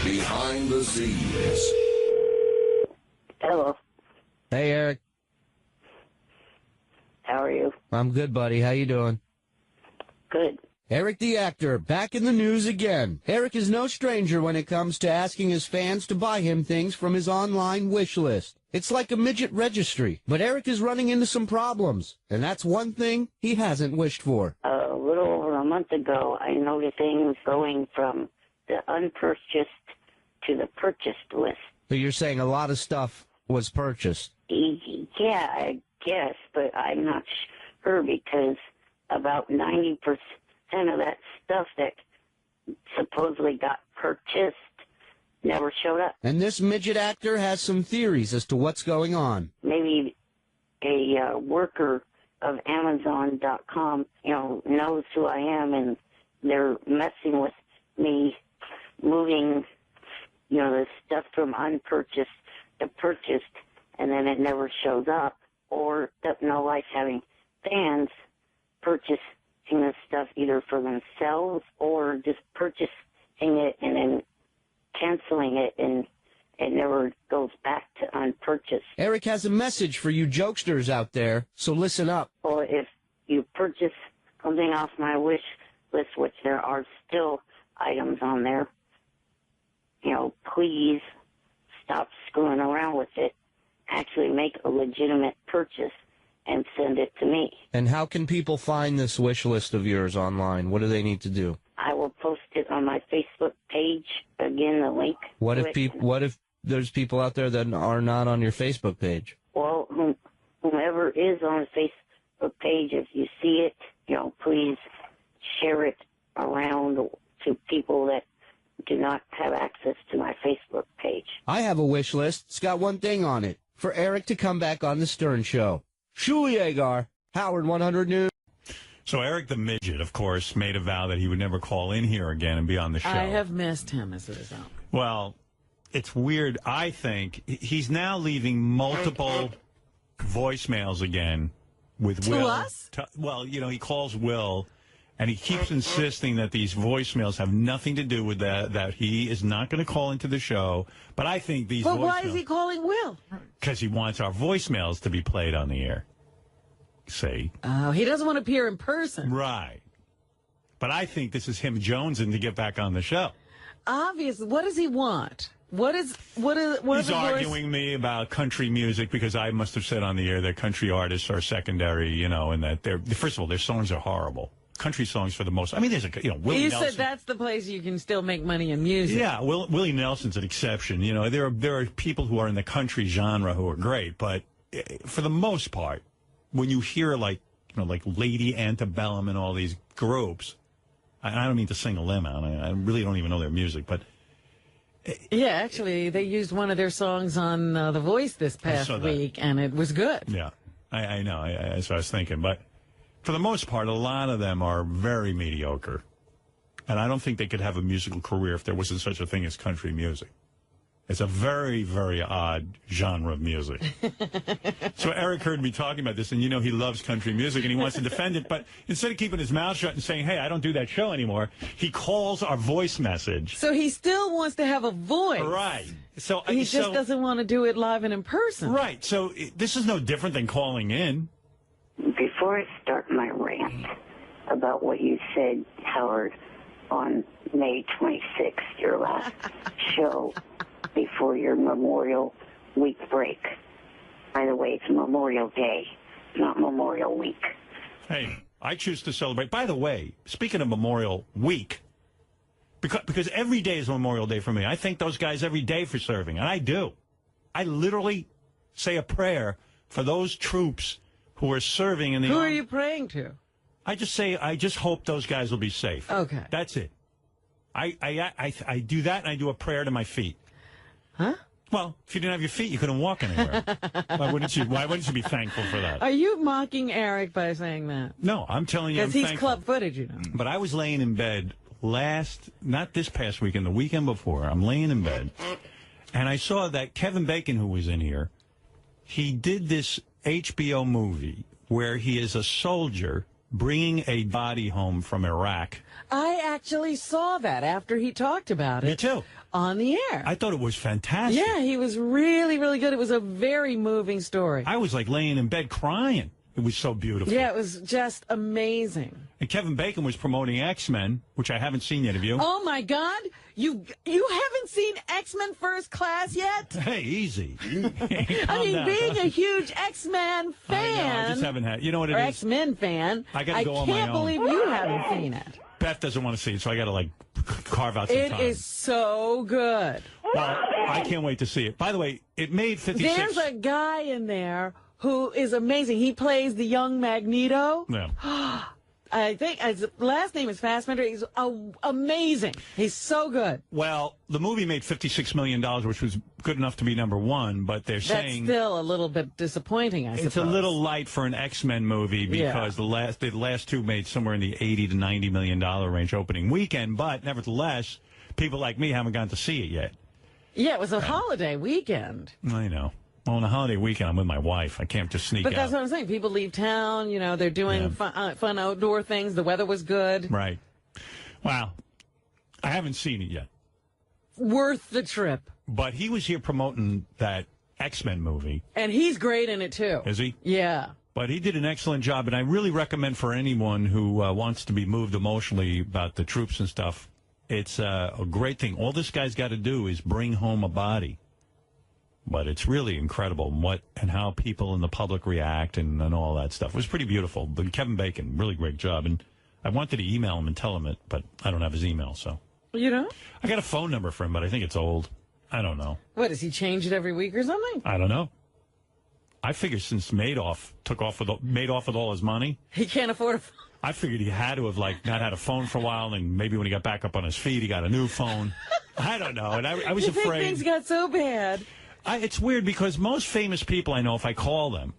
behind the scenes. Hello. Hey, Eric. How are you? I'm good, buddy. How you doing? Good. Eric the actor, back in the news again. Eric is no stranger when it comes to asking his fans to buy him things from his online wish list. It's like a midget registry, but Eric is running into some problems, and that's one thing he hasn't wished for. A little over a month ago, I noticed things going from the unpurchased to the purchased list. So you're saying a lot of stuff was purchased? Yeah, I guess, but I'm not sure because about 90% of that stuff that supposedly got purchased never showed up. And this midget actor has some theories as to what's going on. Maybe a worker of Amazon.com, knows who I am, and they're messing with me, moving, the stuff from unpurchased to purchased, and then it never shows up, or that no life having fans purchasing this stuff either for themselves or just purchasing it and then canceling it, and it never goes back to unpurchased. Eric has a message for you jokesters out there, so listen up. Or if you purchase something off my wish list, which there are still items on there, please stop screwing around with it. Actually make a legitimate purchase and send it to me. And how can people find this wish list of yours online? What do they need to do? I will post it on my Facebook page. Again, the link. What if there's people out there that are not on your Facebook page? Well, whomever is on the Facebook page, if you see it, please share it around to people that do not have access to my Facebook page. I have a wish list. It's got one thing on it. For Eric to come back on the Stern Show. Shuliagar, Howard 100 News. So Eric the Midget, of course, made a vow that he would never call in here again and be on the show. I have missed him as a result. Well, it's weird. I think he's now leaving multiple voicemails again with To Will. us? Well, he calls Will, and he keeps insisting that these voicemails have nothing to do with that he is not going to call into the show. But I think these But voicemails... why is he calling Will? Because he wants our voicemails to be played on the air. See? Oh, he doesn't want to appear in person. Right. But I think this is him jonesing to get back on the show. Obviously. What does he want? What He's arguing me about country music because I must have said on the air that country artists are secondary, and that first of all, their songs are horrible. Country songs for the most. I mean, there's Willie You Nelson. said that's the place you can still make money in music. Yeah, Willie Nelson's an exception. There are people who are in the country genre who are great, but for the most part, when you hear like Lady Antebellum and all these groups, I don't mean to single them out. I really don't even know their music, but. Yeah, actually, they used one of their songs on The Voice this past week, and it was good. Yeah, I know. That's what I was thinking. But for the most part, a lot of them are very mediocre. And I don't think they could have a musical career if there wasn't such a thing as country music. It's a very, very odd genre of music. So Eric heard me talking about this, and he loves country music, and he wants to defend it. But instead of keeping his mouth shut and saying, hey, I don't do that show anymore, he calls our voice message. So he still wants to have a voice. Right. So he just doesn't want to do it live and in person. Right. So this is no different than calling in. Before I start my rant about what you said, Howard, on May 26th, your last show, before your Memorial Week break. By the way, it's Memorial Day, not Memorial Week. Hey, I choose to celebrate. By the way, speaking of Memorial Week, because every day is Memorial Day for me. I thank those guys every day for serving, and I do. I literally say a prayer for those troops who are serving in the Who army. are you praying to? I just say, I just hope those guys will be safe. Okay. That's it. I do that, and I do a prayer to my feet. Huh? Well, if you didn't have your feet, you couldn't walk anywhere. Why wouldn't you be thankful for that? Are you mocking Eric by saying that? No, I'm telling you, I'm because he's thankful. club footage, But I was laying in bed not this past weekend, the weekend before. I'm laying in bed, and I saw that Kevin Bacon, who was in here, he did this HBO movie where he is a soldier bringing a body home from Iraq. I actually saw that after he talked about it. Me too. On the air. I thought it was fantastic. Yeah, he was really, really good. It was a very moving story. I was like laying in bed crying. It was so beautiful. Yeah, it was just amazing. And Kevin Bacon was promoting X-Men, which I haven't seen yet. Have you? Oh, my God. You haven't seen X-Men First Class yet? Hey, easy. I mean, being a huge X-Men fan. I just haven't had. You know what it or is? X-Men fan. I got to go on my own. I can't believe you haven't seen it. Beth doesn't want to see it, so I got to carve out some time. It is so good. Well, I can't wait to see it. By the way, it made 56. There's a guy in there who is amazing. He plays the young Magneto. Yeah. I think his last name is Fassbender. He's amazing. He's so good. Well, the movie made $56 million, which was good enough to be number one, but they're saying that's still a little bit disappointing, I suppose. It's a little light for an X-Men movie because the last two made somewhere in the $80 to $90 million range opening weekend, but nevertheless, people like me haven't gone to see it yet. Yeah, it was a holiday weekend. I know. Well, on a holiday weekend, I'm with my wife. I can't just sneak But out. that's what I'm saying. People leave town. They're doing fun outdoor things. The weather was good. Right. Wow. I haven't seen it yet. Worth the trip. But he was here promoting that X-Men movie. And he's great in it, too. Is he? Yeah. But he did an excellent job, and I really recommend for anyone who wants to be moved emotionally about the troops and stuff, it's a great thing. All this guy's got to do is bring home a body. But it's really incredible what and how people in the public react and all that stuff. It was pretty beautiful. But Kevin Bacon, really great job. And I wanted to email him and tell him it, but I don't have his email, so. You know? I got a phone number for him, but I think it's old. I don't know. What, does he change it every week or something? I don't know. I figure since Madoff made off with all his money. He can't afford a phone. I figured he had to have not had a phone for a while, and maybe when he got back up on his feet, he got a new phone. I don't know. And I was You think afraid. things got so bad? It's weird because most famous people I know, if I call them,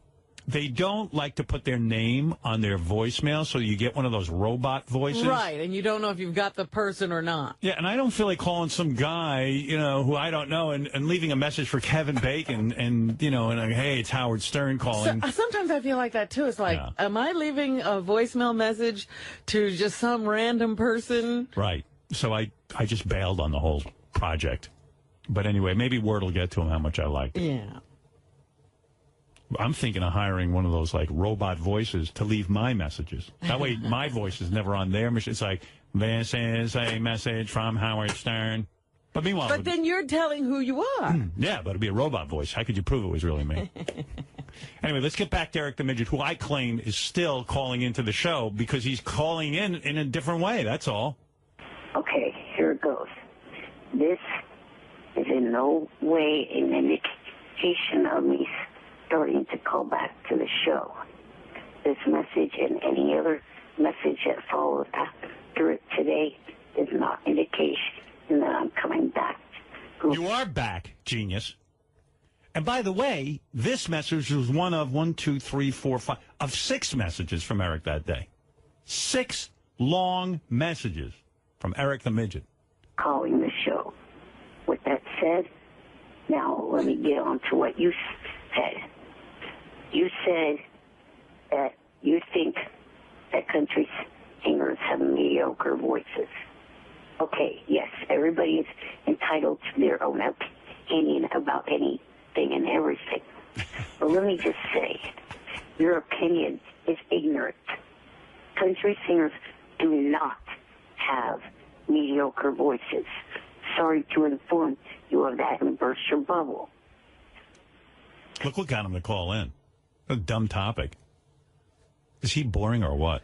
they don't like to put their name on their voicemail, so you get one of those robot voices. Right, and you don't know if you've got the person or not. Yeah, and I don't feel like calling some guy, who I don't know, and leaving a message for Kevin Bacon, and hey, it's Howard Stern calling. Sometimes I feel like that, too. It's like, am I leaving a voicemail message to just some random person? Right. So I just bailed on the whole project. But anyway, maybe word will get to him how much I liked it. Yeah. I'm thinking of hiring one of those robot voices to leave my messages. That way my voice is never on their machine. It's like, this is a message from Howard Stern. But meanwhile... But then you're telling who you are. Yeah, but it'd be a robot voice. How could you prove it was really me? Anyway, let's get back to Eric the Midget, who I claim is still calling into the show because he's calling in a different way. That's all. Okay, here it goes. This is in no way an indication of me starting to call back to the show. This message and any other message that follows after it today is not indication that I'm coming back. You are back, genius. And by the way, this message was one of 6 messages from Eric that day. 6 long messages from Eric the Midget. Calling the show. With that said, now let me get on to what you said. You said that you think that country singers have mediocre voices. Okay, yes, everybody is entitled to their own opinion about anything and everything. But let me just say, your opinion is ignorant. Country singers do not have mediocre voices. Sorry to inform you of that and burst your bubble. Look what got him to call in. A dumb topic. Is he boring or what?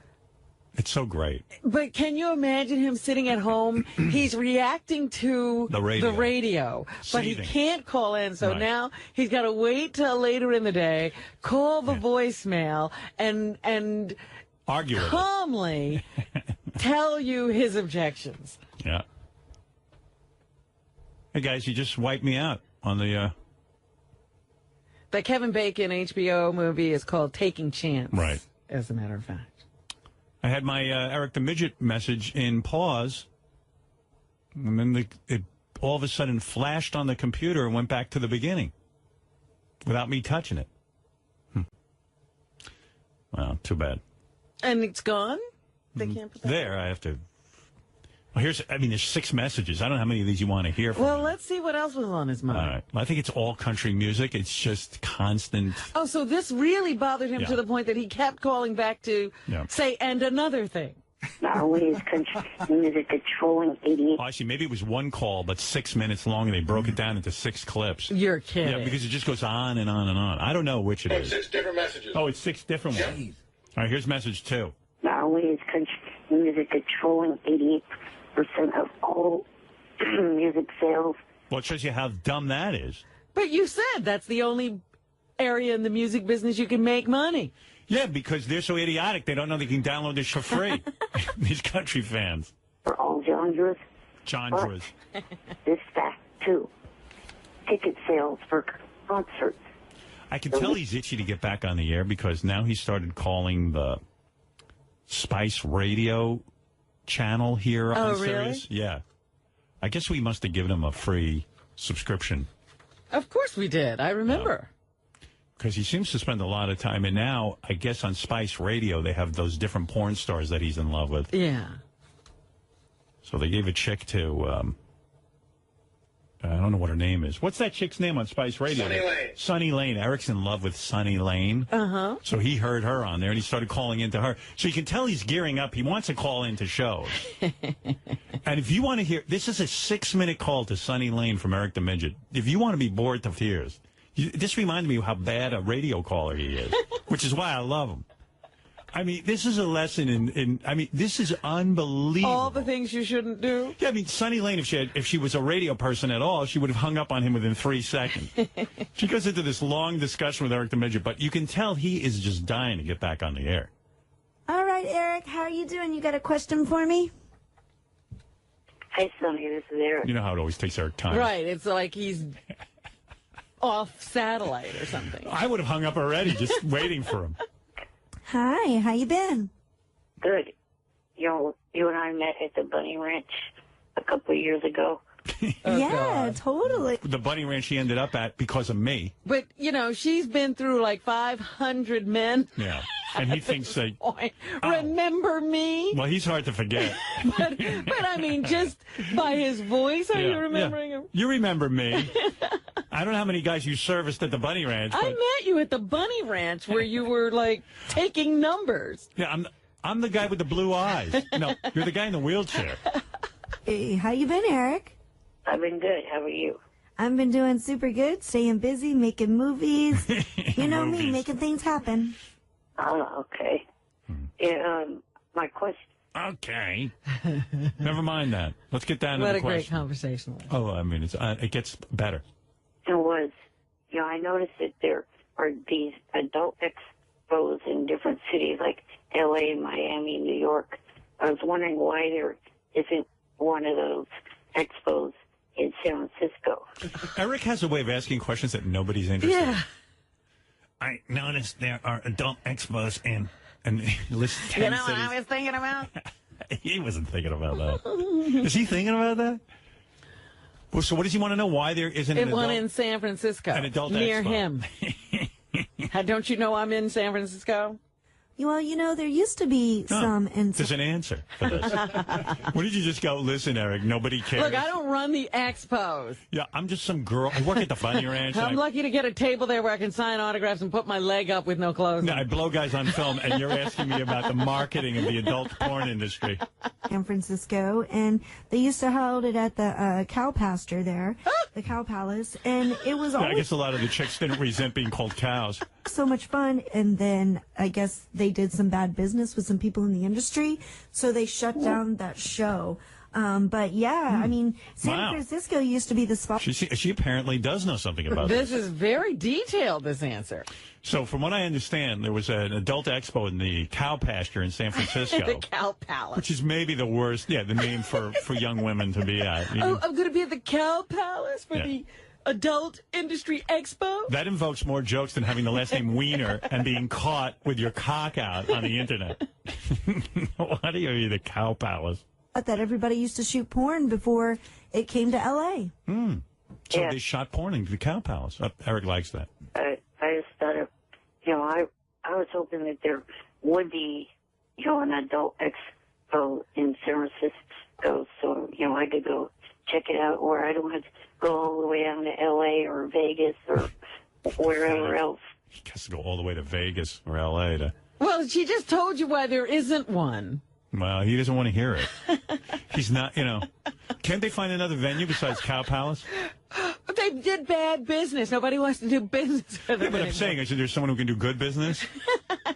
It's so great. But can you imagine him sitting at home? He's reacting to the radio. But he Seething. can't call in. So Right. now he's got to wait till later in the day, call the voicemail, and Argue with it. calmly tell you his objections. Yeah. Hey, guys, you just wiped me out on the... The Kevin Bacon HBO movie is called Taking Chance. Right. As a matter of fact. I had my Eric the Midget message in pause, and then it all of a sudden flashed on the computer and went back to the beginning without me touching it. Well, too bad. And it's gone? They can't put that There, I have to... Well, there's 6 messages. I don't know how many of these you want to hear from. Well, let's see what else was on his mind. All right. Well, I think it's all country music. It's just constant... Oh, so this really bothered him Yeah. to the point that he kept calling back to say, and another thing. Not only is country music a trolling idiot. Oh, I see. Maybe it was one call, but 6 minutes long, and they broke it down into 6 clips. You're kidding. Yeah, because it just goes on and on and on. I don't know which it is. 6 different messages. Oh, it's 6 different ones. All right, here's message 2. Not only is country music a trolling 88% of all music sales. Well, it shows you how dumb that is. But you said that's the only area in the music business you can make money. Yeah, because they're so idiotic, they don't know they can download this for free. These country fans. For all genres. Genres. This fact, too. Ticket sales for concerts. I can tell he's itchy to get back on the air because now he started calling the Spice Radio channel here on Sirius. Yeah. I guess we must have given him a free subscription. Of course we did. I remember. because he seems to spend a lot of time. And now, I guess on Spice Radio, they have those different porn stars that he's in love with. Yeah. So they gave a chick to, I don't know what her name is. What's that chick's name on Spice Radio? Sunny Lane. Sunny Lane. Eric's in love with Sunny Lane. Uh-huh. So he heard her on there, and he started calling into her. So you can tell he's gearing up. He wants to call into shows. And if you want to hear, this is a 6-minute call to Sunny Lane from Eric the Midget. If you want to be bored to tears, this reminds me of how bad a radio caller he is, which is why I love him. I mean, this is a lesson in this is unbelievable. All the things you shouldn't do. Yeah, I mean, Sunny Lane, if she was a radio person at all, she would have hung up on him within 3 seconds. She goes into this long discussion with Eric the Midget, but you can tell he is just dying to get back on the air. All right, Eric, how are you doing? You got a question for me? Hi, Sonny, this is Eric. You know how it always takes Eric time. Right, it's like he's off satellite or something. I would have hung up already, just waiting for him. Hi, how you been? Good. You and I met at the Bunny Ranch a couple of years ago. Yeah, totally. The Bunny Ranch she ended up at because of me. But, she's been through like 500 men. Yeah. And he thinks that... Remember me? Well, he's hard to forget. but I mean, just by his voice, are you remembering him? You remember me. I don't know how many guys you serviced at the Bunny Ranch. I met you at the Bunny Ranch where you were, like, taking numbers. Yeah, I'm the guy with the blue eyes. No, you're the guy in the wheelchair. Hey, how you been, Eric? I've been good. How are you? I've been doing super good, staying busy, making movies. You know me, making things happen. Oh, okay. Yeah, my question... Okay. Never mind that. Let's get down to what the a great question. conversation. Oh, I mean, it gets better. It was, I noticed that there are these adult expos in different cities like L.A., Miami, New York. I was wondering why there isn't one of those expos in San Francisco. Eric has a way of asking questions that nobody's interested in. Yeah. I noticed there are adult expos in, and he lists 10 You know what cities. I was thinking about? He wasn't thinking about that. Is he thinking about that? Well, so what does he want to know? Why there isn't an one adult, in San Francisco. an adult near expo? him. Don't you know I'm in San Francisco? Well, there used to be some in... There's an answer for this. Why did you just go, listen, Eric, nobody cares? Look, I don't run the expos. Yeah, I'm just some girl. I work at the Bunny Ranch. I'm lucky to get a table there where I can sign autographs and put my leg up with no clothes on. I blow guys on film, and you're asking me about the marketing of the adult porn industry. San Francisco, and they used to hold it at the cow pasture there, the Cow Palace, and it was Yeah, I always guess a lot of the chicks didn't resent being called cows. so much fun. And then I guess they did some bad business with some people in the industry, so they shut down that show. But yeah, I mean, San Francisco used to be the spot. She apparently does know something about This is very detailed, this answer. So from what I understand, there was an adult expo in the cow pasture in San Francisco. The Cow Palace. Which is maybe the worst, the name for young women to be at. Oh, I'm going to be at the Cow Palace for the Adult Industry Expo? That invokes more jokes than having the last name Wiener and being caught with your cock out on the internet. Why do you be the Cow Palace? That everybody used to shoot porn before it came to L.A. So they shot porn in the Cow Palace. Eric likes that. I just thought of, I was hoping that there would be, an adult expo in San Francisco, so, I could go check it out, or I don't have to go all the way down to L.A. or Vegas or wherever else. He has to go all the way to Vegas or L.A. to... Well, she just told you why there isn't one. Well, he doesn't want to hear it. He's not, Can't they find another venue besides Cow Palace? But they did bad business. Nobody wants to do business with them But I'm saying, I said, there's someone who can do good business.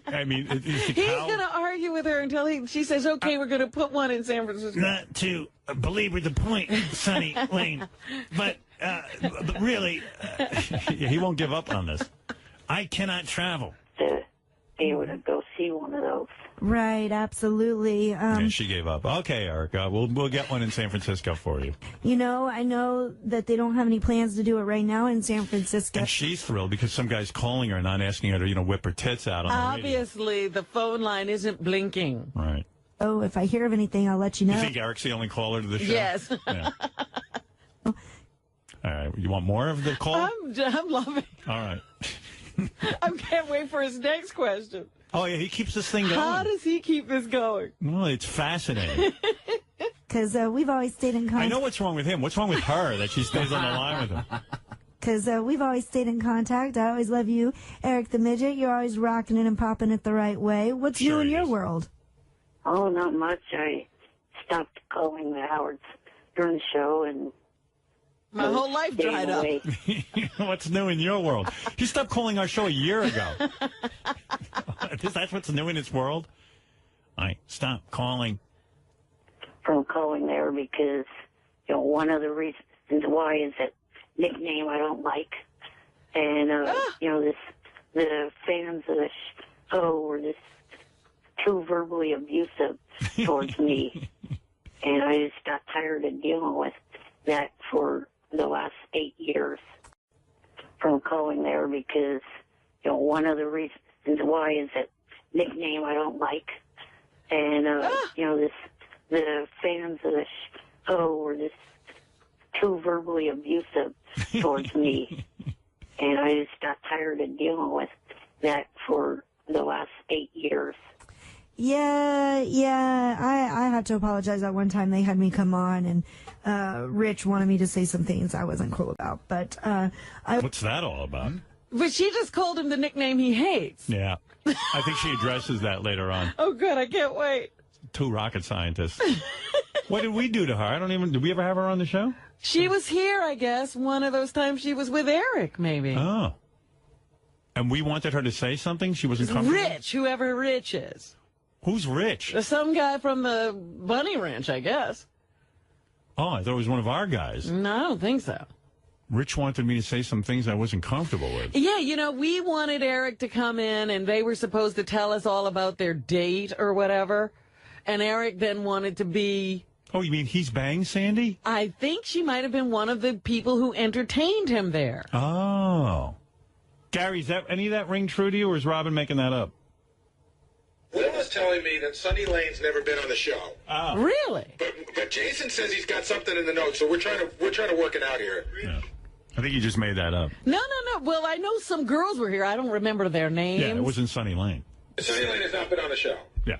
I mean, is the He's cow... going to argue with her until she says, okay, we're going to put one in San Francisco. Not to belabor the point, Sonny Lane, but really, he won't give up on this. I cannot travel. To be able to go see one of those. Right, absolutely. And she gave up. Okay, Eric, we'll get one in San Francisco for you. I know that they don't have any plans to do it right now in San Francisco. And she's thrilled because some guy's calling her and not asking her to, whip her tits out on the radio. Obviously, the phone line isn't blinking. Right. Oh, if I hear of anything, I'll let you know. You think Eric's the only caller to the show? Yes. Yeah. All right. You want more of the call? I'm loving it. All right. I can't wait for his next question. Oh, yeah, he keeps this thing going. How does he keep this going? Well, it's fascinating. Because we've always stayed in contact. I know what's wrong with him. What's wrong with her that she stays on the line with him? Because we've always stayed in contact. I always love you, Eric the Midget. You're always rocking it and popping it the right way. What's new in your world? Oh, not much. I stopped calling the Howards during the show, and my whole life dried up. What's new in your world? You stopped calling our show a year ago. That's what's new in its world? I stopped calling. From calling there because, one of the reasons why is that nickname I don't like. And, the fans of the show were just too verbally abusive towards me. And I just got tired of dealing with that for the last 8 years from calling there because, one of the reasons why is that nickname I don't like. And, the fans of the show were just too verbally abusive towards me. And I just got tired of dealing with that for the last 8 years. Yeah. I had to apologize that one time. They had me come on, and Rich wanted me to say some things I wasn't cool about. But what's that all about? But she just called him the nickname he hates. Yeah. I think she addresses that later on. Oh, good. I can't wait. Two rocket scientists. What did we do to her? Did we ever have her on the show? She was here, I guess, one of those times she was with Eric, maybe. Oh. And we wanted her to say something? She wasn't comfortable? Rich, whoever Rich is. Who's Rich? Some guy from the Bunny Ranch, I guess. Oh, I thought it was one of our guys. No, I don't think so. Rich wanted me to say some things I wasn't comfortable with. Yeah, we wanted Eric to come in, and they were supposed to tell us all about their date or whatever. And Eric then wanted to be... Oh, you mean he's banged Sandy? I think she might have been one of the people who entertained him there. Oh. Gary, is that any of that ring true to you, or is Robin making that up? Will was telling me that Sonny Lane's never been on the show. Oh. Really? But Jason says he's got something in the notes, so we're trying to work it out here. Yeah. I think you just made that up. No. Well, I know some girls were here. I don't remember their names. Yeah, it wasn't Sonny Lane. Sonny Lane has not been on the show. Yeah.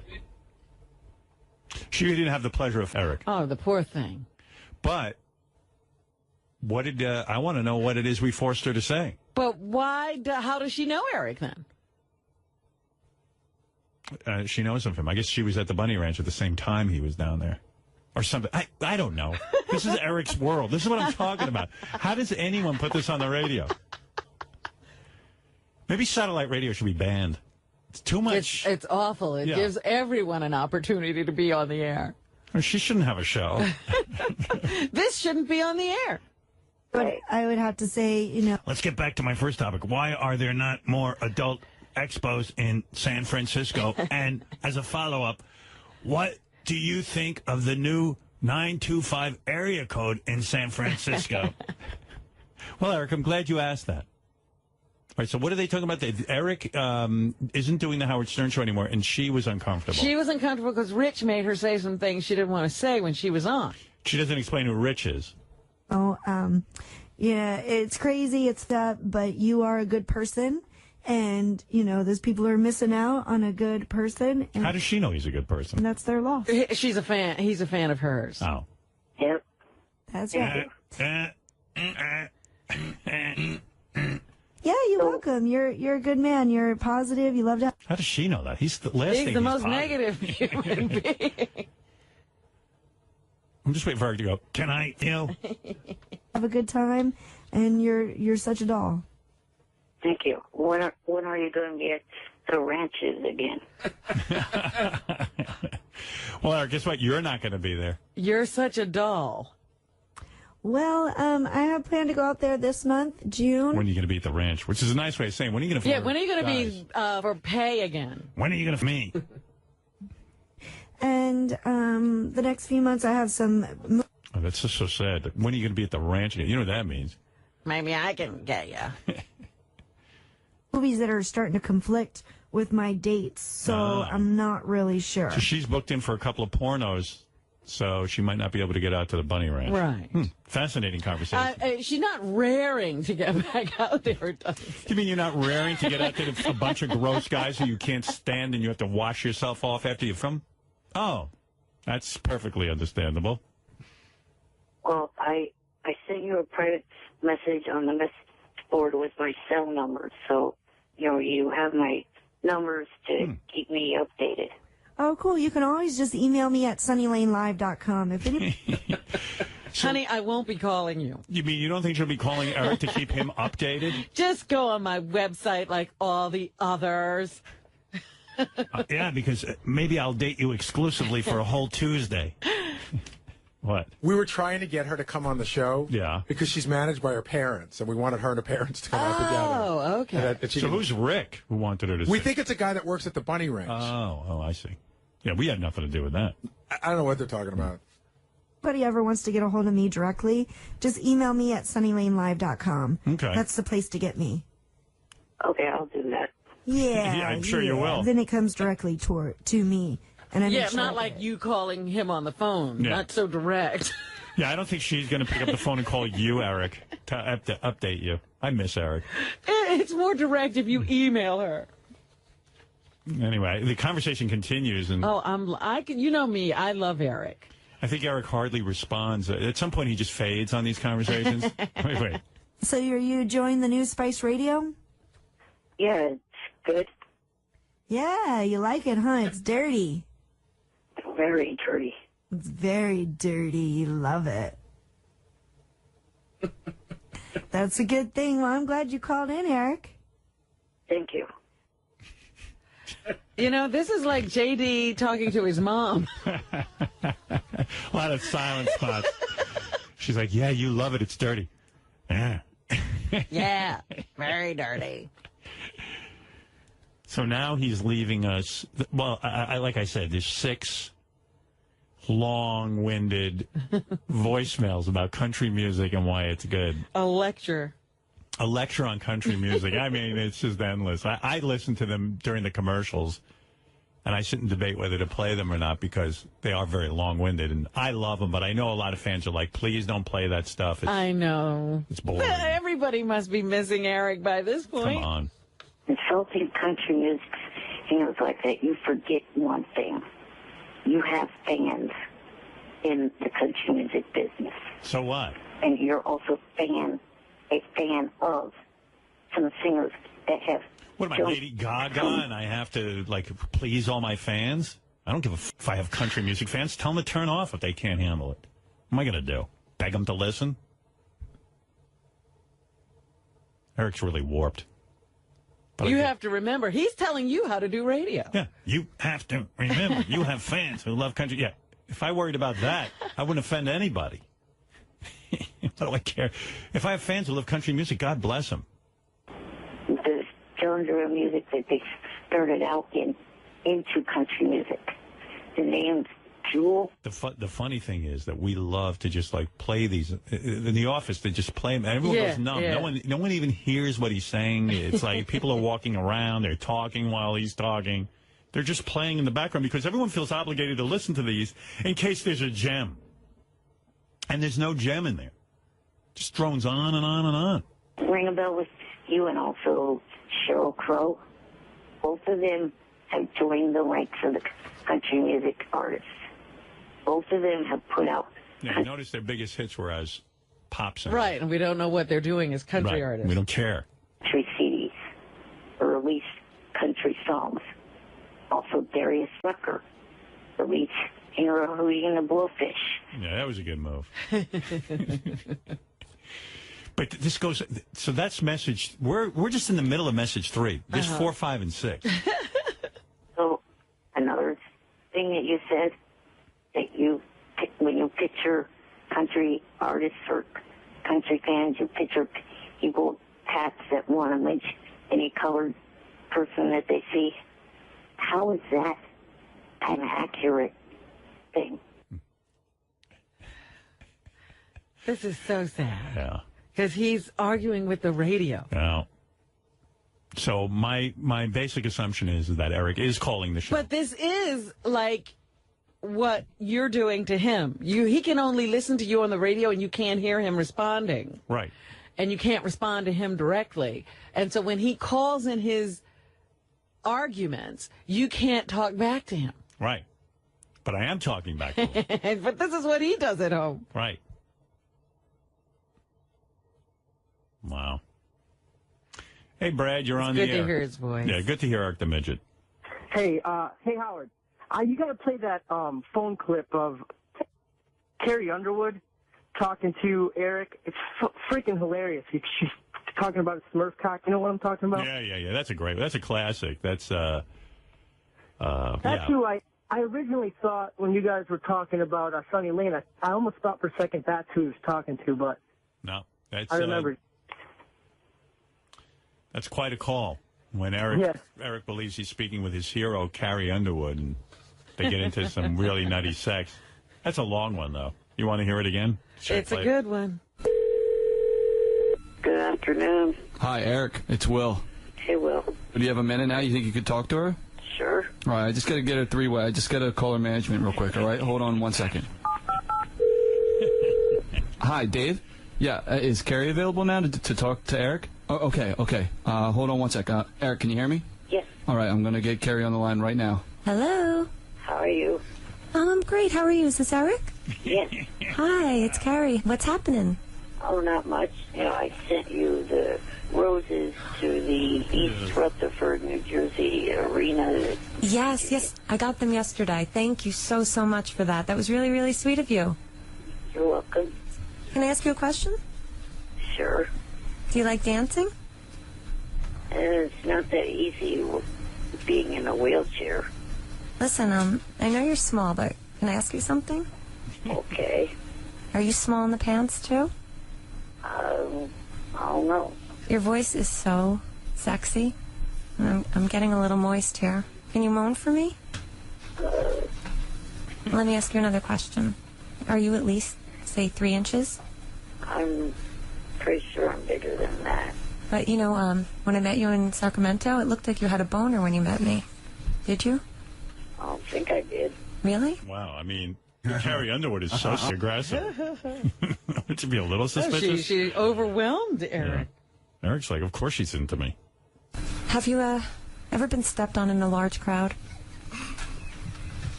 She didn't have the pleasure of Eric. Oh, the poor thing. But what did I want to know what it is we forced her to say? But why? How does she know Eric then? She knows of him. I guess she was at the Bunny Ranch at the same time he was down there. Or something. I don't know. This is Eric's world. This is what I'm talking about. How does anyone put this on the radio? Maybe satellite radio should be banned. It's too much. It's awful. It gives everyone an opportunity to be on the air. She shouldn't have a show. This shouldn't be on the air. But I would have to say, Let's get back to my first topic. Why are there not more adult expos in San Francisco? And as a follow-up, what do you think of the new 925 area code in San Francisco? Well, Eric, I'm glad you asked that. All right, so what are they talking about? Eric isn't doing the Howard Stern show anymore, and she was uncomfortable. She was uncomfortable because Rich made her say some things she didn't want to say when she was on. She doesn't explain who Rich is. Yeah, it's crazy, it's that, but you are a good person, and, those people are missing out on a good person. And how does she know he's a good person? And that's their loss. She's a fan. He's a fan of hers. Oh. Yep. That's right. Yeah, you're welcome. You're a good man. You're positive. You love to... How does she know that? He's the last thing He's the most positive. negative human being. I'm just waiting for her to go, can I, have a good time, and you're such a doll. Thank you. When are you going to get the ranches again? Well, Eric, guess what? You're not going to be there. You're such a doll. Well, I have planned to go out there this month, June. When are you going to be at the ranch? Which is a nice way of saying, when are you going to... Yeah, when are you going to be for pay again? When are you going to... Me. And the next few months I have some... Oh, that's just so sad. When are you going to be at the ranch again? You know what that means. Maybe I can get you. movies that are starting to conflict with my dates, so I'm not really sure. So she's booked in for a couple of pornos So she might not be able to get out to the bunny ranch. Right. Fascinating conversation. She's not raring to get back out there. You mean you're not raring to get out to a bunch of gross guys who you can't stand and you have to wash yourself off after you film? Oh, that's perfectly understandable. Well, I sent you a private message on the message board with my cell number, so you have my numbers to keep me updated. Oh, cool. You can always just email me at sunnylanelive.com. If any... Honey, I won't be calling you. You mean you don't think she'll be calling Eric to keep him updated? Just go on my website like all the others. Yeah, because maybe I'll date you exclusively for a whole Tuesday. What? We were trying to get her to come on the show. Yeah. Because she's managed by her parents, and we wanted her and her parents to come out together. Oh, okay. So who's Rick who wanted her to We sing? think it's a guy that works at the bunny ranch. Oh, I see. Yeah, we had nothing to do with that. I don't know what they're talking about. Anybody ever wants to get a hold of me directly, just email me at sunnylanelive.com. Okay. That's the place to get me. Okay, I'll do that. Yeah. Yeah, I'm sure you will. Then it comes directly to me. And I make sure not like you calling him on the phone. Yeah. Not so direct. Yeah, I don't think she's going to pick up the phone and call you, Eric, to update you. I miss Eric. It's more direct if you email her. Anyway, the conversation continues, and you know me, I love Eric. I think Eric hardly responds. At some point, he just fades on these conversations. Wait. So you joined the new Spice Radio? Yeah, it's good. Yeah, you like it, huh? It's dirty. Very dirty. It's very dirty. You love it. That's a good thing. Well, I'm glad you called in, Eric. Thank you. This is like JD talking to his mom. A lot of silent spots. She's like, yeah, you love it. It's dirty. Yeah. Yeah, very dirty. So now he's leaving us. Well, I like I said, there's 6 long-winded voicemails about country music and why it's good. A lecture On country music. I mean, it's just endless. I listen to them during the commercials, and I sit and debate whether to play them or not because they are very long-winded, and I love them, but I know a lot of fans are like, please don't play that stuff. I know. It's boring. Everybody must be missing Eric by this point. Come on. Insulting country music things like that, you forget one thing. You have fans in the country music business. So what? And you're also a fan of some singers that have... What am I, Lady Gaga, and I have to, please all my fans? I don't give a if I have country music fans. Tell them to turn off if they can't handle it. What am I going to do? Beg them to listen? Eric's really warped. But you have to remember, he's telling you how to do radio. Yeah, you have to remember, you have fans who love country. Yeah, if I worried about that, I wouldn't offend anybody. What do I care? If I have fans who love country music, God bless them. The genre of music that they started out into country music. The name's Jewel. The funny thing is that we love to just play these in the office. They just play them. Everyone goes numb. Yeah. No one even hears what he's saying. It's like people are walking around. They're talking while he's talking. They're just playing in the background because everyone feels obligated to listen to these in case there's a gem. And there's no gem in there. Just drones on and on and on. Ring a bell with you and also Sheryl Crow. Both of them have joined the ranks of the country music artists. Both of them have put out... Yeah, you notice their biggest hits were as pop singers. Right, and we don't know what they're doing as country artists. We don't care. Country CDs, or released country songs. Also, Darius Rucker released Hero Hootie and the Blowfish. Yeah, that was a good move. But this goes... So that's message... We're just in the middle of message 3. There's 4, 5, and 6. So, another thing that you said... that when you picture country artists or country fans, you picture people hats that want to lynch any colored person that they see. How is that an accurate thing? This is so sad. Yeah. Because he's arguing with the radio. Yeah. So my basic assumption is that Eric is calling the show. But this is like what you're doing to him. He can only listen to you on the radio, and you can't hear him responding. Right. And you can't respond to him directly. And so when he calls in his arguments, you can't talk back to him. Right. But I am talking back to him. But this is what he does at home. Right. Wow. Hey, Brad, you're on the air. Good to hear his voice. Yeah, good to hear Eric the Midget. Hey, Howard. You got to play that phone clip of Carrie Underwood talking to Eric. It's freaking hilarious. She's talking about a Smurf cock. You know what I'm talking about? Yeah. That's a classic. That's who I originally thought when you guys were talking about Sonny Lane. I almost thought for a second that's who he was talking to, but no, that's I remember. That's quite a call when Eric believes he's speaking with his hero, Carrie Underwood, and they get into some really nutty sex. That's a long one, though. You want to hear it again? It's a good one. Good afternoon. Hi, Eric. It's Will. Hey, Will. Do you have a minute now? You think you could talk to her? Sure. All right, I just got to get her three-way. I just got to call her management real quick, all right? Hold on 1 second. Hi, Dave? Yeah, is Carrie available now to talk to Eric? Oh, okay. Hold on 1 sec. Eric, can you hear me? Yes. All right, I'm going to get Carrie on the line right now. Hello. How are you? I'm great. How are you? Is this Eric? Yes. Hi, it's Carrie. What's happening? Oh, not much. I sent you the roses to the East Rutherford, New Jersey arena. Yes. I got them yesterday. Thank you so much for that. That was really, really sweet of you. You're welcome. Can I ask you a question? Sure. Do you like dancing? It's not that easy being in a wheelchair. Listen, I know you're small, but can I ask you something? Okay. Are you small in the pants, too? I don't know. Your voice is so sexy. I'm getting a little moist here. Can you moan for me? Let me ask you another question. Are you at least, say, 3 inches? I'm pretty sure I'm bigger than that. But, when I met you in Sacramento, it looked like you had a boner when you met me. Did you? I don't think I did. Really? Wow, I mean, Carrie Underwood is so aggressive. To be a little suspicious. She overwhelmed Eric. Yeah. Eric's like, of course she's into me. Have you ever been stepped on in a large crowd?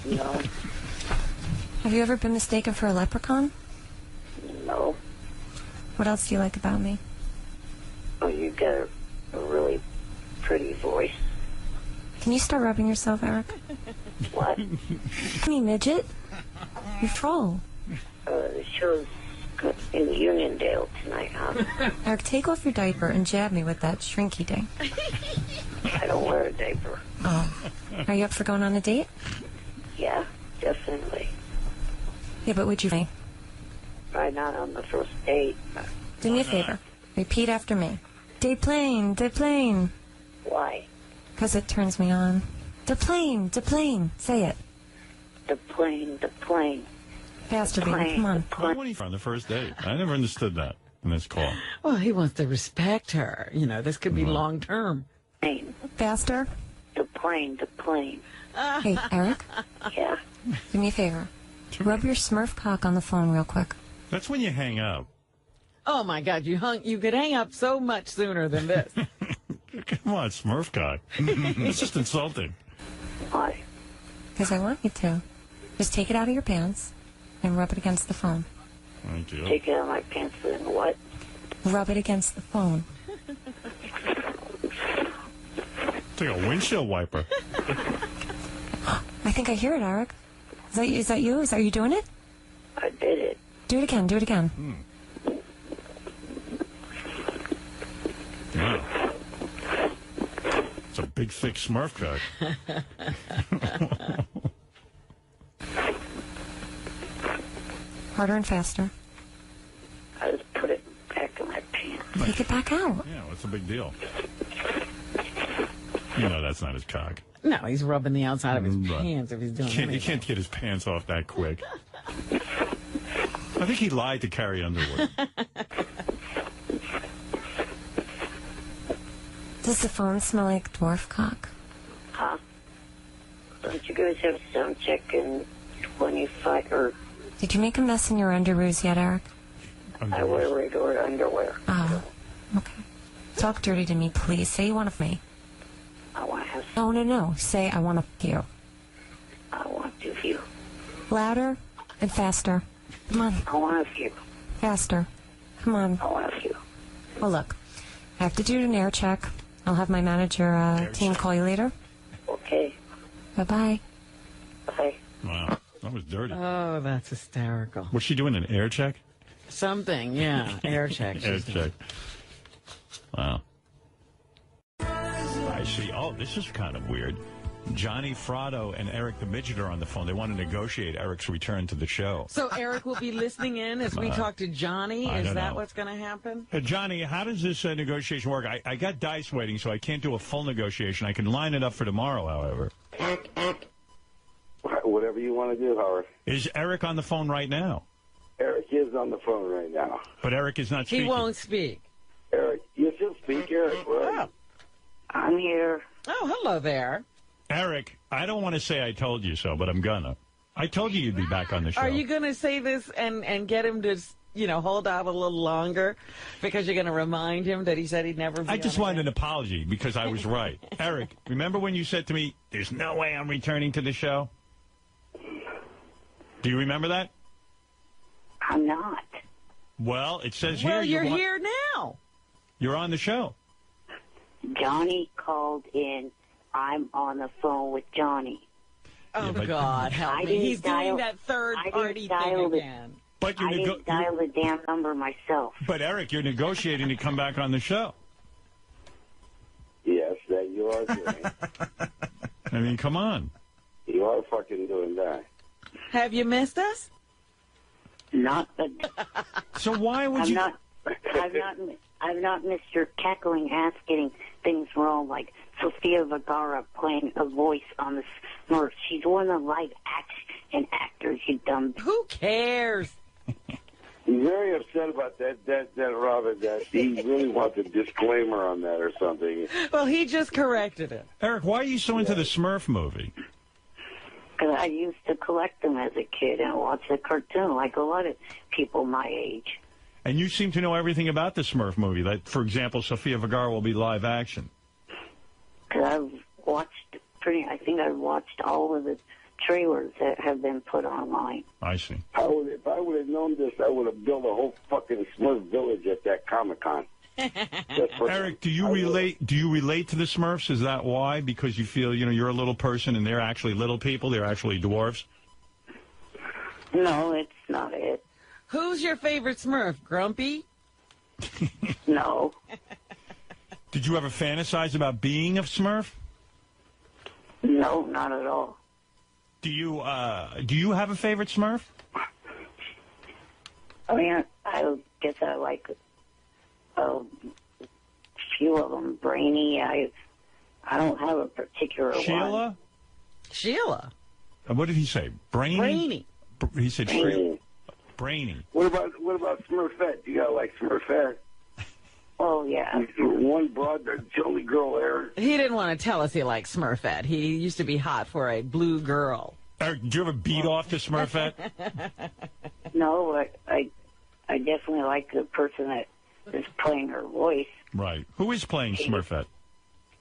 No. Have you ever been mistaken for a leprechaun? No. What else do you like about me? Oh, you got a really pretty voice. Can you start rubbing yourself, Eric? What? Me, midget. You troll. The show's in Uniondale tonight, huh? Eric, take off your diaper and jab me with that shrinky thing. I don't wear a diaper. Oh. Are you up for going on a date? Yeah, definitely. Yeah, but would you? Probably not on the first date. Do me a favor. Repeat after me. Deplane, deplane. Why? Because it turns me on. Deplane, deplane. Say it. Deplane. Faster, baby. Come on. Why wouldn't he on the first date? I never understood that in this call. Well, he wants to respect her. This could be long term. Faster. Deplane. Hey, Eric. Yeah. Do me a favor. Rub your Smurf cock on the phone real quick. That's when you hang up. Oh my God, you could hang up so much sooner than this. Come on, Smurf cock. It's just insulting. Why? Because I want you to. Just take it out of your pants and rub it against the phone. Thank you. Take it out of my pants and what? Rub it against the phone. It's like a windshield wiper. I think I hear it, Eric. Is that you? Are you doing it? I did it. Do it again. Wow. It's a big, thick Smurf cock. Harder and faster. I just put it back in my pants. Take it back out. Yeah, what's the big deal? That's not his cock. No, he's rubbing the outside of his pants if he's doing anything. He can't get his pants off that quick. I think he lied to Carrie Underwood. Does the phone smell like dwarf cock? Huh? Don't you guys have sound check in 25 or? Did you make a mess in your underoos yet, Eric? I wear regular underwear. Oh, okay. Talk dirty to me, please. Say you want to f me. I want to have. No. Say I want to f you. I want to you. Louder and faster. Come on. I want to you. Faster. Come on. I want to you. Well, look. I have to do an air check. I'll have my manager team call you later. Okay. Bye-bye. Bye. Wow, that was dirty. Oh, that's hysterical. Was she doing an air check? Something, yeah. Air check. Air check. Wow. I see. Oh, this is kind of weird. Johnny Fratto and Eric the Midget are on the phone. They want to negotiate Eric's return to the show. So Eric will be listening in as we talk to Johnny? I Is don't that know. what's going to happen? Johnny, how does this negotiation work? I got dice waiting, so I can't do a full negotiation. I can line it up for tomorrow, however. Whatever you want to do, Howard. Is Eric on the phone right now? Eric is on the phone right now. But Eric is not speaking. He won't speak. Eric, you should speak, Eric. Right? I'm here. Oh, hello there. Eric, I don't want to say I told you so, but I'm gonna. I told you you'd be back on the show. Are you going to say this and get him to, hold out a little longer because you're going to remind him that he said he'd never be I just on wanted an apology because I was right. Eric, remember when you said to me, there's no way I'm returning to the show? Do you remember that? I'm not. Well, it says Well, here you're here now. You're on the show. Johnny called in. I'm on the phone with Johnny. Oh, Yeah, but- God, help I me. didn't He's dial- doing that third-party I thing didn't dial again. But I didn't dial the damn number myself. But Eric, you're negotiating to come back on the show. Yes, that you are doing. I mean, come on. You are fucking doing that. Have you missed us? Not. So why would I'm you? not. I'm not Mr. Cackling ass getting things wrong like Sofia Vergara playing a voice on the Smurfs. She's one of the live action actors, you dumb. Who cares? He's very upset about that, Robin, that he really wants a disclaimer on that or something. Well, he just corrected it. Eric, why are you so into the Smurf movie? Because I used to collect them as a kid and watch the cartoon like a lot of people my age. And you seem to know everything about the Smurf movie. That, for example, Sofia Vergara will be live action. Because I've watched I think I've watched all of the trailers that have been put online. I see. If I would have known this, I would have built a whole fucking Smurf village at that Comic-Con. Eric, do you relate? Do you relate to the Smurfs? Is that why? Because you feel you're a little person and they're actually little people. They're actually dwarves. No, it's not it. Who's your favorite Smurf? Grumpy? No. Did you ever fantasize about being a Smurf? No, not at all. Do you have a favorite Smurf? I mean, I guess I like a few of them. Brainy. I don't have a particular Sheila? one. Sheila. What did he say? Brainy? Brainy. He said Brainy. Sheila. Brainy. What about Smurfette? You gotta like Smurfette. Oh, yeah. One broad, the only girl there. He didn't want to tell us he liked Smurfette. He used to be hot for a blue girl. Eric, did you ever beat off to Smurfette? No, I definitely like the person that is playing her voice. Right. Who is playing Smurfette?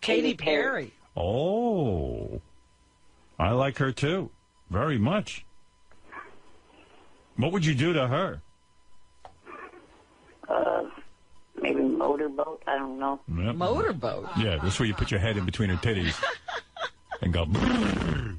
Katy Perry. Oh. I like her, too. Very much. What would you do to her? Maybe motorboat. I don't know. Yep. Motorboat? Yeah, that's where you put your head in between her titties and go,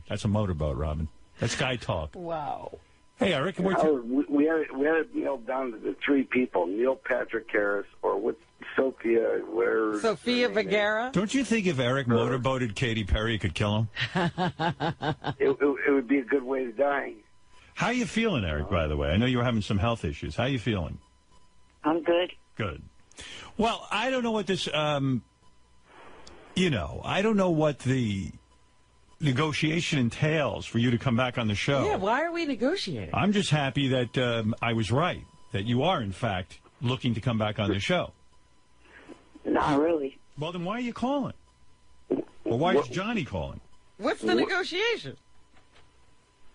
that's a motorboat, Robin. That's guy talk. Wow. Hey, Eric, We had it nailed down to the three people: Neil Patrick Harris, or with Sophia, where Sofia Vergara. Don't you think if Eric motorboated Katy Perry, it could kill him? it would be a good way to die. How you feeling, Eric, by the way? I know you were having some health issues. How you feeling? I'm good. Good. Well, I don't know what this, I don't know what the negotiation entails for you to come back on the show. Yeah, why are we negotiating? I'm just happy that I was right, that you are, in fact, looking to come back on the show. Not really. Well, then why are you calling? Or why is Johnny calling? What's the negotiation?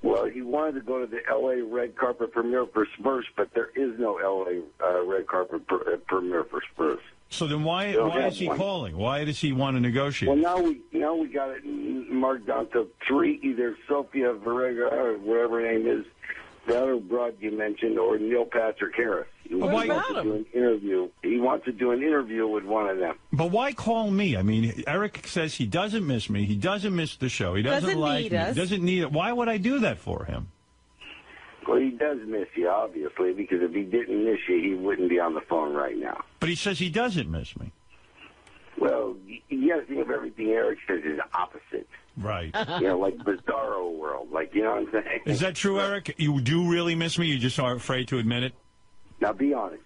Well, he wanted to go to the L.A. red carpet premiere for Spurs, but there is no L.A. Red carpet premiere for Spurs. So then why is he calling? Why does he want to negotiate? Well, now we got it marked down to 3, either Sophia Vergara or whatever her name is, the other broad you mentioned, or Neil Patrick Harris. He wants to do an interview. He wants to do an interview with one of them. But why call me? I mean, Eric says he doesn't miss me. He doesn't miss the show. He doesn't like me. He doesn't need it. Why would I do that for him? Well, he does miss you, obviously, because if he didn't miss you, he wouldn't be on the phone right now. But he says he doesn't miss me. Well, you got to think of everything Eric says is opposite. Right. You know, like Bizarro world. Like, you know what I'm saying? Is that true, Eric? You do really miss me? You just are afraid to admit it? Now, be honest.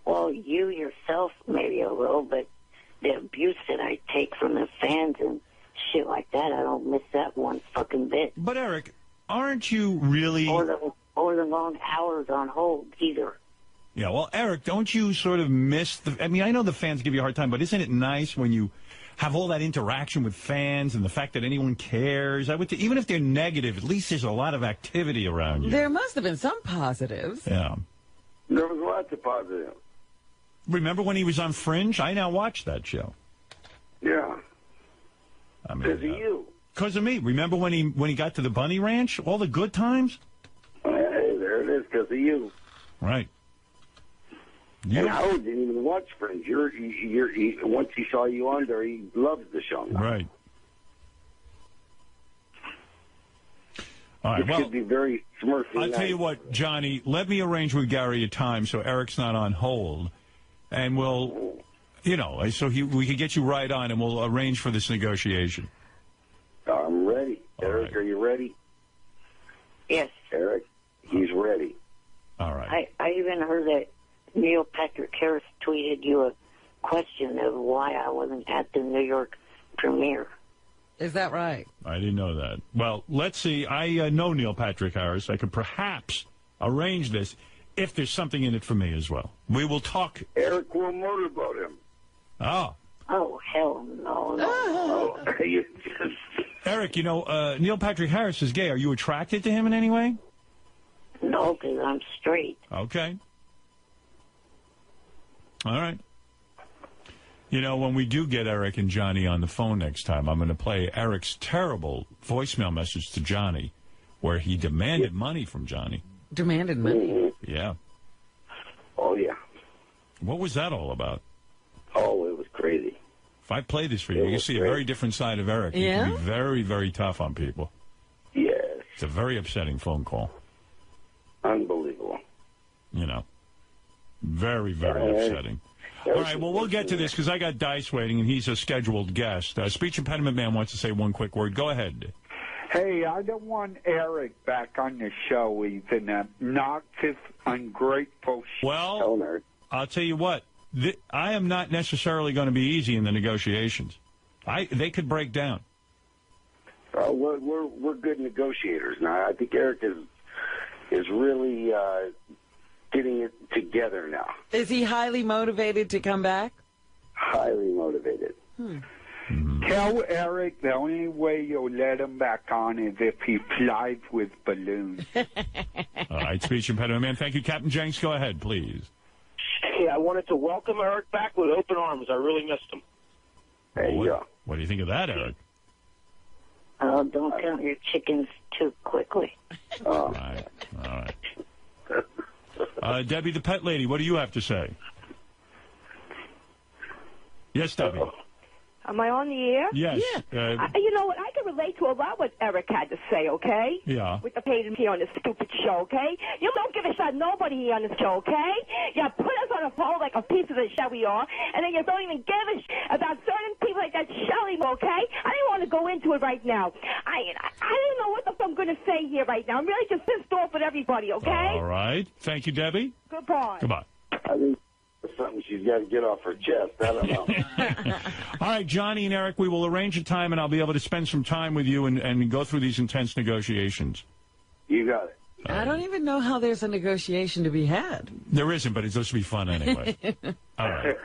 Well, you yourself, maybe a little, but the abuse that I take from the fans and shit like that, I don't miss that one fucking bit. But, Eric, aren't you really... Or the long hours on hold, either. Yeah, well, Eric, don't you sort of miss the... I mean, I know the fans give you a hard time, but isn't it nice when you have all that interaction with fans and the fact that anyone cares? I would even if they're negative, at least there's a lot of activity around you. There must have been some positives. Yeah. There was lots of positives. Remember when he was on Fringe? I now watch that show. Yeah. I mean, because of you. Because of me. Remember when he got to the Bunny Ranch? All the good times? Hey, there it is, because of you. Right. And Howard didn't even watch Fringe. Once he saw you on there, he loves the show now. Right. All right, it should be very smirky. I'll tell you what, Johnny, let me arrange with Gary a time so Eric's not on hold. And we'll, so we can get you right on and we'll arrange for this negotiation. I'm ready. All Eric, right. are you ready? Yes. Eric, he's ready. All right. I even heard that Neil Patrick Harris tweeted you a question of why I wasn't at the New York premiere. Is that right? I didn't know that. Well, let's see. I know Neil Patrick Harris. I could perhaps arrange this if there's something in it for me as well. We will talk. Eric will motorboat him. Oh. Oh, hell no. Eric, Neil Patrick Harris is gay. Are you attracted to him in any way? No, because I'm straight. Okay. All right. When we do get Eric and Johnny on the phone next time, I'm going to play Eric's terrible voicemail message to Johnny where he demanded money from Johnny. Demanded money? Yeah. Oh, yeah. What was that all about? Oh, it was crazy. If I play this for you, you see a very different side of Eric. Yeah? He can be very, very tough on people. Yes. It's a very upsetting phone call. Unbelievable. Very, very upsetting. All right, well, we'll get to this because I got Dice waiting, and he's a scheduled guest. Speech impediment man wants to say one quick word. Go ahead. Hey, I don't want Eric back on the show. He's an obnoxious, ungrateful Well, I'll tell you what. I am not necessarily going to be easy in the negotiations. They could break down. We're good negotiators now. I think Eric is really getting it together now. Is he highly motivated to come back? Highly motivated. Tell Eric the only way you'll let him back on is if he flies with balloons. All right, speech impediment man. Thank you, Captain Jenks. Go ahead, please. Hey, I wanted to welcome Eric back with open arms. I really missed him. There you go. What do you think of that, Eric? Don't count your chickens too quickly. All right. Debbie, the pet lady, what do you have to say? Yes, Debbie. Am I on the air? Yes. You know what? I can relate to a lot what Eric had to say, okay? Yeah. With the paid here on this stupid show, okay? You don't give a shit nobody here on this show, okay? You put us on a phone like a piece of the shit we are, and then you don't even give a shit about certain people like that Shelley, okay? I didn't want to go into it right now. I don't know what the fuck I'm going to say here right now. I'm really just pissed off with everybody, okay? All right. Thank you, Debbie. Goodbye. Goodbye. I think there's something she's got to get off her chest. I don't know. All right, Johnny and Eric, we will arrange a time, and I'll be able to spend some time with you and go through these intense negotiations. You got it. I don't even know how there's a negotiation to be had. There isn't, but it's supposed to be fun anyway. All right.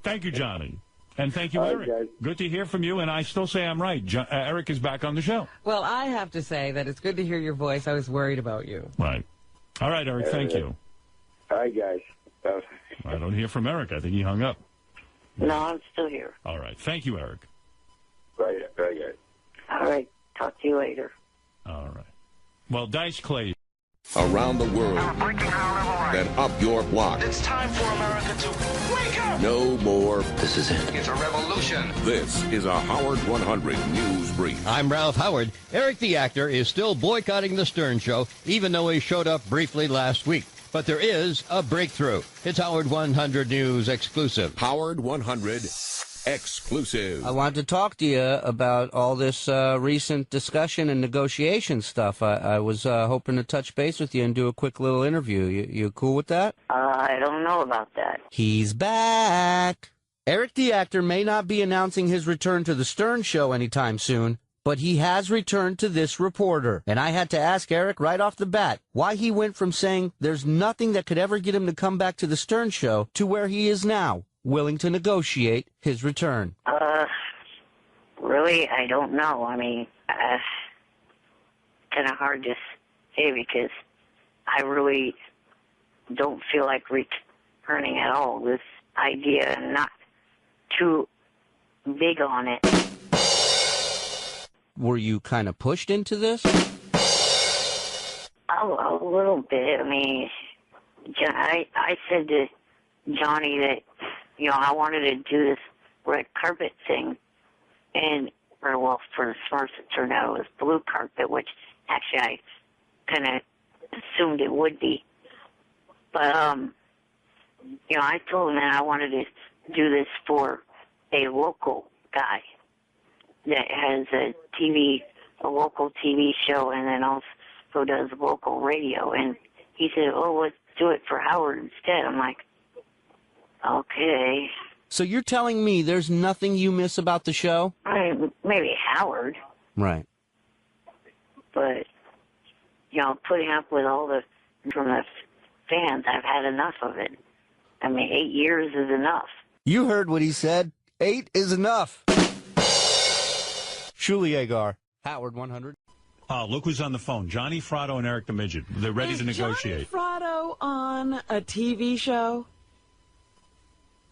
Thank you, Johnny. And thank you, All right, Eric. guys. Good to hear from you, and I still say I'm right. Eric is back on the show. Well, I have to say that it's good to hear your voice. I was worried about you. Right. All right, Eric, thank you. All right, guys. I don't hear from Eric. I think he hung up. No, I'm still here. All right. Thank you, Eric. Right, guys. All right. Talk to you later. All right. Well, Dice Clay. Around the world, then up your block. It's time for America to wake up! No more. This is it. It's a revolution. This is a Howard 100 News Brief. I'm Ralph Howard. Eric the actor is still boycotting the Stern Show, even though he showed up briefly last week. But there is a breakthrough. It's Howard 100 News exclusive. Howard 100 exclusive. I wanted to talk to you about all this recent discussion and negotiation stuff. I was hoping to touch base with you and do a quick little interview. You cool with that? I don't know about that. He's back. Eric the actor may not be announcing his return to the Stern Show anytime soon, but he has returned to this reporter. And I had to ask Eric right off the bat why he went from saying there's nothing that could ever get him to come back to the Stern Show to where he is now, willing to negotiate his return. Really, I don't know. I mean, kind of hard to say because I really don't feel like returning at all. This idea, I'm not too big on it. Were you kind of pushed into this? A little bit. I mean, I said to Johnny that, you know, I wanted to do this red carpet thing, and, or well, for the Smurfs it turned out it was blue carpet, which actually I kind of assumed it would be. But, you know, I told him that I wanted to do this for a local guy that has a local TV show, and then also does local radio. And he said, oh, let's do it for Howard instead. I'm like, okay. So you're telling me there's nothing you miss about the show? I mean, maybe Howard, Right. but, you know, putting up with all from the fans, I've had enough of it. I mean, 8 years is enough. You heard what he said. 8 is enough. Shuli Agar, Howard 100. Look who's on the phone. Johnny Fratto and Eric the Midget. They're ready to negotiate. Is Johnny Fratto on a TV show?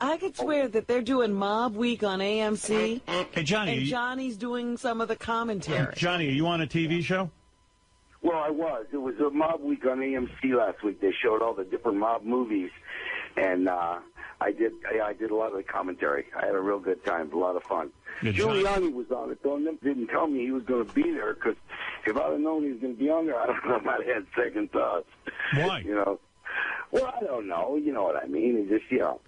I could swear that they're doing Mob Week on AMC. Hey, Johnny. And Johnny's doing some of the commentary. Johnny, are you on a TV show? Well, I was. It was a mob week on AMC last week. They showed all the different mob movies, and I did a lot of the commentary. I had a real good time, a lot of fun. Giuliani was on it, though, and didn't tell me he was going to be there, because if I'd have known he was going to be on there, I don't know, I might have had second thoughts. Why? You know? Well, I don't know. You know what I mean? It's just, you know.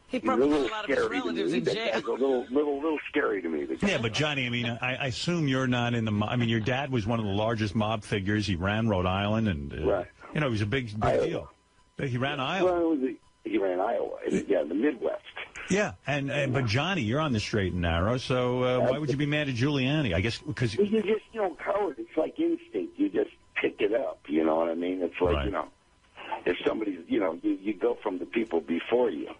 He probably He's put a lot of his relatives in jail. That's a little scary to me. Yeah, but Johnny, I mean, I assume you're not in the. I mean, your dad was one of the largest mob figures. He ran Rhode Island, and right. You know, he was a big deal. He ran Iowa. Well, he ran Iowa. Yeah, the Midwest. Yeah, but Johnny, you're on the straight and narrow. So why would you be mad at Giuliani? I guess because you just, you know, Howard. It's like instinct. You just pick it up. You know what I mean? It's like, you know, if somebody's, you know, you go from the people before you.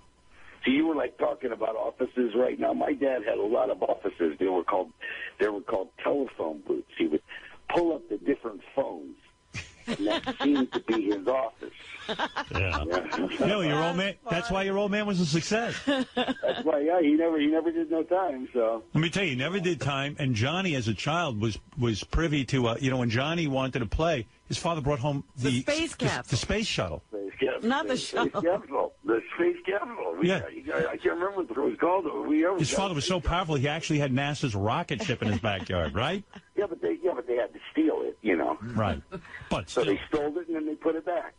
So you were like talking about offices right now. My dad had a lot of offices. They were called telephone booths. He would pull up the different phones, and that seemed to be his office. Yeah. You know, your old man. That's why your old man was a success. That's why. Yeah, he never did no time. So let me tell you, he never did time. And Johnny, as a child, was privy to. You know, when Johnny wanted to play, his father brought home the space capsule, the space shuttle. Not the shuttle. The space capital. Yeah. I can't remember what it was called. His father was so powerful, he actually had NASA's rocket ship in his backyard, right? Yeah, but they had to steal it, you know. Right. But so they stole it and then they put it back.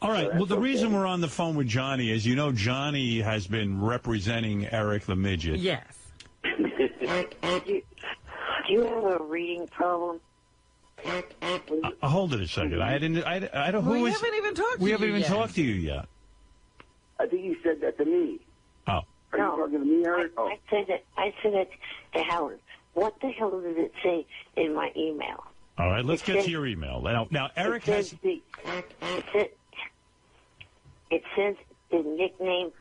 All right. Well, the reason we're on the phone with Johnny is, you know, Johnny has been representing Eric the Midget. Yes. Do you have a reading problem? Hold it a second. I don't. We haven't even talked to you. We haven't even yet. talked to you yet. I think he said that to me. Oh. Are you talking to me, Eric? I said that to Howard. What the hell did it say in my email? All right, let's get to your email. Now Eric has. It says the nickname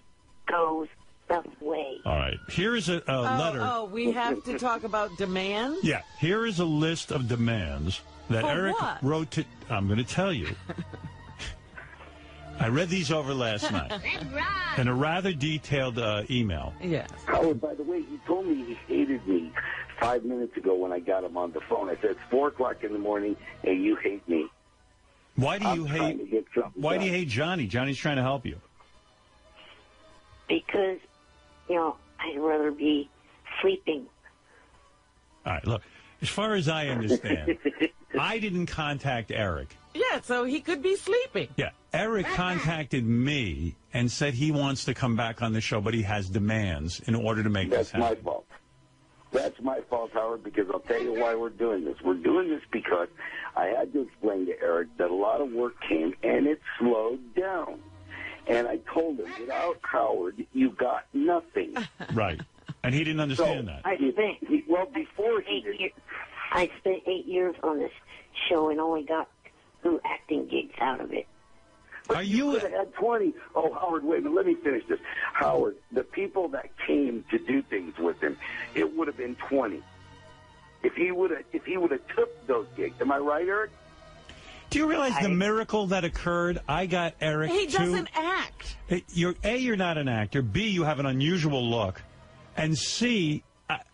goes stuff away. All right. Here is a letter. Oh, we have to talk about demands? Yeah. Here is a list of demands that For Eric what? wrote to. I'm going to tell you. I read these over last night in a rather detailed email. Yes. Howard, by the way, he told me he hated me 5 minutes ago when I got him on the phone. I said, it's 4 o'clock in the morning, and you hate me. Why do you hate? Why do you hate Johnny? Johnny's trying to help you. Because, I'd rather be sleeping. All right. Look, as far as I understand, I didn't contact Eric. Yeah, so he could be sleeping. Yeah, Eric contacted me and said he wants to come back on the show, but he has demands in order to make this happen. That's my fault. That's my fault, Howard, because I'll tell you why we're doing this. We're doing this because I had to explain to Eric that a lot of work came and it slowed down. And I told him, without Howard, you got nothing. Right. And he didn't understand that. Before he did. I spent 8 years on this show and only got 2 acting gigs out of it. But you could have had 20. Oh, Howard, wait a minute. Let me finish this. Howard, the people that came to do things with him, it would have been 20. If he would have took those gigs. Am I right, Eric? Do you realize the miracle that occurred? I got Eric He doesn't act. You're not an actor. B, you have an unusual look. And C,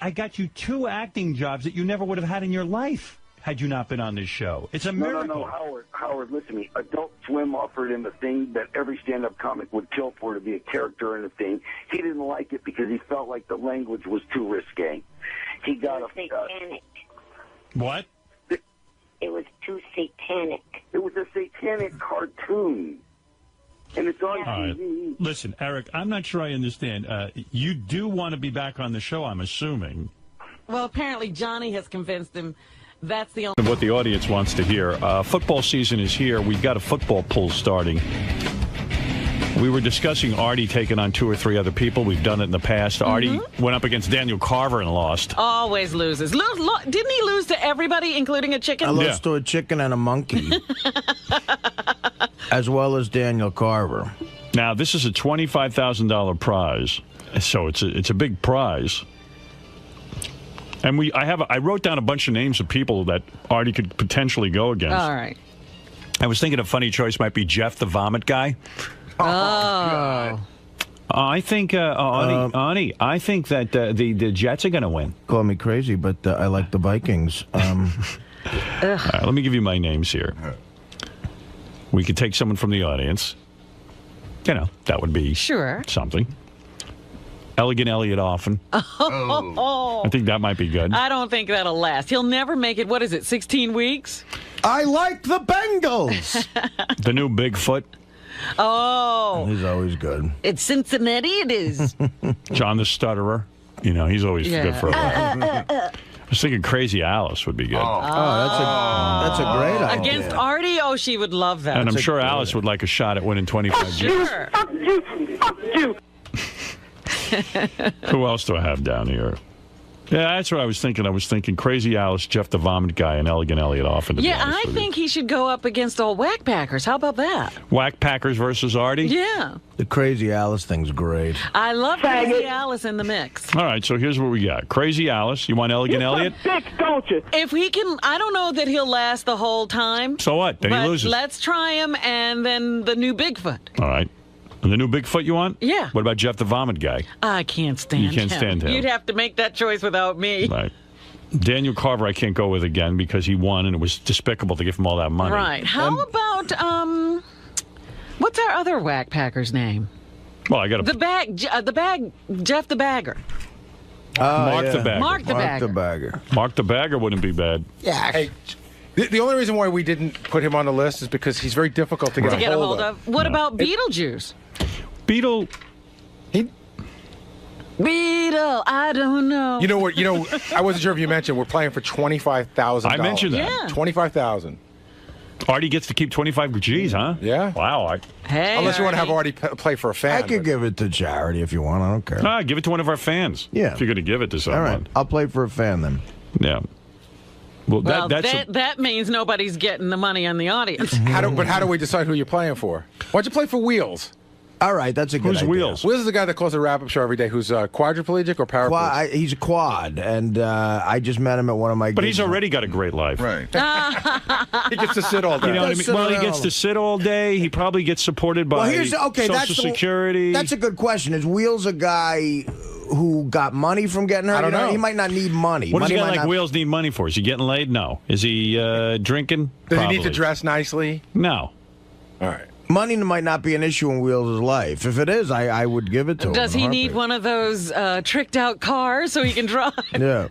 I got you 2 acting jobs that you never would have had in your life had you not been on this show. It's a miracle. No, Howard, listen to me. Adult Swim offered him a thing that every stand-up comic would kill for, to be a character in a thing. He didn't like it because he felt like the language was too risque. He got a satanic. What? It was too satanic. It was a satanic cartoon. And it's on TV. Listen, Eric, I'm not sure I understand. You do want to be back on the show, I'm assuming. Well, apparently Johnny has convinced him that's the only... What the audience wants to hear. Football season is here. We've got a football pool starting. We were discussing Artie taking on 2 or 3 other people. We've done it in the past. Artie went up against Daniel Carver and lost. Always loses. Didn't he lose to everybody, including a chicken? I lost to a chicken and a monkey, as well as Daniel Carver. Now, this is a $25,000 prize, so it's a big prize. And I wrote down a bunch of names of people that Artie could potentially go against. All right. I was thinking a funny choice might be Jeff the Vomit Guy. Oh. God. I think, Arnie, I think that the Jets are going to win. Call me crazy, but I like the Vikings. All right, let me give you my names here. We could take someone from the audience. That would be something. Elegant Elliot Offen. Oh. I think that might be good. I don't think that'll last. He'll never make it, 16 weeks? I like the Bengals. The new Bigfoot. Oh. He's always good. It's Cincinnati, it is. John the Stutterer. He's always good for a while. I was thinking Crazy Alice would be good. That's a great idea. Against Artie? Oh, she would love that. And I'm sure Alice would like a shot at winning 25 years. Sure. Fuck you. Who else do I have down here? Yeah, that's what I was thinking. I was thinking Crazy Alice, Jeff the Vomit Guy, and Elegant Elliot Offen. Yeah, I think he should go up against all Whack Packers. How about that? Whack Packers versus Artie? Yeah. The Crazy Alice thing's great. I love Crazy Alice in the mix. All right, so here's what we got. Crazy Alice. You want Elegant Elliot? Sick, don't you? If he can, I don't know that he'll last the whole time. So what? Then he loses. Let's try him, and then the new Bigfoot. All right. And the new Bigfoot you want? Yeah. What about Jeff the Vomit Guy? I can't stand him. You can't stand him. You'd have to make that choice without me. Right. Daniel Carver I can't go with again because he won and it was despicable to give him all that money. Right. How about, what's our other Whack Packer's name? Well, I got the bag, Jeff the Bagger. Mark the Bagger. Mark the Bagger. Mark the Bagger wouldn't be bad. Yeah. Hey, the only reason why we didn't put him on the list is because he's very difficult to get a hold of. What about Beetlejuice? Beetle, I don't know. You know what? I wasn't sure if you mentioned we're playing for $25,000. I mentioned that. Yeah. $25,000. Artie gets to keep 25 G's, huh? Yeah. Wow. Hey, unless you want to have Artie play for a fan. I could give it to charity if you want. I don't care. Give it to one of our fans. Yeah. If you're going to give it to someone. All right. I'll play for a fan then. Yeah. Well, that means nobody's getting the money on the audience. How do we decide who you're playing for? Why'd you play for Wheels? All right, that's a good Who's idea. Wheels? Wheels is the guy that calls the wrap-up show every day who's quadriplegic or paraplegic? He's a quad, and I just met him at one of my But gigs. he's already got a great life. Right. He gets to sit all day. You know what I mean? Well, he gets to sit all day. He probably gets supported by Social Security. That's a good question. Is Wheels a guy who got money from getting hurt? I don't know. He might not need money. What does a Money guy might like not- Wheels need money for? Is he getting laid? No. Is he drinking? Does he need to Probably. dress nicely? No. All right. Money might not be an issue in Wheels' life. If it is, I would give it to him. Does in a he need one of those tricked out cars so he can drive? heartbeat. Yeah.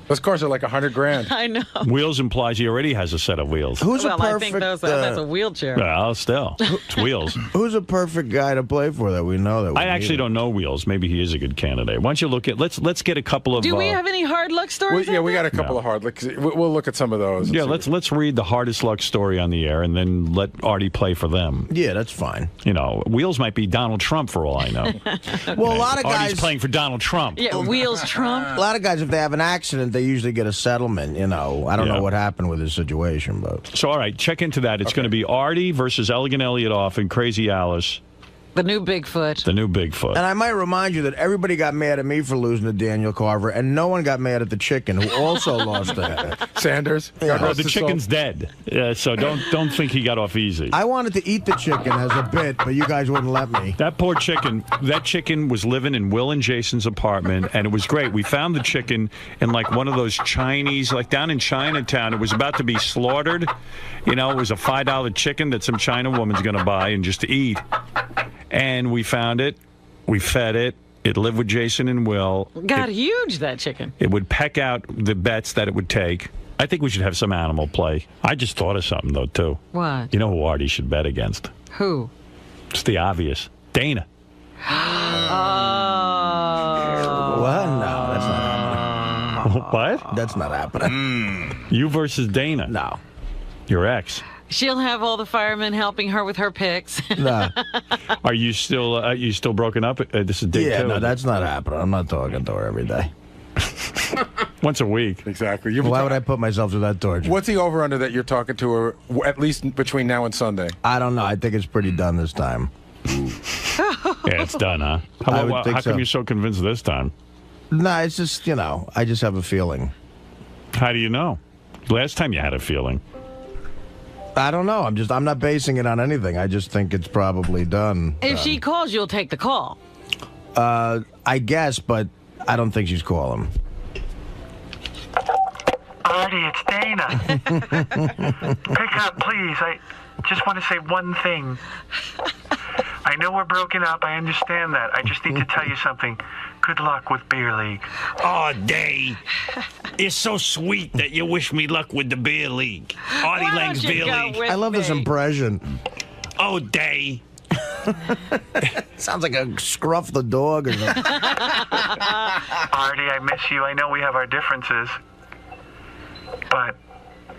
Those cars are like $100,000. I know. Wheels implies he already has a set of wheels. Who's well, a perfect? I think that's a wheelchair. Well, still, it's Wheels. Who's a perfect guy to play for that we know that? We I actually don't know Wheels. Maybe he is a good candidate. Why don't you look at? Let's get a couple of. Do we have any hard luck stories? We got a couple of hard looks. We'll look at some of those. Yeah, let's read the hardest luck story on the air, and then let Artie play for them. Yeah, that's fine. You know, Wheels might be Donald Trump for all I know. Well, a lot of guys Artie's playing for Donald Trump. Yeah, Wheels Trump. A lot of guys, if they have an accident, they usually get a settlement. You know, I don't know what happened with his situation, but So, all right, check into that. It's going to be Artie versus Elegant Elliot off and Crazy Alice. The new Bigfoot. The new Bigfoot. And I might remind you that everybody got mad at me for losing to Daniel Carver, and no one got mad at the chicken, who also lost to Sanders. Oh, the chicken's dead. So don't think he got off easy. I wanted to eat the chicken as a bit, but you guys wouldn't let me. That poor chicken. That chicken was living in Will and Jason's apartment, and it was great. We found the chicken in like one of those Chinese, like down in Chinatown. It was about to be slaughtered. You know, it was a $5 chicken that some China woman's going to buy and just to eat. And we found it. We fed it. It lived with Jason and Will. Got huge, that chicken. It would peck out the bets that it would take. I think we should have some animal play. I just thought of something, though, too. What? You know who Artie should bet against? Who? It's the obvious. Dana. What? No, that's not happening. What? That's not happening. You versus Dana. No. Your ex. She'll have all the firemen helping her with her picks. No. Are you still broken up? This is day Yeah, two. no, that's not happening. I'm not talking to her every day. Once a week. Exactly. Why would I put myself through that torture? What's the over-under that you're talking to her, at least between now and Sunday? I don't know. I think it's pretty done this time. Yeah, it's done, huh? I would think how come so. you're so convinced this time? No, it's just, I just have a feeling. How do you know? Last time you had a feeling. I don't know. I'm not basing it on anything. I just think it's probably done. If she calls, you'll take the call. I guess, but I don't think she's calling. Artie, it's Dana. Pick up, please. I just want to say one thing. I know we're broken up. I understand that. I just need to tell you something. Good luck with Beer League. Oh, Day. It's so sweet that you wish me luck with the Beer League. Artie Lang's Beer League. I love this impression. Oh, Day. Sounds like a Scruff the dog or something. Artie, I miss you. I know we have our differences. But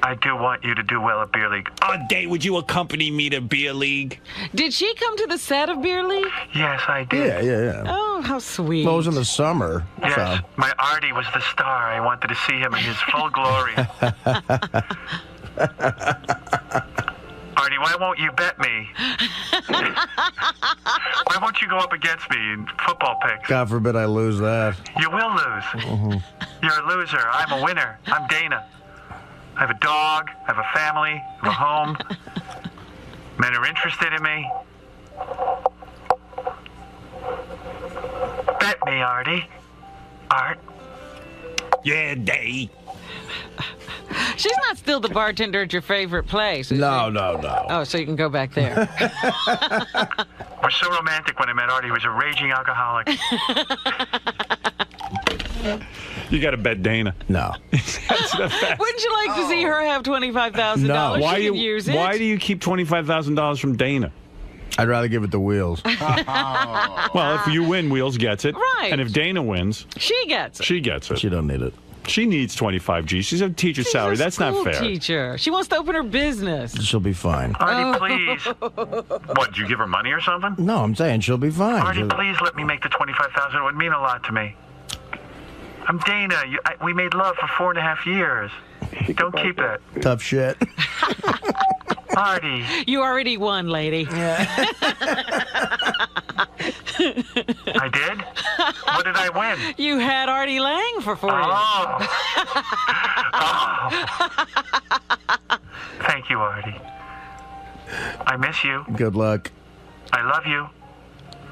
I do want you to do well at Beer League. Oh, Day, would you accompany me to Beer League? Did she come to the set of Beer League? Yes, I did. Yeah. Oh, how sweet. Well, it was in the summer. Yes, So. my Artie was the star. I wanted to see him in his full glory. Artie, why won't you bet me? Why won't you go up against me in football picks? God forbid I lose that. You will lose. You're a loser. I'm a winner. I'm Dana. I have a dog. I have a family. I have a home. Men are interested in me. Bet me, Artie. Art. Yeah, Day. She's not still the bartender at your favorite place. is No. she? Oh, so you can go back there. We're so romantic when I met Artie. He was a raging alcoholic. You got to bet Dana. No. Wouldn't you like to see her have $25,000? No. Why She could use it. Why do you keep $25,000 from Dana? I'd rather give it to Wheels. Well, if you win, Wheels gets it. Right. And if Dana wins, She gets it. she gets it. She don't need it. She needs 25 G. She's a teacher's salary. She's a That's not school fair. Teacher. She wants to open her business. She'll be fine. Artie, please. What, did you give her money or something? No, I'm saying she'll be fine. Artie, She'll- please let me make the $25,000. It would mean a lot to me. I'm Dana. We made love for 4.5 years. Don't keep that. Tough shit. Artie. You already won, lady. when? You had Artie Lang for 4 years. Thank you, Artie. I miss you. Good luck. I love you.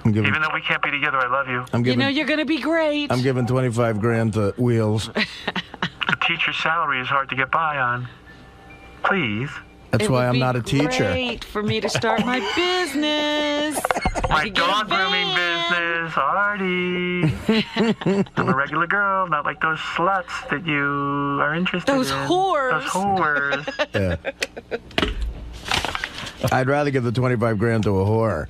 Even though we can't be together, I love you. You know you're going to be great. I'm giving 25 grand to Wheels. The teacher's salary is hard to get by on. Please. That's why I'm not a teacher. Great for me to start my business. My dog grooming business, Artie. I'm a regular girl, not like those sluts that you are interested Those in. whores. Those whores. Yeah. I'd rather give the 25 grand to a whore.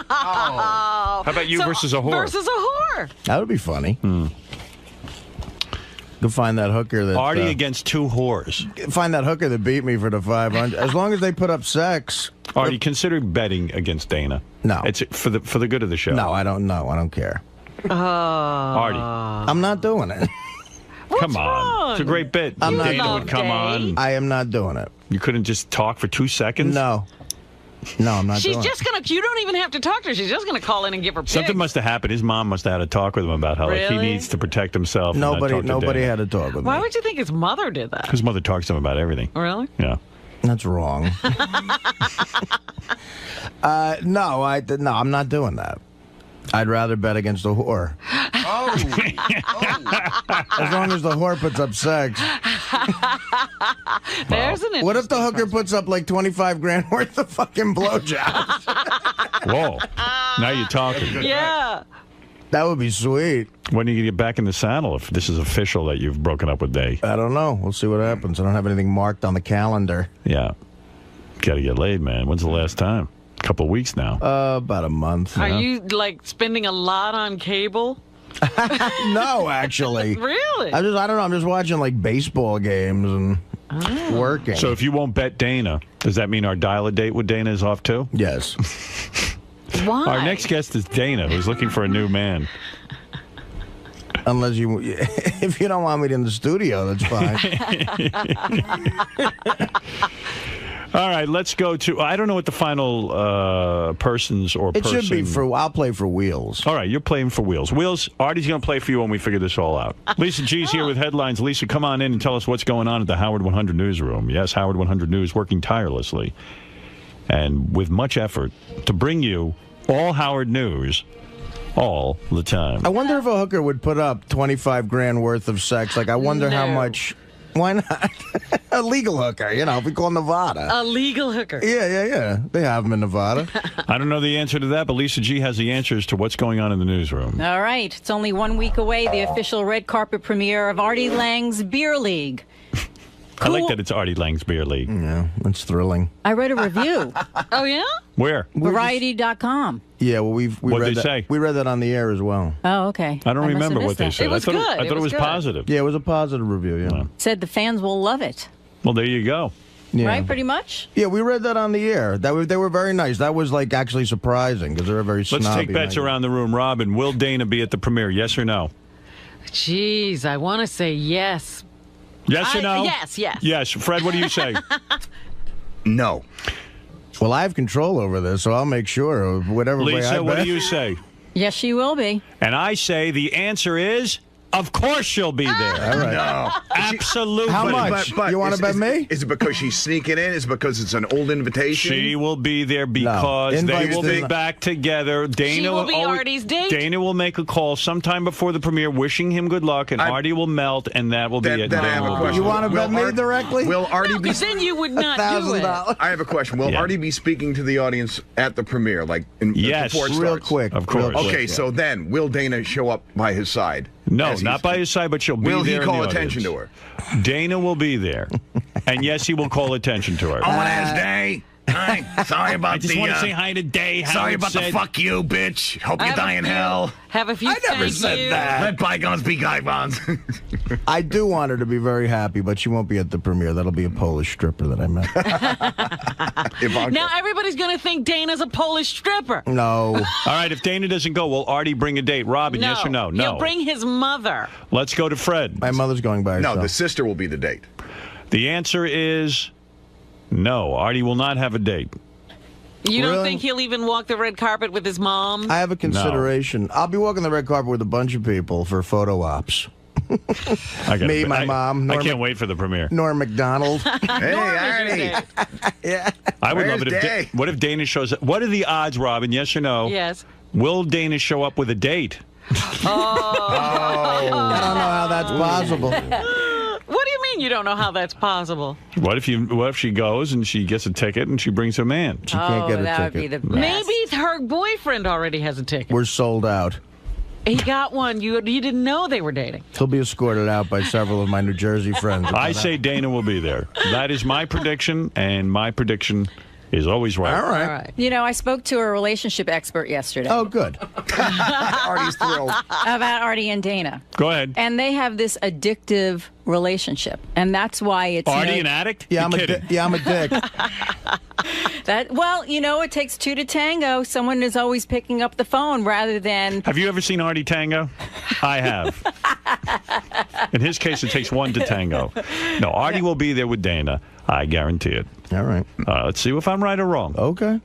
How about you versus a whore? Versus a whore. That would be funny. Go find that hooker that Artie against two whores. Find that hooker that beat me for the 500. As long as they put up sex. Artie, consider betting against Dana. No, it's for the good of the show. No, I don't know. I don't care. Artie, I'm not doing it. come on, it's a great bit. Dana would come on. I am not doing it. You couldn't just talk for 2 seconds? No, I'm not. She's doing just going to, you don't even have to talk to her. She's just going to call in and give her pics. Something must have happened. His mom must have had a talk with him about how like, he Really? needs to protect himself. and not Nobody talk to Dana. had a talk with me. Why would you think his mother did that? His mother talks to him about everything. Really? Yeah. That's wrong. No, I'm not doing that. I'd rather bet against a whore. As long as the whore puts up sex. There's an What if the hooker puts up like 25 grand worth of fucking blowjobs? Whoa. Now you're talking. Yeah. That would be sweet. When are you going to get back in the saddle if this is official that you've broken up with Day? I don't know. We'll see what happens. I don't have anything marked on the calendar. Yeah. Got to get laid, man. When's the last time? A couple of weeks now. About a month. Are you like spending a lot on cable? No, actually. Really? I don't know. I'm just watching like baseball games and working. So if you won't bet Dana, does that mean our dial-a-date with Dana is off too? Yes. Why? Our next guest is Dana, who's looking for a new man. Unless if you don't want me in the studio, that's fine. All right, let's go to. I don't know what the final persons or It person. should be for. I'll play for Wheels. All right, you're playing for Wheels. Wheels, Artie's going to play for you when we figure this all out. Lisa G's here with headlines. Lisa, come on in and tell us what's going on at the Howard 100 newsroom. Yes, Howard 100 News working tirelessly and with much effort to bring you all Howard news all the time. I wonder if a hooker would put up 25 grand worth of sex. Like, I wonder how much. Why not? A legal hooker, if we call Nevada. A legal hooker. Yeah. They have them in Nevada. I don't know the answer to that, but Lisa G has the answers to what's going on in the newsroom. All right. It's only 1 week away, the official red carpet premiere of Artie Lang's Beer League. I like that it's Artie Lang's Beer League. Yeah, that's thrilling. I read a review. Oh, yeah? Where? Variety.com. Yeah, well, What'd read they that. say? We read that on the air as well. Oh, okay. I don't must have remember what missed they that. said. It was I thought good. it was good. positive. Yeah, it was a positive review, yeah. Said the fans will love it. Well, there you go. Yeah. Right, pretty much? Yeah, we read that on the air. They were very nice. That was, like, actually surprising, because they're a very snobby. Let's take bets around the room. Robin, will Dana be at the premiere, yes or no? Jeez, I want to say yes. Yes or no? Yes. Yes. Fred, what do you say? No. Well, I have control over this, so I'll make sure of whatever way I Lisa, what bet. do you say? Yes, she will be. And I say the answer is, of course she'll be there. All right. No. Absolutely. How much? You want to bet me? Is it because she's sneaking in? Is it because it's an old invitation? She will be there because they Invites will be to- back together. Dana She will be Artie's date? Dana will make a call sometime before the premiere, wishing him good luck, and Artie will melt, and that will be it. Then I have a question. You want to bet me directly? Will Artie be? Because then you would not do it. $1,000. I have a question. Will Yeah. Artie be speaking to the audience at the premiere, like Yes. before it Real starts? quick. Of course. real quick, Okay, yeah. so then will Dana show up by his side? No, As not he's- by his side, but she'll be Will there he in call the attention audience. to her? Dana will be there. And yes, he will call attention to her. I want to ask Day. Hi, sorry about I just want to say hi to Day. Sorry Howard about the said- fuck you, bitch. Hope I you have a die in few- hell. Have a few I never thank said you. that. Let bygones be bygones. I do want her to be very happy, but she won't be at the premiere. That'll be a Polish stripper that I met. Now everybody's going to think Dana's a Polish stripper. No. All right, if Dana doesn't go, will Artie bring a date? Robin, yes or no? No. He'll bring his mother. Let's go to Fred. My mother's going by herself. No, the sister will be the date. The answer is no. Artie will not have a date. You don't Really? think he'll even walk the red carpet with his mom? I have a consideration. I'll be walking the red carpet with a bunch of people for photo ops. Me, my mom. I can't wait for the premiere. Norm MacDonald. Hey, Artie. Yeah. I would love Where's it if Dave? what if Dana shows up? What are the odds, Robin? Yes or no? Yes. Will Dana show up with a date? I don't know how that's possible. What do you mean you don't know how that's possible? What if she goes and she gets a ticket and she brings a man? She can't get a that ticket. would be the best. Maybe her boyfriend already has a ticket. We're sold out. He got one. You didn't know they were dating. He'll be escorted out by several of my New Jersey friends. I say Dana will be there. That is my prediction, and my prediction is always right. All right. You know, I spoke to a relationship expert yesterday. Oh, good. Artie's thrilled. About Artie and Dana. Go ahead. And they have this addictive relationship, and that's why it's Artie an addict? Yeah, You're kidding. I'm a dick. Well, you know, it takes two to tango. Someone is always picking up the phone rather than. Have you ever seen Artie tango? I have. In his case, it takes one to tango. No, Artie will be there with Dana. I guarantee it. All right. Let's see if I'm right or wrong. Okay.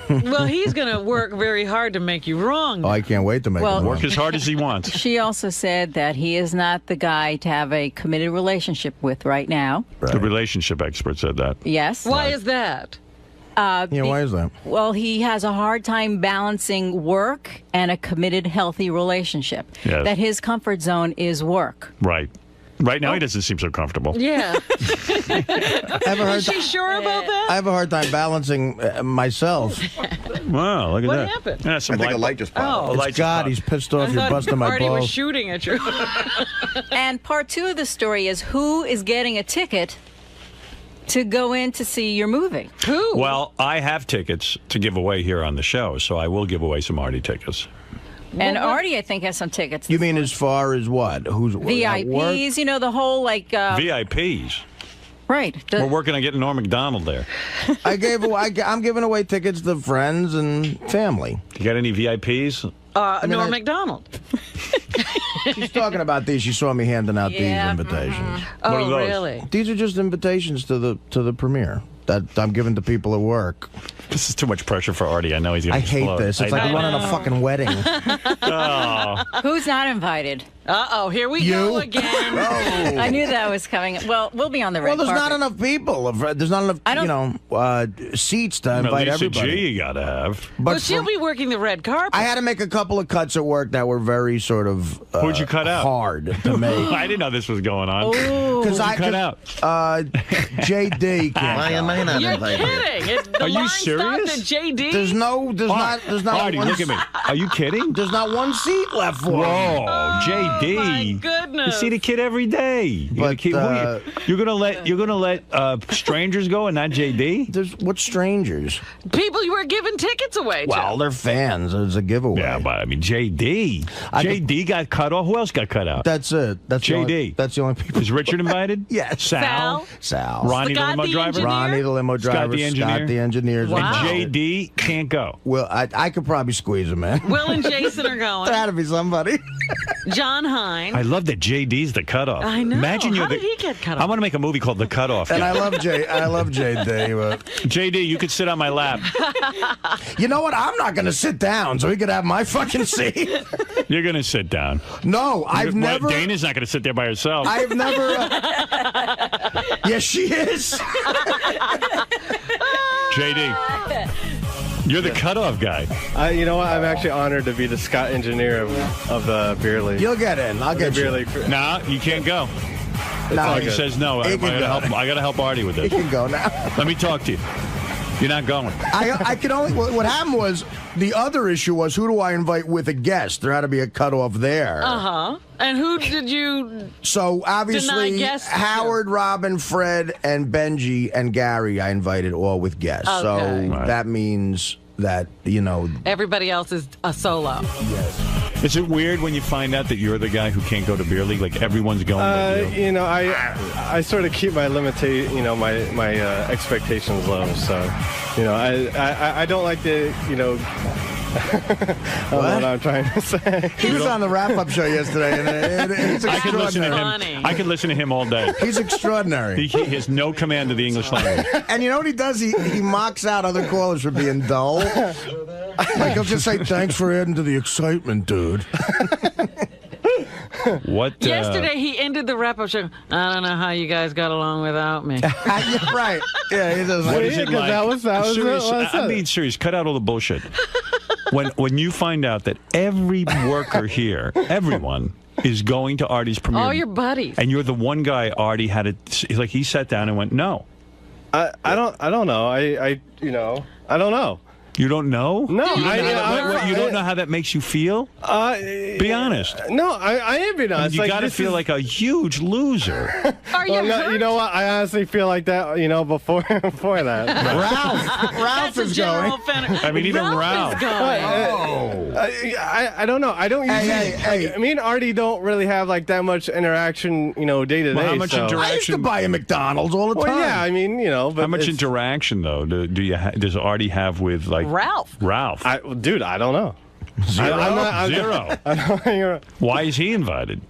Well, he's going to work very hard to make you wrong. Oh, I can't wait to make Well, it. Work as hard as he wants. She also said that he is not the guy to have a committed relationship with right now. The relationship expert said that. Yes. Why is that? Yeah, why is that? Well, he has a hard time balancing work and a committed, healthy relationship. Yes. That his comfort zone is work. Right. Right now, he doesn't seem so comfortable. Yeah. Is she sure about that? I have a hard time balancing myself. Wow, look at What that. happened? Yeah, some I think a light just popped. Oh. It's God, he's pissed off. I You're thought busting my Artie was balls. shooting at you. And part two of the story is who is getting a ticket to go in to see your movie? Who? Well, I have tickets to give away here on the show, so I will give away some Artie tickets. And Artie, I think, has some tickets. You mean as far as what? Who's at work? VIPs, you know, the whole like. VIPs. Right. We're working on getting Norm MacDonald there. I'm giving away tickets to friends and family. You got any VIPs? Norm MacDonald. She's talking about these. She saw me handing out these invitations. Oh, What are those? really? These are just invitations to the premiere that I'm giving to people at work. This is too much pressure for Artie. I know he's going to I hate this. It's like running a fucking wedding. Oh. Who's not invited? Uh-oh, here we go again. I knew that was coming. Well, we'll be on the red Well, there's carpet. not enough people. There's not enough, seats to invite Lisa everybody. G you got to have. But Well, she'll be working the red carpet. I had to make a couple of cuts at work that were very sort of Who'd you cut out? hard to make. I didn't know this was going on. Because Who'd you cut out? JD can't. Why am I not You're invited? kidding. The Are you line serious? stopped at JD. There's not Artie, one. look at me. Are you kidding? There's not one seat left for him. Whoa, JD. my goodness. You see the kid every day. You're gonna let strangers go and not JD? What strangers? People you were giving tickets away to. Well, they're fans. It's a giveaway. Yeah, but I mean JD. JD got cut off. Who else got cut out? That's it. That's JD. That's the only people. Is Richard invited? Yes. Sal. Ronnie Ronnie the limo driver. Ronnie the limo driver. Scott the engineer. Scott the engineer. Wow. And JD can't go. Well, I could probably squeeze him in. Will and Jason are going. There had to be somebody. John Hine. I love that JD's the cutoff. I know. Imagine you're How did he get cut I off? want to make a movie called The Cutoff. And I love JD. But JD, you could sit on my lap. you know what? I'm not going to sit down so he could have my fucking seat. You're going to sit down. No, I've never. Dana's not going to sit there by herself. I've never. Yes, she is. JD. You're the cutoff guy. You know what? I'm actually honored to be the Scott engineer of the beer league. You'll get in. I'll get beer you. league. Nah, you can't go. No, Artie says no. I gotta help Artie with He this. can go now. Let me talk to you. You're not going. I could only. What happened was the other issue was who do I invite with a guest? There had to be a cutoff there. And who did you? So obviously, deny guests to? Howard, Robin, Fred, and Benji and Gary, I invited all with guests. Okay. So Right. that means that Everybody else is a solo. Yes. Is it weird when you find out that you're the guy who can't go to beer league? Like everyone's going. But you. You know, I sort of keep my my expectations low. So, you know, I don't like to, I don't know what I'm trying to say. He was on the wrap-up show yesterday, and it's I could listen to extraordinary. him. I could listen to him all day. He's extraordinary. He has no command of the English language. And you know what he does? He mocks out other callers for being dull. Like he'll just say, "Thanks for adding to the excitement, dude." What? Yesterday he ended the wrap-up show. I don't know how you guys got along without me. Yeah, right. Yeah, he does. What is it like? That was serious, what I'm being serious. Cut out all the bullshit. When you find out that every worker here, everyone, is going to Artie's premiere, All your buddies, and you're the one guy Artie had it. Like he sat down and went, "No." I don't know. I don't know. You don't know? No, you don't know how that makes you feel? Be honest. No, I am being honest. You got to feel like a huge loser. Are you hurt? You know what? I honestly feel like that, before that. Ralph is going. I mean, even Ralph. I don't know. I don't usually. Me and Artie don't really have like that much interaction, day to day. How much interaction? I used to buy a McDonald's all the time. Well, yeah, I mean, but how much interaction though does Artie have with like Ralph? Dude, I don't know. Zero. Why is he invited?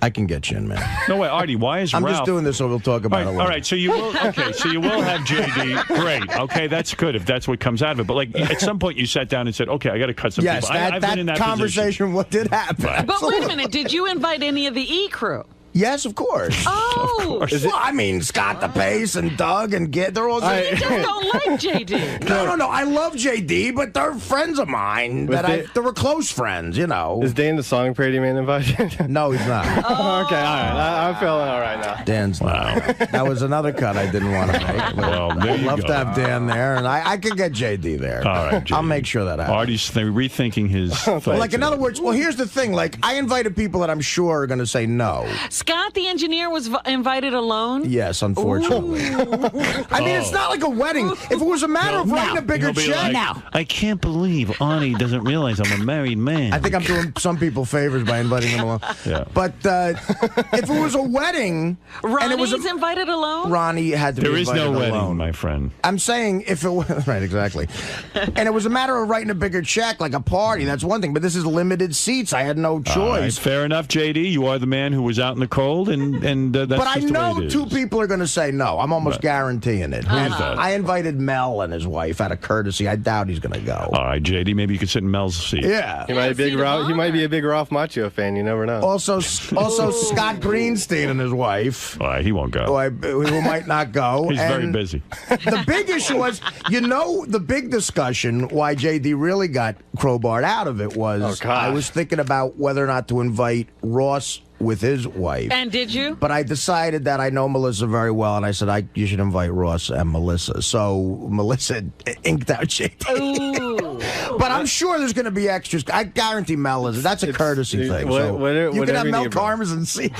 I can get you in, man. No way, Artie. Why is I'm Ralph? just doing this so we'll talk about it later. All right, so you will. Okay, so you will have JD. Great. Okay, that's good if that's what comes out of it. But like at some point, you sat down and said, "Okay, I got to cut some yes, people." I've been in that conversation. What did happen? Right. But wait a minute, did you invite any of the E crew? Yes, of course. Oh, Of course. Well, I mean, Scott the Pace and Doug and they're all. you just don't like JD. No. I love JD, but they're friends of mine they were close friends. Is Dan the Song Parody Man invited? No, he's not. Okay, all right. I'm feeling all right now. Dan's not. That was another cut I didn't want to make. Well, there I'd you love go. to have Dan there, and I could get JD there. All right, JD. I'll make sure that happens. Artie's rethinking his. thoughts. Like, in other words, well, here's the thing. Like, I invited people that I'm sure are going to say no. Scott the engineer was invited alone? Yes, unfortunately. I mean, it's not like a wedding. If it was a matter of writing a bigger check. I can't believe Artie doesn't realize I'm a married man. I think I'm doing some people favors by inviting them along. Yeah. But if it was a wedding, Ronnie's and it was invited alone? Ronnie had to There be is invited no wedding, alone. my friend. I'm saying if it was right, exactly, and it was a matter of writing a bigger check, like a party. That's one thing. But this is limited seats. I had no choice. All right, fair enough, JD. You are the man who was out in the cold, and that's But I just the way know it is. two people are going to say no. I'm almost guaranteeing it. Who's that? I invited Mel and his wife out of courtesy. I doubt he's going to go. All right, JD, maybe you could sit in Mel's seat. Yeah. He might be a big Ralph Macchio fan. You never know. Also Scott Greenstein and his wife. All right, he won't go. Who might not go. He's very busy. The big issue was, the big discussion why JD really got crowbarred out of it was I was thinking about whether or not to invite Ross with his wife. And did you? But I decided that I know Melissa very well, and I said, you should invite Ross and Melissa. So Melissa inked out JD. But I'm sure there's going to be extras. I guarantee Mel is. That's a courtesy thing. You can have Mel Karmazin see.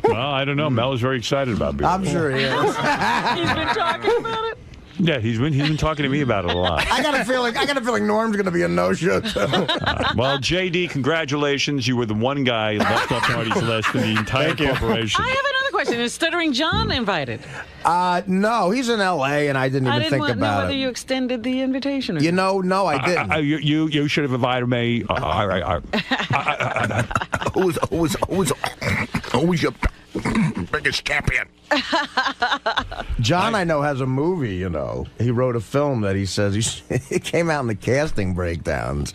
Well, I don't know. Mel is very excited about being I'm sure he is. He's been talking about it. Yeah, he's been talking to me about it a lot. I got a feeling Norm's going to be a no-show too. Well, JD, congratulations. You were the one guy left off Artie's list in the entire corporation. I have another question. Is Stuttering John invited? No, he's in L.A. and I didn't even think know about whether it. you extended the invitation. Or No, I didn't. You should have invited me. Who's your biggest champion? John, I know, has a movie, He wrote a film that he says it came out in the casting breakdowns.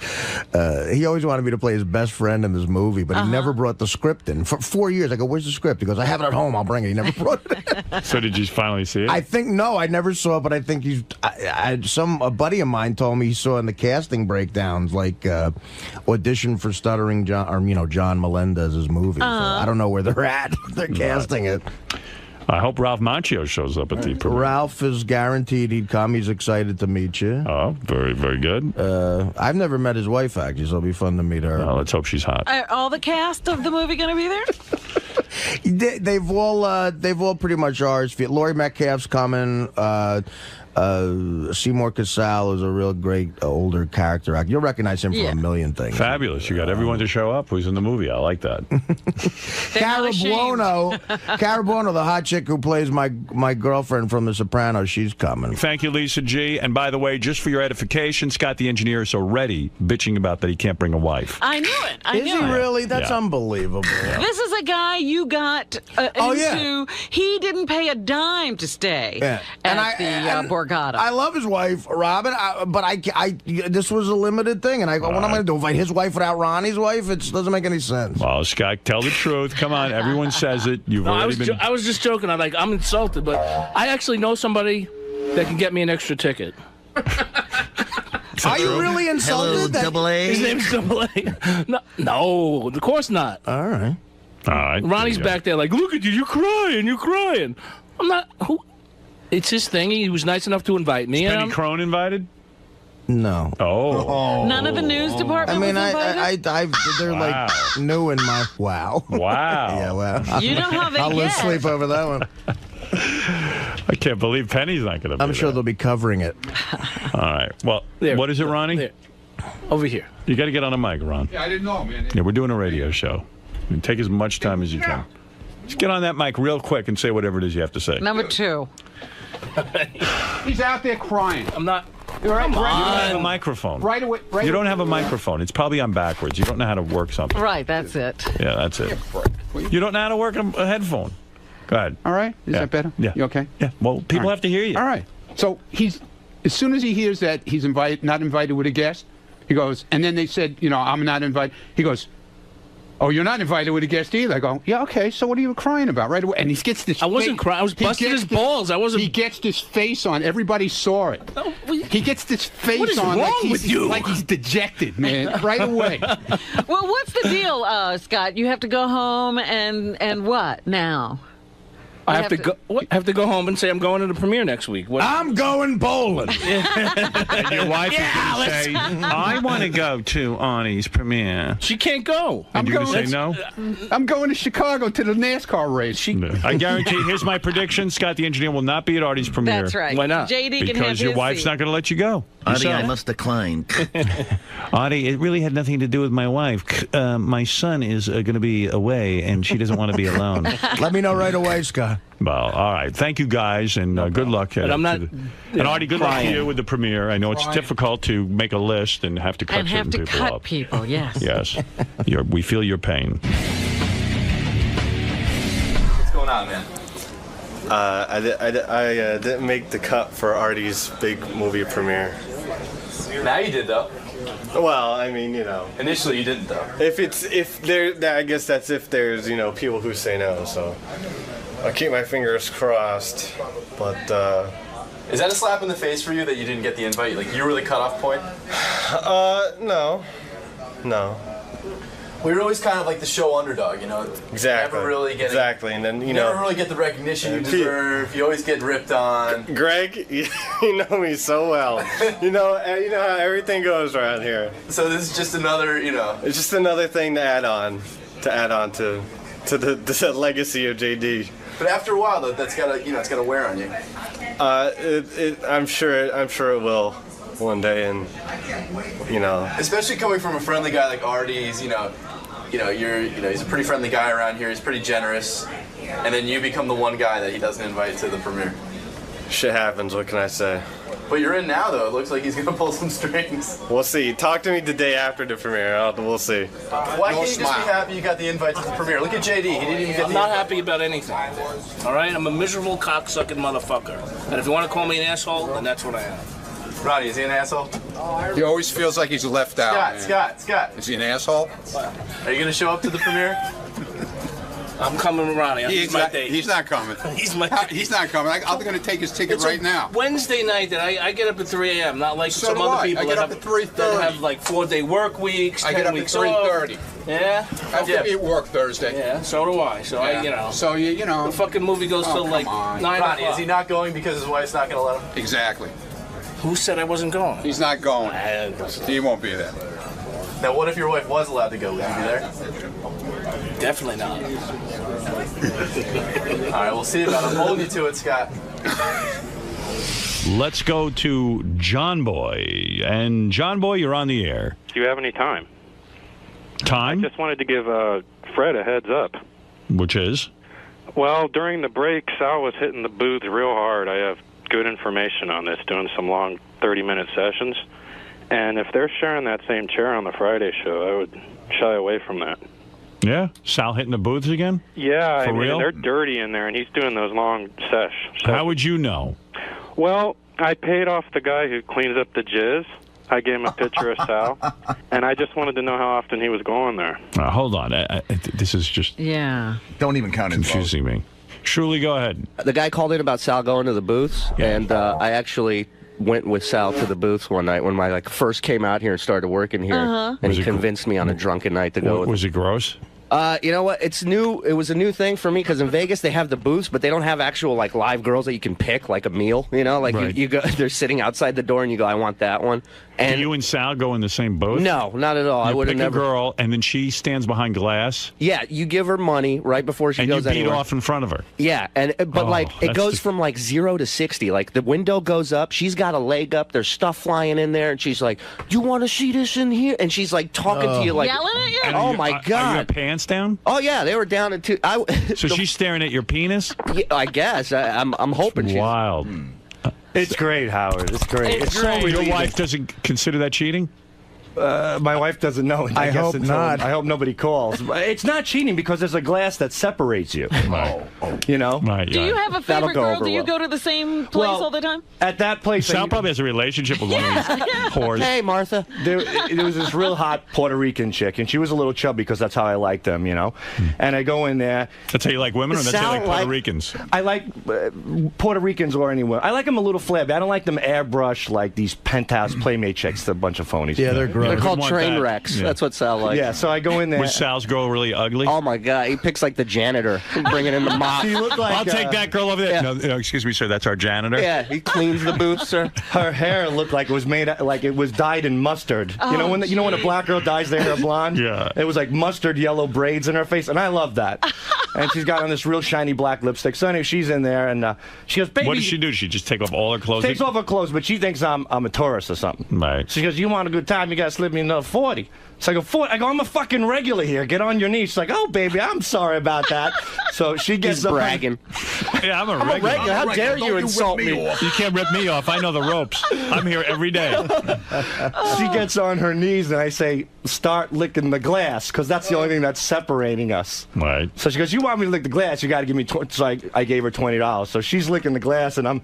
He always wanted me to play his best friend in this movie, but he never brought the script in. For 4 years, I go, where's the script? He goes, I have it at home. I'll bring it. He never brought it in. So did you finally see it? I think, no, I never saw it, but I think a buddy of mine told me he saw in the casting breakdowns, like audition for Stuttering John, or, John Melendez's movie. So I don't know where they're at. They're casting it. I hope Ralph Macchio shows up at the premiere. Ralph is guaranteed he'd come. He's excited to meet you. Oh, very, very good. I've never met his wife, actually, so it'll be fun to meet her. Well, let's hope she's hot. Are all the cast of the movie going to be there? They've all pretty much RSVP'd. Laurie Metcalf's coming. Seymour Cassell is a real great older character actor. You'll recognize him from a million things. Fabulous. You got everyone to show up who's in the movie. I like that. Cara Buono, the hot chick who plays my girlfriend from The Sopranos, she's coming. Thank you, Lisa G. And by the way, just for your edification, Scott the engineer is already bitching about that he can't bring a wife. I knew it. Is he really? That's unbelievable. This is a guy you got into. He didn't pay a dime to stay at the Borgata. I love his wife, Robin, but this was a limited thing, and I go, what am I going to do? Invite his wife without Ronnie's wife? It doesn't make any sense. Well, Scott, tell the truth. Come on, everyone says it. You've already been. I was just joking. I'm insulted, but I actually know somebody that can get me an extra ticket. Are you really insulted? Hello, Double A? His name's Double A. No, of course not. All right. Ronnie's back there like, look at you, you're crying. I'm not. Who? It's his thing. He was nice enough to invite me. Is Penny Crone invited? No. Oh. None of the news department was invited? They're like new in my... Wow. Wow. Yeah, wow. You know how they I'll lose get. sleep over that one. I can't believe Penny's not going to be I'm sure they'll be covering it. All right. Well, what is it, Ronnie? There. Over here. You got to get on a mic, Ron. Yeah, I didn't know, man. Yeah, we're doing a radio show. You take as much time as you can. Just get on that mic real quick and say whatever it is you have to say. Number 2. He's out there crying. I'm not. You don't have a microphone. Right away. You don't have a microphone. It's probably on backwards. You don't know how to work something. Right, that's it. Yeah, that's it. You don't know how to work a headphone. Go ahead. All right. Is that better? Yeah. You okay? Yeah. Well, people have to hear you. All right. So as soon as he hears that he's not invited with a guest, he goes, and then they said, I'm not invited. He goes, oh, you're not invited with a guest either. I go, yeah, okay, so what are you crying about right away? And he gets this... I wasn't crying. I was busting his balls. I wasn't... He gets this face on. Everybody saw it. He gets this face what is on wrong with you? Like he's dejected, man, right away. Well, what's the deal, Scott? You have to go home and what now? I have to go home and say I'm going to the premiere next week. I'm going bowling. And your wife is going to say, I want to go to Arnie's premiere. She can't go. And you're going to say no? I'm going to Chicago to the NASCAR race. I guarantee, here's my prediction, Scott the engineer will not be at Artie's premiere. That's right. Why not? JD can have Because your his wife's seat. not going to let you go. Artie, I must decline. Artie, it really had nothing to do with my wife. My son is going to be away, and she doesn't want to be alone. Let me know right away, Scott. Well, all right. Thank you, guys, and good luck. But I'm not... And Artie, good luck to you with the premiere. I know it's difficult to make a list and have to cut certain people cut off. people, yes. Yes. We feel your pain. What's going on, man? I didn't make the cut for Artie's big movie premiere. Now you did, though. Well, I mean, Initially, you didn't, though. I guess that's if there's, people who say no. So I'll keep my fingers crossed. But Is that a slap in the face for you that you didn't get the invite? Like you were the cutoff point? No. We were always kind of like the show underdog, Exactly. Never really get and then never really get the recognition you deserve. You always get ripped on. Greg, you know me so well. you know how everything goes around here. So this is just another, It's just another thing to add on to the legacy of JD. But after a while, though, that's gotta, it's gotta wear on you. I'm sure it will one day, and Especially coming from a friendly guy like Artie, he's, he's a pretty friendly guy around here. He's pretty generous, and then you become the one guy that he doesn't invite to the premiere. Shit happens. What can I say? But you're in now, though. It looks like he's gonna pull some strings. We'll see. Talk to me the day after the premiere. We'll see. Why can't you just be happy you got the invite to the premiere? Look at JD. He didn't even get the I'm not happy about anything. All right? I'm a miserable cocksucking motherfucker. And if you want to call me an asshole, then that's what I am. Ronnie, is he an asshole? He always feels like he's left out. Scott. Is he an asshole? Are you gonna show up to the premiere? I'm coming with Ronnie. He's my date. He's not coming. He's my date. He's not coming. I'm going to take his ticket right now. Wednesday night that I get up at 3 a.m. Not like So some do other I. people I get that up at 3:30. that have like 4-day work weeks, I 10 get up at weeks 3:30. off. Yeah? I have to be at work Thursday. Yeah, so do I. So Yeah. So the fucking movie goes till like 9 Ronnie, o'clock. is he not going because his wife's not gonna let him? Exactly. Who said I wasn't going? He's not going. He won't be there. Now, what if your wife was allowed to go? Would you be there? Definitely not. All right, we'll see about it. I'm holding you to it, Scott. Let's go to John Boy. And John Boy, you're on the air. Do you have any time? Time? I just wanted to give Fred a heads up. Which is? Well, during the break, Sal was hitting the booth real hard. I have good information on this, doing some long 30-minute sessions. And if they're sharing that same chair on the Friday show, I would shy away from that. Yeah? Sal hitting the booths again? Yeah, For I mean, real? they're dirty in there, and he's doing those long sessions. How would you know? Well, I paid off the guy who cleans up the jizz. I gave him a picture of Sal, and I just wanted to know how often he was going there. Hold on. This is just Yeah. Don't even count it. confusing me. Truly, go ahead. The guy called in about Sal going to the booths, and I actually went with Sal to the booths one night when I first came out here and started working here, and Was he it convinced me on a drunken night to go. with Was it gross? You know what? It's new. It was a new thing for me because in Vegas they have the booths, but they don't have actual live girls that you can pick like a meal. You know, Right. you go, they're sitting outside the door and you go, I want that one. And Do you and Sal go in the same booth? No, not at all. I You would have pick a never. girl, and then she stands behind glass, Yeah, you give her money right before she and you goes beat anywhere. off in front of her. Yeah, but Oh, it that's goes from 0 to 60. Like the window goes up, she's got a leg up, there's stuff flying in there, and she's like, "You want to see this in here?" And she's like talking to you like, Yelling at you? And "Oh you- my Are your god!" pants down? Oh yeah, they were down into. So she's staring at your penis? Yeah, I guess. I'm hoping she's. Wild. It's great, Howard. It's great. It's so Your relieving. wife doesn't consider that cheating? My wife doesn't know. I guess hope not. I hope nobody calls. It's not cheating because there's a glass that separates you. You know? Right. Do you have a That'll favorite go girl? over Do you well. go to the same place all the time? At that place, Sal probably has a relationship with one of these whores. Hey, Martha. there was this real hot Puerto Rican chick, and she was a little chubby because that's how I like them, you know. And I go in there. That's how you like women, or that's how you like Puerto Sal Ricans? I like Puerto Ricans or anyone. I like them a little flabby. I don't like them airbrushed like these penthouse playmate chicks. They're a bunch of phonies. Yeah, they're gross. They're called want train that. wrecks. Yeah. That's what Sal likes. Yeah, so I go in there. Was Sal's girl really ugly? Oh my god, he picks like the janitor, bringing in the mop. She looked like I'll take that girl over there. yeah. No, excuse me, sir. That's our janitor. Yeah, he cleans the booth, sir. Her hair looked like it was like it was dyed in mustard. You know when a black girl dyes their hair blonde? Yeah. It was like mustard yellow braids in her face, and I love that. And she's got on this real shiny black lipstick. So anyway, she's in there, and she goes, "Baby." What does she do? She just take off all her clothes? Takes off her clothes, but she thinks I'm a tourist or something. Right. She goes, "You want a good time? You got to slip me another 40." So I go, 40? I go, "I'm a fucking regular here. Get on your knees." She's like, "Oh, baby, I'm sorry about that." So she gets He's bragging. Yeah, I'm a I'm a regular. regular. How dare you insult me? You can't rip me off. I know the ropes. I'm here every day. She gets on her knees, and I say, "Start licking the glass," because that's the only thing that's separating us. Right. So she goes, "You want me to lick the glass? You got to give me." So I gave her $20. So she's licking the glass, and I'm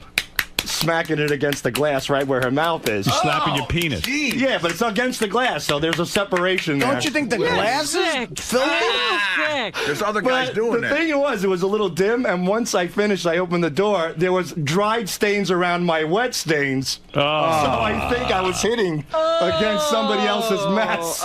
smacking it against the glass right where her mouth is. You're slapping your penis. Yeah, but it's against the glass, so there's a separation there. Don't you think the glass is filthy? There's other guys But doing the that. thing it was a little dim, and once I finished, I opened the door. There was dried stains around my wet stains. Oh. So I think I was hitting against somebody else's mess.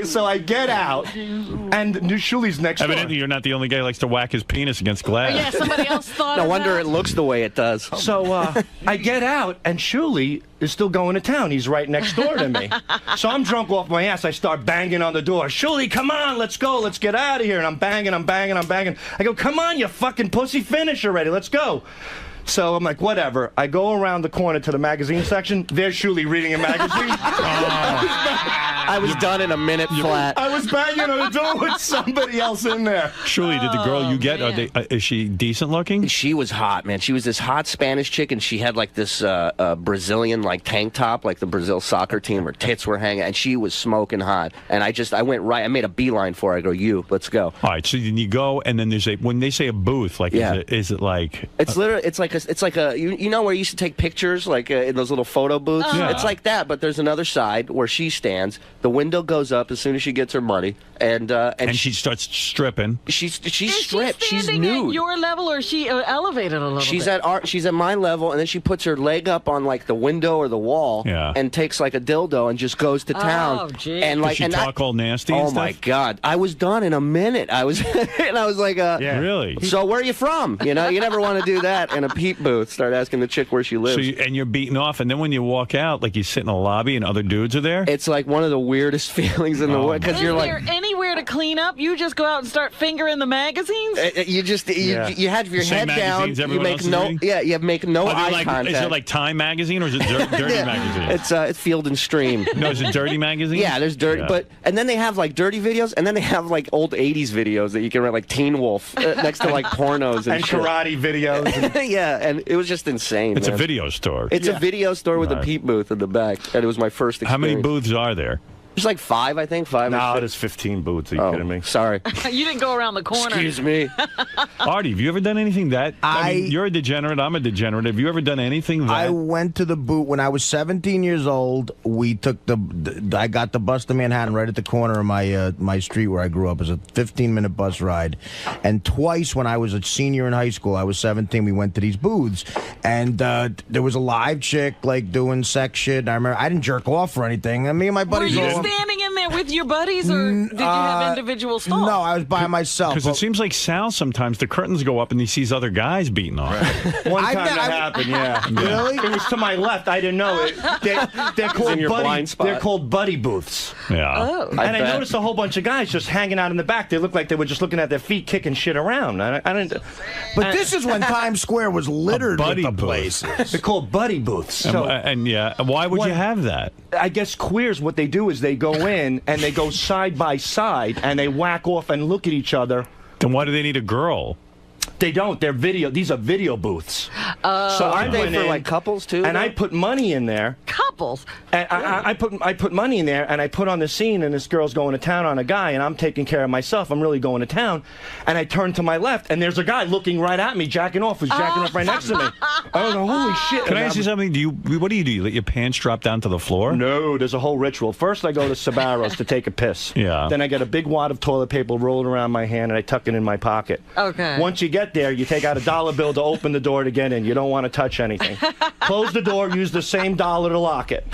So I get out, and Nushuli's next door. Evidently, you're not the only guy who likes to whack his penis against glass. Yeah, somebody else thought No of wonder that. it looks the way it does. So I get out, and Shuli is still going to town. He's right next door to me. So I'm drunk off my ass. I start banging on the door. Shuli, come on, let's go. Let's get out of here. And I'm banging. I go, come on, you fucking pussy, finish already. Let's go. So I'm like, whatever. I go around the corner to the magazine section. There's Shuli reading a magazine. I was done in a minute flat. I was banging on the door with somebody else in there. Truly, did the girl you get, is she decent looking? She was hot, man. She was this hot Spanish chick, and she had like this Brazilian like tank top, like the Brazil soccer team. Her tits were hanging, and she was smoking hot. And I went right. I made a beeline for her. I go, let's go. All right, so then you go, and then when they say a booth, like, Yeah. is it like? It's literally, it's like a you know where you used to take pictures, like in those little photo booths. Yeah. It's like that, but there's another side where she stands. The window goes up as soon as she gets her money, and she starts stripping. She's Is stripped. she She's standing nude. at your level, or is she elevated a little She's bit? she's at my level, and then she puts her leg up on like the window or the wall, Yeah. and takes like a dildo and just goes to town. Oh, gee. And Does she talk all nasty? Oh and my stuff? God! I was done in a minute. I was and I was like, Really? So where are you from? You know, you never want to do that in a peep booth. Start asking the chick where she lives. So and you're beaten off, and then when you walk out, like you sit in a lobby and other dudes are there. It's like one of the weirdest feelings in the world because Is you're like. there anywhere to clean up? You just go out and start fingering the magazines? You just you have your Same head down. magazines You everyone make else is no reading? you make no eye contact. Is it like Time magazine or is it Dirty Yeah. magazine? It's Field and Stream. No, is it Dirty magazine? Yeah, there's dirty, Yeah. and then they have like dirty videos, and then they have like old '80s videos that you can rent, like Teen Wolf, next to like pornos and shit. karate videos. Yeah, and it was just insane. It's a man. video store. It's a video store with a Right. peep booth in the back, and it was my first experience. How many booths are there? There's like 5, I think. 5. No, or there's 15 booths. Are you Oh, kidding me? Sorry. You didn't go around the corner. Excuse me. Artie, have you ever done anything that? I mean, you're a degenerate. I'm a degenerate. Have you ever done anything that? I went to the boot when I was 17 years old. We took I got the bus to Manhattan right at the corner of my street where I grew up. It was a 15-minute bus ride. And twice when I was a senior in high school, I was 17, we went to these booths. And there was a live chick like doing sex shit. And I remember I didn't jerk off or anything. And me and my buddies Were you all- standing in there with your buddies, or did you have individual stalls? No, I was by myself. Because it seems like Sal sometimes the curtains go up and he sees other guys beating on. One time that happened, yeah. Really? It was to my left. I didn't know it. They're called in your buddy. blind spot. They're called buddy booths. Yeah. Oh. And I noticed a whole bunch of guys just hanging out in the back. They looked like they were just looking at their feet, kicking shit around. I didn't. But this is when Times Square was littered with buddy the booth. places. They're called buddy booths. So And yeah, why would you have that? I guess queers, what they do is they go in and they go side by side and they whack off and look at each other. Then why do they need a girl? They don't. They're video. These are video booths. So Aren't they went for in, like couples too? and though? I put money in there. Couples. And I put money in there, and I put on the scene, and this girl's going to town on a guy, and I'm taking care of myself. I'm really going to town, and I turn to my left, and there's a guy looking right at me, jacking off, who's jacking off right next to me. I was like, holy shit! Can I ask you something? What do? You let your pants drop down to the floor? No, there's a whole ritual. First, I go to Sabotages to take a piss. Yeah. Then I get a big wad of toilet paper rolled around my hand, and I tuck it in my pocket. Okay. Once you get there, you take out a $1 bill to open the door to get in. You don't want to touch anything. Close the door, use the same $1 to lock it.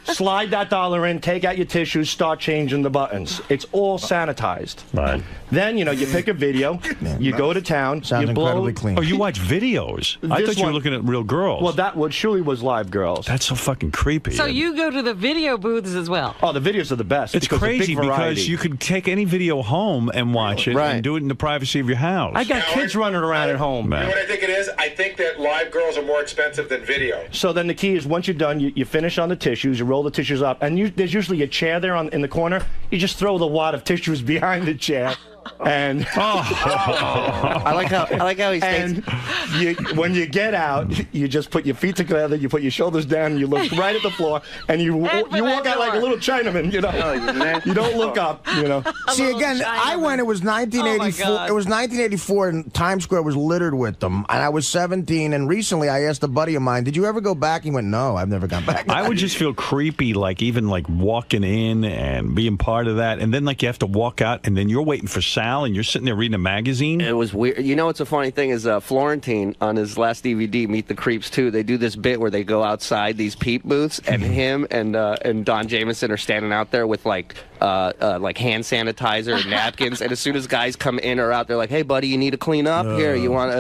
Slide that $1 in, take out your tissues, start changing the buttons. It's all sanitized. Right. Then, you pick a video, you go to town, Sounds you blow. incredibly clean. Oh, you watch videos? I This thought you were one- looking at real girls. Well, that would surely was live girls. That's so fucking creepy. So you go to the video booths as well. Oh, the videos are the best. It's because of crazy big variety. because you could take any video home and watch it Right. and do it in the privacy of your house. I got kids running around at home. Man. You know what I think it is? I think that live girls are more expensive than video. So then the key is once you're done, you finish on the tissues, you roll the tissues up, and there's usually a chair there in the corner. You just throw the wad of tissues behind the chair. And I like how he and when you get out, you just put your feet together, you put your shoulders down, and you look right at the floor, and you walk out like a little Chinaman, You don't look up, See, again, I went, it was 1984. Oh, my God. It was 1984, and Times Square was littered with them. And I was 17, and recently I asked a buddy of mine, did you ever go back? He went, no, I've never gone back. I would just feel creepy, like even like walking in and being part of that, and then like you have to walk out, and then you're waiting for Sal, and you're sitting there reading a magazine. It was weird. You know what's a funny thing is Florentine on his last DVD, Meet the Creeps 2, they do this bit where they go outside these peep booths, and him and Don Jameson are standing out there with like hand sanitizer and napkins, and as soon as guys come in or out, they're like, "Hey, buddy, you need to clean up? Here, you want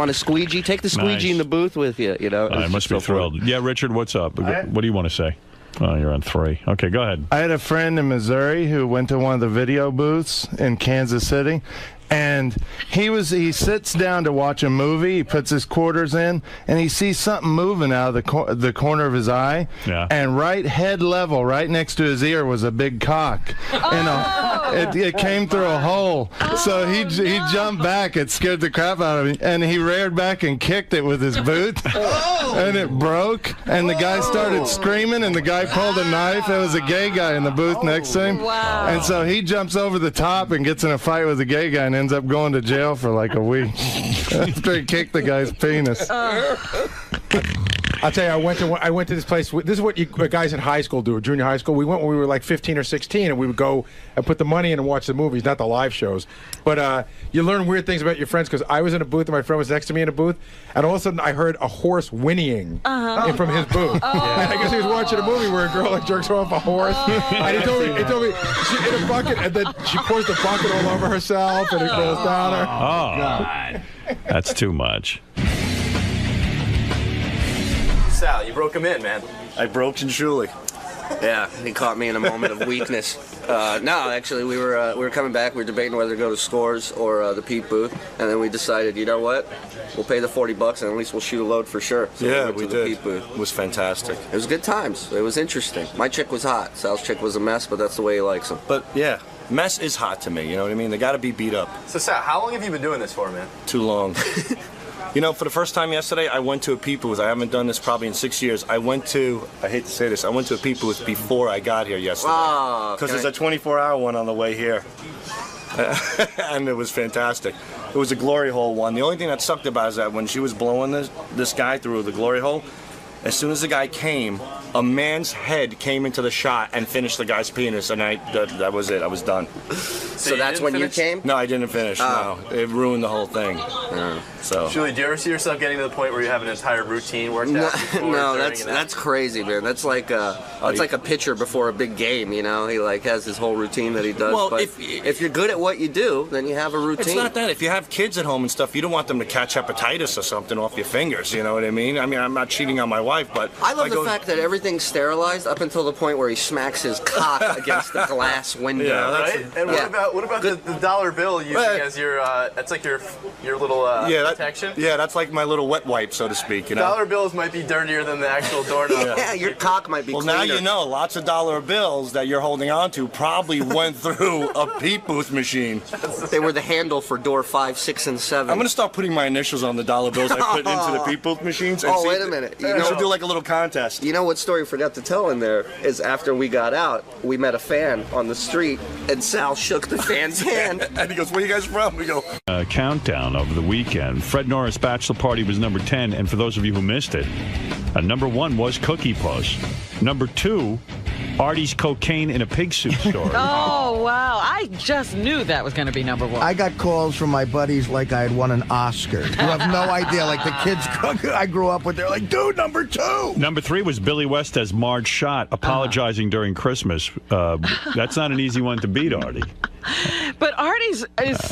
a squeegee? Take the squeegee Nice. in the booth with you." I must be thrilled. Yeah, Richard, what's up? What do you want to say? Oh, you're on 3. Okay, go ahead. I had a friend in Missouri who went to one of the video booths in Kansas City, and he sits down to watch a movie. He puts his quarters in, and he sees something moving out of the corner of his eye. Yeah. And right head level, right next to his ear, was a big cock. It came through a hole. So he jumped back. It scared the crap out of him, and he reared back and kicked it with his boot, and it broke. And the guy started screaming, and the guy pulled a knife. There was a gay guy in the booth next to him. Wow. And so he jumps over the top and gets in a fight with a gay guy and ends up going to jail for like a week after he kicked the guy's penis. I'll tell you, I went to this place. This is what guys in high school do, junior high school. We went when we were like 15 or 16, and we would go and put the money in and watch the movies, not the live shows. But you learn weird things about your friends, because I was in a booth and my friend was next to me in a booth, and all of a sudden I heard a horse whinnying from his booth. And I guess he was watching a movie where a girl like jerks off a horse. And he told me she in a bucket, and then she pours the bucket all over herself, and it rolls down her. Oh, God. That's too much. Sal, you broke him in, man. I broke and truly. Yeah, he caught me in a moment of weakness. No, actually, we were coming back. We were debating whether to go to Scores or the Pete booth, and then we decided, you know what? We'll pay the $40, and at least we'll shoot a load for sure. So Yeah, went we to the did. Pete booth. It was fantastic. It was good times. It was interesting. My chick was hot. Sal's chick was a mess, but that's the way he likes them. But yeah, mess is hot to me. You know what I mean? They got to be beat up. So, Sal, how long have you been doing this for, man? Too long. You know, for the first time yesterday, I went to a Pete booth. I haven't done this probably in 6 years. I hate to say this, I went to a Pete booth before I got here yesterday. Because there's a 24-hour one on the way here. And it was fantastic. It was a glory hole one. The only thing that sucked about it is that when she was blowing this guy through the glory hole, as soon as the guy came, a man's head came into the shot and finished the guy's penis, and that was it. I was done. So that's when you came? No, I didn't finish. No, it ruined the whole thing. So. Julie, do you ever see yourself getting to the point where you have an entire routine worked out? before, No, during, that's crazy, man. That's like like a pitcher before a big game. You know, he like has his whole routine that he does. Well, but if you're good at what you do, then you have a routine. It's not that. If you have kids at home and stuff, you don't want them to catch hepatitis or something off your fingers. You know what I mean? I mean, I'm not cheating on my wife, but I love the fact that everything's sterilized up until the point where he smacks his cock against the glass window. Yeah, right? And what about the dollar bill using as your that's like your little protection? Yeah, that's like my little wet wipe, so to speak. You know. Dollar bills might be dirtier than the actual doorknob. Yeah, your cock might be Well, cleaner. now you know. Lots of dollar bills that you're holding on to probably went through a Pete booth machine. They were the handle for door 5, 6, and 7. I'm gonna start putting my initials on the dollar bills I put into the Pete booth machines. And Oh, see wait a minute. You should do like a little contest. You know what story we forgot to tell in there is after we got out, we met a fan on the street, and Sal shook the fan's hand. And he goes, "Where you guys from?" We go, Countdown over the weekend. Fred Norris' bachelor party was number 10, and for those of you who missed it, number 1 was Cookie Puss. Number 2, Artie's cocaine in a pig suit story. Oh, wow. I just knew that was going to be number 1. I got calls from my buddies like I had won an Oscar. You have no idea. Like the kids I grew up with, they're like, dude, number 2. Number 3 was Billy West as Marge Schott apologizing during Christmas. That's not an easy one to beat, Artie. But Artie's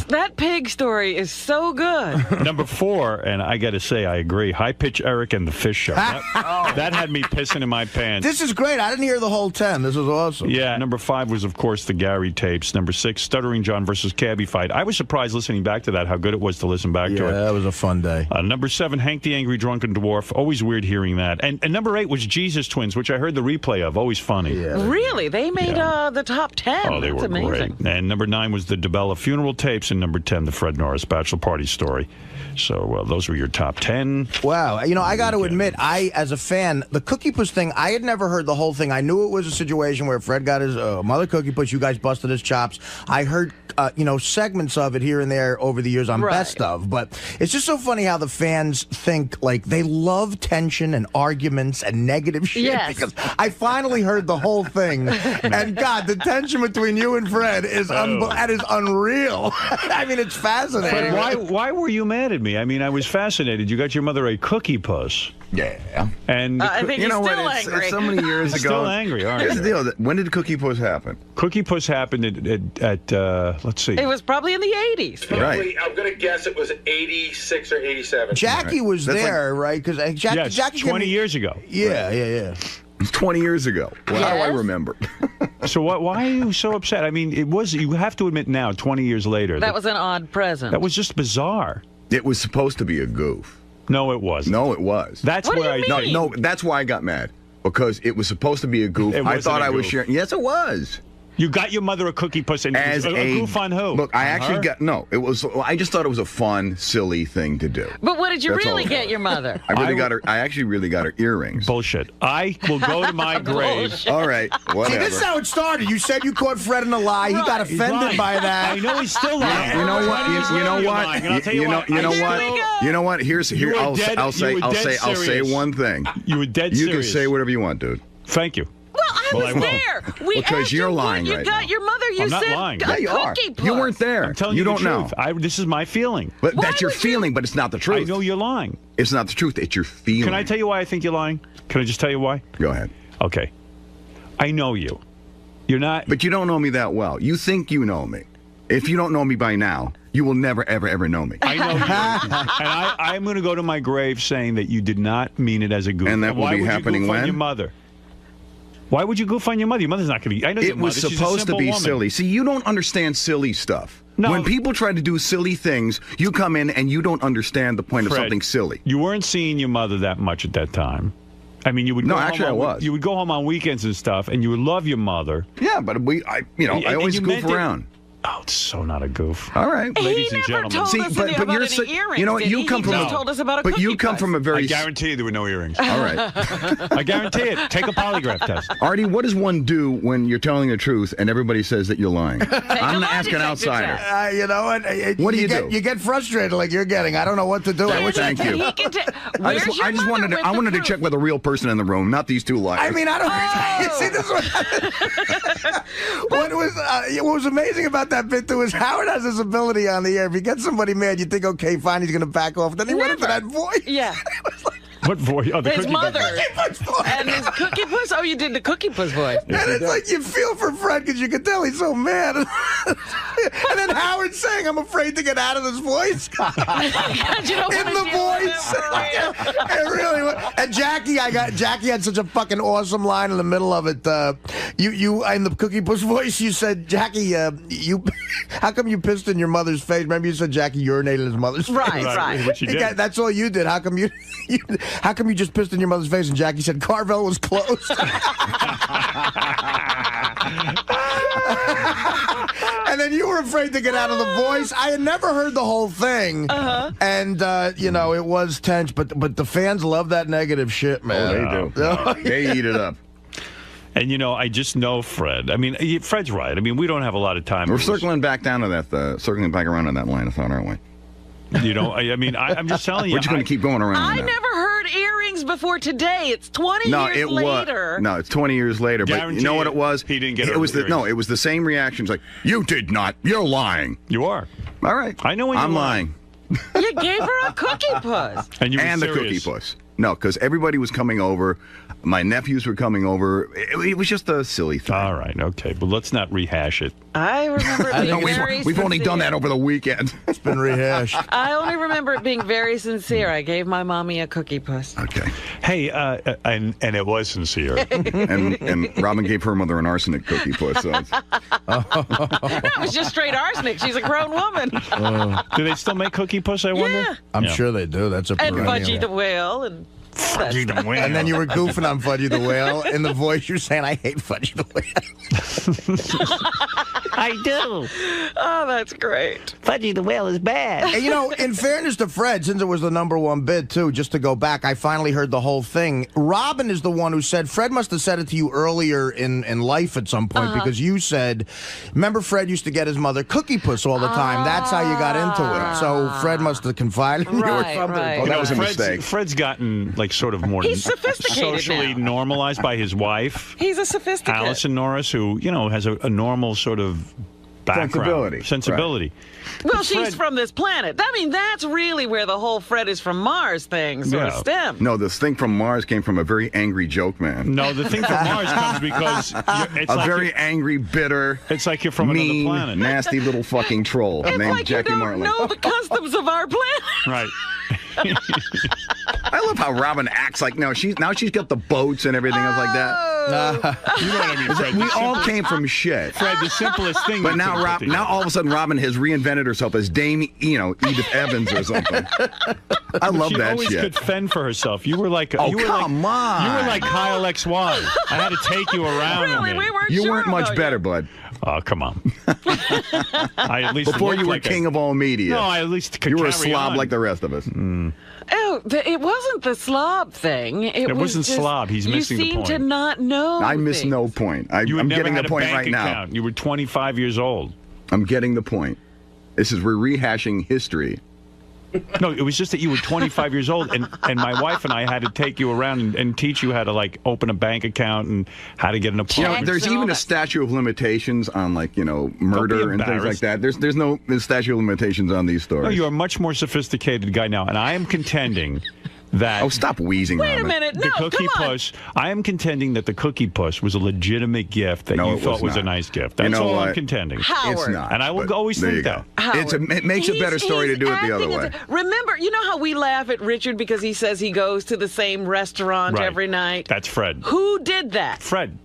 that pig story is so good. Number 4, and I got to say, I agree. High Pitch Eric and the Fish Show. That had me pissing in my pants. This is great. I didn't hear the whole 10. This was awesome. Yeah. Number 5 was, of course, the Gary tapes. Number 6, Stuttering John versus Cabbie fight. I was surprised listening back to that how good it was to listen back to it. Yeah, that was a fun day. Number 7, Hank the Angry Drunken Dwarf. Always weird hearing that. And number 8 was Jesus Twins, which I heard the replay of. Always funny. Yeah. Really? They made the top 10. Oh, they That's were amazing. great. And number 9 was the DeBella funeral tapes, and number 10, the Fred Norris bachelor party story. So those were your top 10. Wow. You know, I got to admit, as a fan, the Cookie Puss thing, I had never heard the whole thing. I knew it was a situation where Fred got his mother Cookie Puss, you guys busted his chops. I heard, segments of it here and there over the years on Best Of. But it's just so funny how the fans think, like, they love tension and arguments and negative shit. Yes. Because I finally heard the whole thing. And, God, the tension between you and Fred is, that is unreal. I mean, it's fascinating. But why were you mad at me? I mean, I was fascinated. You got your mother a Cookie Puss. Yeah. And I think you know he's what? still angry. It's so many years ago. Still angry, aren't Here's you? the deal. When did Cookie Puss happen? Cookie Puss happened at let's see. It was probably in the 80s. Right. I'm going to guess it was 86 or 87. Jackie was That's there, right? Because Yes, Jackie 20 years ago. Yeah. It's 20 years ago. Well, how do I remember? So why are you so upset? I mean, you have to admit now, 20 years later. That was an odd present. That was just bizarre. It was supposed to be a goof. No, it wasn't. No, it was. That's What do where you mean? No, that's why I got mad. Because it was supposed to be a goof. It I wasn't thought a I was goof. sharing. Yes, it was. You got your mother a Cookie Puss, and As a goof on who? Look, I On actually her? got no. It was. I just thought it was a fun, silly thing to do. But what did you That's really all. get your mother? I actually really got her earrings. Bullshit. I will go to my grave. All right, See, whatever. this is how it started. You said you caught Fred in a lie. He got He's offended lying. by that. I know he's still lying. You know what? You know what? You know what? Here. I'll say one thing. You were dead You serious. can say whatever you want, dude. Thank you. Well, I Well, was I will. there. We Because asked you're you lying what you right got now. your mother. You I'm not said lying. a Yeah, you are. Cookie Puss. You weren't there. I'm telling you you don't the know. truth. This is my feeling. But Why that's your would you- feeling, but it's not the truth. I know you're lying. It's not the truth. It's your feeling. Can I tell you why I think you're lying? Can I just tell you why? Go ahead. Okay. I know you. You're not. But you don't know me that well. You think you know me. If you don't know me by now, you will never, ever, ever know me. I know you. And I'm going to go to my grave saying that you did not mean it as a goof. And that will why be would happening you goof on when? your mother. Why would you goof on your mother? Your mother's not going to. I know your It was mother. She's a supposed to simple be woman. silly. See, you don't understand silly stuff. No. When people try to do silly things, you come in and you don't understand the point Fred, of something silly. You weren't seeing your mother that much at that time. I mean, you would. No, go actually, home I on, was. You would go home on weekends and stuff, and you would love your mother. Yeah, but I always you goof meant it. around. Oh, it's so not a goof. All right, ladies and He never gentlemen. told See, us but about you're any so- earrings. you know what, did you he? come He from just a- told us about a but you cookie come puss. from a very. I guarantee you there were no earrings. All right. I guarantee it. Take a polygraph test. Artie, what does one do when you're telling the truth and everybody says that you're lying? I'm lie asking an detector outsider. test. You know what? What do you do? You get frustrated like you're getting. I don't know what to do. I wish Thank you. He can I just wanted to. I wanted to check with a real person in the room, not these two liars. I mean, I don't. See, this is what was amazing about that bit too is Howard has this ability on the air. If he gets somebody mad, you think, okay, fine, he's going to back off. Then he went into that voice. Yeah. What voice? Oh, the His cookie mother. puss. And his cookie puss? Oh, you did the cookie puss voice. And it's like you feel for Fred because you can tell he's so mad. And then Howard saying, I'm afraid to get out of this voice. God, you don't In wanna the deal with voice. him. It really was. And Jackie had such a fucking awesome line in the middle of it. You in the cookie puss voice, you said, Jackie, how come you pissed in your mother's face? Remember you said Jackie urinated in his mother's face? Right. What she did. That's all you did. How come you just pissed in your mother's face? And Jackie said Carvel was closed. And then you were afraid to get out of the voice. I had never heard the whole thing, and it was tense. But the fans love that negative shit, man. Oh, they do. They eat it up. And I just know Fred. I mean, Fred's right. I mean, we don't have a lot of time. We're circling back down to that. Circling back around on that line of thought, aren't we? I'm just telling you. We're just going to keep going around. I on that. never heard earrings before today. It's 20 No, years it later. was. No, it's 20 years later. But you know what it was? He didn't get it. Was earrings. it was the same reactions. Like you did not. You're lying. You are. All right. I know when I'm you're lying. You gave her a cookie puss. And you were And the serious. cookie puss. No, because everybody was coming over. My nephews were coming over. It was just a silly thing. All right, okay, but let's not rehash it. I remember it being very We've only done sincere. that over the weekend. It's been rehashed. I only remember it being very sincere. I gave my mommy a cookie puss. Okay. Hey, and it was sincere. and Robin gave her mother an arsenic cookie puss. So That was just straight arsenic. She's a grown woman. Do they still make cookie puss, I wonder? Yeah. I'm sure they do. That's a And perennial. Fudgy the Whale and Fudgy the Whale. And then you were goofing on Fudgy the Whale. In the voice, you're saying, I hate Fudgy the Whale. I do. Oh, that's great. Fudgy the Whale is bad. And in fairness to Fred, since it was the #1 bid, too, just to go back, I finally heard the whole thing. Robin is the one who said, Fred must have said it to you earlier in life at some point, because you said, remember Fred used to get his mother cookie puss all the time. That's how you got into it. So Fred must have confided in you or something. Right. Oh, that was a Fred's, mistake. Fred's gotten sort of more He's sophisticated socially now. normalized by his wife, He's a sophisticated. Allison Norris, who has a normal sort of background, sensibility. Well, she's from this planet. I mean, that's really where the whole Fred is from Mars thing sort of stems. No, this thing from Mars came from a very angry joke man. No, the thing from Mars comes because it's a like very angry, bitter. It's like you're from mean, another planet. nasty little fucking troll It's named like Jackie you don't Marley. know the customs of our planet. Right. I love how Robin acts like she's got the boats and everything else like that. You know what I mean, Fred? We The all simplest- came from shit. Fred, the simplest thing. But you now, can put now all of a sudden, Robin has reinvented herself as Dame, Edith Evans or something. I love she that always shit. could fend for herself. You were like, Oh, you were come like, on. You were like Kyle XY. I had to take you around. Really, a bit. we weren't You sure weren't much about better, bud. Oh, come on. I at least Before looked you were like king of all media. No, I at least could You were a carry slob on. like the rest of us. Oh, it wasn't the slob thing. It was wasn't just, slob. He's missing the You seem point. to not know. I miss things. no point. You had I'm never getting had the a point bank right account. now. You were 25 years old. I'm getting the point. We're rehashing history. No, it was just that you were 25 years old, and my wife and I had to take you around and teach you how to open a bank account and how to get an apartment. There's even a statute of limitations on murder and things like that. There's no statute of limitations on these stories. No, you're a much more sophisticated guy now, and I am contending that. Oh, stop wheezing, Wait a Robin. minute. The No, cookie come on. puss. I am contending that the cookie puss was a legitimate gift that No, you it thought was a not. nice gift. You That's know all what? I'm contending. Howard. It's not. And I will but always there think you go. that. It makes a better story to do it the other way. Remember, you know how we laugh at Richard because he says he goes to the same restaurant Right. every night? That's Fred. Who did that? Fred.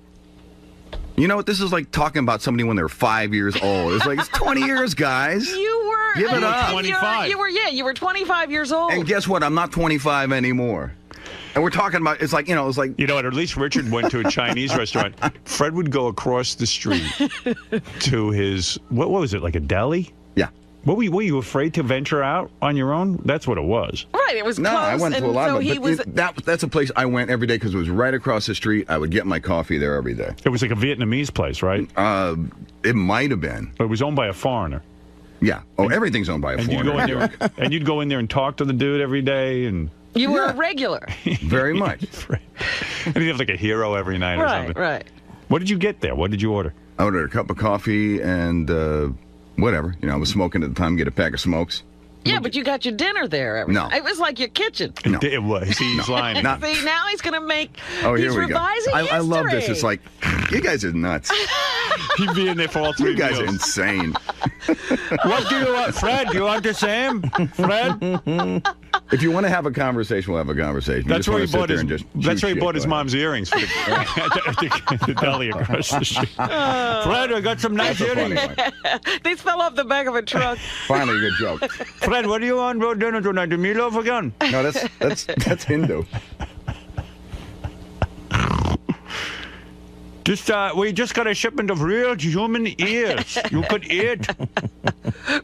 You know what? This is like talking about somebody when they're 5 years old. It's like, it's 20 years, guys. You were. Give it up. 25. You were 25 years old. And guess what? I'm not 25 anymore. And we're talking about, it's like, you know what, at least Richard went to a Chinese restaurant. Fred would go across the street to his, what was it, like a deli? Yeah. Were you afraid to venture out on your own? That's what it was. Right, it was No, close. I went to a lot so of them. But that's a place I went every day because it was right across the street. I would get my coffee there every day. It was like a Vietnamese place, right? It might have been. But it was owned by a foreigner. Yeah. Oh, everything's owned by a foreigner. And you'd go in there and talk to the dude every day. And you were a regular. Very much. And he'd have like a hero every night or something. Right. What did you get there? What did you order? I ordered a cup of coffee and whatever. You know, I was smoking at the time, get a pack of smokes. Yeah, but you got your dinner there every No. night. It was like your kitchen. No. It was. He's lying. See, now he's going to make. Oh, he's here we go. revising I love this. history. It's like, you guys are nuts. He'd be in there for all 3 You guys meals. are insane. What do you want, Fred? Do you want the same, Fred? If you want to have a conversation, we'll have a conversation. That's where he bought his. That's where he bought his mom. mom's earrings for the deli across the street. Fred, I got some nice earrings. These fell off the back of a truck. Finally, a good joke. Fred, what do you want for dinner tonight? The meatloaf again? No, that's Hindu. We just got a shipment of real human ears. You could eat.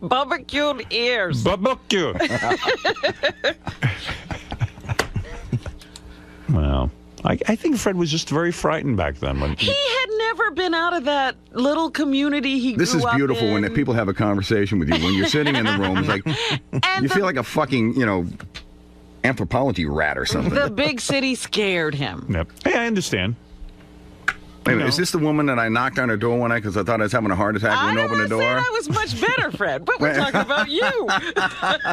Barbecued ears. Barbecue. Well, I think Fred was just very frightened back then. He had never been out of that little community he This grew is up beautiful in. when people have a conversation with you. When you're sitting in the room, it's like you feel like a fucking, anthropology rat or something. The big city scared him. Yep. Hey, I understand. Wait a minute, is this the woman that I knocked on her door one night because I thought I was having a heart attack when I opened the door? I was much better, Fred, but we're talking about you.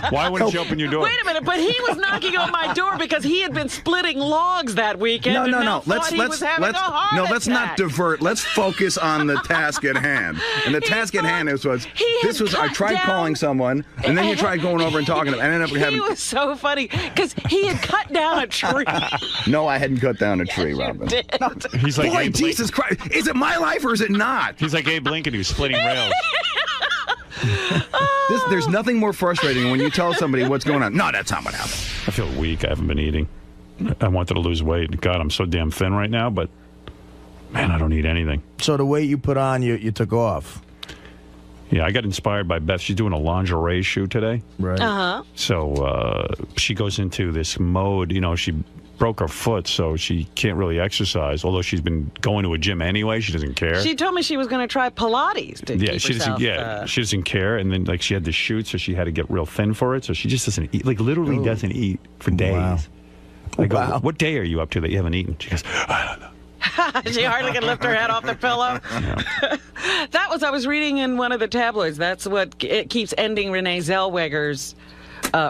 Why wouldn't you open your door? Wait a minute, but he was knocking on my door because he had been splitting logs that weekend. No. Let's not divert. Let's focus on the task at hand. And the task at hand I tried calling someone, and then you tried going over and talking to him, and ended up having. He was so funny because he had cut down a tree. No, I hadn't cut down a tree, Robin. He's like, boy, Jesus Christ! Is it my life or is it not? He's like Abe Lincoln who's splitting rails. There's nothing more frustrating when you tell somebody what's going on. No, that's not what happened. I feel weak. I haven't been eating. I wanted to lose weight. God, I'm so damn thin right now, but man, I don't eat anything. So the weight you put on, you took off. Yeah, I got inspired by Beth. She's doing a lingerie shoot today. Right. Uh-huh. So she goes into this mode, she broke her foot, so she can't really exercise. Although she's been going to a gym anyway, she doesn't care. She told me she was going to try Pilates to keep she herself, doesn't. She doesn't care. And then she had the shoot, so she had to get real thin for it. So she just doesn't eat. Literally doesn't eat for days. Wow. I go, what day are you up to that you haven't eaten? She goes, I don't know. She hardly can lift her head off the pillow. I was reading in one of the tabloids. That's what it keeps ending Renee Zellweger's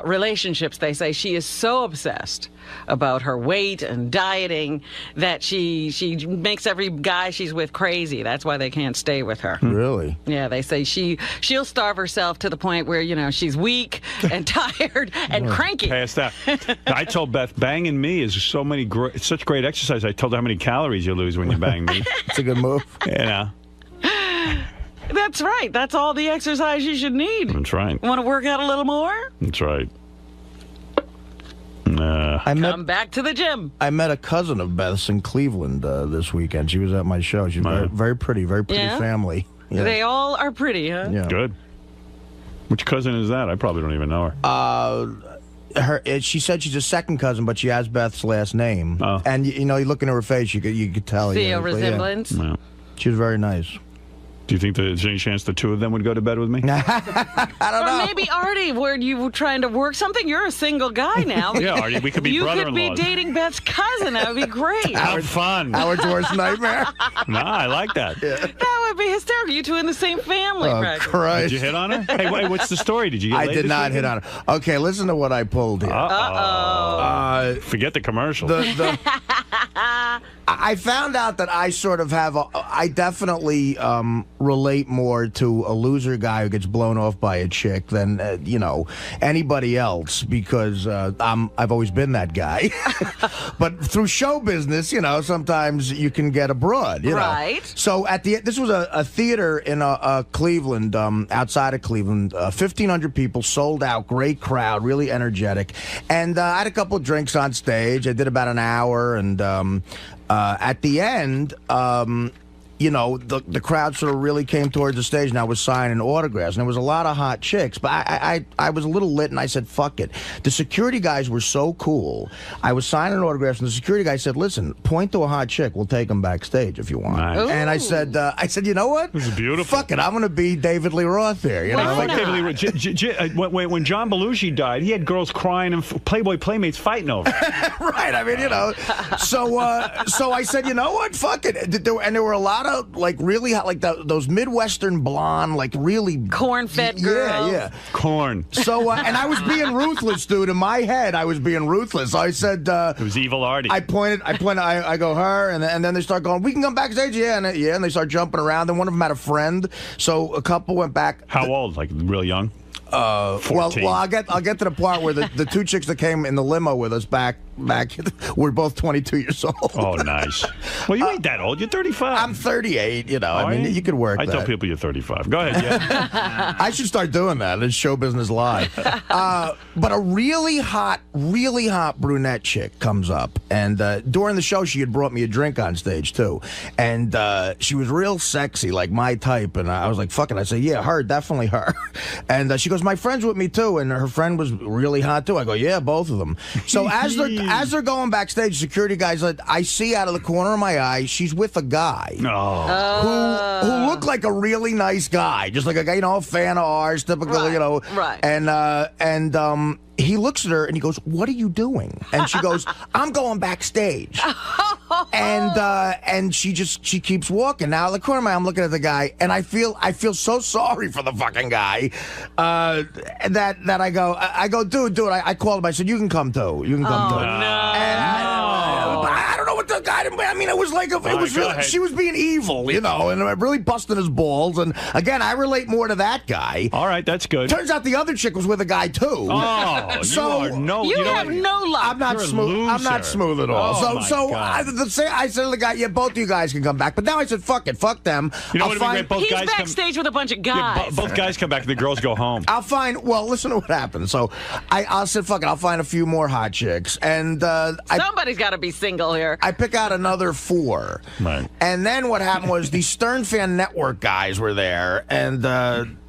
relationships. They say she is so obsessed about her weight and dieting that she makes every guy she's with crazy. That's why they can't stay with her. Really? Yeah, they say she'll starve herself to the point where she's weak and tired and cranky. Passed out. I told Beth, banging me is such great exercise. I told her how many calories you lose when you bang me. It's a good move. That's right. That's all the exercise you should need. That's right. Want to work out a little more? That's right. Come back to the gym. I met a cousin of Beth's in Cleveland this weekend. She was at my show. She's very pretty family. Yeah. They all are pretty, huh? Yeah. Good. Which cousin is that? I probably don't even know her. She said she's a second cousin, but she has Beth's last name. Oh. And you look in her face, you could tell. See a resemblance? Yeah. She was very nice. Do you think there's any chance the two of them would go to bed with me? I don't know. Or maybe Artie, were you trying to work something? You're a single guy now. Yeah, Artie, we could be brother-in-laws. You could be dating Beth's cousin. That would be great. Have fun. Howard's worst nightmare. No, I like that. That Oh, it'd be hysterical. You two in the same family, Oh, practically. Christ. Did you hit on her? Hey, wait, what's the story? Did you get I laid did this not weekend? hit on her. Okay, listen to what I pulled here. Forget the commercial. I found out that I sort of have I definitely relate more to a loser guy who gets blown off by a chick than anybody else, because I've always been that guy. But through show business, sometimes you can get abroad. Right. So this was a theater in Cleveland, outside of Cleveland, 1,500 people, sold out, great crowd, really energetic, and I had a couple of drinks on stage. I did about an hour, and at the end, the crowd sort of really came towards the stage, and I was signing autographs, and there was a lot of hot chicks, but I was a little lit, and I said, fuck it. The security guys were so cool. I was signing autographs, and the security guy said, listen, point to a hot chick. We'll take them backstage if you want. Nice. And I said, you know what? This is beautiful. Fuck it. I'm going to be David Lee Roth there. Like David Lee Roth. When John Belushi died, he had girls crying and Playboy Playmates fighting over it. Right. I mean, So I said, you know what? Fuck it. And there were a lot of really hot, those Midwestern blonde, really corn-fed girls. Yeah. Corn. So and I was being ruthless, dude. In my head, I was being ruthless. So I said, it was Evil Artie. I pointed. I go her, and then they start going, we can come backstage, and they start jumping around. Then one of them had a friend, so a couple went back. How old? Like real young? 14. Well, I'll get to the part where the two chicks that came in the limo with us back were both 22 years old. Oh, nice. Well, you ain't that old. You're 35. I'm 38. I mean, you could work. I tell people you're 35. Go ahead. Yeah. I should start doing that. It's Show Business Live. But a really hot brunette chick comes up, and during the show, she had brought me a drink on stage too, and she was real sexy, like my type, and I was like, "Fuck it." I said, "Yeah, her, definitely her," and she goes, "My friend's with me too," and her friend was really hot too. I go, "Yeah, both of them." So as they're going backstage, security guys, I see out of the corner of my eye, she's with a guy who looked like a really nice guy, just like a guy, a fan of ours, typical, Right. And he looks at her and he goes, "What are you doing?" And she goes, "I'm going backstage." And she keeps walking. Now, in the corner of my eye, I'm looking at the guy, and I feel so sorry for the fucking guy that I go, dude, I called him. I said, "You can come too. You can come too." No. And I don't know what the guy. I mean, it was like she was being evil, and really busting his balls. And again, I relate more to that guy. All right, that's good. Turns out the other chick was with a guy too. Oh, so you have no luck. I'm not smooth. I'm not smooth at all. I said to the guy, "Yeah, both of you guys can come back." But now I said, "Fuck it, fuck them." You know what would be great? Both He's guys backstage with a bunch of guys. Yeah, both guys come back and the girls go home. I'll find. Well, listen to what happened. So I said, "Fuck it, I'll find a few more hot chicks." And somebody's got to be single here. I pick out another 4. Right. And then what happened was the Stern Fan Network guys were there, and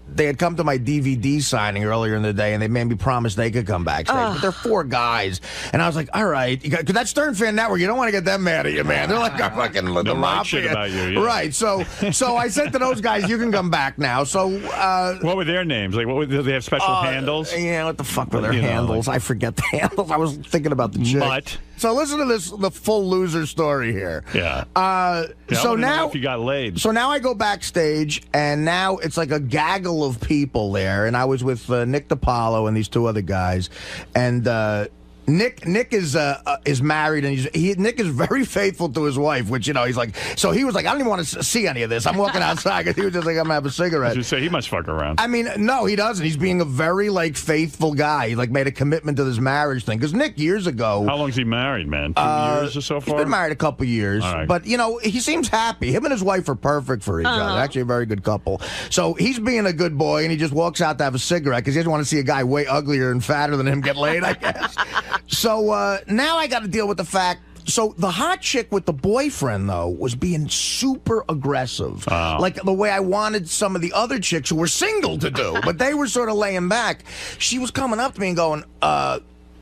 they had come to my DVD signing earlier in the day, and they made me promise they could come backstage. But they're 4 guys, and I was like, all right, because that Stern Fan Network, you don't want to get them mad at you, man. They're like fucking the mafia. Shit about you, yeah. Right. So I said to those guys, you can come back now. So what were their names? Like, did they have special handles? Yeah, what the fuck were their handles? I forget the handles. I was thinking about the chick. Mutt. So listen to the full loser story here. Yeah. So I now if you got laid. So now I go backstage, and now it's like a gaggle of people there, and I was with Nick DiPaolo and these 2 other guys, and Nick is married, and Nick is very faithful to his wife, which he's like. So he was like, I don't even want to see any of this. I'm walking outside because he was just like, I'm gonna have a cigarette. You say he must fuck around. I mean, no, he doesn't. He's being a very faithful guy. He made a commitment to this marriage thing. Because Nick years ago. How long's he married, man? 2 years or so far. He's been married a couple years, right. But he seems happy. Him and his wife are perfect for each other. Actually, a very good couple. So he's being a good boy, and he just walks out to have a cigarette because he doesn't want to see a guy way uglier and fatter than him get laid, I guess. So now I got to deal with the fact. So the hot chick with the boyfriend, though, was being super aggressive. Like the way I wanted some of the other chicks who were single to do. But they were sort of laying back. She was coming up to me and going,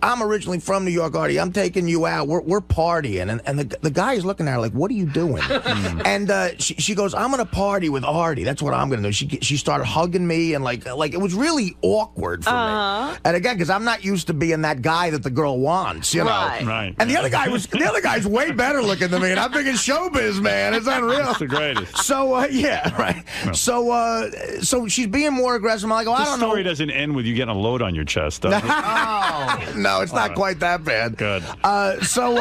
I'm originally from New York, Artie. I'm taking you out. We're partying. And the guy is looking at her like, what are you doing? And she goes, I'm going to party with Artie. That's what I'm going to do. She started hugging me, and like it was really awkward for me. And again, because I'm not used to being that guy that the girl wants, you know. Right. And the other guy's way better looking than me, and I'm thinking showbiz, man. It's unreal. It's the greatest. So yeah, right. No. So she's being more aggressive. I'm like, I don't know. The story doesn't end with you getting a load on your chest, though. No, it's not quite that bad. Good. So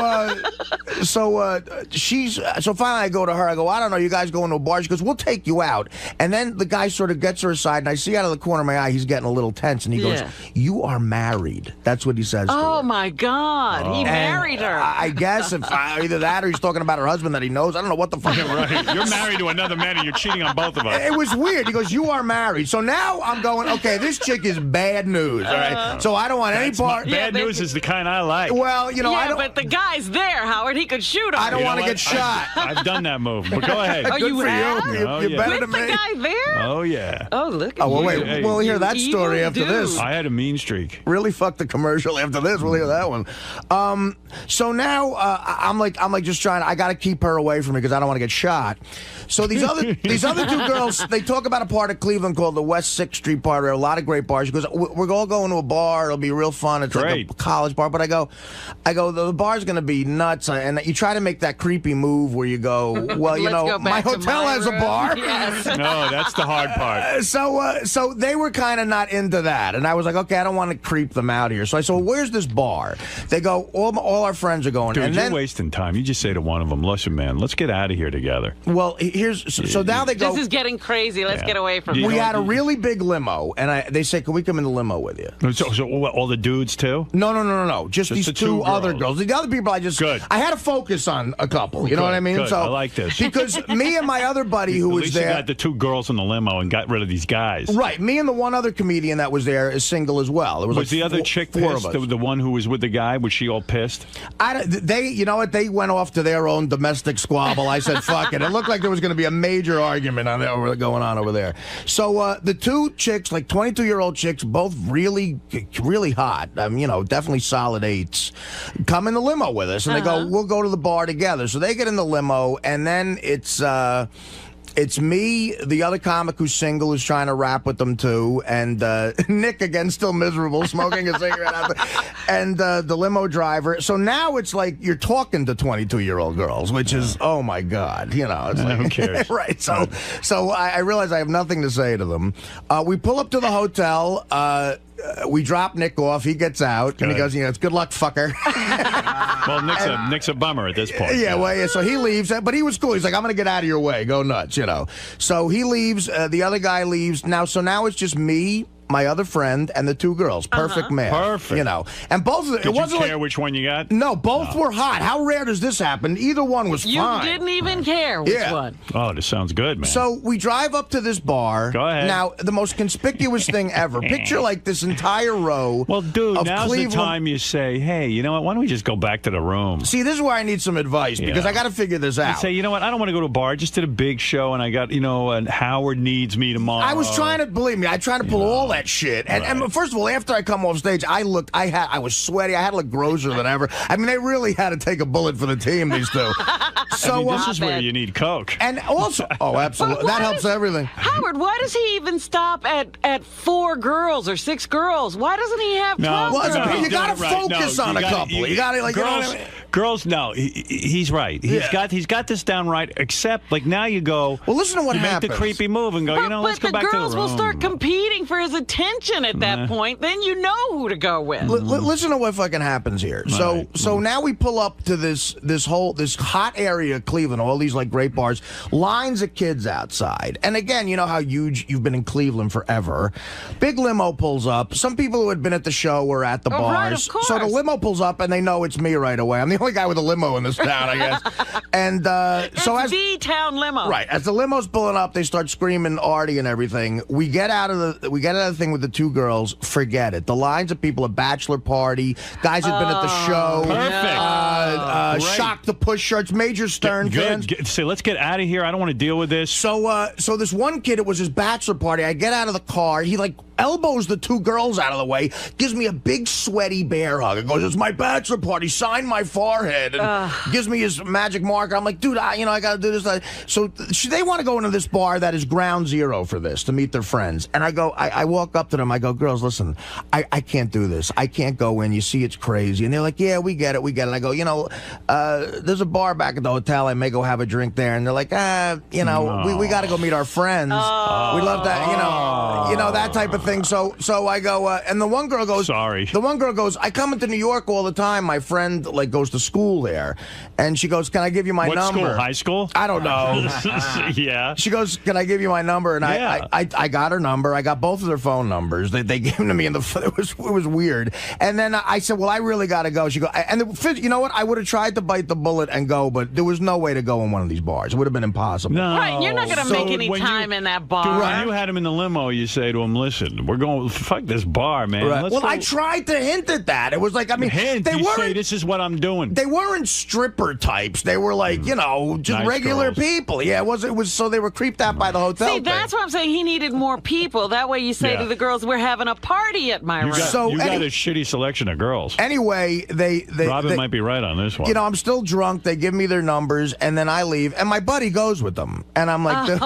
finally I go to her. I go, I don't know. You guys going to a bar? She goes, we'll take you out. And then the guy sort of gets her aside, and I see out of the corner of my eye he's getting a little tense, and he goes, you are married. That's what he says to her. Oh, my God. He married her. I guess if either that or he's talking about her husband that he knows. I don't know what the fuck. Right. You're married to another man, and you're cheating on both of us. It was weird. He goes, you are married. So now I'm going, okay, this chick is bad news, all right? So I don't want any part. Bad news is the kind I like. Well, you know, I don't. But the guy's there, Howard. He could shoot him. I don't want to get shot. I've done that move, but go ahead. Oh, you have? You're better than me. The guy there? Oh, yeah. Oh, look at Oh, well, you. wait. We'll hear that story after this. I had a mean streak. Really fucked the commercial after this. We'll hear that one. So now I'm like just trying. I got to keep her away from me because I don't want to get shot. So these other two girls, they talk about a part of Cleveland called the West 6th Street bar. There are a lot of great bars. She goes, we're all going to a bar. It'll be real fun. It's like a college bar. But I go, the bar's going to be nuts. And you try to make that creepy move where you go, well, you know, my hotel has a bar. Yes. No, that's the hard part. So they were kind of not into that. And I was like, okay, I don't want to creep them out here. So I said, well, where's this bar? They go, all our friends are going. Dude, and you're then, wasting time. You just say to one of them, listen, man, let's get out of here together. Well, so now they go. This is getting crazy. Let's get away from it. We had a really big limo, and they say, can we come in the limo with you? So what, all the dudes, too? No. Just these the two two other girls. The other people, I had to focus on a couple. You know what I mean? Good. So I like this. Because me and my other buddy who was there. You got the two girls in the limo and got rid of these guys. Right. Me and the one other comedian that was there is single as well. There was like the other chick four pissed? of us. The one who was with the guy? Was she all pissed? You know what? They went off to their own domestic squabble. I said, fuck it. It looked like there was going to be a major argument going on over there. So the two chicks, like 22-year-old chicks, both really, really hot. You know, definitely solid 8s, come in the limo with us. And they go, we'll go to the bar together. So they get in the limo, and then it's me, the other comic who's single, who's trying to rap with them too, and Nick, again, still miserable, smoking a cigarette out there, and the limo driver. So now it's like you're talking to 22-year-old girls, which is, oh my God, you know. It's like, who cares? Right. So I realize I have nothing to say to them. We pull up to the hotel. We drop Nick off. He gets out, and he goes, it's good luck, fucker. Well, Nick's a bummer at this point. Yeah, well, yeah, so he leaves, but he was cool. He's like, I'm going to get out of your way. Go nuts, you know. So he leaves. The other guy leaves. Now it's just me, my other friend, and the two girls. Perfect man. Perfect. You know. And both of them. Did you care which one you got? No, both were hot. How rare does this happen? Either one was fine. You didn't even care which one. Oh, this sounds good, man. So we drive up to this bar. Go ahead. Now, the most conspicuous thing ever. Picture like this entire row. Well, dude, of now's Cleveland. the time you say, hey, you know what? Why don't we just go back to the room? See, this is where I need some advice because I got to figure this out. You say, you know what? I don't want to go to a bar. I just did a big show, and I got, and Howard needs me tomorrow. I was trying to, believe me, I tried to pull all that shit. And first of all, after I come off stage, I was sweaty. I had to look grosser than ever. I mean, they really had to take a bullet for the team, these two. So this is where you need Coke. And also, absolutely. That helps everything. Howard, why does he even stop at 4 girls or 6 girls? Why doesn't he have 12 girls? You got to focus on a couple. You got to, like, girls, you know what I mean? Girls, no, he's right. He's got this down right, except, like, now you go, well, listen to what happens. Make the creepy move and go, let's go back to the room. But the girls will start competing for his attention at that point. Then you know who to go with. Listen to what fucking happens here. So now we pull up to this hot area of Cleveland, all these, like, great bars, lines of kids outside. And again, you know how huge you've been in Cleveland forever. Big limo pulls up. Some people who had been at the show were at the bars. Right, of course. So the limo pulls up, and they know it's me right away. I'm the only guy with a limo in this town, I guess. And so as the town limo, right? As the limo's pulling up, they start screaming Artie and everything. We get out of the thing with the two girls. Forget it. The lines of people, a bachelor party, guys had been at the show. Perfect. Shock the push shirts, Major Stern fans. Say, let's get out of here. I don't want to deal with this. So this one kid, it was his bachelor party. I get out of the car. He like elbows the two girls out of the way, gives me a big sweaty bear hug. It goes, "It's my bachelor party. Sign my forehead," and gives me his magic marker. I'm like, dude, I got to do this. So they want to go into this bar that is ground zero for this to meet their friends. And I walk up to them. I go, "Girls, listen, I can't do this. I can't go in. You see, it's crazy." And they're like, "Yeah, we get it. And I go, there's a bar back at the hotel. I may go have a drink there." And they're like, we got to go meet our friends. We love that, that type of thing. So I go, and the one girl goes, "Sorry." The one girl goes, "I come into New York all the time. My friend goes to school there." And she goes, "Can I give you my what number?" School? High school? I don't know. Yeah. She goes, "Can I give you my number?" And I got her number. I got both of their phone numbers. They gave them to me, it was weird. And then I said, "Well, I really got to go." She goes, you know what? I would have tried to bite the bullet and go, but there was no way to go in one of these bars. It would have been impossible. No. Right, you're not going to make any time in that bar. Dude, when you had him in the limo, you say to him, "Listen, we're going, fuck this bar, man." Right. Let's Well, go. I tried to hint at that. It was like, hint. You say, "This is what I'm doing." They weren't stripper types. They were like, just Nice regular girls. people. Yeah, it was. So they were creeped out by the hotel. See, that's what I'm saying. He needed more people. That way you say to the girls, "We're having a party at my room." You got a shitty selection of girls. Anyway, Robin might be right on this one. I'm still drunk. They give me their numbers, and then I leave, and my buddy goes with them. And I'm like,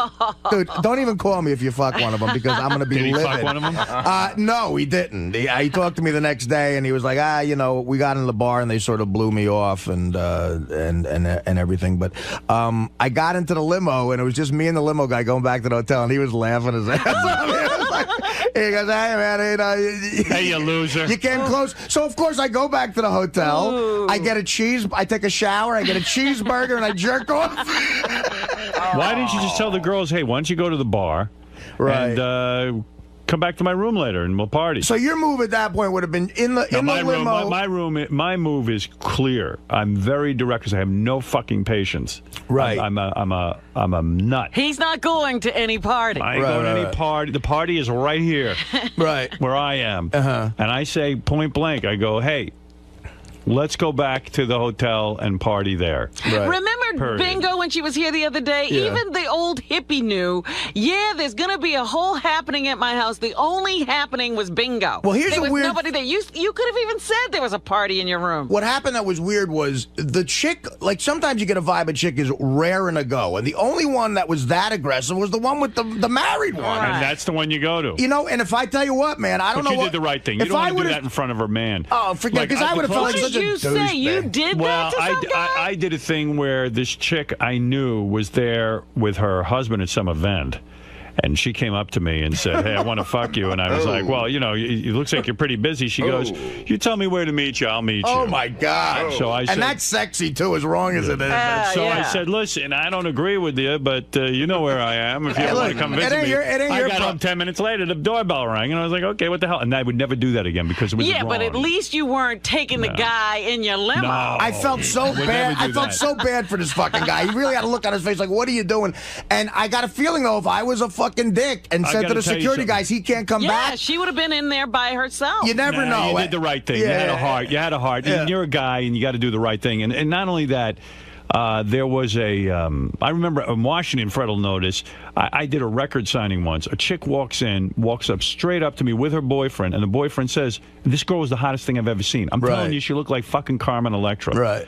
dude, don't even call me if you fuck one of them, because I'm going to be Did he livid. fuck one of them? No, he didn't. He talked to me the next day, and he was like, we got into the bar, and they sort of blew me off and everything. But I got into the limo, and it was just me and the limo guy going back to the hotel, and he was laughing his ass off. He goes, "Hey, man, hey, you loser. You came close." So, of course, I go back to the hotel. Ooh. I take a shower, I get a cheeseburger, and I jerk off. Why didn't you just tell the girls, "Hey, why don't you go to the bar and come back to my room later and we'll party"? So your move at that point would have been in the limo. My move is clear. I'm very direct because I have no fucking patience. Right. I'm a nut. He's not going to any party. I ain't going to any party. The party is right here. Right. Where I am. Uh-huh. And I say point blank, I go, "Hey, let's go back to the hotel and party there." Right. Remember Bingo when she was here the other day? Yeah. Even the old hippie knew, there's going to be a whole happening at my house. The only happening was Bingo. Well, here's there was weird... nobody there. You could have even said there was a party in your room. What happened that was weird was the chick, sometimes you get a vibe a chick is raring to go, and the only one that was that aggressive was the one with the married one. Right. And that's the one you go to. And if I tell you what, man, I don't know you did the right thing. You don't want to do that in front of her man. Oh, forget, because I would have felt like such a douche. Say you did that to some guy? I did a thing where this chick I knew was there with her husband at some event. And she came up to me and said, "Hey, I want to fuck you." And I was like, "Well, it looks like you're pretty busy." She goes, "You tell me where to meet you, I'll meet you." Oh, my God. So I said, and that's sexy, too, as wrong as it is. I said, "Listen, I don't agree with you, but you know where I am. If you want to come visit me." I got home 10 minutes later, the doorbell rang, and I was like, "Okay, what the hell?" And I would never do that again because it was wrong. But at least you weren't taking the guy in your limo. No. I felt so bad. I felt so bad for this fucking guy. He really had a look on his face like, "What are you doing?" And I got a feeling, though, if I was a fucking dick and said to the security guys, "He can't come back," Yeah, she would have been in there by herself. You never know. You did the right thing. You had a heart. You had a heart. Yeah. You're a guy, and you got to do the right thing. And not only that, there was I remember in Washington, Fred will notice, I did a record signing once. A chick walks up straight up to me with her boyfriend, and the boyfriend says, "This girl was the hottest thing I've ever seen. I'm telling you, she looked like fucking Carmen Electra." Right.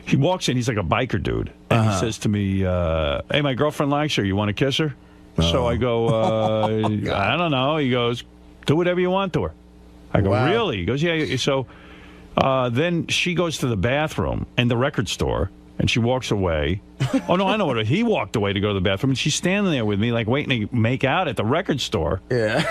He walks in, he's like a biker dude, and he says to me, "Hey, my girlfriend likes her. You want to kiss her?" So I go, "I don't know." He goes, "Do whatever you want to her." I go, "Really?" He goes, "Yeah." So then she goes to the bathroom and the record store, and she walks away. Oh, no, I know what. He walked away to go to the bathroom, and she's standing there with me, waiting to make out at the record store. Yeah.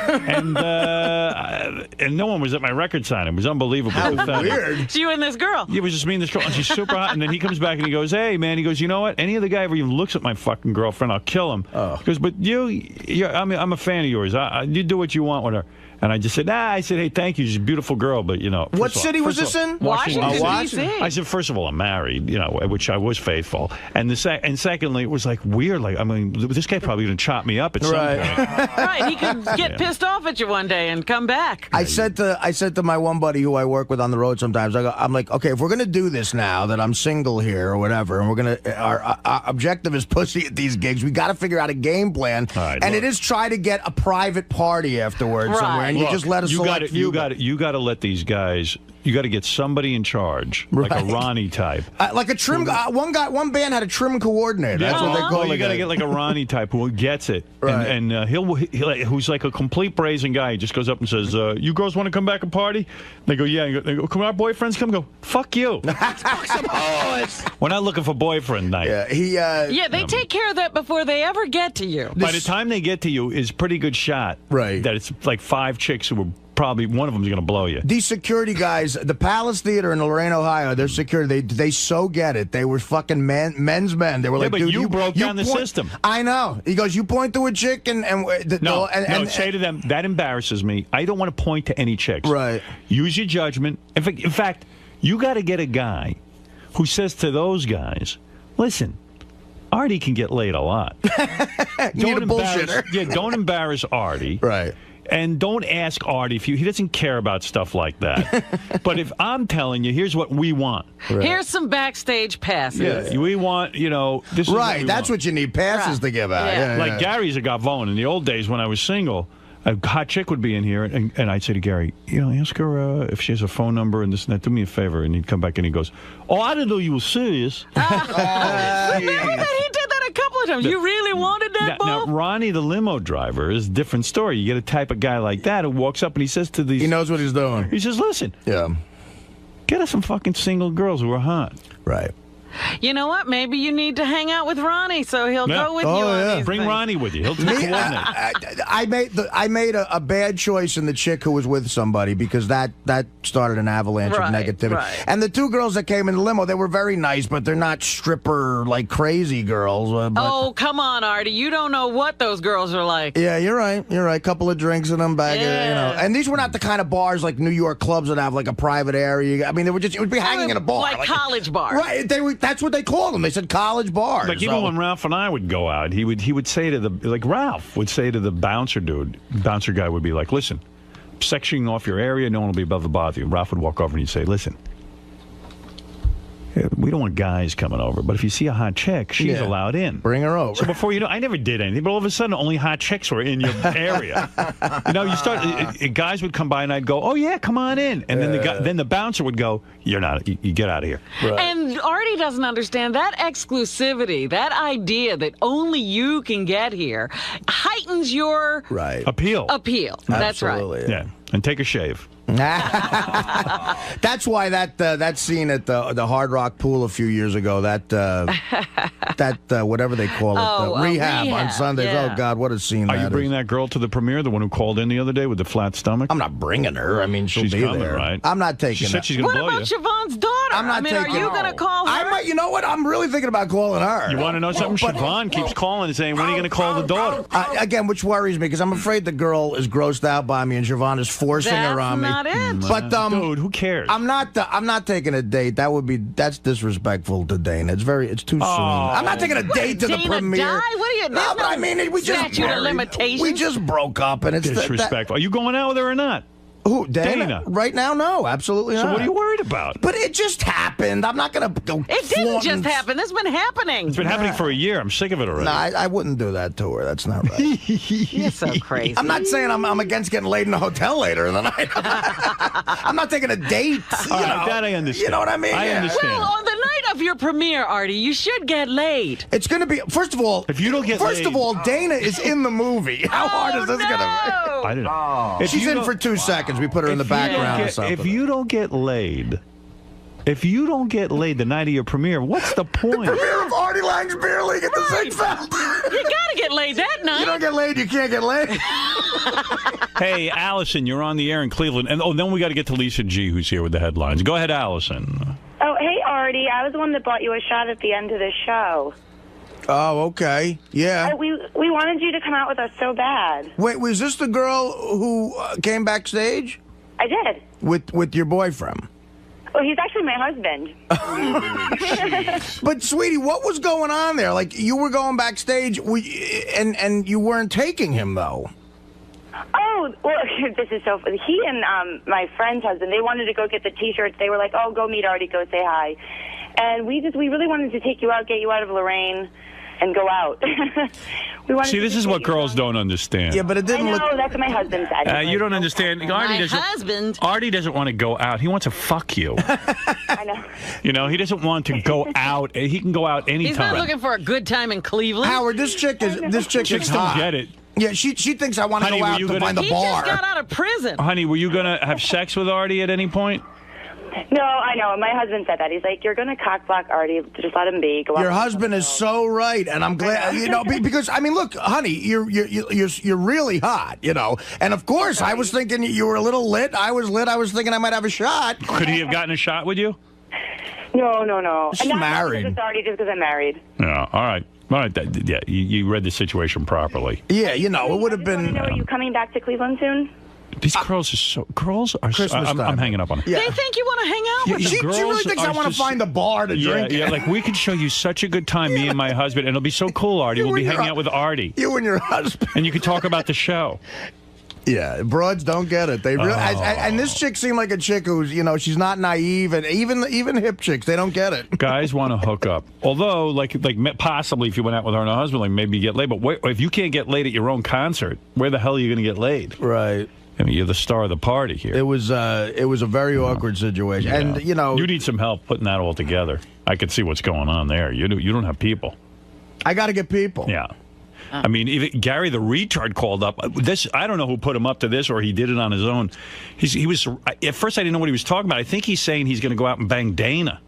And no one was at my record signing. It was unbelievable. How weird. It's you and this girl. It was just me and this girl, and she's super hot. And then he comes back and he goes, "Hey, man," he goes, "You know what? Any other guy ever even looks at my fucking girlfriend, I'll kill him." Oh. He goes, "But I'm a fan of yours. You do what you want with her." And I just said, I said, "Hey, thank you. She's a beautiful girl, but, What city was this in? Washington, D.C. I said, first of all, I'm married, which I was faithful. And the And secondly, it was like weird. Like, I mean, this guy probably going to chop me up at some point. Right, he could get pissed off at you one day and come back. I said to my one buddy who I work with on the road sometimes, I'm like, okay, if we're gonna do this now that I'm single here or whatever, and we're gonna our objective is pussy at these gigs, we got to figure out a game plan, and it is try to get a private party afterwards somewhere, and you just let us select. You got to let these guys. You got to get somebody in charge, like a Ronnie type, like a trim. One band had a trim coordinator. That's what they call it. You got to get like a Ronnie type who gets it, and he'll who's like a complete brazen guy. He just goes up and says, "You girls want to come back and party?" They go, "Yeah." They go, "Come on, our boyfriends come." Go, "Fuck you." We're not looking for boyfriend night. Yeah, they take care of that before they ever get to you. By the time they get to you, is pretty good shot. Right. That it's like 5 chicks who are. Probably one of them is going to blow you. These security guys, the Palace Theater in Lorain, Ohio, their security, they so get it. They were fucking men's men. They were like, but dude, you broke down the system. I know. He goes, you point to a chick and say to them, that embarrasses me. I don't want to point to any chicks. Right. Use your judgment. In fact, you got to get a guy who says to those guys, listen, Artie can get laid a lot. Don't bullshitter. Yeah, don't embarrass Artie. Right. And don't ask Artie if he doesn't care about stuff like that. But if I'm telling you, here's what we want. Right. Here's some backstage passes. Yeah, we want, this is right. That's what you need passes to give out. Yeah. Like Gary's a gavone. In the old days when I was single, a hot chick would be in here, and I'd say to Gary, ask her if she has a phone number and this and that. Do me a favor. And he'd come back and he goes, oh, I didn't know you were serious. Remember that he did that a couple of times. You really wanted that, Now, Ronnie, the limo driver, is a different story. You get a type of guy like that who walks up and he says to these... He knows what he's doing. He says, listen. Yeah. Get us some fucking single girls who are hot. Right. You know what? Maybe you need to hang out with Ronnie so he'll go with you on these Bring things. Ronnie with you. He'll coordinate. I made a bad choice in the chick who was with somebody because that started an avalanche of negativity. Right. And the 2 girls that came in the limo, they were very nice, but they're not stripper like crazy girls. Oh, come on, Artie. You don't know what those girls are like. Yeah, you're right. You're right. Couple of drinks in them, bag And these were not the kind of bars like New York clubs that have like a private area. I mean, they were just, it would be hanging in a bar. Like college bars. Right. That's what they called them. They said college bars. Like even when Ralph and I would go out, he would say to Ralph would say to the bouncer guy would be like, listen, sectioning off your area, no one will be above the bother you. Ralph would walk over and he'd say, listen, we don't want guys coming over, but if you see a hot chick, she's allowed in. Bring her over. So before you know, I never did anything, but all of a sudden, only hot chicks were in your area. You start. Guys would come by, and I'd go, "Oh yeah, come on in," and then the bouncer would go, "You're not. You get out of here." Right. And Artie doesn't understand that exclusivity, that idea that only you can get here, heightens your appeal. That's right. Yeah, and take a shave. That's why that scene at the Hard Rock Pool a few years ago, that whatever they call it, rehab on Sundays. Yeah. Oh God, what a scene! Are you bringing that girl to the premiere? The one who called in the other day with the flat stomach? I'm not bringing her. I mean, she's coming, be there. Right? I'm not taking. She said she's going to blow you. What about Siobhan's daughter? I'm not taking. Are you going to call her? You know what? I'm really thinking about calling her. You want to know something? Siobhan keeps calling and saying, "When are you going to call the daughter?" Again, which worries me because I'm afraid the girl is grossed out by me and Siobhan is forcing her on me. That's not it. But dude, who cares? I'm not taking a date. That's disrespectful to Dana. It's too soon. I'm not taking a date to the premiere. Die? What are you? No, but I mean, we just statute of limitations. We just broke up, and it's disrespectful. Are you going out with her or not? Who, Dana? Right now, no, absolutely not. So what are you worried about? But it just happened. I'm not going to go. It didn't just happen. This has been happening. It's been happening for a year. I'm sick of it already. No, I wouldn't do that to her. That's not right. You're so crazy. I'm not saying I'm against getting laid in a hotel later in the night. I'm not taking a date. All right, that I understand. You know what I mean? I understand. Well, on the night of your premiere, Artie, you should get laid. It's going to be, first of all, if you don't get First of all, Dana is in the movie. How hard is this going to be? I don't know. She's in for 2 seconds. We put her in the background or something. If you don't get laid the night of your premiere, what's the point? The premiere of Artie Lang's Beer League at the Ziegfeld. You gotta get laid that night. You don't get laid, you can't get laid. Hey, Allison, you're on the air in Cleveland. And then we got to get to Lisa G, who's here with the headlines. Go ahead, Allison. Oh, hey, Artie. I was the one that bought you a shot at the end of the show. Oh, okay. Yeah. We wanted you to come out with us so bad. Wait, was this the girl who came backstage? I did. With your boyfriend? Well, he's actually my husband. But, sweetie, what was going on there? Like, you were going backstage, and you weren't taking him, though. Oh, well, this is so funny. He and my friend's husband, they wanted to go get the T-shirts. They were like, oh, go meet Artie, go say hi. And we really wanted to take you out, get you out of Lorraine, and go out. See, this is what girls don't understand. Yeah, but it didn't look... that's what my husband said. You don't understand. Artie doesn't want to go out. He wants to fuck you. I know. You know, he doesn't want to go out. He can go out anytime. He's not looking for a good time in Cleveland. Howard, this chick is Chicks hot. don't get it. Yeah, she thinks I want to go out to find the He bar. just got out of prison. Honey, were you going to have sex with Artie at any point? No, I know. My husband said that. He's like, you're going to cockblock Artie. Just let him be. Go Your out. husband is so right, and I'm glad, you know, because I mean, look, honey, you're really hot, you know, and of course, I was thinking you were a little lit. I was lit. I was thinking I might have a shot. Could he have gotten a shot with you? No. She's married. Just Artie, just because I'm married. Yeah. All right. Yeah, you read the situation properly. Yeah, you know, it would have been. Are you coming back to Cleveland soon? These girls are so. I'm hanging up on them. Yeah. They think you want to hang out with She them. really thinks I want to find the bar to drink. Yeah, like we could show you such a good time, me and my husband, and it'll be so cool, Artie. We'll be hanging out with Artie. You and your husband. And you can talk about the show. Yeah, broads don't get it. They really, and this chick seemed like a chick who's, you know, she's not naive, and even hip chicks, they don't get it. Guys want to hook up. Although, like possibly if you went out with her and her husband, like maybe you get laid. But wait, if you can't get laid at your own concert, where the hell are you going to get laid? Right. I mean, you're the star of the party here. It was a very awkward situation, and you know, you need some help putting that all together. I could see what's going on there. You don't have people. I got to get people. Yeah. I mean, even Gary the retard called up. This I don't know who put him up to this, or he did it on his own. He was at first I didn't know what he was talking about. I think he's saying he's going to go out and bang Dana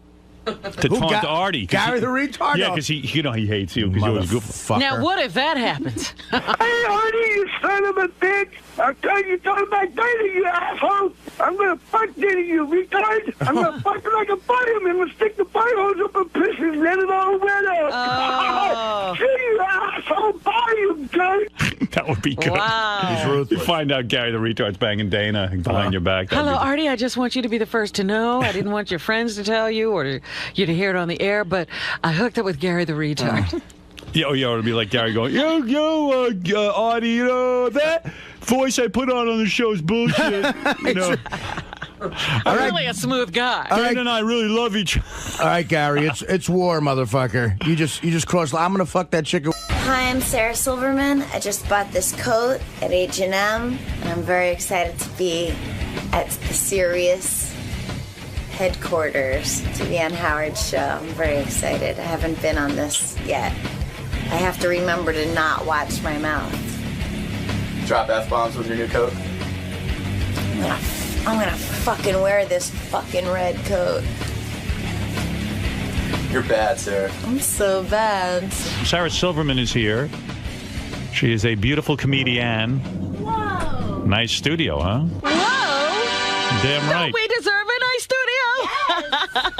to taunt Artie. Gary the retard. Yeah, because he hates you because you're always goofy. Now, what if that happens? Hey, Artie, you son of a bitch! I'm telling you, talking about Dana, you asshole! I'm gonna fuck Dana, you retard! I'm gonna fuck her like a bottom and we'll stick the fire hose up her pussy and let it all wet up! Oh. See you, asshole! Bye, you cunt! That would be good. Wow. You find out Gary the retard's banging Dana behind your back. Hello, Artie. I just want you to be the first to know. I didn't want your friends to tell you or you to hear it on the air, but I hooked up with Gary the retard. Yeah, it'd be like Gary going, Artie, you know, that voice I put on the show is bullshit. You know. I'm really a smooth guy. Dana and I really love each other. All right, Gary, it's war, motherfucker. You just crossed. I'm gonna fuck that chick. Hi, I'm Sarah Silverman. I just bought this coat at H&M, and I'm very excited to be at the Sirius headquarters to be on Howard's show. I'm very excited. I haven't been on this yet. I have to remember to not watch my mouth. Drop F-bombs with your new coat? I'm gonna fucking wear this fucking red coat. You're bad, Sarah. I'm so bad. Sarah Silverman is here. She is a beautiful comedian. Whoa. Nice studio, huh? Whoa. Damn right. Don't we deserve a nice studio?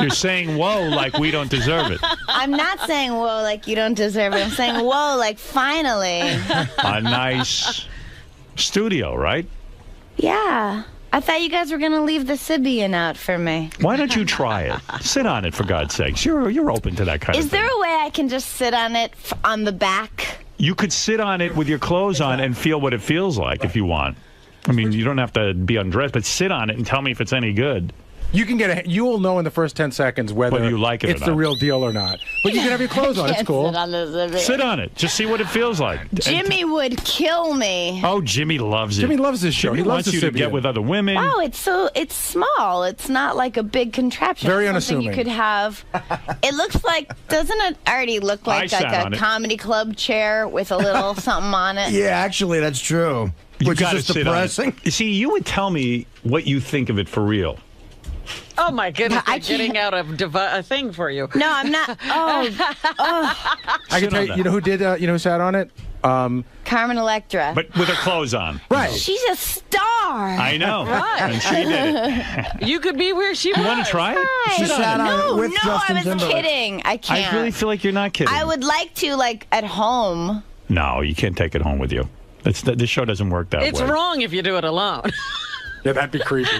You're saying whoa like we don't deserve it. I'm not saying whoa like you don't deserve it. I'm saying whoa like finally. A nice studio, right? Yeah. I thought you guys were going to leave the Sibian out for me. Why don't you try it? Sit on it, for God's sakes. You're open to that kind of Is thing. there a way I can just sit on it on the back? You could sit on it with your clothes on and feel what it feels like if you want. I mean, you don't have to be undressed, but sit on it and tell me if it's any good. You can get you will know in the first 10 seconds whether you like it it's or the not. real deal or not. But you can have your clothes on. It's cool. Sit on it. Just see what it feels like. Jimmy would kill me. Oh, Jimmy loves it. Jimmy loves this show. Jimmy He loves wants the you to Sibian. get with other women. Wow, it's small. It's not like a big contraption. Very It's something unassuming. you could have. It looks like, doesn't it already look I like sat on a it. comedy club chair with a little something on it? Yeah, actually, that's true. You Which is gotta just sit on it. depressing. You see, you would tell me what you think of it for real. Oh, my goodness. I I'm getting out a thing for you. No, I'm not. I can Sit tell on you, that. you know who did, who sat on it? Carmen Electra. But with her clothes on. Right. She's a star. I know. Right. And she did it. You could be where she was. You want to try it? She sat on No, it with no, Justin I was Timberlake. kidding. I can't. I really feel like you're not kidding. I would like to, like, at home. No, you can't take it home with you. The show doesn't work that It's way. wrong if you do it alone. Yeah, that'd be creepy.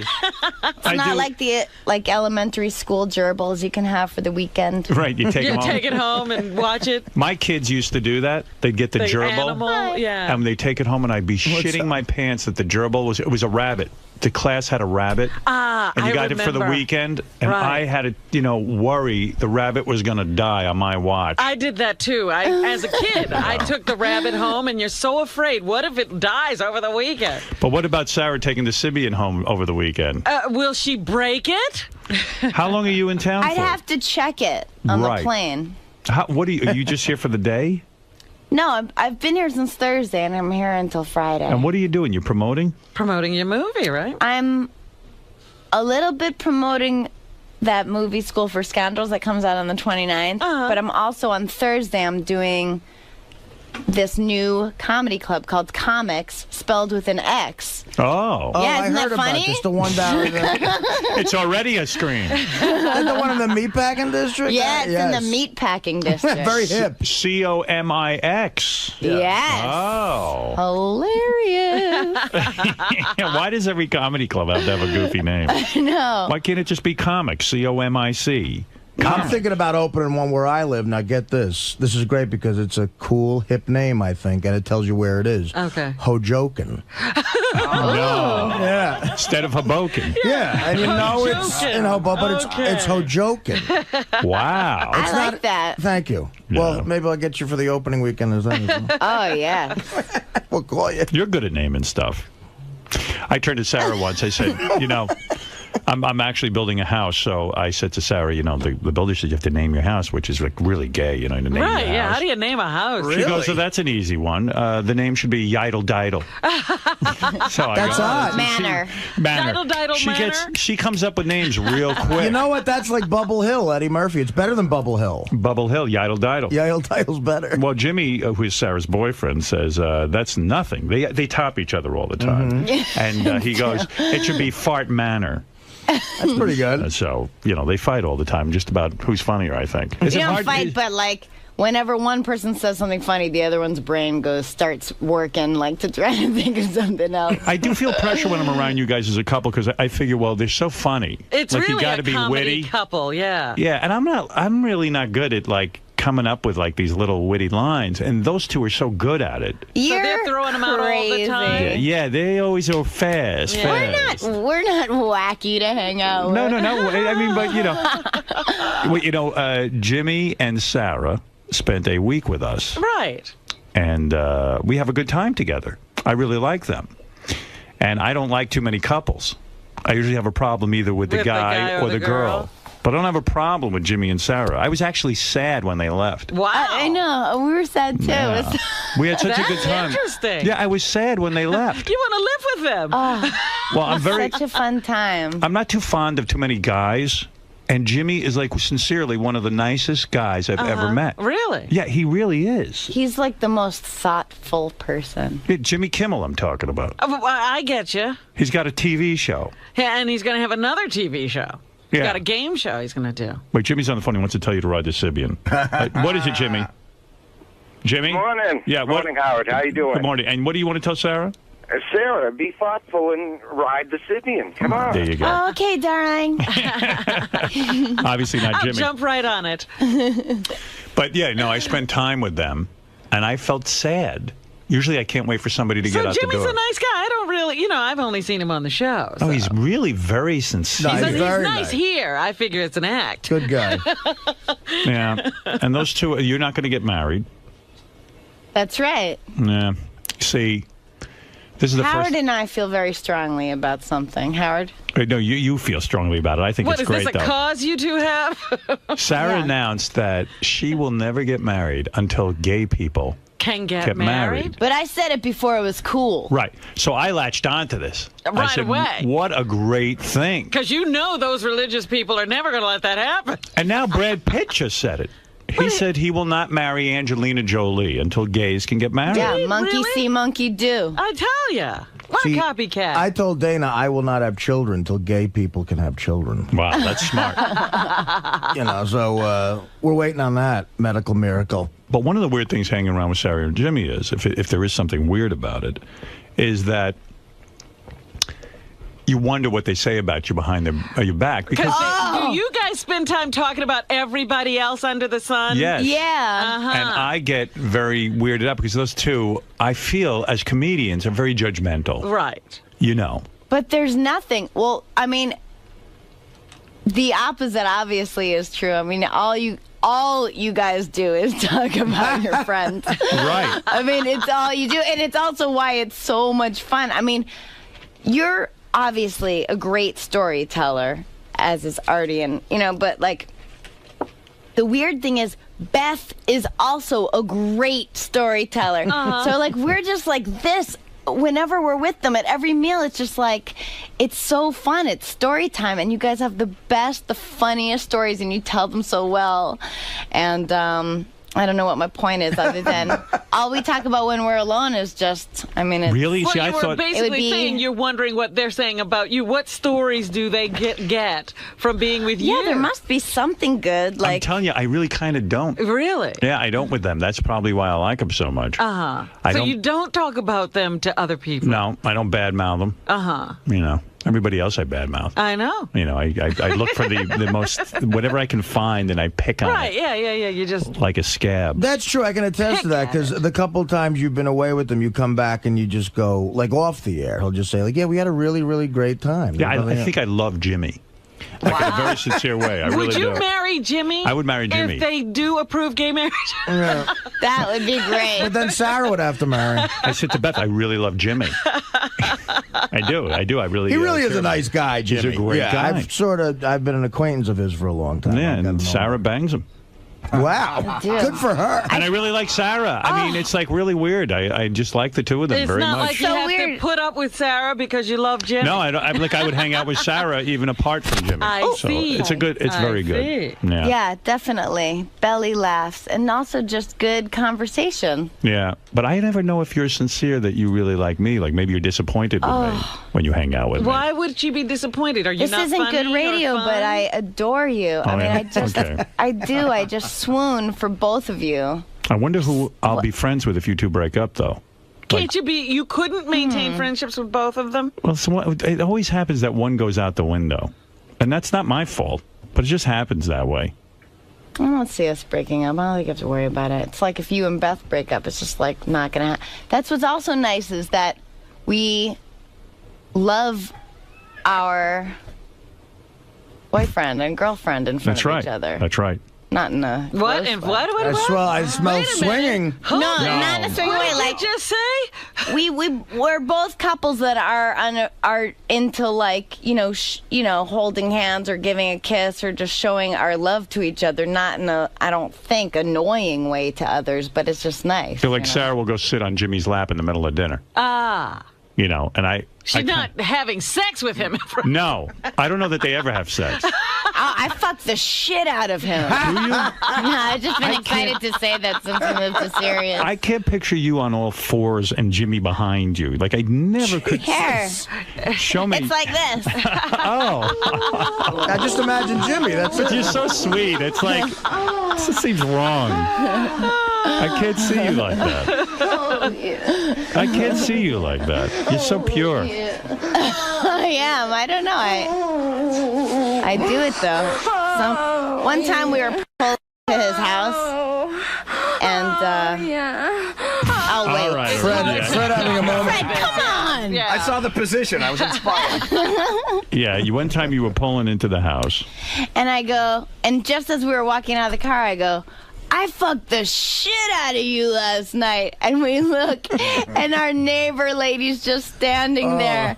It's not like the elementary school gerbils you can have for the weekend. Right, you take You them home. take it home and watch it. My kids used to do that. They'd get the gerbil, animal, yeah. and they'd take it home, and I'd be shitting my pants that the gerbil was a rabbit. The class had a rabbit, and you got it for the weekend, and Right. I had to, worry the rabbit was going to die on my watch. I did that too. As a kid, I took the rabbit home, and you're so afraid. What if it dies over the weekend? But what about Sarah taking the Sibian home over the weekend? Will she break it? How long are you in town I'd for? have to check it on Right. the plane. Are you just here for the day? No, I've been here since Thursday, and I'm here until Friday. And what are you doing? You're promoting? Promoting your movie, right? I'm a little bit promoting that movie School for Scoundrels that comes out on the 29th. But I'm also on Thursday, I'm doing this new comedy club called Comics, spelled with an X. Oh. Yeah, isn't I heard that about funny? this. The one down in It's already a screen. the one in the meatpacking district? Yeah, it's in the meatpacking district. Very hip. COMIX. Yes. Oh. Hilarious. Why does every comedy club have to have a goofy name? I know. Why can't it just be Comics? COMIC. I'm thinking about opening one where I live. Now, get this. This is great because it's a cool, hip name, I think, and it tells you where it is. Okay. Hojoken. No. Yeah. Instead of Hoboken. Yeah, and you know it's in Hoboken, but it's Hojoken. Wow. I like that. Thank you. Well, maybe I'll get you for the opening weekend as well. Oh, yeah. We'll call you. You're good at naming stuff. I turned to Sarah once. I said, I'm actually building a house, so I said to Sarah, the builder said you have to name your house, which is like really gay, to name your Right, yeah. house. How do you name a house? She goes, so that's an easy one. The name should be Yidle Didle. So That's odd. Manor. Yidle Didle Manor? She comes up with names real quick. You know what? That's like Bubble Hill, Eddie Murphy. It's better than Bubble Hill. Bubble Hill, Yidle Didle. Yidle Didle's better. Well, Jimmy, who is Sarah's boyfriend, says that's nothing. They top each other all the time. And he goes, it should be Fart Manor. That's pretty good. So, they fight all the time, just about who's funnier, I think. Is You it don't hard? fight, but whenever one person says something funny, the other one's brain starts working to try to think of something else. I do feel pressure when I'm around you guys as a couple because I figure, well, they're so funny. It's you really gotta a be comedy witty. couple, yeah. Yeah, and I'm really not good at coming up with these little witty lines, and those two are so good at it. So they're throwing them out all the time. Yeah, they always are fast. fast. We're not wacky to hang out with. No. I mean, but Jimmy and Sarah spent a week with us. Right. And we have a good time together. I really like them. And I don't like too many couples. I usually have a problem either with the guy or the girl. But I don't have a problem with Jimmy and Sarah. I was actually sad when they left. Wow. I know. We were sad, too. Yeah. We had such a good time. Interesting. Yeah, I was sad when they left. You want to live with them. Oh, Well, I'm very. such a fun time. I'm not too fond of too many guys. And Jimmy is sincerely one of the nicest guys I've ever met. Really? Yeah, he really is. He's the most thoughtful person. Yeah, Jimmy Kimmel I'm talking about. I get you. He's got a TV show. Yeah, and he's going to have another TV show. He's Yeah. got a game show he's going to do. Wait, Jimmy's on the phone. He wants to tell you to ride the Sibian. What is it, Jimmy? Jimmy? Good morning. Yeah, Good morning, Howard. How you doing? Good morning. And what do you want to tell Sarah? Sarah, be thoughtful and ride the Sibian. Come on. There you go. Oh, okay, darling. Obviously not I'll Jimmy. jump right on it. But yeah, no, I spent time with them, and I felt sad. Usually I can't wait for somebody to get out Jimmy's the door. a nice guy. I don't really, I've only seen him on the show. Oh, he's really very sincere. He's nice here. I figure it's an act. Good guy. Yeah. And those two, you're not going to get married. That's right. Yeah. See, this is the Howard first. and I feel very strongly about something. Howard? Wait, no, you feel strongly about it. I think What, it's is great, this a though. cause you two have? Sarah announced that she will never get married until gay people Can get get married. But I said it before it was cool. Right. So I latched onto this. I Right said, away. What a great thing. Because those religious people are never going to let that happen. And now Brad Pitt just said it. He said he will not marry Angelina Jolie until gays can get married. Yeah, monkey see, monkey do. I tell ya. What See, a copycat. I told Dana I will not have children until gay people can have children. Wow, that's smart. So we're waiting on that medical miracle. But one of the weird things hanging around with Sarah and Jimmy is, if there is something weird about it, is that you wonder what they say about you behind your back. Because do you guys spend time talking about everybody else under the sun? Yes. Yeah. And I get very weirded out because those two, I feel, as comedians, are very judgmental. Right. You know. But there's nothing. Well, I mean, the opposite obviously is true. I mean, all you guys do is talk about your friends. Right. I mean, it's all you do, and it's also why it's so much fun. I mean, you're obviously a great storyteller, as is Artie, and but like, the weird thing is Beth is also a great storyteller. So like, we're just like this. Whenever we're with them at every meal, it's just like, it's so fun. It's story time, and you guys have the best, the funniest stories, and you tell them so well. And I don't know what my point is, other than all we talk about when we're alone is just, I mean, it's, really? Well, See, you I were thought basically saying you're wondering what they're saying about you. What stories do they get from being with you? Yeah, there must be something good. I'm Like, telling you, I really kind of don't. Really? Yeah, I don't with them. That's probably why I like them so much. So you don't talk about them to other people? No, I don't badmouth them. You know, everybody else I badmouth. I know. You know, I look for the most, whatever I can find, and I pick on Right, it yeah. You just... like a scab. That's true. I can attest to that because the couple times you've been away with them, you come back and you just go, like, off the air. He'll just say, like, yeah, we had a really, really great time. Yeah, I think I love Jimmy. Like in a very sincere way. I really do. Would you marry Jimmy? I would marry Jimmy. If they do approve gay marriage? that would be great. But then Sarah would have to marry. I said to Beth, I really love Jimmy. I do. I really. He really is a nice guy, Jimmy. He's a great guy. I've been an acquaintance of his for a long time. Yeah, and Sarah bangs him. Wow. Good for her. And I really like Sarah. I mean, it's like really weird. I just like the two of them It's very not much. like you have to put up with Sarah because you love Jimmy. No, I would hang out with Sarah even apart from Jimmy. I so see. It's very good. Yeah. Yeah, definitely. Belly laughs, and also just good conversation. Yeah, but I never know if you're sincere that you really like me. Like maybe you're disappointed with me when you hang out with me. Why would she be disappointed? Are you This not isn't funny good or radio, fun? but I adore you. I mean, yeah? I just, Okay. I just swoon for both of you. I wonder who I'll be friends with if you two break up, though. Can't you couldn't maintain friendships with both of them? Well, it always happens that one goes out the window. And that's not my fault, but it just happens that way. I don't see us breaking up. I don't think you have to worry about it. It's like if you and Beth break up, it's just like not going to happen. That's what's also nice is that we love our boyfriend and girlfriend in front of each other. That's right. Not in a What? And what? I smell swinging. No, not in a swinging way. Like just say, we're both couples that are into like holding hands or giving a kiss or just showing our love to each other. Not in a I don't think annoying way to others, but it's just nice. I feel like Sarah will go sit on Jimmy's lap in the middle of dinner. You know, and she's not having sex with him. No, I don't know that they ever have sex. I fucked the shit out of him. Do you? No, I've just been excited to say that since we moved to Sirius. I can't picture you on all fours and Jimmy behind you. Like I never could. Hair. Show me. It's like this. Oh. I just imagine Jimmy. That's it. You're so sweet. It's like this seems wrong. I can't see you like that. I can't see you like that. You're so pure. I am. I don't know. I do it though. One time we were pulled to his house, and oh wait, All right. Fred having a moment. Fred, come on. I saw the position. I was inspired. Yeah, one time you were pulling into the house. And I go, and just as we were walking out of the car, I go, I fucked the shit out of you last night. And we look, and our neighbor lady's just standing there,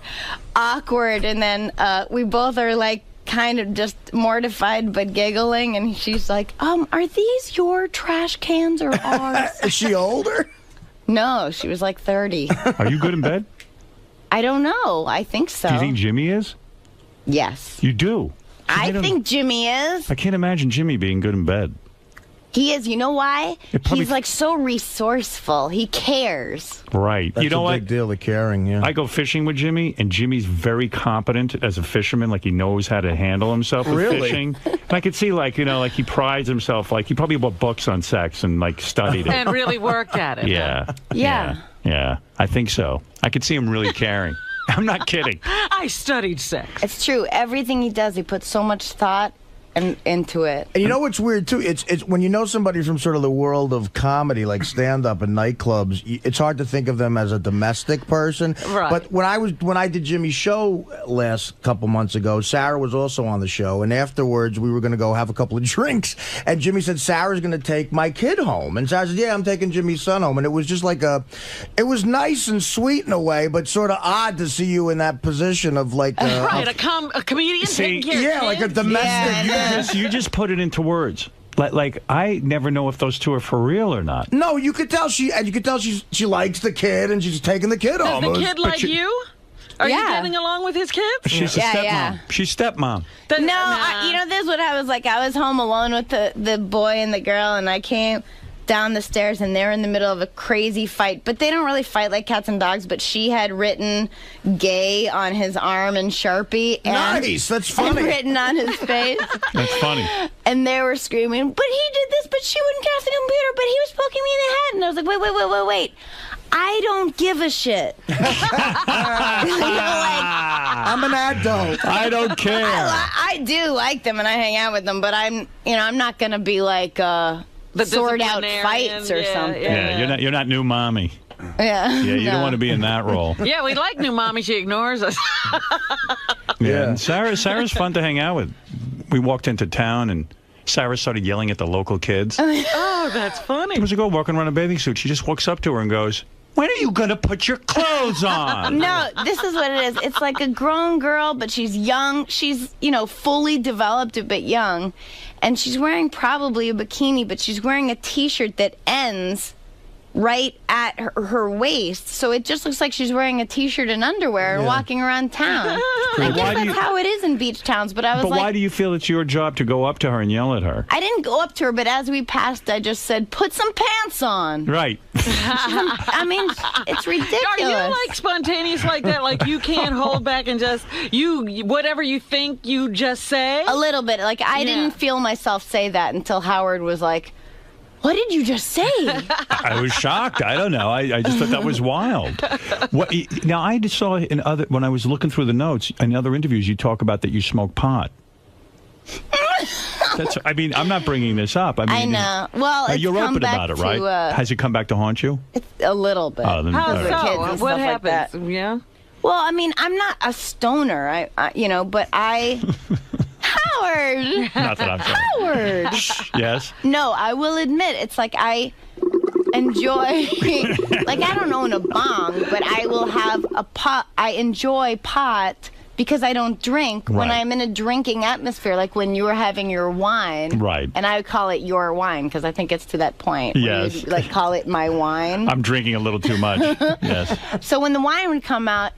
awkward. And then we both are like kind of just mortified but giggling. And she's like, are these your trash cans or ours? Is she older? No, she was like 30. Are you good in bed? I don't know. I think so. Do you think Jimmy is? Yes. You do? I think Jimmy is. I can't imagine Jimmy being good in bed. He is. You know why? probably- He's like so resourceful. He cares. Right. That's you know a what? big deal, the caring, yeah. I go fishing with Jimmy, and Jimmy's very competent as a fisherman. Like, he knows how to handle himself with Really? fishing. And I could see, like, like he prides himself. Like, he probably bought books on sex and, like, studied it. And really worked at it. Yeah. Yeah. Yeah. I think so. I could see him really caring. I'm not kidding. I studied sex. It's true. Everything he does, he puts so much thought into it. And you know what's weird too? It's when you know somebody from sort of the world of comedy, like stand-up and nightclubs. It's hard to think of them as a domestic person. Right. But when I did Jimmy's show last couple months ago, Sarah was also on the show, and afterwards we were going to go have a couple of drinks, and Jimmy said Sarah's going to take my kid home, and Sarah said, "Yeah, I'm taking Jimmy's son home," and it was just like it was nice and sweet in a way, but sort of odd to see you in that position of like right, a comedian taking care of yeah, like a domestic. You just put it into words. Like I never know if those two are for real or not. No, you could tell she likes the kid and she's taking the kid home. Does the kid like you? Are you getting along with his kids? She's a stepmom. Yeah. She's stepmom. This is what I was like. I was home alone with the boy and the girl, and I came down the stairs, and they're in the middle of a crazy fight. But they don't really fight like cats and dogs, but she had written gay on his arm in Sharpie. And, nice, that's funny. And written on his face. That's funny. And they were screaming, but he did this, but she wouldn't get off the computer, but he was poking me in the head. And I was like, wait. I don't give a shit. I'm an adult. I don't care. I do like them, and I hang out with them, but I'm not going to be like... sort out fights or something. Yeah, you're not new mommy. Yeah. Yeah, you don't want to be in that role. Yeah, we like new mommy. She ignores us. Yeah. And Sarah's fun to hang out with. We walked into town and Sarah started yelling at the local kids. Oh, that's funny. There was a girl walking around in a bathing suit. She just walks up to her and goes, "When are you going to put your clothes on?" No, this is what it is. It's like a grown girl, but she's young. She's, fully developed, but young. And she's wearing probably a bikini, but she's wearing a T-shirt that ends right at her waist. So it just looks like she's wearing a T-shirt and underwear and walking around town. I guess that's how it is in beach towns, but I was why do you feel it's your job to go up to her and yell at her? I didn't go up to her, but as we passed, I just said, "Put some pants on." Right. I mean, it's ridiculous. Are you like spontaneous like that? Like you can't hold back and just whatever you think, you just say? A little bit. Like I didn't feel myself say that until Howard was like, "What did you just say?" I was shocked. I don't know. I just thought that was wild. Now I just saw when I was looking through the notes in other interviews, you talk about that you smoke pot. I'm not bringing this up. I know. Well, it's you're come open back about it, right? Has it come back to haunt you? It's a little bit. Oh, then, How all right. so? Kids and What stuff happens? like that. Yeah. Well, I mean, I'm not a stoner, but I... Howard! Not that I'm sorry. Howard! Yes? No, I will admit, it's like I enjoy... like, I don't own a bong, but I will have a pot. I enjoy pot because I don't drink when I'm in a drinking atmosphere, like when you were having your wine. Right. And I would call it your wine because I think it's to that point. Yes. Where you, call it my wine. I'm drinking a little too much. Yes. So when the wine would come out,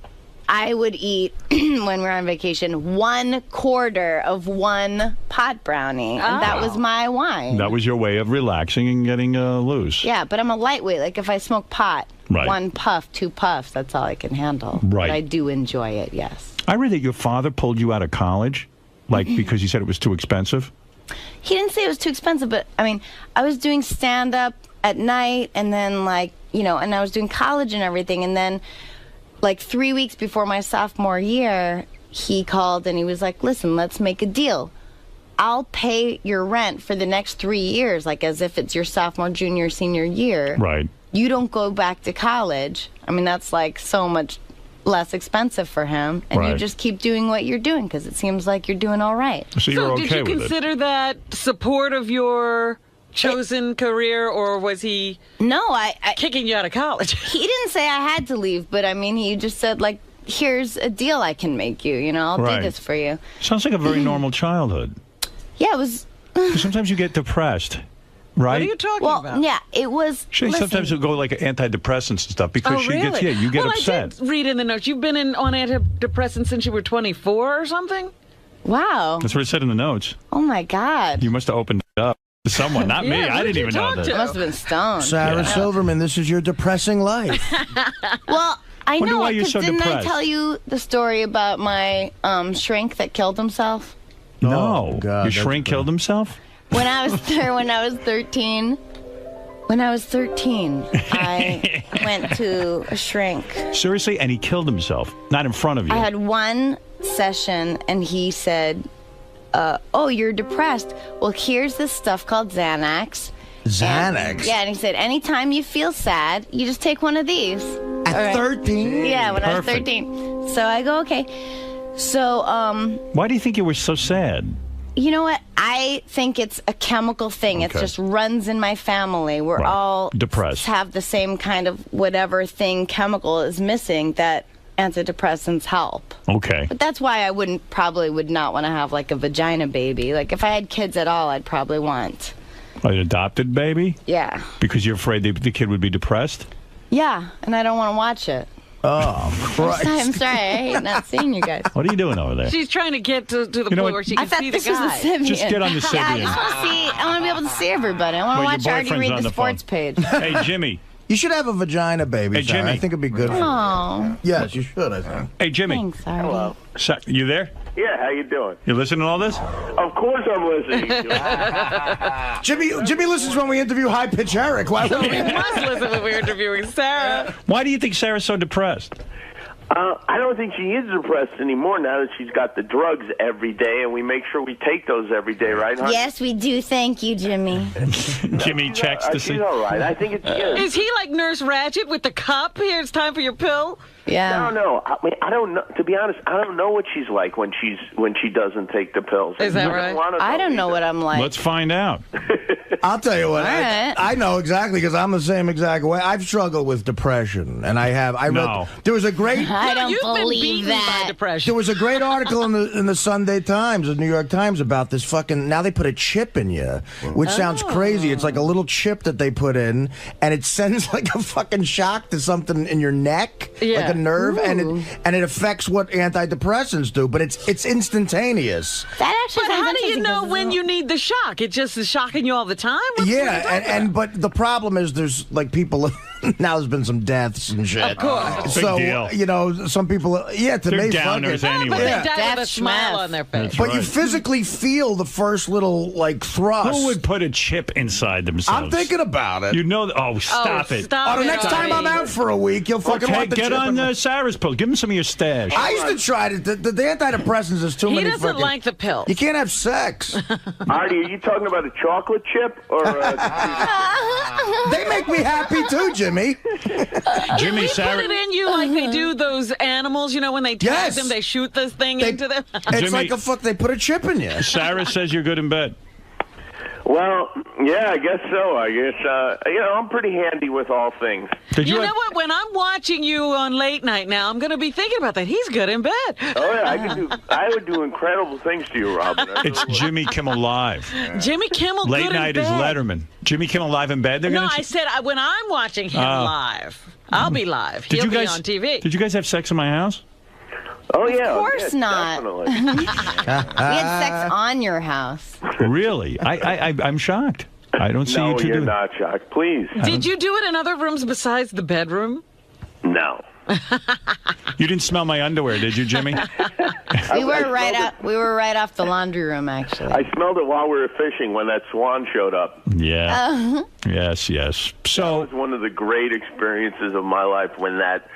I would eat, when we're on vacation, 1/4 of one pot brownie. And that was my wine. That was your way of relaxing and getting loose. Yeah, but I'm a lightweight. Like if I smoke pot, Right. 1 puff, 2 puffs, that's all I can handle. Right. But I do enjoy it, yes. I read that your father pulled you out of college, because he said it was too expensive. He didn't say it was too expensive, but I mean, I was doing stand-up at night and then and I was doing college and everything. And then 3 weeks before my sophomore year, he called and he was like, "Listen, let's make a deal. I'll pay your rent for the next 3 years, as if it's your sophomore, junior, senior year. Right. You don't go back to college." I mean, that's so much less expensive for him. And you Right. just keep doing what you're doing because it seems like you're doing all right. So you're okay did you with it? consider that support of your chosen career, or was he kicking you out of college? He didn't say I had to leave, but I mean, he just said, here's a deal I can make you. I'll Right. do this for you. Sounds like a very normal childhood. Yeah, it was... Sometimes you get depressed, right? What are you talking well, about? yeah, it was... Sometimes you'll go antidepressants and stuff because really? you get well, upset. I did read in the notes. You've been on antidepressants since you were 24 or something? Wow. That's what it said in the notes. Oh, my God. You must have opened it up to someone, not me. Yeah, I who didn't did even you know talk that. to? Must have been stoned. Sarah Yeah. Silverman, this is your depressing life. Well, I Wonder know why you're because so didn't depressed. I tell you the story about my shrink that killed himself? No. God, Your shrink killed himself? When I was 13, When I was 13, I went to a shrink. Seriously? And he killed himself. Not in front of you. I had one session, and he said, oh, you're depressed. Well, here's this stuff called Xanax. Xanax? And he said, anytime you feel sad, you just take one of these. At 13? Yeah, when I was Perfect. 13. So I go, okay. So, Why do you think you were so sad? you know what? I think it's a chemical thing. It Okay. just runs in my family. We're all depressed. have the same kind of whatever thing chemical is missing that antidepressants help. Okay. But that's why I would not want to have like a vagina baby. Like if I had kids at all, I'd probably want. An adopted baby? Yeah. Because you're afraid the kid would be depressed? Yeah, and I don't want to watch it. Oh, Christ. I'm sorry. I hate not seeing you guys. What are you doing over there? She's trying to get to the know point what? where she I can thought see the this was the guy. Sybian. Just get on the Yeah, I Sybian. just want to see. I want to be able to see everybody. I want to Well, your watch Artie boyfriend's read on the the phone. sports page. Hey, Jimmy. You should have a vagina baby, Hey, Sarah. Jimmy. I think it'd be good for you. Oh. Yes, you should, I think. Hey, Jimmy. Thanks, Artie. Hello. You there? Yeah, how you doing? You listening to all this? Of course I'm listening. Jimmy listens when we interview High Pitch Eric. Why would We must listen when we're interviewing Sarah. Why do you think Sarah's so depressed? I don't think she is depressed anymore now that she's got the drugs every day, and we make sure we take those every day, right, hon? Yes, we do. Thank you, Jimmy. Jimmy checks to see. She's all right. I think it's good. Is he like Nurse Ratched with the cup? Here, it's time for your pill. Yeah. No. I mean, I don't know. To be honest, I don't know what she's like when she doesn't take the pills. Is that right? I don't know what I'm like. Let's find out. I'll tell you what. All right. I know exactly because I'm the same exact way. I've struggled with depression, and I have. No. There was a great. I don't You've been believe beaten that. by depression. There was a great article in the Sunday Times, the New York Times, about this fucking. Now they put a chip in you, which sounds crazy. It's like a little chip that they put in, and it sends like a fucking shock to something in your neck, like a nerve, and it affects what antidepressants do. But it's instantaneous. That actually But sounds how do you interesting know 'cause when you need the shock? It just is shocking you all the time? What are you talking about? But the problem is there's like people. Now there's been some deaths and shit. Of course. So Big deal. you know, some people. Yeah, to They're me, downers fuck it. anyway. But they Yeah. die with a Death smile schmath. on their face. That's But you right. physically feel the first little like thrust. Who would put a chip inside themselves? I'm thinking about it. You know. Oh, stop it. Stop Oh, the it next time I'm already. out for a week, you'll fucking Okay, want the get chip on in- Sarah's pill. Give him some of your stash. I used to try to. The antidepressants is too He many. doesn't fucking, like the pills. You can't have sex. Artie, are you talking about a chocolate chip or? They make me happy too, Jimmy. Jimmy, We Sarah. put it in you like they do those animals, you know, when they tag Yes. them, they shoot this thing into them. It's Jimmy- like a fuck. They put a chip in you. Sarah says you're good in bed. Well, yeah, I guess so. I guess I'm pretty handy with all things. Did You you? know what? When I'm watching you on late night now, I'm going to be thinking about that. He's good in bed. Oh yeah, I would do incredible things to you, Robin. It's Jimmy Kimmel Live. Jimmy Kimmel Late good night in is bed. Letterman. Jimmy Kimmel Live in bed. They're No, gonna. I said when I'm watching him Oh. live, I'll be live. Did He'll you guys be on TV. Did you guys have sex in my house? Oh yeah, Of course not. Definitely. We had sex on your house. Really? I'm shocked. I don't see No, you two you're do. not shocked. Please. Did you do it in other rooms besides the bedroom? No. You didn't smell my underwear, did you, Jimmy? We were right off the laundry room, actually. I smelled it while we were fishing when that swan showed up. Yeah. Yes. Yes. So That was one of the great experiences of my life when that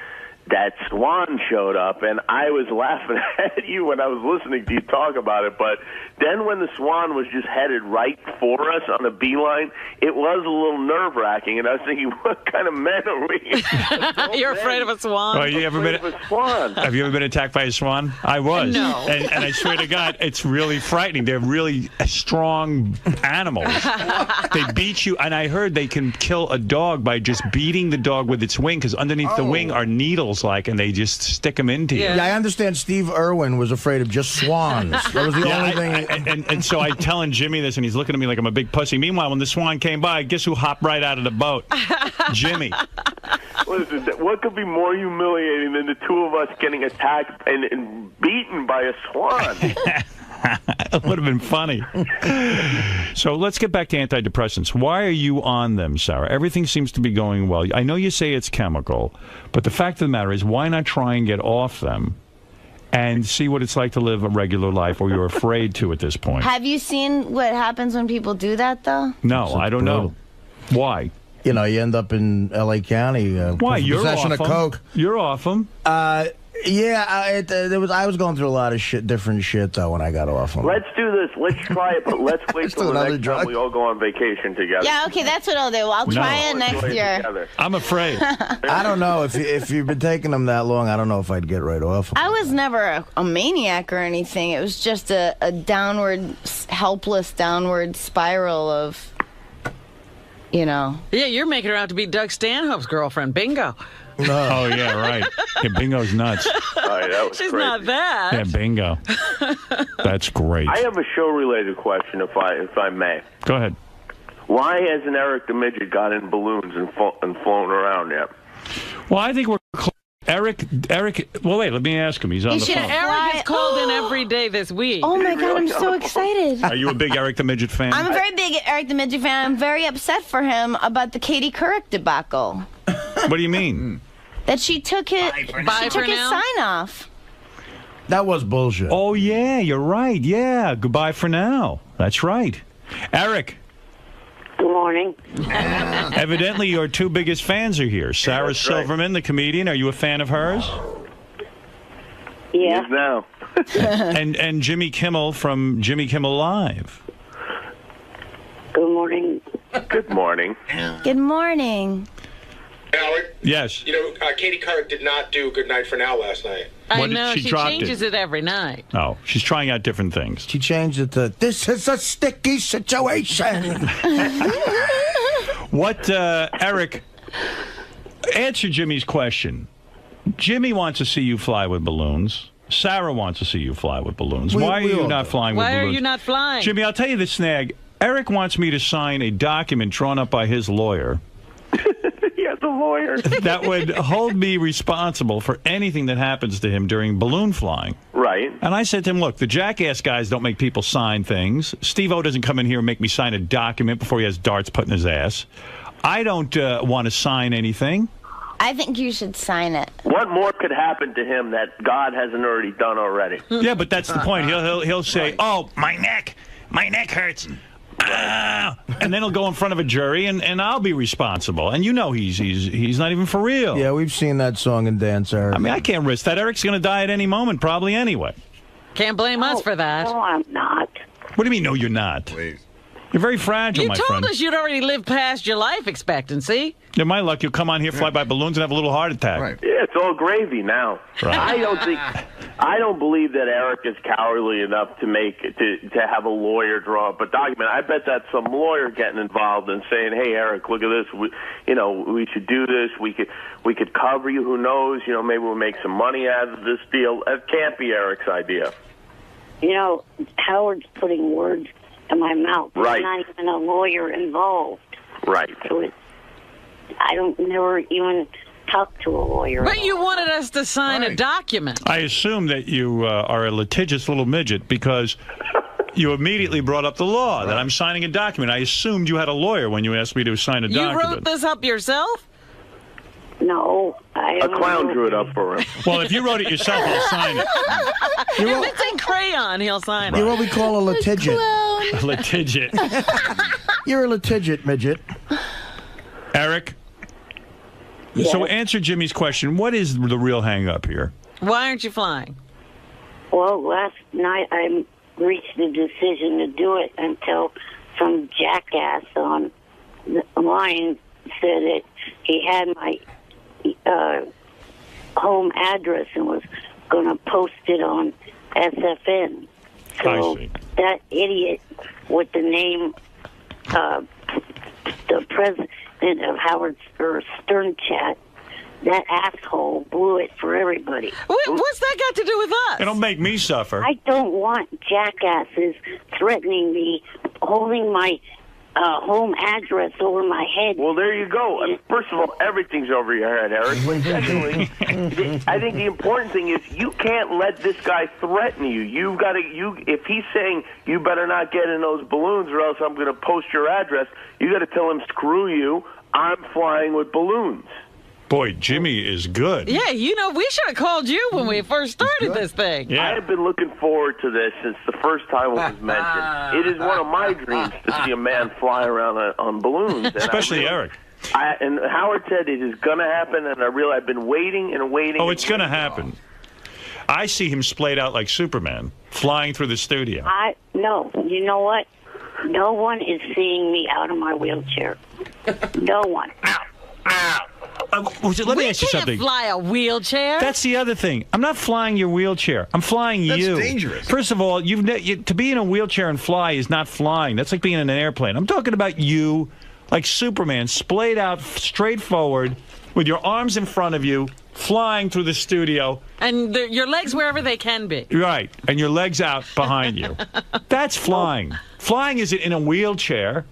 swan showed up, and I was laughing at you when I was listening to you talk about it, but then when the swan was just headed right for us on a beeline, it was a little nerve-wracking, and I was thinking, what kind of men are we? You're afraid of a swan? Oh, you ever been? Afraid of a swan. Have you ever been attacked by a swan? I was. No. And I swear to God, it's really frightening. They're really strong animals. They beat you, and I heard they can kill a dog by just beating the dog with its wing, because underneath the wing are needles, and they just stick them into you. Yeah, I understand Steve Irwin was afraid of just swans. That was the only thing. And so I'm telling Jimmy this, and he's looking at me like I'm a big pussy. Meanwhile, when the swan came by, guess who hopped right out of the boat? Jimmy. Listen, what could be more humiliating than the two of us getting attacked and beaten by a swan? It would have been funny. So let's get back to antidepressants. Why are you on them, Sarah? Everything seems to be going well. I know you say it's chemical, but the fact of the matter is, why not try and get off them and see what it's like to live a regular life, or you're afraid to at this point? Have you seen what happens when people do that, though? No, I don't know. Why? you end up in L.A. County. Why? You're possession off of 'em. coke. You're off them. Yeah, I was going through a lot of different shit though when I got off them. Let's do this. Let's try it, but let's wait till the next time we all go on vacation together. Yeah, okay, that's what I'll do. I'll try it next year. I'm afraid. I don't know if you've been taking them that long. I don't know if I'd get right off. I was never a maniac or anything. It was just a helpless downward spiral of, Yeah, you're making her out to be Doug Stanhope's girlfriend. Bingo. No. Oh, yeah, right. Yeah, Bingo's nuts. She's not that. Yeah, Bingo. That's great. I have a show-related question, if I may. Go ahead. Why hasn't Eric the Midget got in balloons and flown around yet? Well, I think we're Eric. Well, wait. Let me ask him. He's on the phone. Eric is called in every day this week. Oh my God, I'm so excited. Are you a big Eric the Midget fan? I'm a very big Eric the Midget fan. I'm very upset for him about the Katie Couric debacle. What do you mean? That she took his sign off. That was bullshit. Oh, yeah, you're right. Yeah, goodbye for now. That's right. Eric. Good morning. Evidently, your two biggest fans are here. Sarah Silverman, the comedian. Are you a fan of hers? Yeah. Yes, now. and Jimmy Kimmel from Jimmy Kimmel Live. Good morning. Good morning. Good morning. Howard? Yes. Katie Couric did not do Good Night for Now last night. I know, she changes it every night. Oh, she's trying out different things. She changed it to, "This is a sticky situation." What, Eric, answer Jimmy's question. Jimmy wants to see you fly with balloons. Sarah wants to see you fly with balloons. Why are you not flying with balloons? Why are you not flying? Jimmy, I'll tell you the snag. Eric wants me to sign a document drawn up by his lawyer. He has a lawyer. That would hold me responsible for anything that happens to him during balloon flying. Right. And I said to him, look, the Jackass guys don't make people sign things. Steve-O doesn't come in here and make me sign a document before he has darts put in his ass. I don't want to sign anything. I think you should sign it. What more could happen to him that God hasn't already done already? Yeah, but that's the point. He'll say, oh, my neck hurts. And then he'll go in front of a jury, and I'll be responsible. And he's not even for real. Yeah, we've seen that song and dance, Eric. I mean, I can't risk that. Eric's going to die at any moment, probably anyway. Can't blame us for that. No, I'm not. What do you mean, no, you're not? Please. You're very fragile, my friend. You told us you'd already lived past your life expectancy. Yeah, my luck, you'll come on here, fly by balloons, and have a little heart attack. Right. Yeah, it's all gravy now. Right. I don't believe that Eric is cowardly enough to have a lawyer draw up a document. I bet that's some lawyer getting involved and saying, "Hey, Eric, look at this. We should do this. We could cover you. Who knows? Maybe we'll make some money out of this deal." That can't be Eric's idea. Howard's putting words in my mouth. Right. There's not even a lawyer involved. Right. So I don't never even talk to a lawyer. But you wanted us to sign a document. I assume that you are a litigious little midget because you immediately brought up the law, that I'm signing a document. I assumed you had a lawyer when you asked me to sign a document. You wrote this up yourself? No, I A clown drew it up for him. Well, if you wrote it yourself, I'll sign it. If it's in crayon, he'll sign it. You're what we call a litigious. A litigious. You're a litigious midget. Eric? So answer Jimmy's question. What is the real hang-up here? Why aren't you flying? Well, last night I reached the decision to do it until some jackass on the line said that he had my home address and was going to post it on SFN. So that idiot with the name, the president of Howard Stern Chat, that asshole blew it for everybody. What's that got to do with us? It'll make me suffer. I don't want jackasses threatening me, holding my home address over my head. Well, there you go. First of all, everything's over your head, Eric. Secondly, I think the important thing is you can't let this guy threaten you. You've got to. If he's saying you better not get in those balloons, or else I'm going to post your address, you got to tell him, screw you. I'm flying with balloons. Boy, Jimmy is good. Yeah, we should have called you when we first started this thing. I have been looking forward to this since the first time it was mentioned. It is one of my dreams to see a man fly around on balloons. Especially Eric. And Howard said it is going to happen, and I've been waiting and waiting. Oh, it's going to happen. I see him splayed out like Superman, flying through the studio. No, you know what? No one is seeing me out of my wheelchair. No one. Let me ask you something. We can't fly a wheelchair. That's the other thing. I'm not flying your wheelchair. I'm flying you. That's dangerous. First of all, to be in a wheelchair and fly is not flying. That's like being in an airplane. I'm talking about you, like Superman, splayed out straight forward with your arms in front of you, flying through the studio. And your legs wherever they can be. Right. And your legs out behind you. That's flying. Flying is in a wheelchair.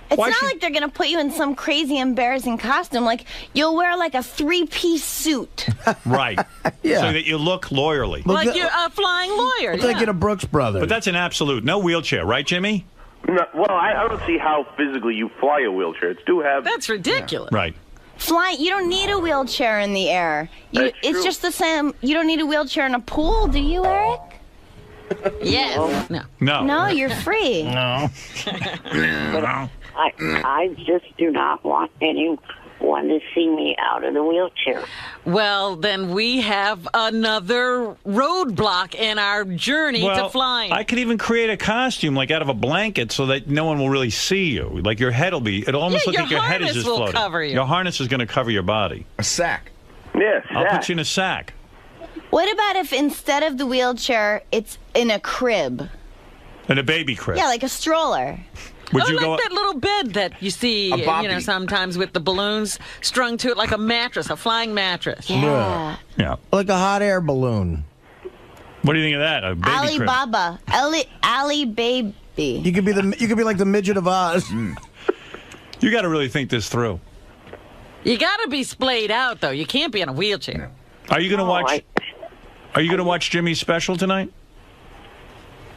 It's not like they're going to put you in some crazy embarrassing costume. Like, you'll wear like a 3-piece suit. Right. Yeah. So that you look lawyerly. Like you're a flying lawyer. Look like a Brooks Brothers. But that's an absolute. No wheelchair, right, Jimmy? No, well, I don't see how physically you fly a wheelchair. It's too heavy. That's ridiculous. Right. Flying, you don't need a wheelchair in the air. It's just the same. You don't need a wheelchair in a pool, do you, Eric? Yes. No. No, you're free. No. But I just do not want anyone to see me out of the wheelchair. Well, then we have another roadblock in our journey to flying. I could even create a costume like out of a blanket so that no one will really see you. Like your head will be. It'll almost look like your head is just floating. Your harness will cover you. Your harness is going to cover your body. A sack. Yes. I'll put you in a sack. What about if instead of the wheelchair, it's in a crib? In a baby crib. Yeah, like a stroller. Would you like go that little bed that you see, sometimes with the balloons strung to it like a mattress, a flying mattress. Yeah. Yeah. Like a hot air balloon. What do you think of that? A baby crib. Alibaba. Ali Baby. You could be like the midget of Oz. You got to really think this through. You got to be splayed out, though. You can't be in a wheelchair. Are you going to watch? Are you going to watch Jimmy's special tonight?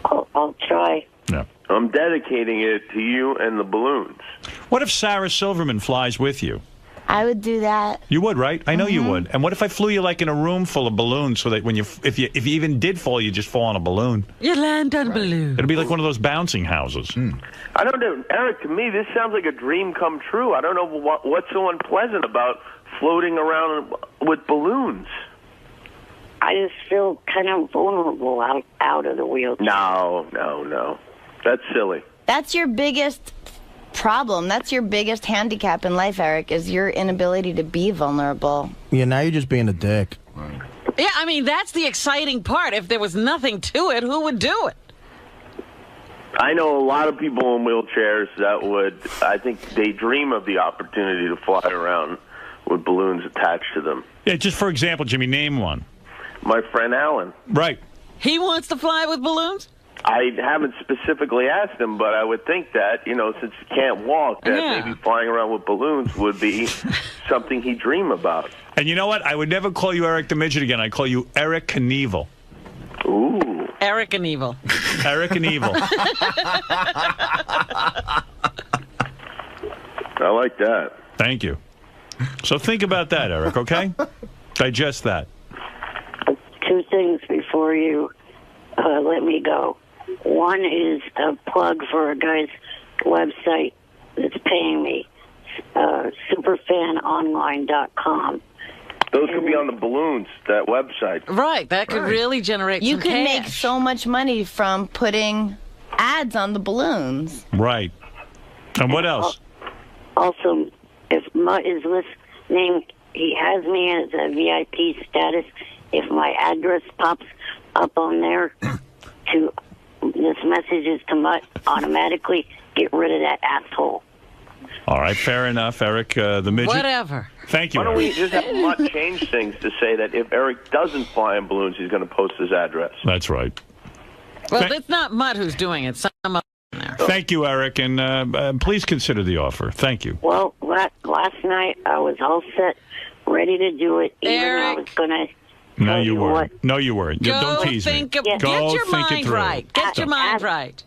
I'll try. No. I'm dedicating it to you and the balloons. What if Sarah Silverman flies with you? I would do that. You would, right? I know you would. And what if I flew you like in a room full of balloons so that when if you even did fall, you just fall on a balloon? You land on a balloon. It'd be like one of those bouncing houses. I don't know, Eric. To me, this sounds like a dream come true. I don't know what's so unpleasant about floating around with balloons. I just feel kind of vulnerable out of the wheelchair. No. That's silly. That's your biggest problem. That's your biggest handicap in life, Eric, is your inability to be vulnerable. Yeah, now you're just being a dick. Yeah, I mean, that's the exciting part. If there was nothing to it, who would do it? I know a lot of people in wheelchairs that would, I think they dream of the opportunity to fly around with balloons attached to them. Yeah, just for example, Jimmy, name one. My friend Alan. Right. He wants to fly with balloons? I haven't specifically asked him, but I would think that, since he can't walk, that maybe flying around with balloons would be something he'd dream about. And you know what? I would never call you Eric the Midget again. I'd call you Eric Knievel. Ooh. Eric Knievel. Eric Knievel. I like that. Thank you. So think about that, Eric, okay? Digest that. Two things before you let me go. One is a plug for a guy's website that's paying me, superfanonline.com. Those could be on the balloons, that website. Right, that could really generate You some could cash. make so much money from putting ads on the balloons. Right. And what else? Also, if Mutt is listening, he has me as a VIP status. If my address pops up on there, this message is to Mutt, automatically get rid of that asshole. All right, fair enough, Eric the Midget. Whatever. Thank you, Why don't we Eric. just have Mutt change things to say that if Eric doesn't fly in balloons, he's going to post his address? That's right. Well, it's not Mutt who's doing it. Some other there. Thank you, Eric, and please consider the offer. Thank you. Well, last night I was all set, ready to do it, even though I was going to... No, you weren't. No, you weren't. Go Don't tease think me. Get your think it mind through. right. Get your mind right.